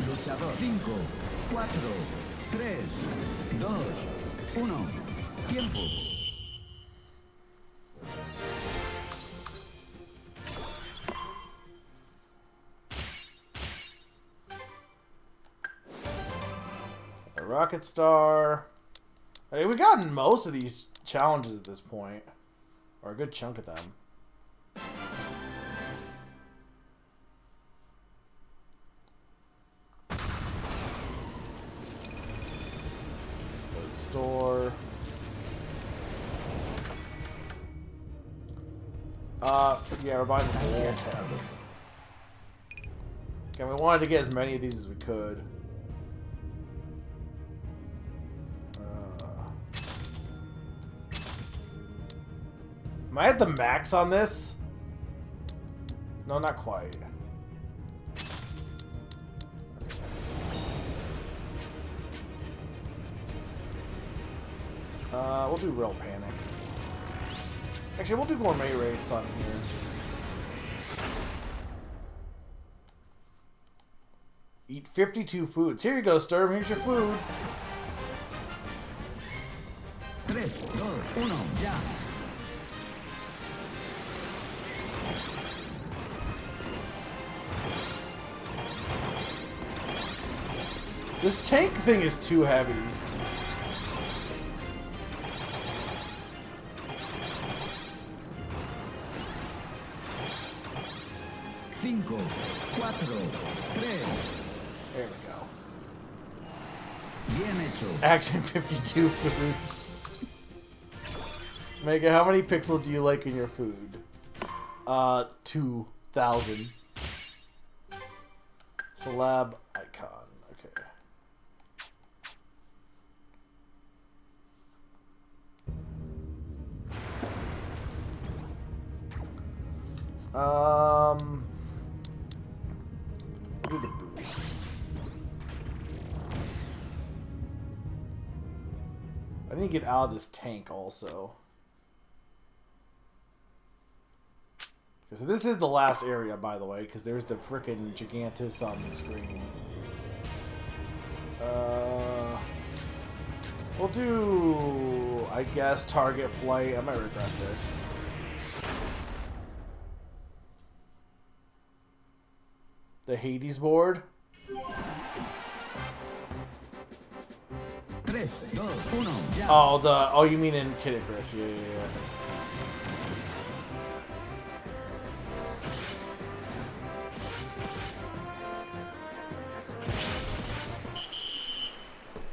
Luchador. 5, 4, 3, 2, 1. Tiempo. A Rocket Star. Hey, we've gotten most of these challenges at this point. Or a good chunk of them. Go to the store. Yeah, we're buying the whole tab. Okay, we wanted to get as many of these as we could. Am I at the max on this? No, not quite. We'll do Real Panic. Actually, we'll do Gourmet Race on here. Eat 52 foods. Here you go, Sturm. Here's your foods. 3, 2, 1. Ya. This tank thing is too heavy. Cinco, cuatro, tres. There we go. Bien hecho. Action 52 foods. Mega, how many pixels do you like in your food? 2,000. Celeb icon. Okay. I'll do the boost. I need to get out of this tank also. Okay, so this is the last area, by the way, because there's the frickin' Gigantus on the screen. We'll do, I guess, Target Flight. I might regret this. The Hades board. 3, 2, 1. Ya. Oh, you mean in Kid Icarus? Yeah.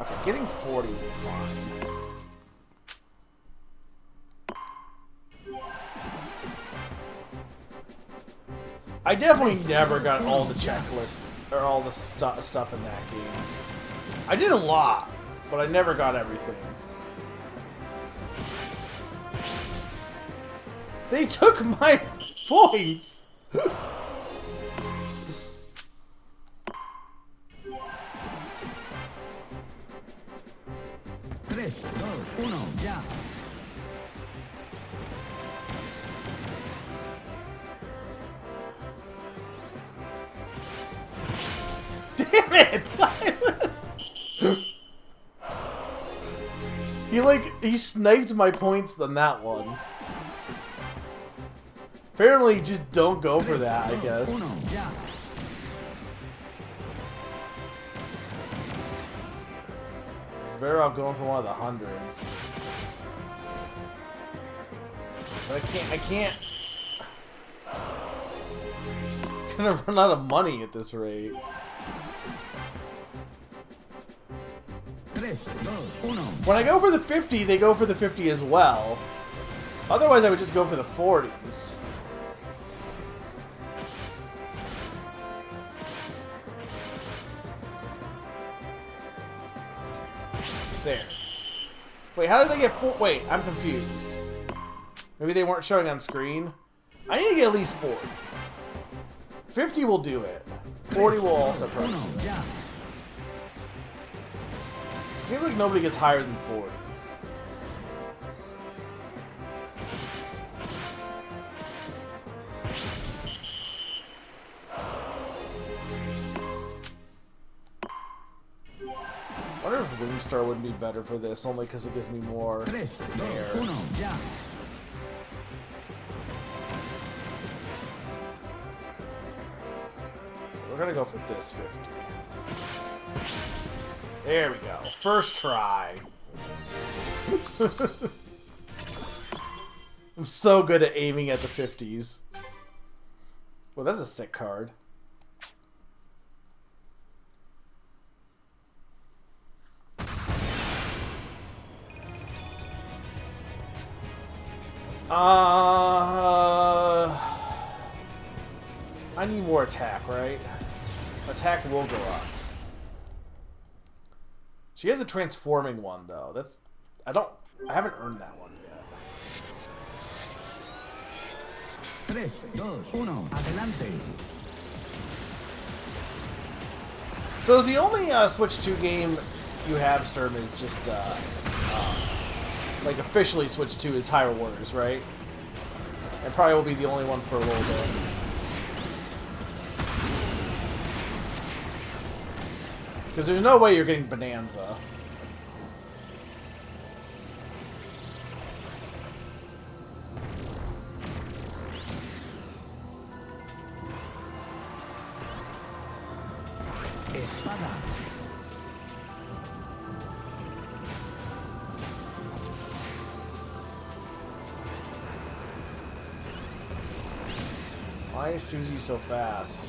Okay, getting 40 will be fine. I definitely never got all the checklists or all the stuff in that game. I did a lot, but I never got everything. They took my points! 3, 2, 1. Ya. Damn it! He sniped my points on that one. Apparently, just don't go for that, I guess. 1. Ya. Better off going for one of the hundreds. But I can't. I'm gonna run out of money at this rate. 3, 2, 1. When I go for the 50, they go for the 50 as well. Otherwise, I would just go for the 40s. There. Wait, how did they get 4? Wait, I'm confused. Maybe they weren't showing on screen? I need to get at least 40. 50 will do it. 40 will also probably do it. Seems like nobody gets higher than 40. I wonder if Wingstar would be better for this, only because it gives me more air. We're gonna go for this 50. There we go. First try. I'm so good at aiming at the 50s. Well, that's a sick card. I need more attack, right? Attack will go up. She has a transforming one though. That's I haven't earned that one yet. 3, 2, 1, adelante. So is the only Switch 2 game you have, Sturm, is just like officially Switch 2 is Hyrule Warriors, right? And probably will be the only one for a little bit. Because there's no way you're getting Bonanza. Espada. Why is Susie so fast?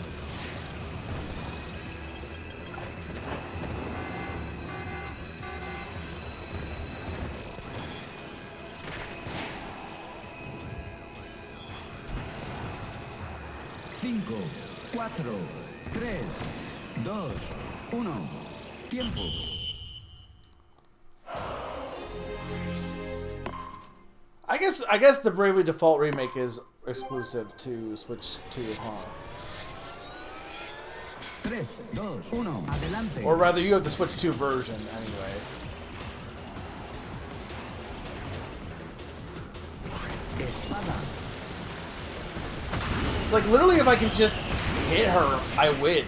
Cinco, cuatro, tres, dos, uno. Tiempo. I guess the Bravely Default remake is exclusive to Switch 2, huh? 3, 2, 1, adelante. Or rather, you have the Switch 2 version, anyway. Espada. It's like, literally, if I can just hit her, I win.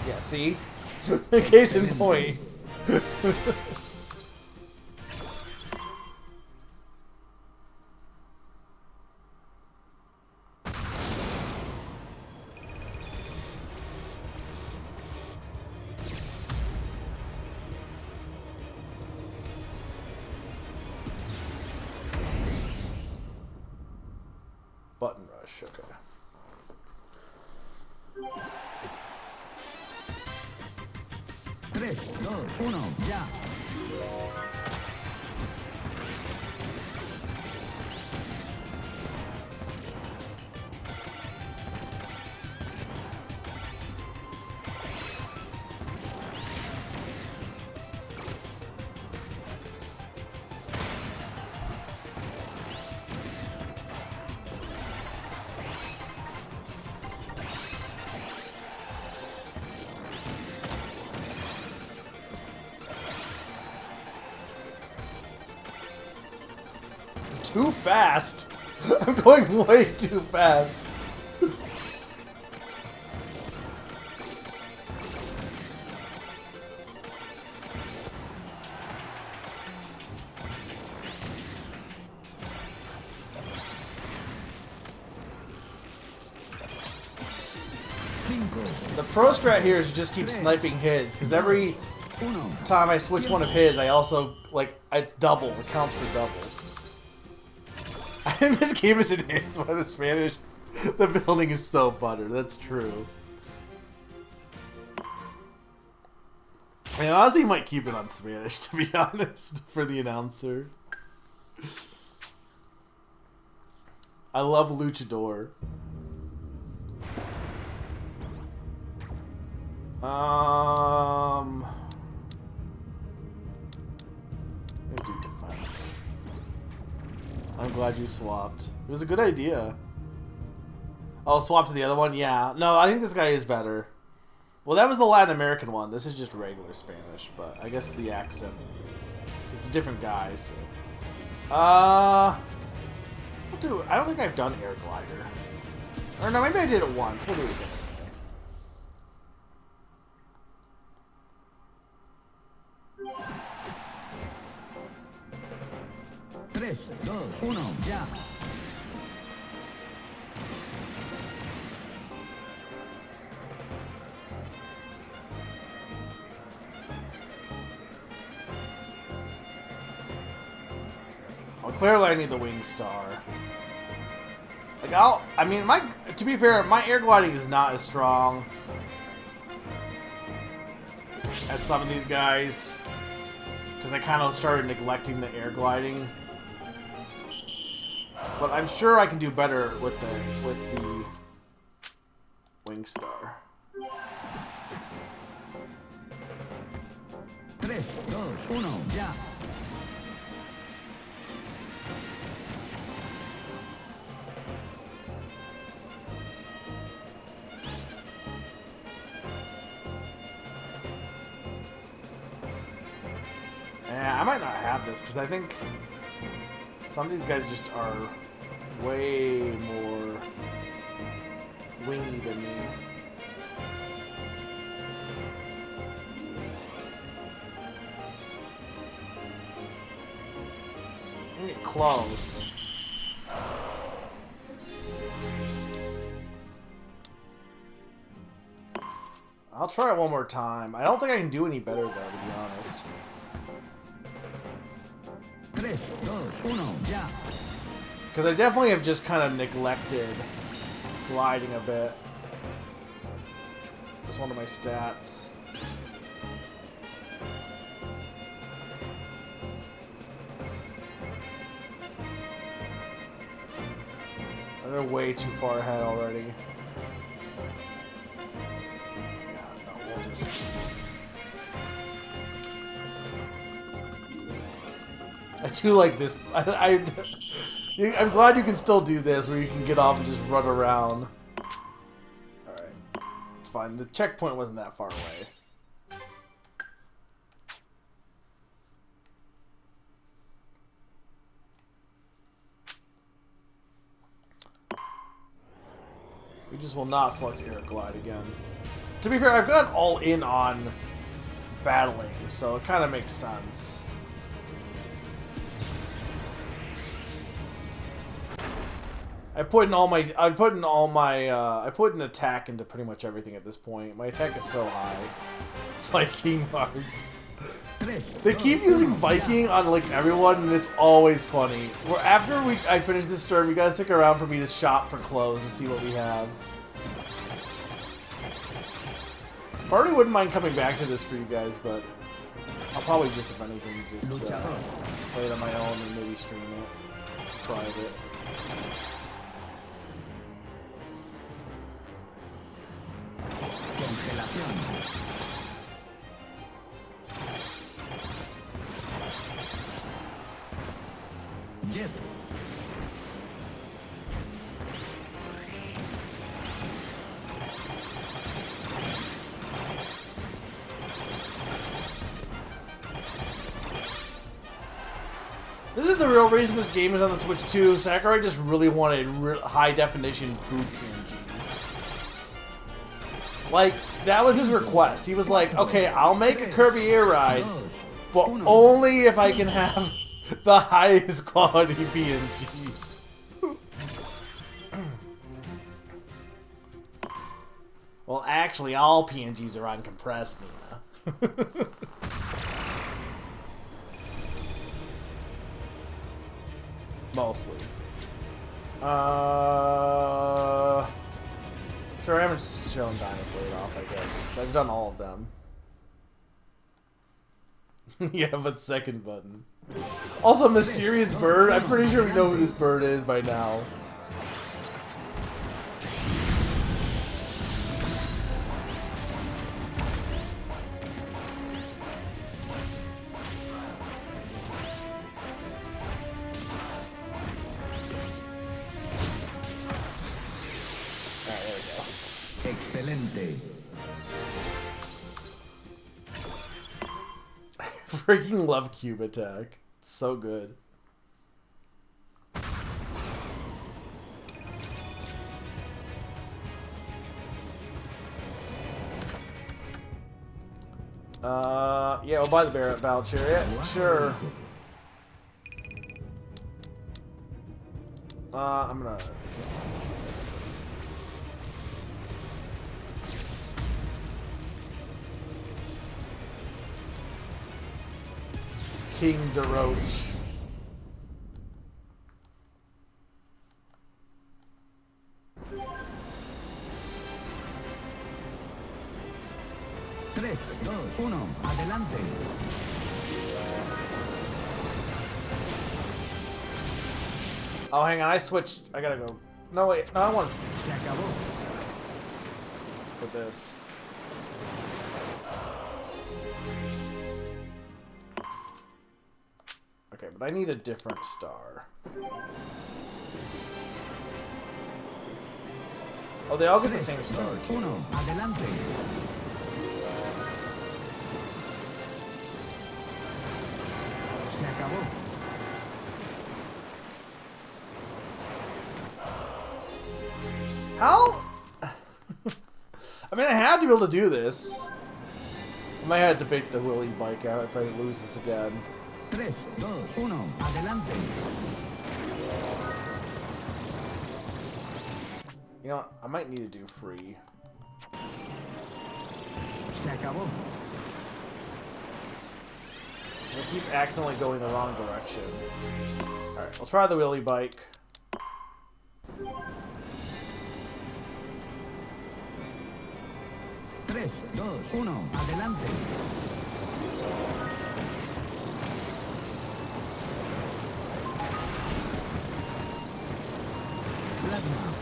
Yeah, see? Case in point. Button rush, okay. Tres, dos, uno, ya. Too fast. I'm going way too fast. The pro strat here is to just keep sniping his, because every time I switch one of his, I also, like, it's double. It counts for double. This game is enhanced by the Spanish. The building is so butter. That's true. I honestly might keep it on Spanish, to be honest, for the announcer. I love Luchador. I'm gonna do defense. I'm glad you swapped. It was a good idea. Oh, swap to the other one? Yeah. No, I think this guy is better. Well, that was the Latin American one. This is just regular Spanish, but I guess the accent. It's a different guy, so. Dude, I don't think I've done Air Glider. Or no, maybe I did it once. We'll do it again. 3, 2, 1, ya. Well, clearly I need the Wing Star. Like, to be fair, my air gliding is not as strong as some of these guys. Because I kind of started neglecting the air gliding. But I'm sure I can do better with the Wing Star. 3, 2, 1, ya. Yeah, I might not have this because I think some of these guys just are way more wingy than me. I'm gonna get close. I'll try it one more time. I don't think I can do any better though, to be honest. 3, 2, 1, ya. Because I definitely have just kind of neglected gliding a bit. It's one of my stats. They're way too far ahead already. Yeah, no, we'll just... I do like this. I'm glad you can still do this, where you can get off and just run around. Alright. It's fine. The checkpoint wasn't that far away. We just will not select Air Glide again. To be fair, I've gone all in on battling, so it kind of makes sense. I put an attack into pretty much everything at this point. My attack is so high. Viking marks. They keep using Viking on like everyone, and it's always funny. After I finish this turn, you guys stick around for me to shop for clothes and see what we have. Party wouldn't mind coming back to this for you guys, but I'll probably just, if anything, just play it on my own and maybe stream it private. Jet. This is the real reason this game is on the Switch too. Sakurai just really wanted high definition food PNGs. Like, that was his request. He was like, okay, I'll make a Kirby Air Ride, but only if I can have the highest quality PNGs. Well, actually, all PNGs are uncompressed, Nina. Mostly. Sure, I haven't shown Diamond Blade off, I guess. I've done all of them. Yeah, but second button. Also, Mysterious Bird. I'm pretty sure we know who this bird is by now. Excelente. Freaking love cube attack. It's so good. Yeah, we'll buy the Barrett Battle Chariot. Sure. I'm gonna... King DeRoach. Tres, dos, uno, adelante. Oh, hang on, I switched. I gotta go. No, wait. No, I want to Se acabó. for this. Okay, but I need a different star. Oh, they all get the same star. Dos, uno, adelante. Se acabó. How? I mean, I had to be able to do this. I might have to debate the Willy bike out if I lose this again. Tres, dos, uno, adelante. You know what? I might need to do free. Se acabó. I keep accidentally going the wrong direction. Alright, I'll try the Willy bike. Tres, dos, uno, adelante. Plasma.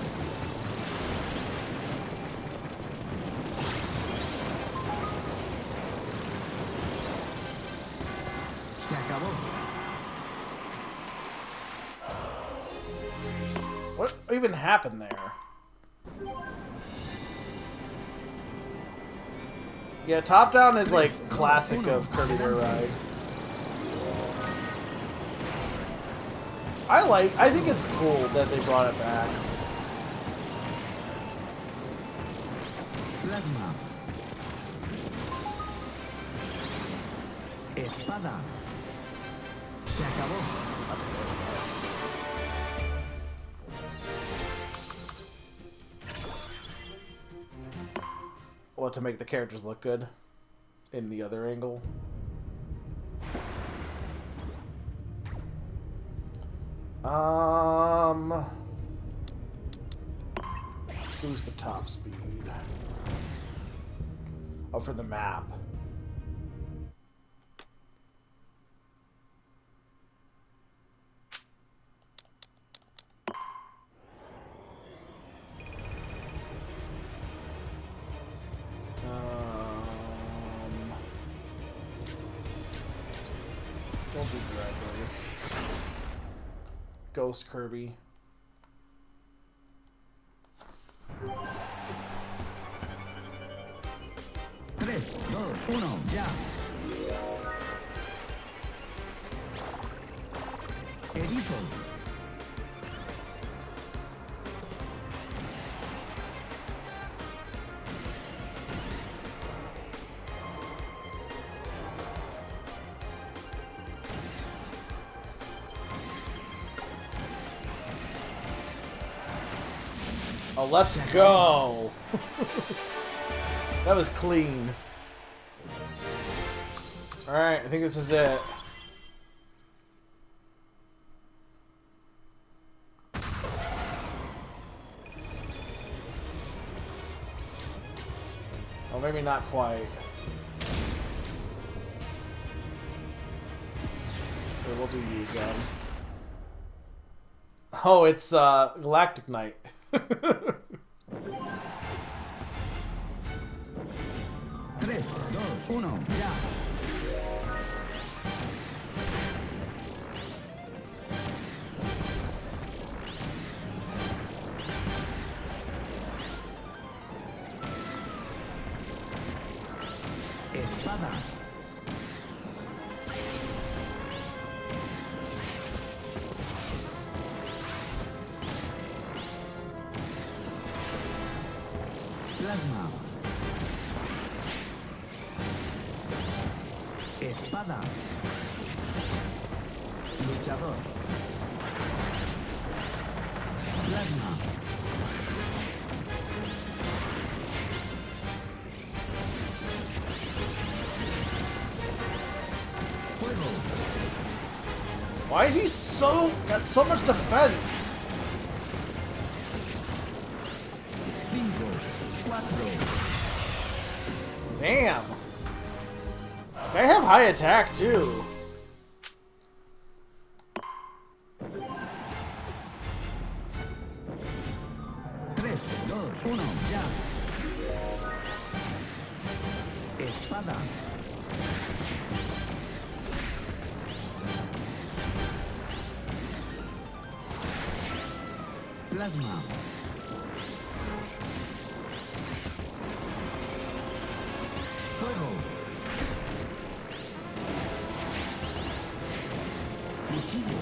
Se acabó. What even happened there? Yeah, top down is like classic of Kirby Air Ride. I think it's cool that they brought it back. Plasma. Espada. Se acabó. Well, to make the characters look good in the other angle. Who's the top speed? Oh, for the map. Don't do Drag Race. Ghost Kirby. Tres, dos, uno, ya. Erizo. Oh, let's go! That was clean. Alright, I think this is it. Oh, maybe not quite. Here, we'll do you again. Oh, it's Galactic Knight. Tres, dos, uno, ya. Espada. Plasma. Espada. Luchador. Plasma. Fuego. Why is he got so much defense? 5, 4. Damn. They have high attack too. Tres, dos, uno, ya. Espada. Plasma. Fuego. Cuchillo.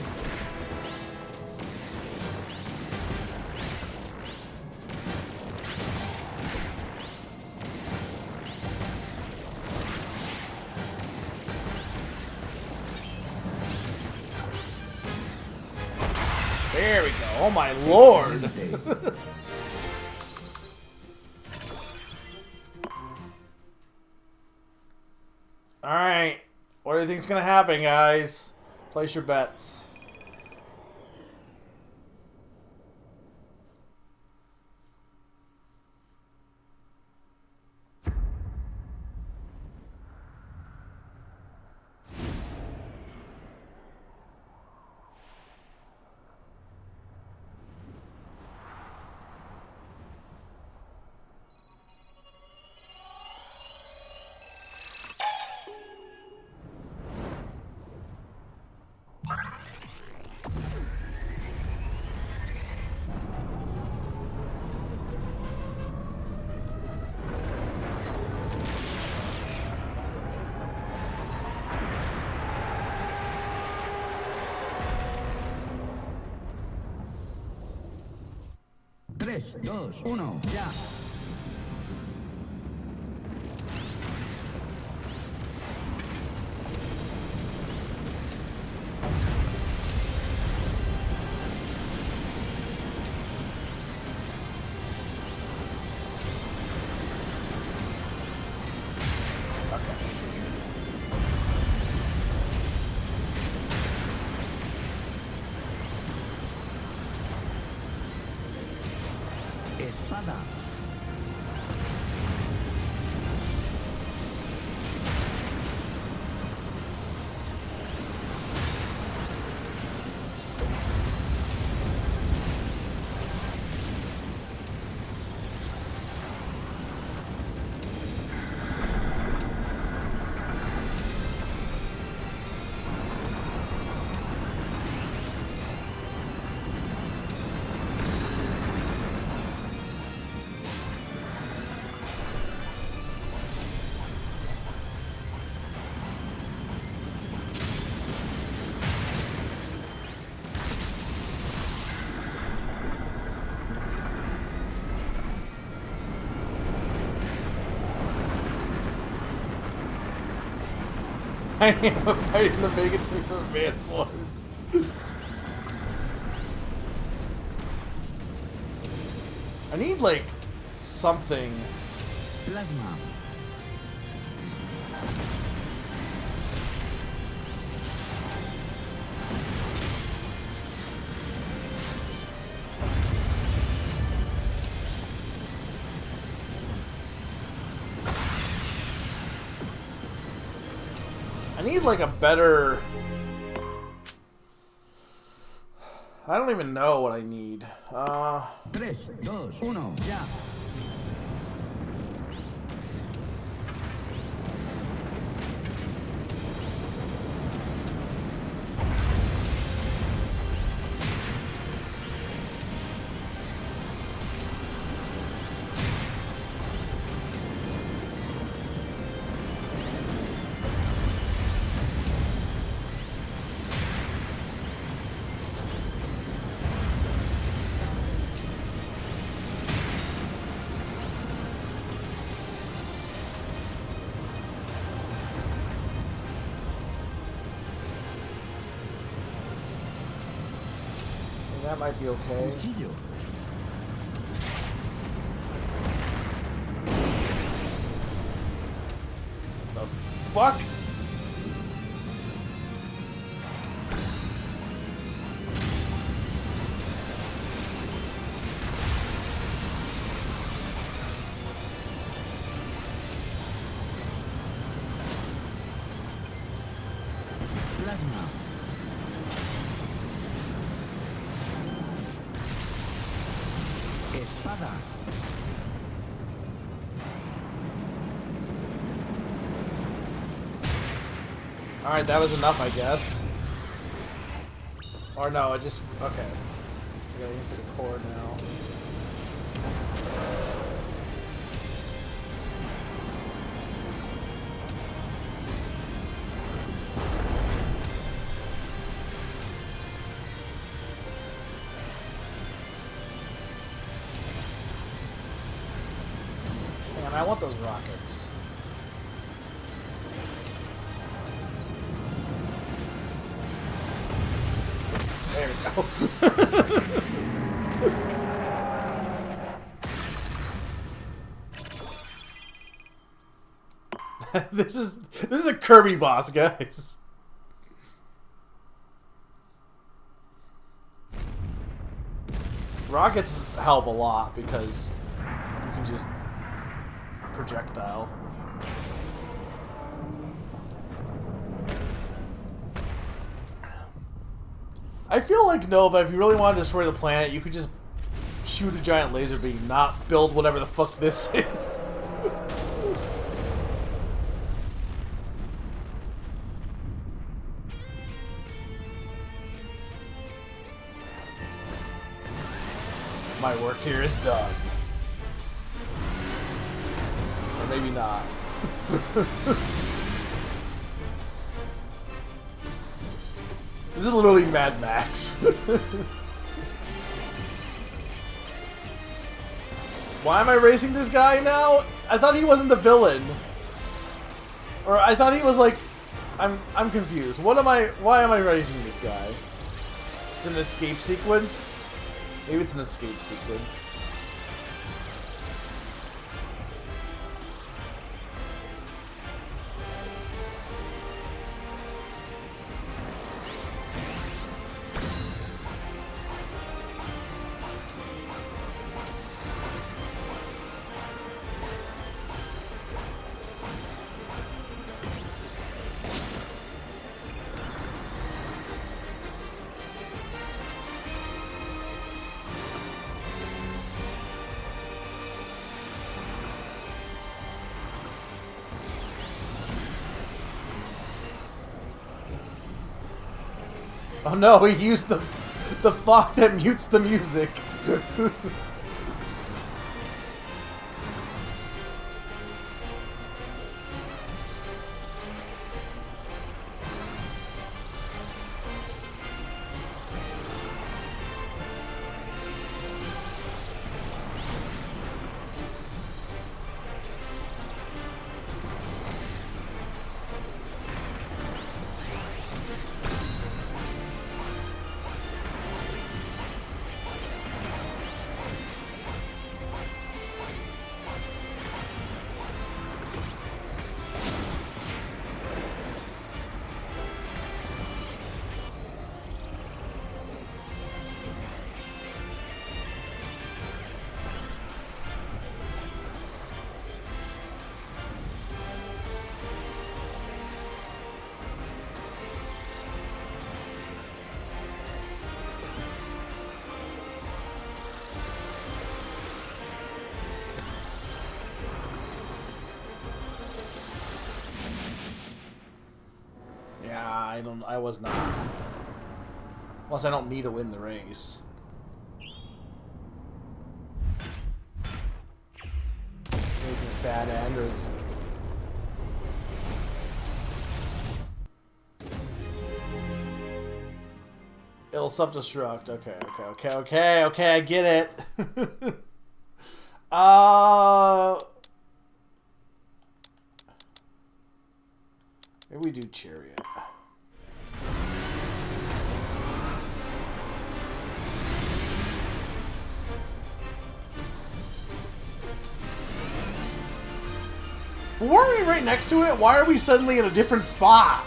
There we go. Oh my lord. Alright. What do you think's gonna happen, guys? Place your bets. Tres, dos, uno, ya. Espada. I am fighting the Mega Tank for Advance Wars. I need, like, something. Plasma. I need, like, a better... I don't even know what I need. Tres, dos, uno, ya. That might be okay. Cuchillo. The fuck? Plasma. Espada. Alright, that was enough, I guess. Or no, it just... Okay. I gotta aim for the core now. Hang on, I want those rockets. There we go. This is a Kirby boss, guys. Rockets help a lot because you can just projectile. I feel like Nova, if you really want to destroy the planet, you could just shoot a giant laser beam, not build whatever the fuck this is. My work here is done. Or maybe not. This is literally Mad Max. Why am I racing this guy now? I thought he wasn't the villain. Or I thought he was like... I'm confused. Why am I racing this guy? It's an escape sequence? Maybe it's an escape sequence. Oh no, he used the fog that mutes the music. I was not. Plus, I don't need to win the race. This is bad end, or is... It'll self-destruct. Okay, I get it. Maybe we do Chariot. But weren't we right next to it? Why are we suddenly in a different spot?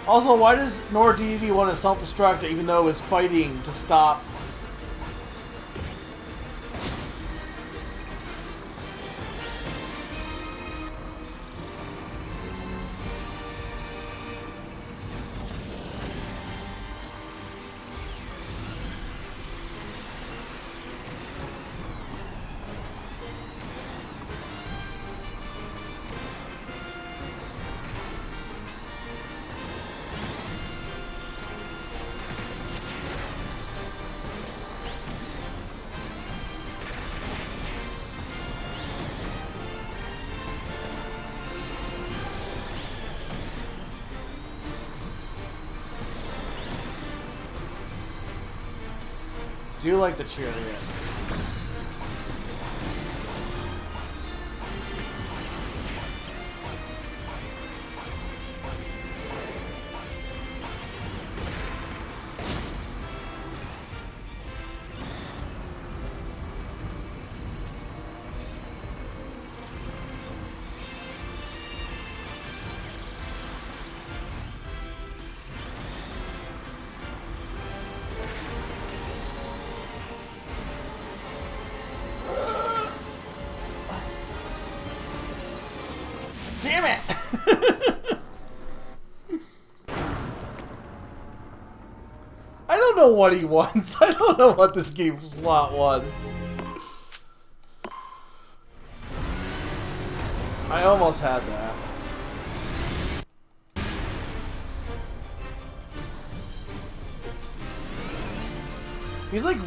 Also, why does Nor Deity want to self-destruct even though it's fighting to stop? Do you like the chariot? Damn it! I don't know what he wants. I don't know what this game slot wants. I almost had that. He's like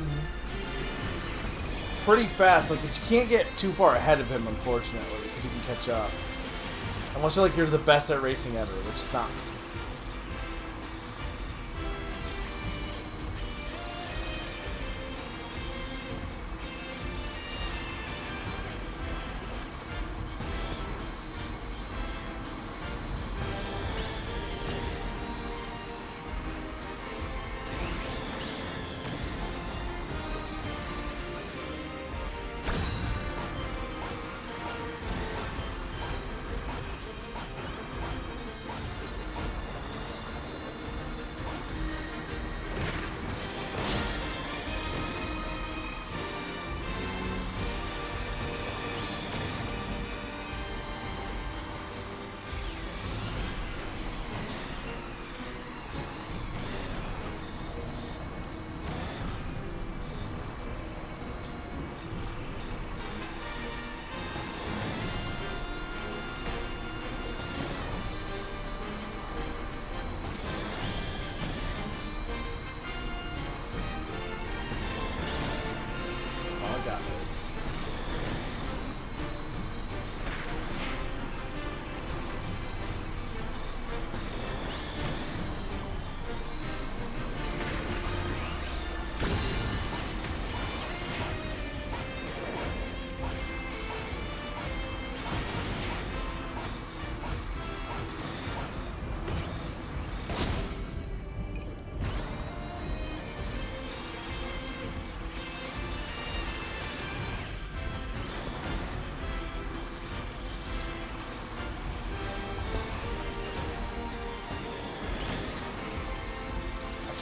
pretty fast. Like you can't get too far ahead of him, unfortunately, because he can catch up. Unless you're like you're the best at racing ever, which is not.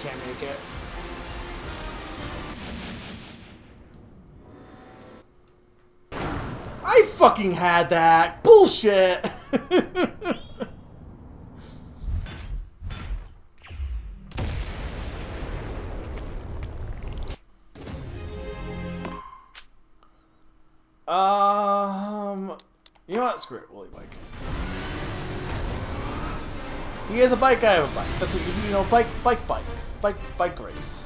Can't make it. I fucking had that. Bullshit. You know what? Screw it. Woolly bike. He has a bike, I have a bike. That's what you do, you know, bike race.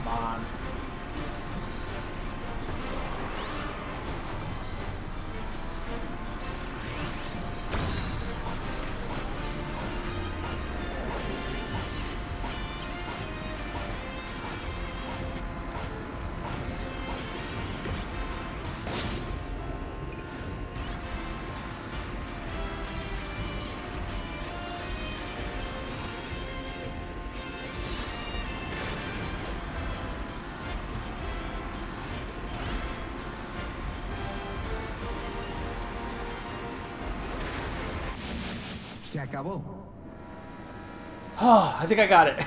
on. Se acabó. Oh, I think I got it.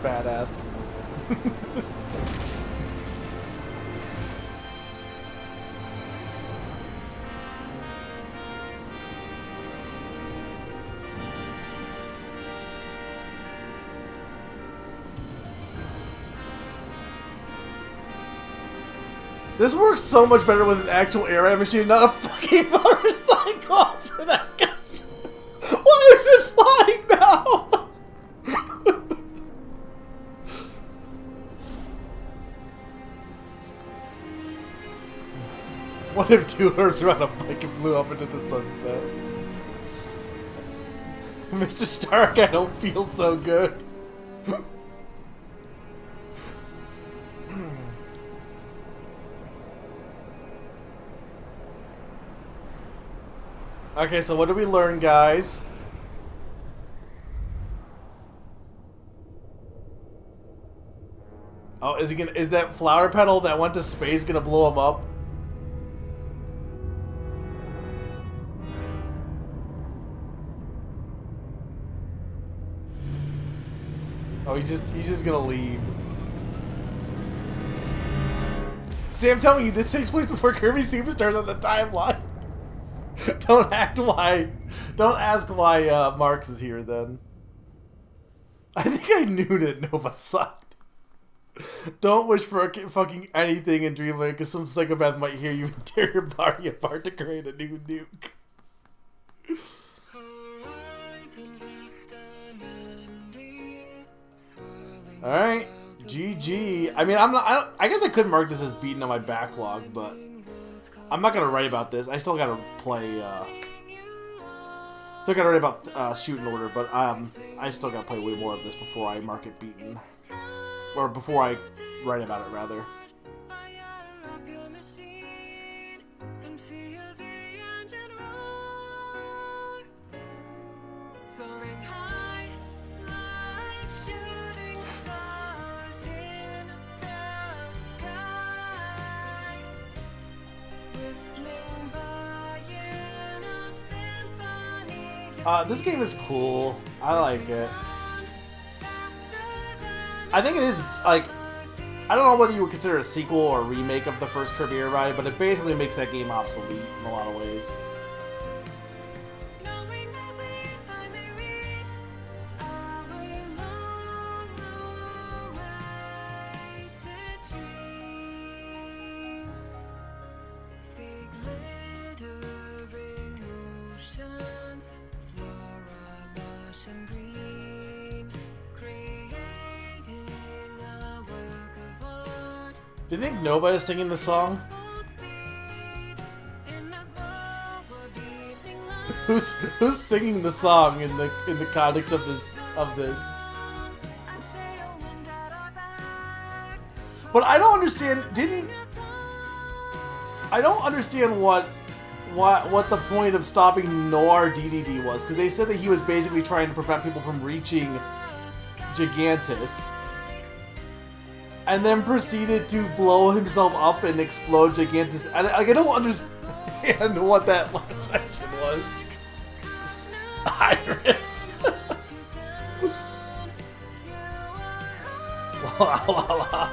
Badass. This works so much better with an actual air machine, not a fucking motorcycle for that guy. Why is it flying now? What if two Earths were on a bike and flew up into the sunset? Mr. Stark, I don't feel so good. Okay, so what did we learn, guys? Oh, is that flower petal that went to space gonna blow him up? Oh, he's just gonna leave. See, I'm telling you, this takes place before Kirby Superstars on the timeline. Don't ask why Marx is here then. I think I knew that Nova sucked. Don't wish for fucking anything in Dreamland, because some psychopath might hear you and tear your body apart to create a new nuke. Alright, GG. I mean, I guess I could mark this as beaten on my backlog, but I'm not gonna write about this. I still gotta play, still gotta write about shoot in order, but I still gotta play way more of this before I mark it beaten. Or before I write about it, rather. This game is cool. I like it. I think it is, like, I don't know whether you would consider it a sequel or a remake of the first Kirby Air Ride, but it basically makes that game obsolete in a lot of ways. Do you think Nova is singing the song? Who's singing the song in the context of this? But I don't understand. I don't understand what the point of stopping Noir DDD was, because they said that he was basically trying to prevent people from reaching Gigantus. And then proceeded to blow himself up and explode Gigantus. I don't understand what that last section was. Iris. La la la.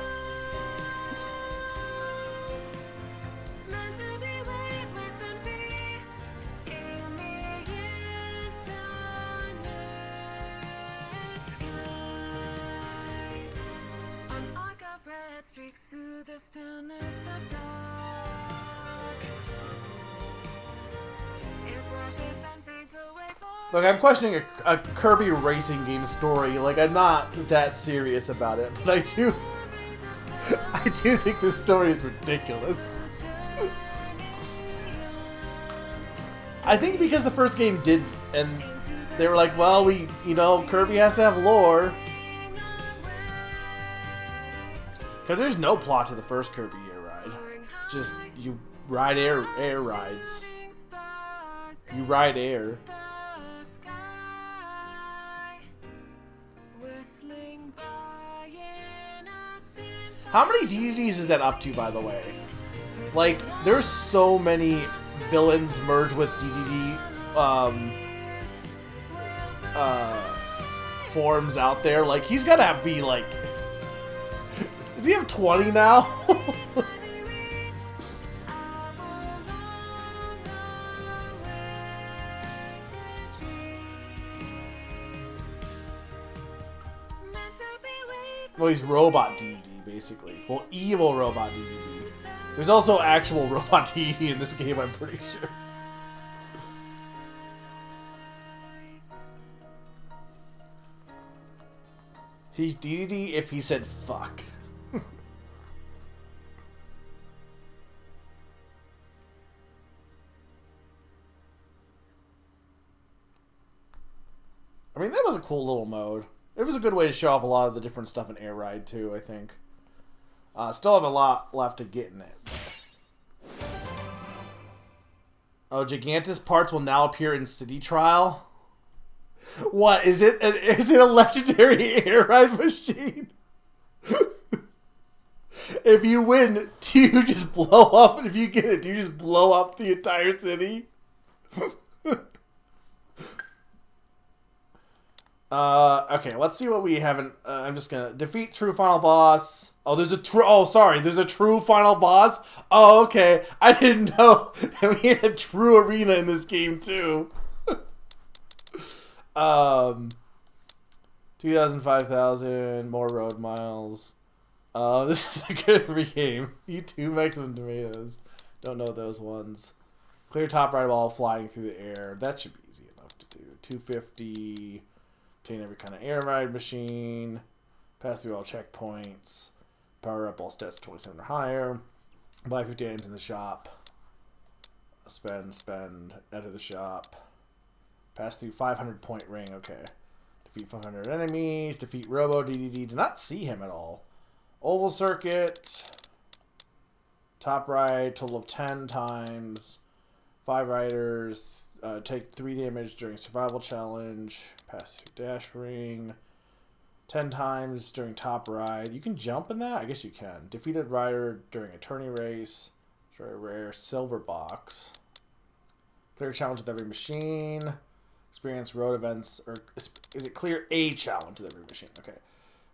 Look, I'm questioning a Kirby racing game story. Like, I'm not that serious about it, but I do think this story is ridiculous. I think because the first game didn't, and they were like, well, Kirby has to have lore. Because there's no plot to the first Kirby Air Ride. It's just, you ride air rides. You ride air. How many DVDs is that up to, by the way? Like, there's so many villains merged with DDD forms out there. Like, he's gotta be like... Does he have 20 now? Well, he's robot DDD, basically. Well, evil robot DDD. There's also actual robot DDD in this game, I'm pretty sure. He's DDD if he said fuck. I mean, that was a cool little mode. It was a good way to show off a lot of the different stuff in Air Ride, too, I think. Still have a lot left to get in it. Oh, Gigantus parts will now appear in City Trial? What, is it a legendary Air Ride machine? If you win, do you just blow up? And if you get it, do you just blow up the entire city? Okay, let's see what we haven't... I'm just gonna... Defeat true final boss. Oh, there's a true... Oh, sorry. There's a true final boss? Oh, okay. I didn't know that we had a true arena in this game, too. 2,000, 5,000, more road miles. This is a good every game. Eat 2 maximum tomatoes. Don't know those ones. Clear top right while flying through the air. That should be easy enough to do. 250... Obtain every kind of air ride machine. Pass through all checkpoints. Power up all stats 27 or higher. Buy 50 items in the shop. Spend. Enter the shop. Pass through 500 point ring. Okay. Defeat 500 enemies. Defeat Robo DDD. Do not see him at all. Oval circuit. Top ride. Total of 10 times. 5 riders. Take 3 damage during survival challenge. Pass through dash ring. 10 times during top ride. You can jump in that? I guess you can. Defeated rider during a tourney race. Very rare. Silver box. Clear challenge with every machine. Experience road events. Or is it clear a challenge with every machine? Okay.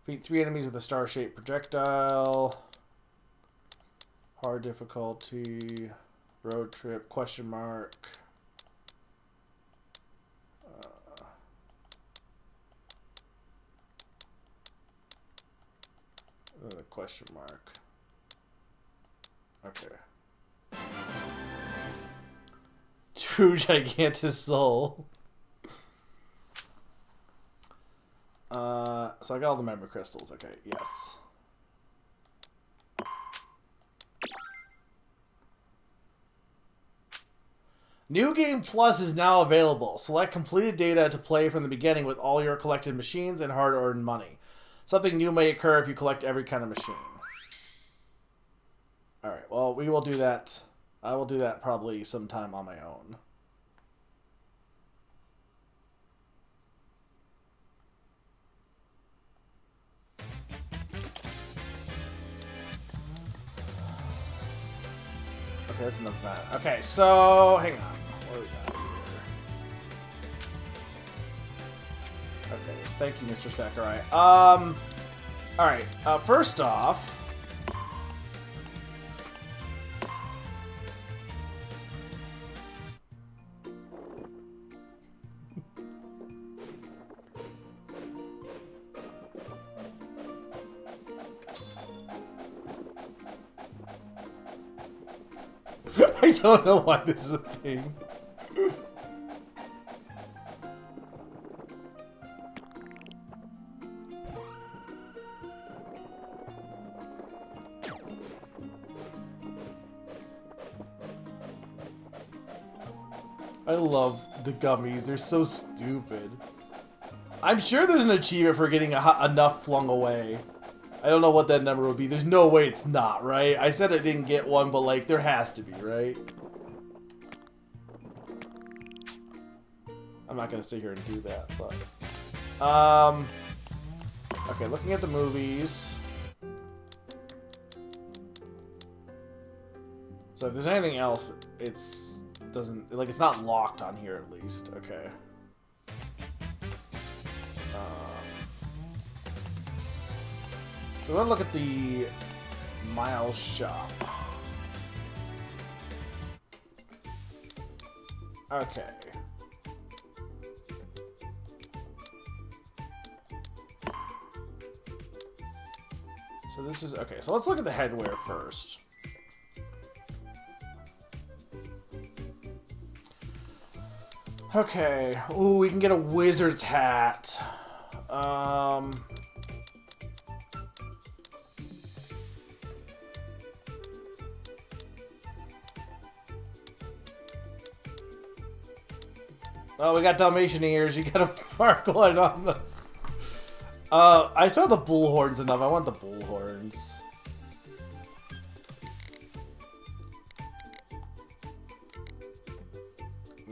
Defeat 3 enemies with a star-shaped projectile. Hard difficulty. Road trip. Question mark. The question mark. Okay. True Gigantus Soul. So I got all the memory crystals. Okay, yes. New Game Plus is now available. Select completed data to play from the beginning with all your collected machines and hard-earned money. Something new may occur if you collect every kind of machine. Alright, well, we will do that. I will do that probably sometime on my own. Okay, that's enough of that. Okay, so, hang on. What do we got here? Okay, thank you, Mr. Sakurai. Alright, first off... I don't know why this is a thing. I love the gummies. They're so stupid. I'm sure there's an achievement for getting enough flung away. I don't know what that number would be. There's no way it's not, right? I said I didn't get one, but like, there has to be, right? I'm not gonna sit here and do that, but... Okay, looking at the movies... So if there's anything else, it's... doesn't... Like, it's not locked on here, at least. Okay. So we're gonna look at the Miles shop. Okay. So this is okay. So let's look at the headwear first. Okay. Ooh, we can get a wizard's hat. Oh, we got Dalmatian ears. You got a sparkling on the... I saw the bullhorns enough. I want the bullhorns.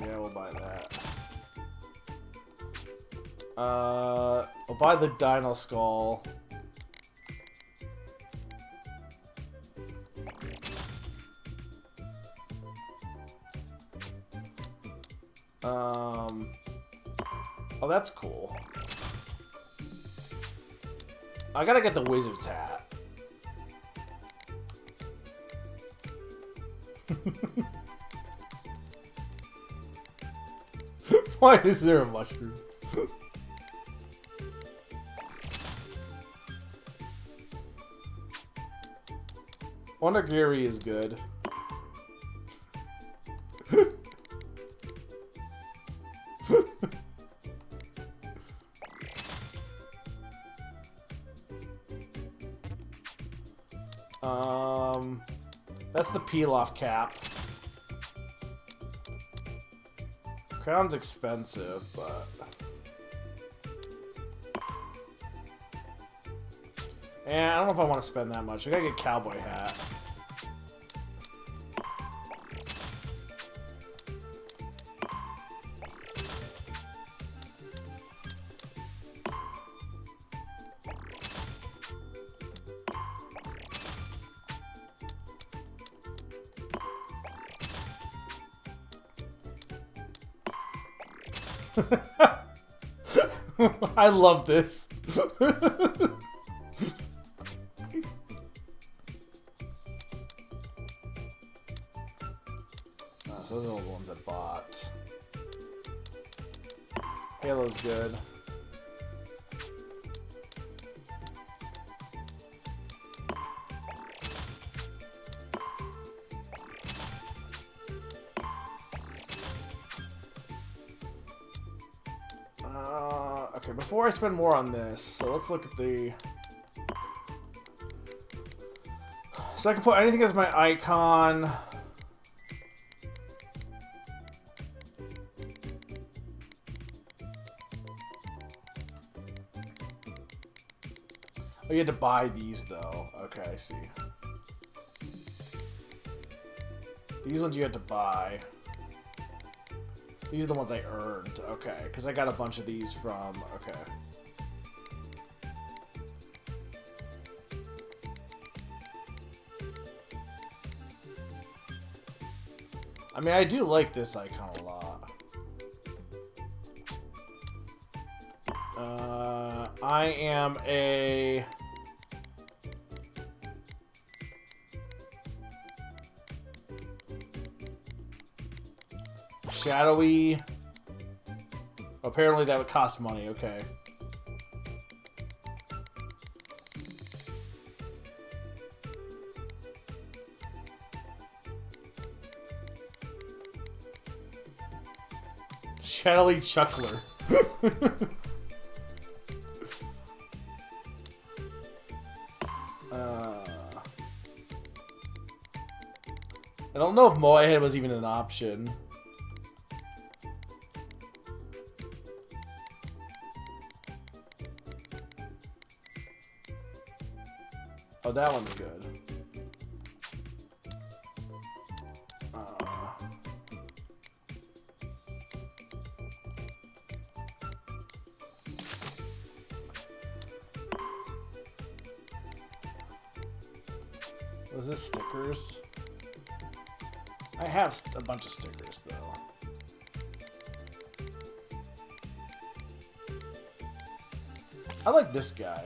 Yeah, we'll buy that. We'll buy the Dino Skull. Oh, that's cool. I gotta get the wizard's hat. Why is there a mushroom? Onigiri is good. That's the peel-off cap. Crown's expensive, but... Yeah, I don't know if I want to spend that much. I gotta get cowboy hat. I love this. So those are all the ones I bought. Halo's good. Okay, before I spend more on this, so let's look at the... So I can put anything as my icon. Oh, you had to buy these, though. Okay, I see. These ones you had to buy. These are the ones I earned. Okay, because I got a bunch of these from... Okay. I mean, I do like this icon a lot. I am a... shadowy. Apparently that would cost money, okay. Shadowy Chuckler. I don't know if Moai Head was even an option. Oh, that one's good. Was this stickers? I have a bunch of stickers, though. I like this guy.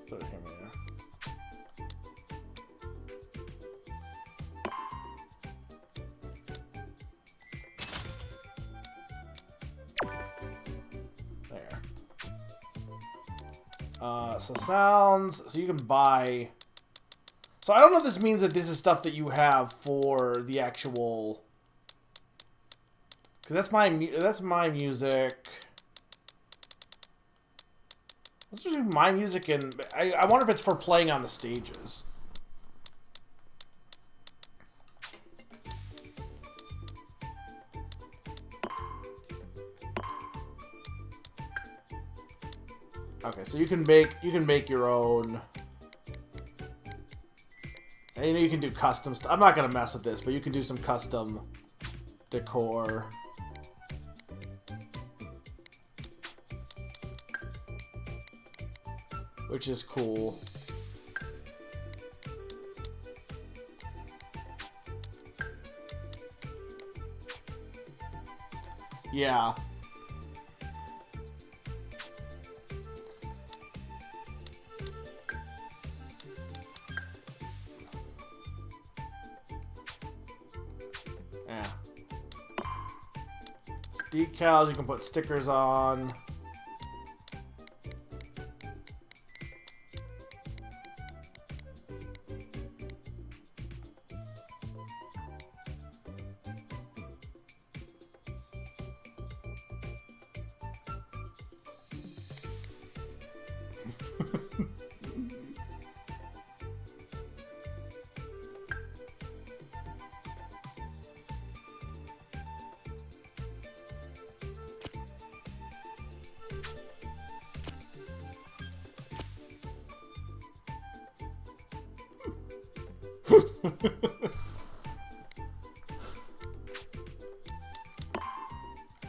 Throw him in. There. So sounds. So you can buy. So I don't know if this means that this is stuff that you have for the actual. Because that's my music. Let's do my music, and I wonder if it's for playing on the stages. Okay, so you can make your own. And you know you can do custom stuff. I'm not gonna mess with this, but you can do some custom decor. Which is cool. Yeah. Yeah. Decals, you can put stickers on.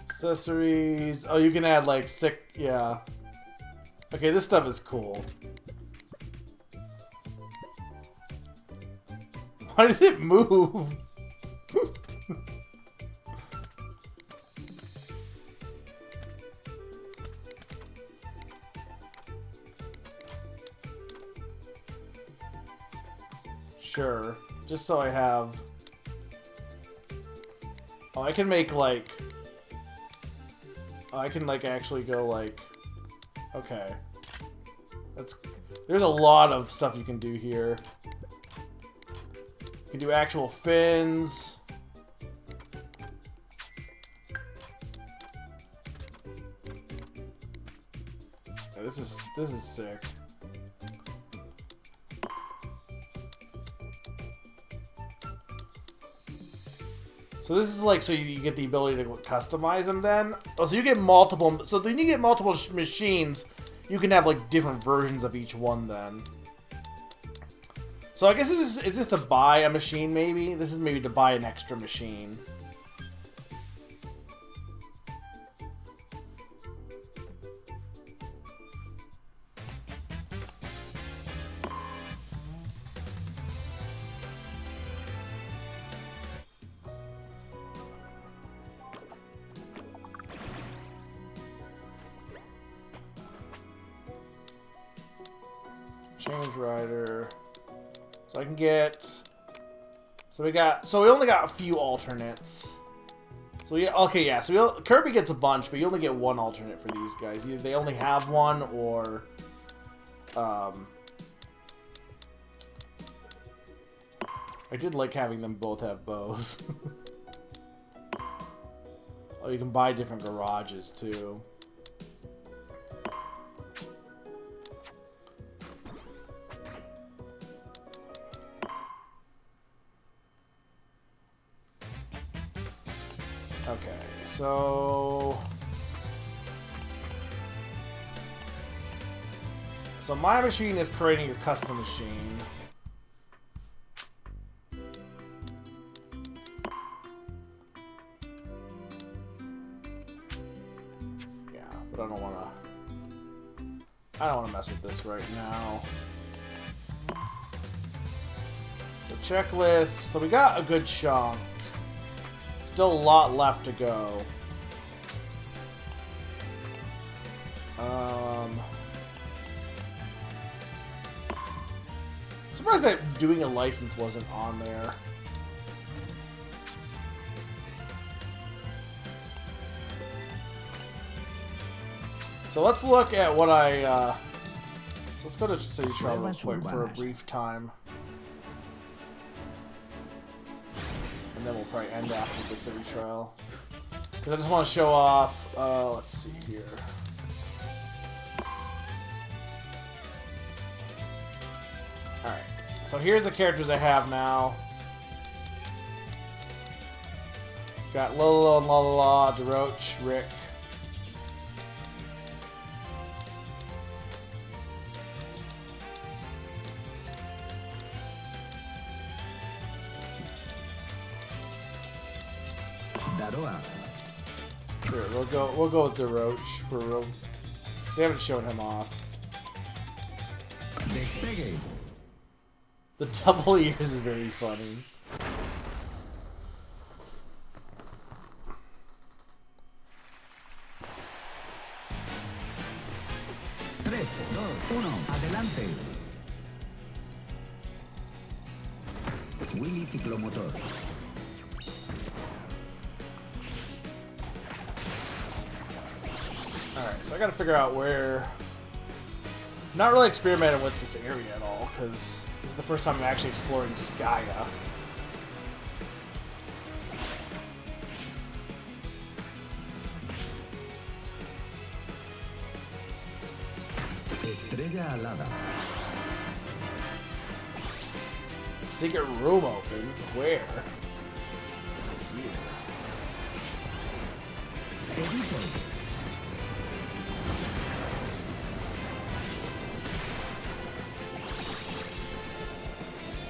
Accessories. Oh, you can add like yeah. Okay, this stuff is cool. Why does it move? Sure. Just so I have... Oh, I can make, like... Oh, I can, like, actually go, like... Okay. There's a lot of stuff you can do here. You can do actual fins. Yeah, this is sick. So this is like, so you get the ability to customize them then? Oh, so you get multiple, so then you get multiple machines, you can have like different versions of each one then. So I guess is this to buy a machine maybe? This is maybe to buy an extra machine. Change rider. So I can get... So we only got a few alternates. So okay, yeah. So Kirby gets a bunch, but you only get one alternate for these guys. Either they only have one, or I did like having them both have bows. Oh, you can buy different garages too. Okay, so my machine is creating your custom machine. Yeah, but I don't want to mess with this right now. So checklist. So we got a good chunk. Still a lot left to go. Surprised that doing a license wasn't on there. So let's look at what I. Let's go to City Trial real quick for a brief time. And then we'll probably end after the City Trial. Because I just want to show off. Let's see here. Alright. So here's the characters I have now. Got Lolo and Lalala, DeRoach, Rick. Sure, we'll go with DeRoach for real. They haven't shown him off. The double ears is very funny. Adelante. Willy Ciclomotor. Alright, so I gotta figure out where... I'm not really experimenting with this area at all, because this is the first time I'm actually exploring Skya. Estrella alada. Secret room opened. Where? Here.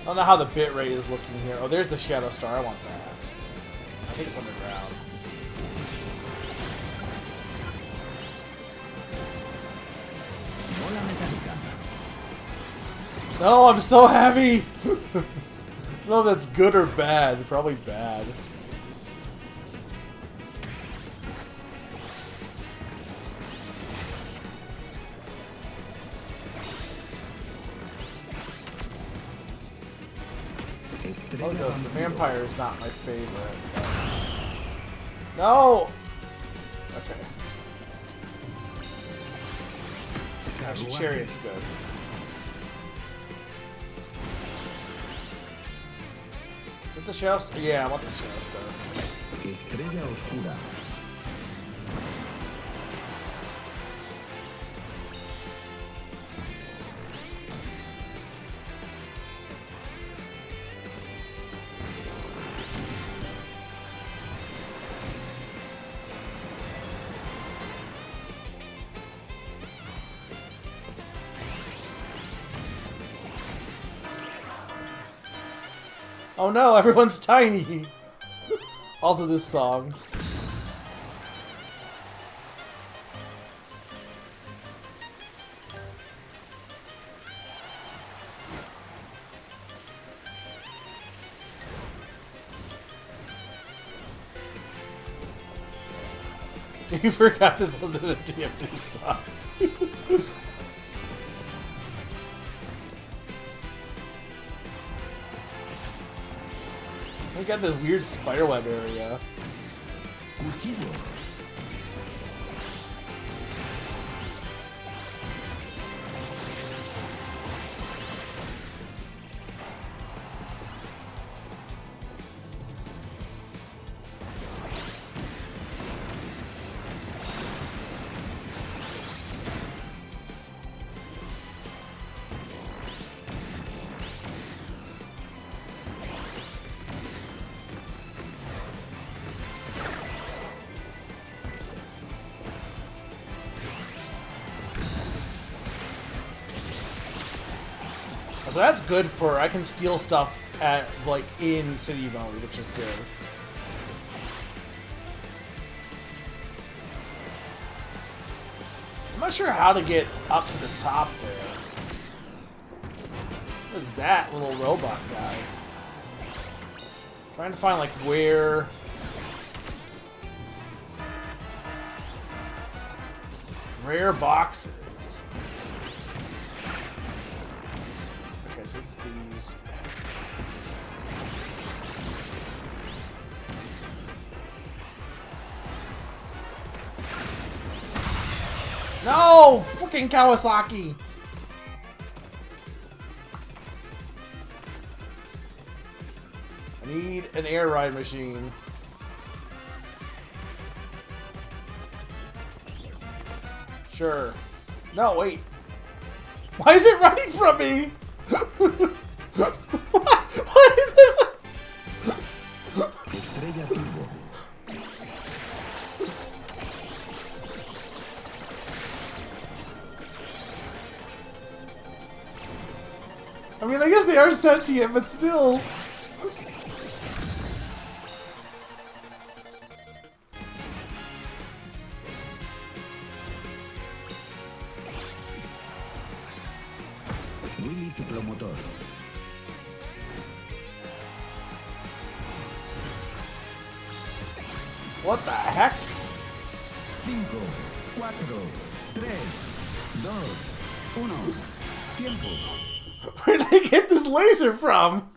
I don't know how the bitrate is looking here. Oh, there's the Shadow Star. I want that. I think it's underground. No, I'm so heavy! I don't know if that's good or bad. Probably bad. Oh, the vampire is not my favorite. No! Okay. Actually, Chariot's good. Get the Shadow Star? Yeah, I want the Shadow Star. Estrella oscura. Oh no, everyone's tiny! Also this song. You forgot this wasn't a DMT song. We got this weird spiderweb area. So that's good for, I can steal stuff at, like, in city mode, which is good. I'm not sure how to get up to the top there. What is that little robot guy? Trying to find, like, where... Rare boxes. Okay, so it's these. No! Fucking Kawasaki! I need an air ride machine. Sure. No, wait. Why is it running from me? Why is it... Estrella Turbo. I mean, I guess they are sentient, but still. Willy Ciclomotor. What the heck? 5, 4, 3, 2, 1. Tiempo. Where did I get this laser from?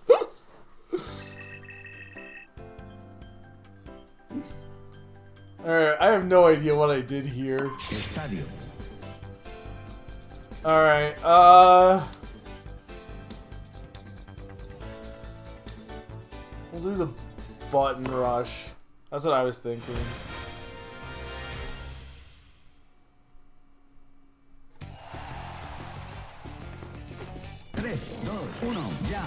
Alright, I have no idea what I did here. Estadio. Alright, we'll do the button rush. That's what I was thinking. Tres, dos, uno, ya.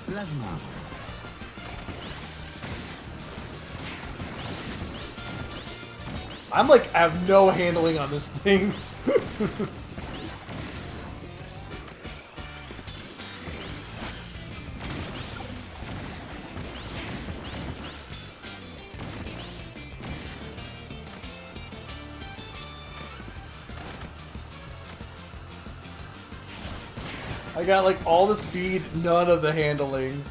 Plasma. I'm like, I have no handling on this thing. I got like all the speed, none of the handling.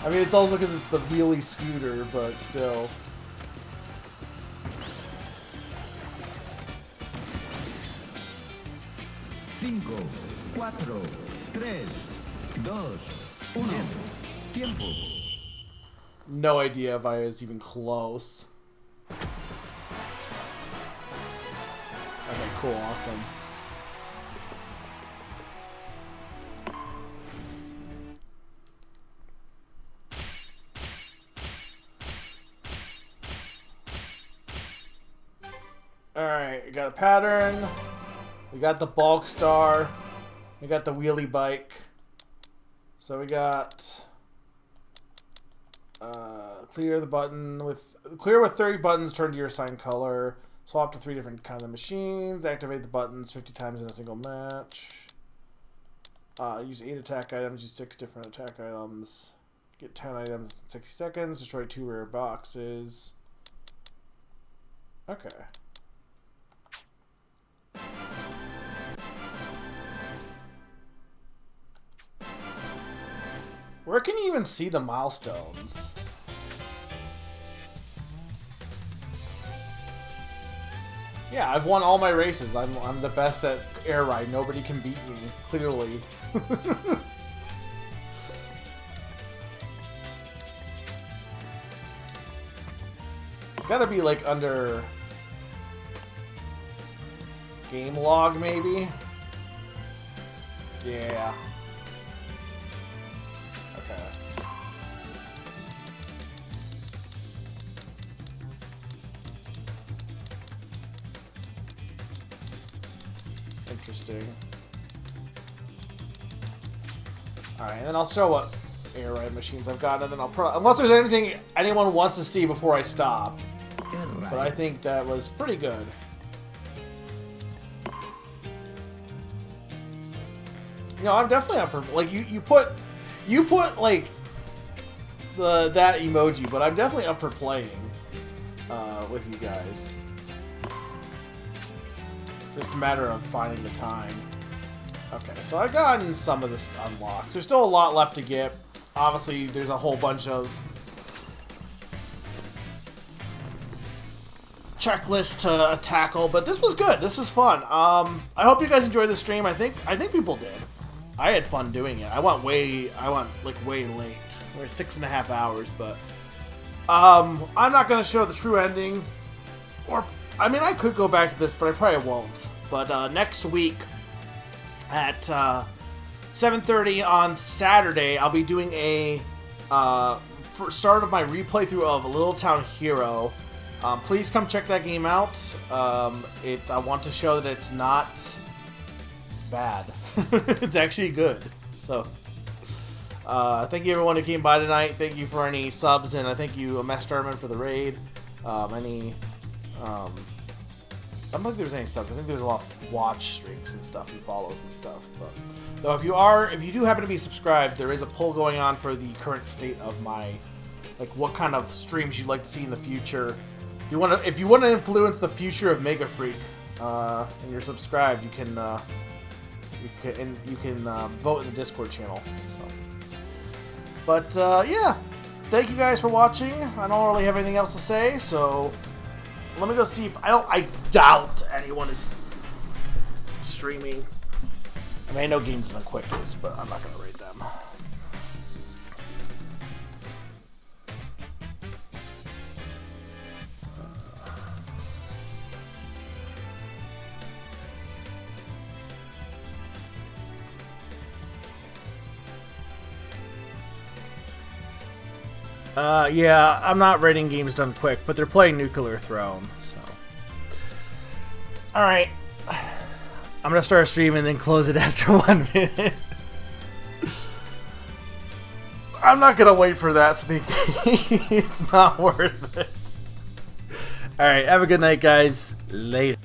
I mean, it's also because it's the wheelie scooter, but still. Cinco, cuatro, tres, dos, uno. Tiempo. No idea if I was even close. Okay, cool, awesome. Alright, we got a pattern. We got the bulk star. We got the wheelie bike. So we got clear the button with 30 buttons, turn to your assigned color. Swap to 3 different kinds of machines. Activate the buttons 50 times in a single match. Use 8 attack items. Use 6 different attack items. Get 10 items in 60 seconds. Destroy 2 rare boxes. Okay. Where can you even see the milestones? Yeah, I've won all my races. I'm the best at air ride. Nobody can beat me, clearly. It's gotta be like under game log, maybe? Yeah. Okay. Interesting. Alright, and then I'll show what air ride machines I've got, and then I'll probably, unless there's anything anyone wants to see before I stop. But I think that was pretty good. No, I'm definitely up for, like, you put like that emoji, but I'm definitely up for playing with you guys. Just a matter of finding the time. Okay, so I've gotten some of this unlocked. There's still a lot left to get. Obviously, there's a whole bunch of checklists to tackle, but this was good. This was fun. I hope you guys enjoyed the stream. I think people did. I had fun doing it. I went like way late. We're 6.5 hours, but I'm not gonna show the true ending. Or I mean, I could go back to this, but I probably won't. But next week at 7:30 on Saturday, I'll be doing a start of my replay through of Little Town Hero. Please come check that game out. I want to show that it's not bad. It's actually good. So, thank you everyone who came by tonight. Thank you for any subs, and I thank you, Mesh Starman, for the raid. I don't think there's any subs. I think there's a lot of watch streaks and stuff and follows and stuff. But though, if you do happen to be subscribed, there is a poll going on for the current state of my, like, what kind of streams you'd like to see in the future. If you want to influence the future of Mega Freak, and you're subscribed, you can vote in the Discord channel. So. But yeah, thank you guys for watching. I don't really have anything else to say, so let me go see if I doubt anyone is streaming. I mean, I know Games Isn't Quick is, but I'm not gonna rate them. Yeah, I'm not rating Games Done Quick, but they're playing Nuclear Throne, so. Alright. I'm gonna start a stream and then close it after 1 minute. I'm not gonna wait for that sneaky. It's not worth it. Alright, have a good night, guys. Later.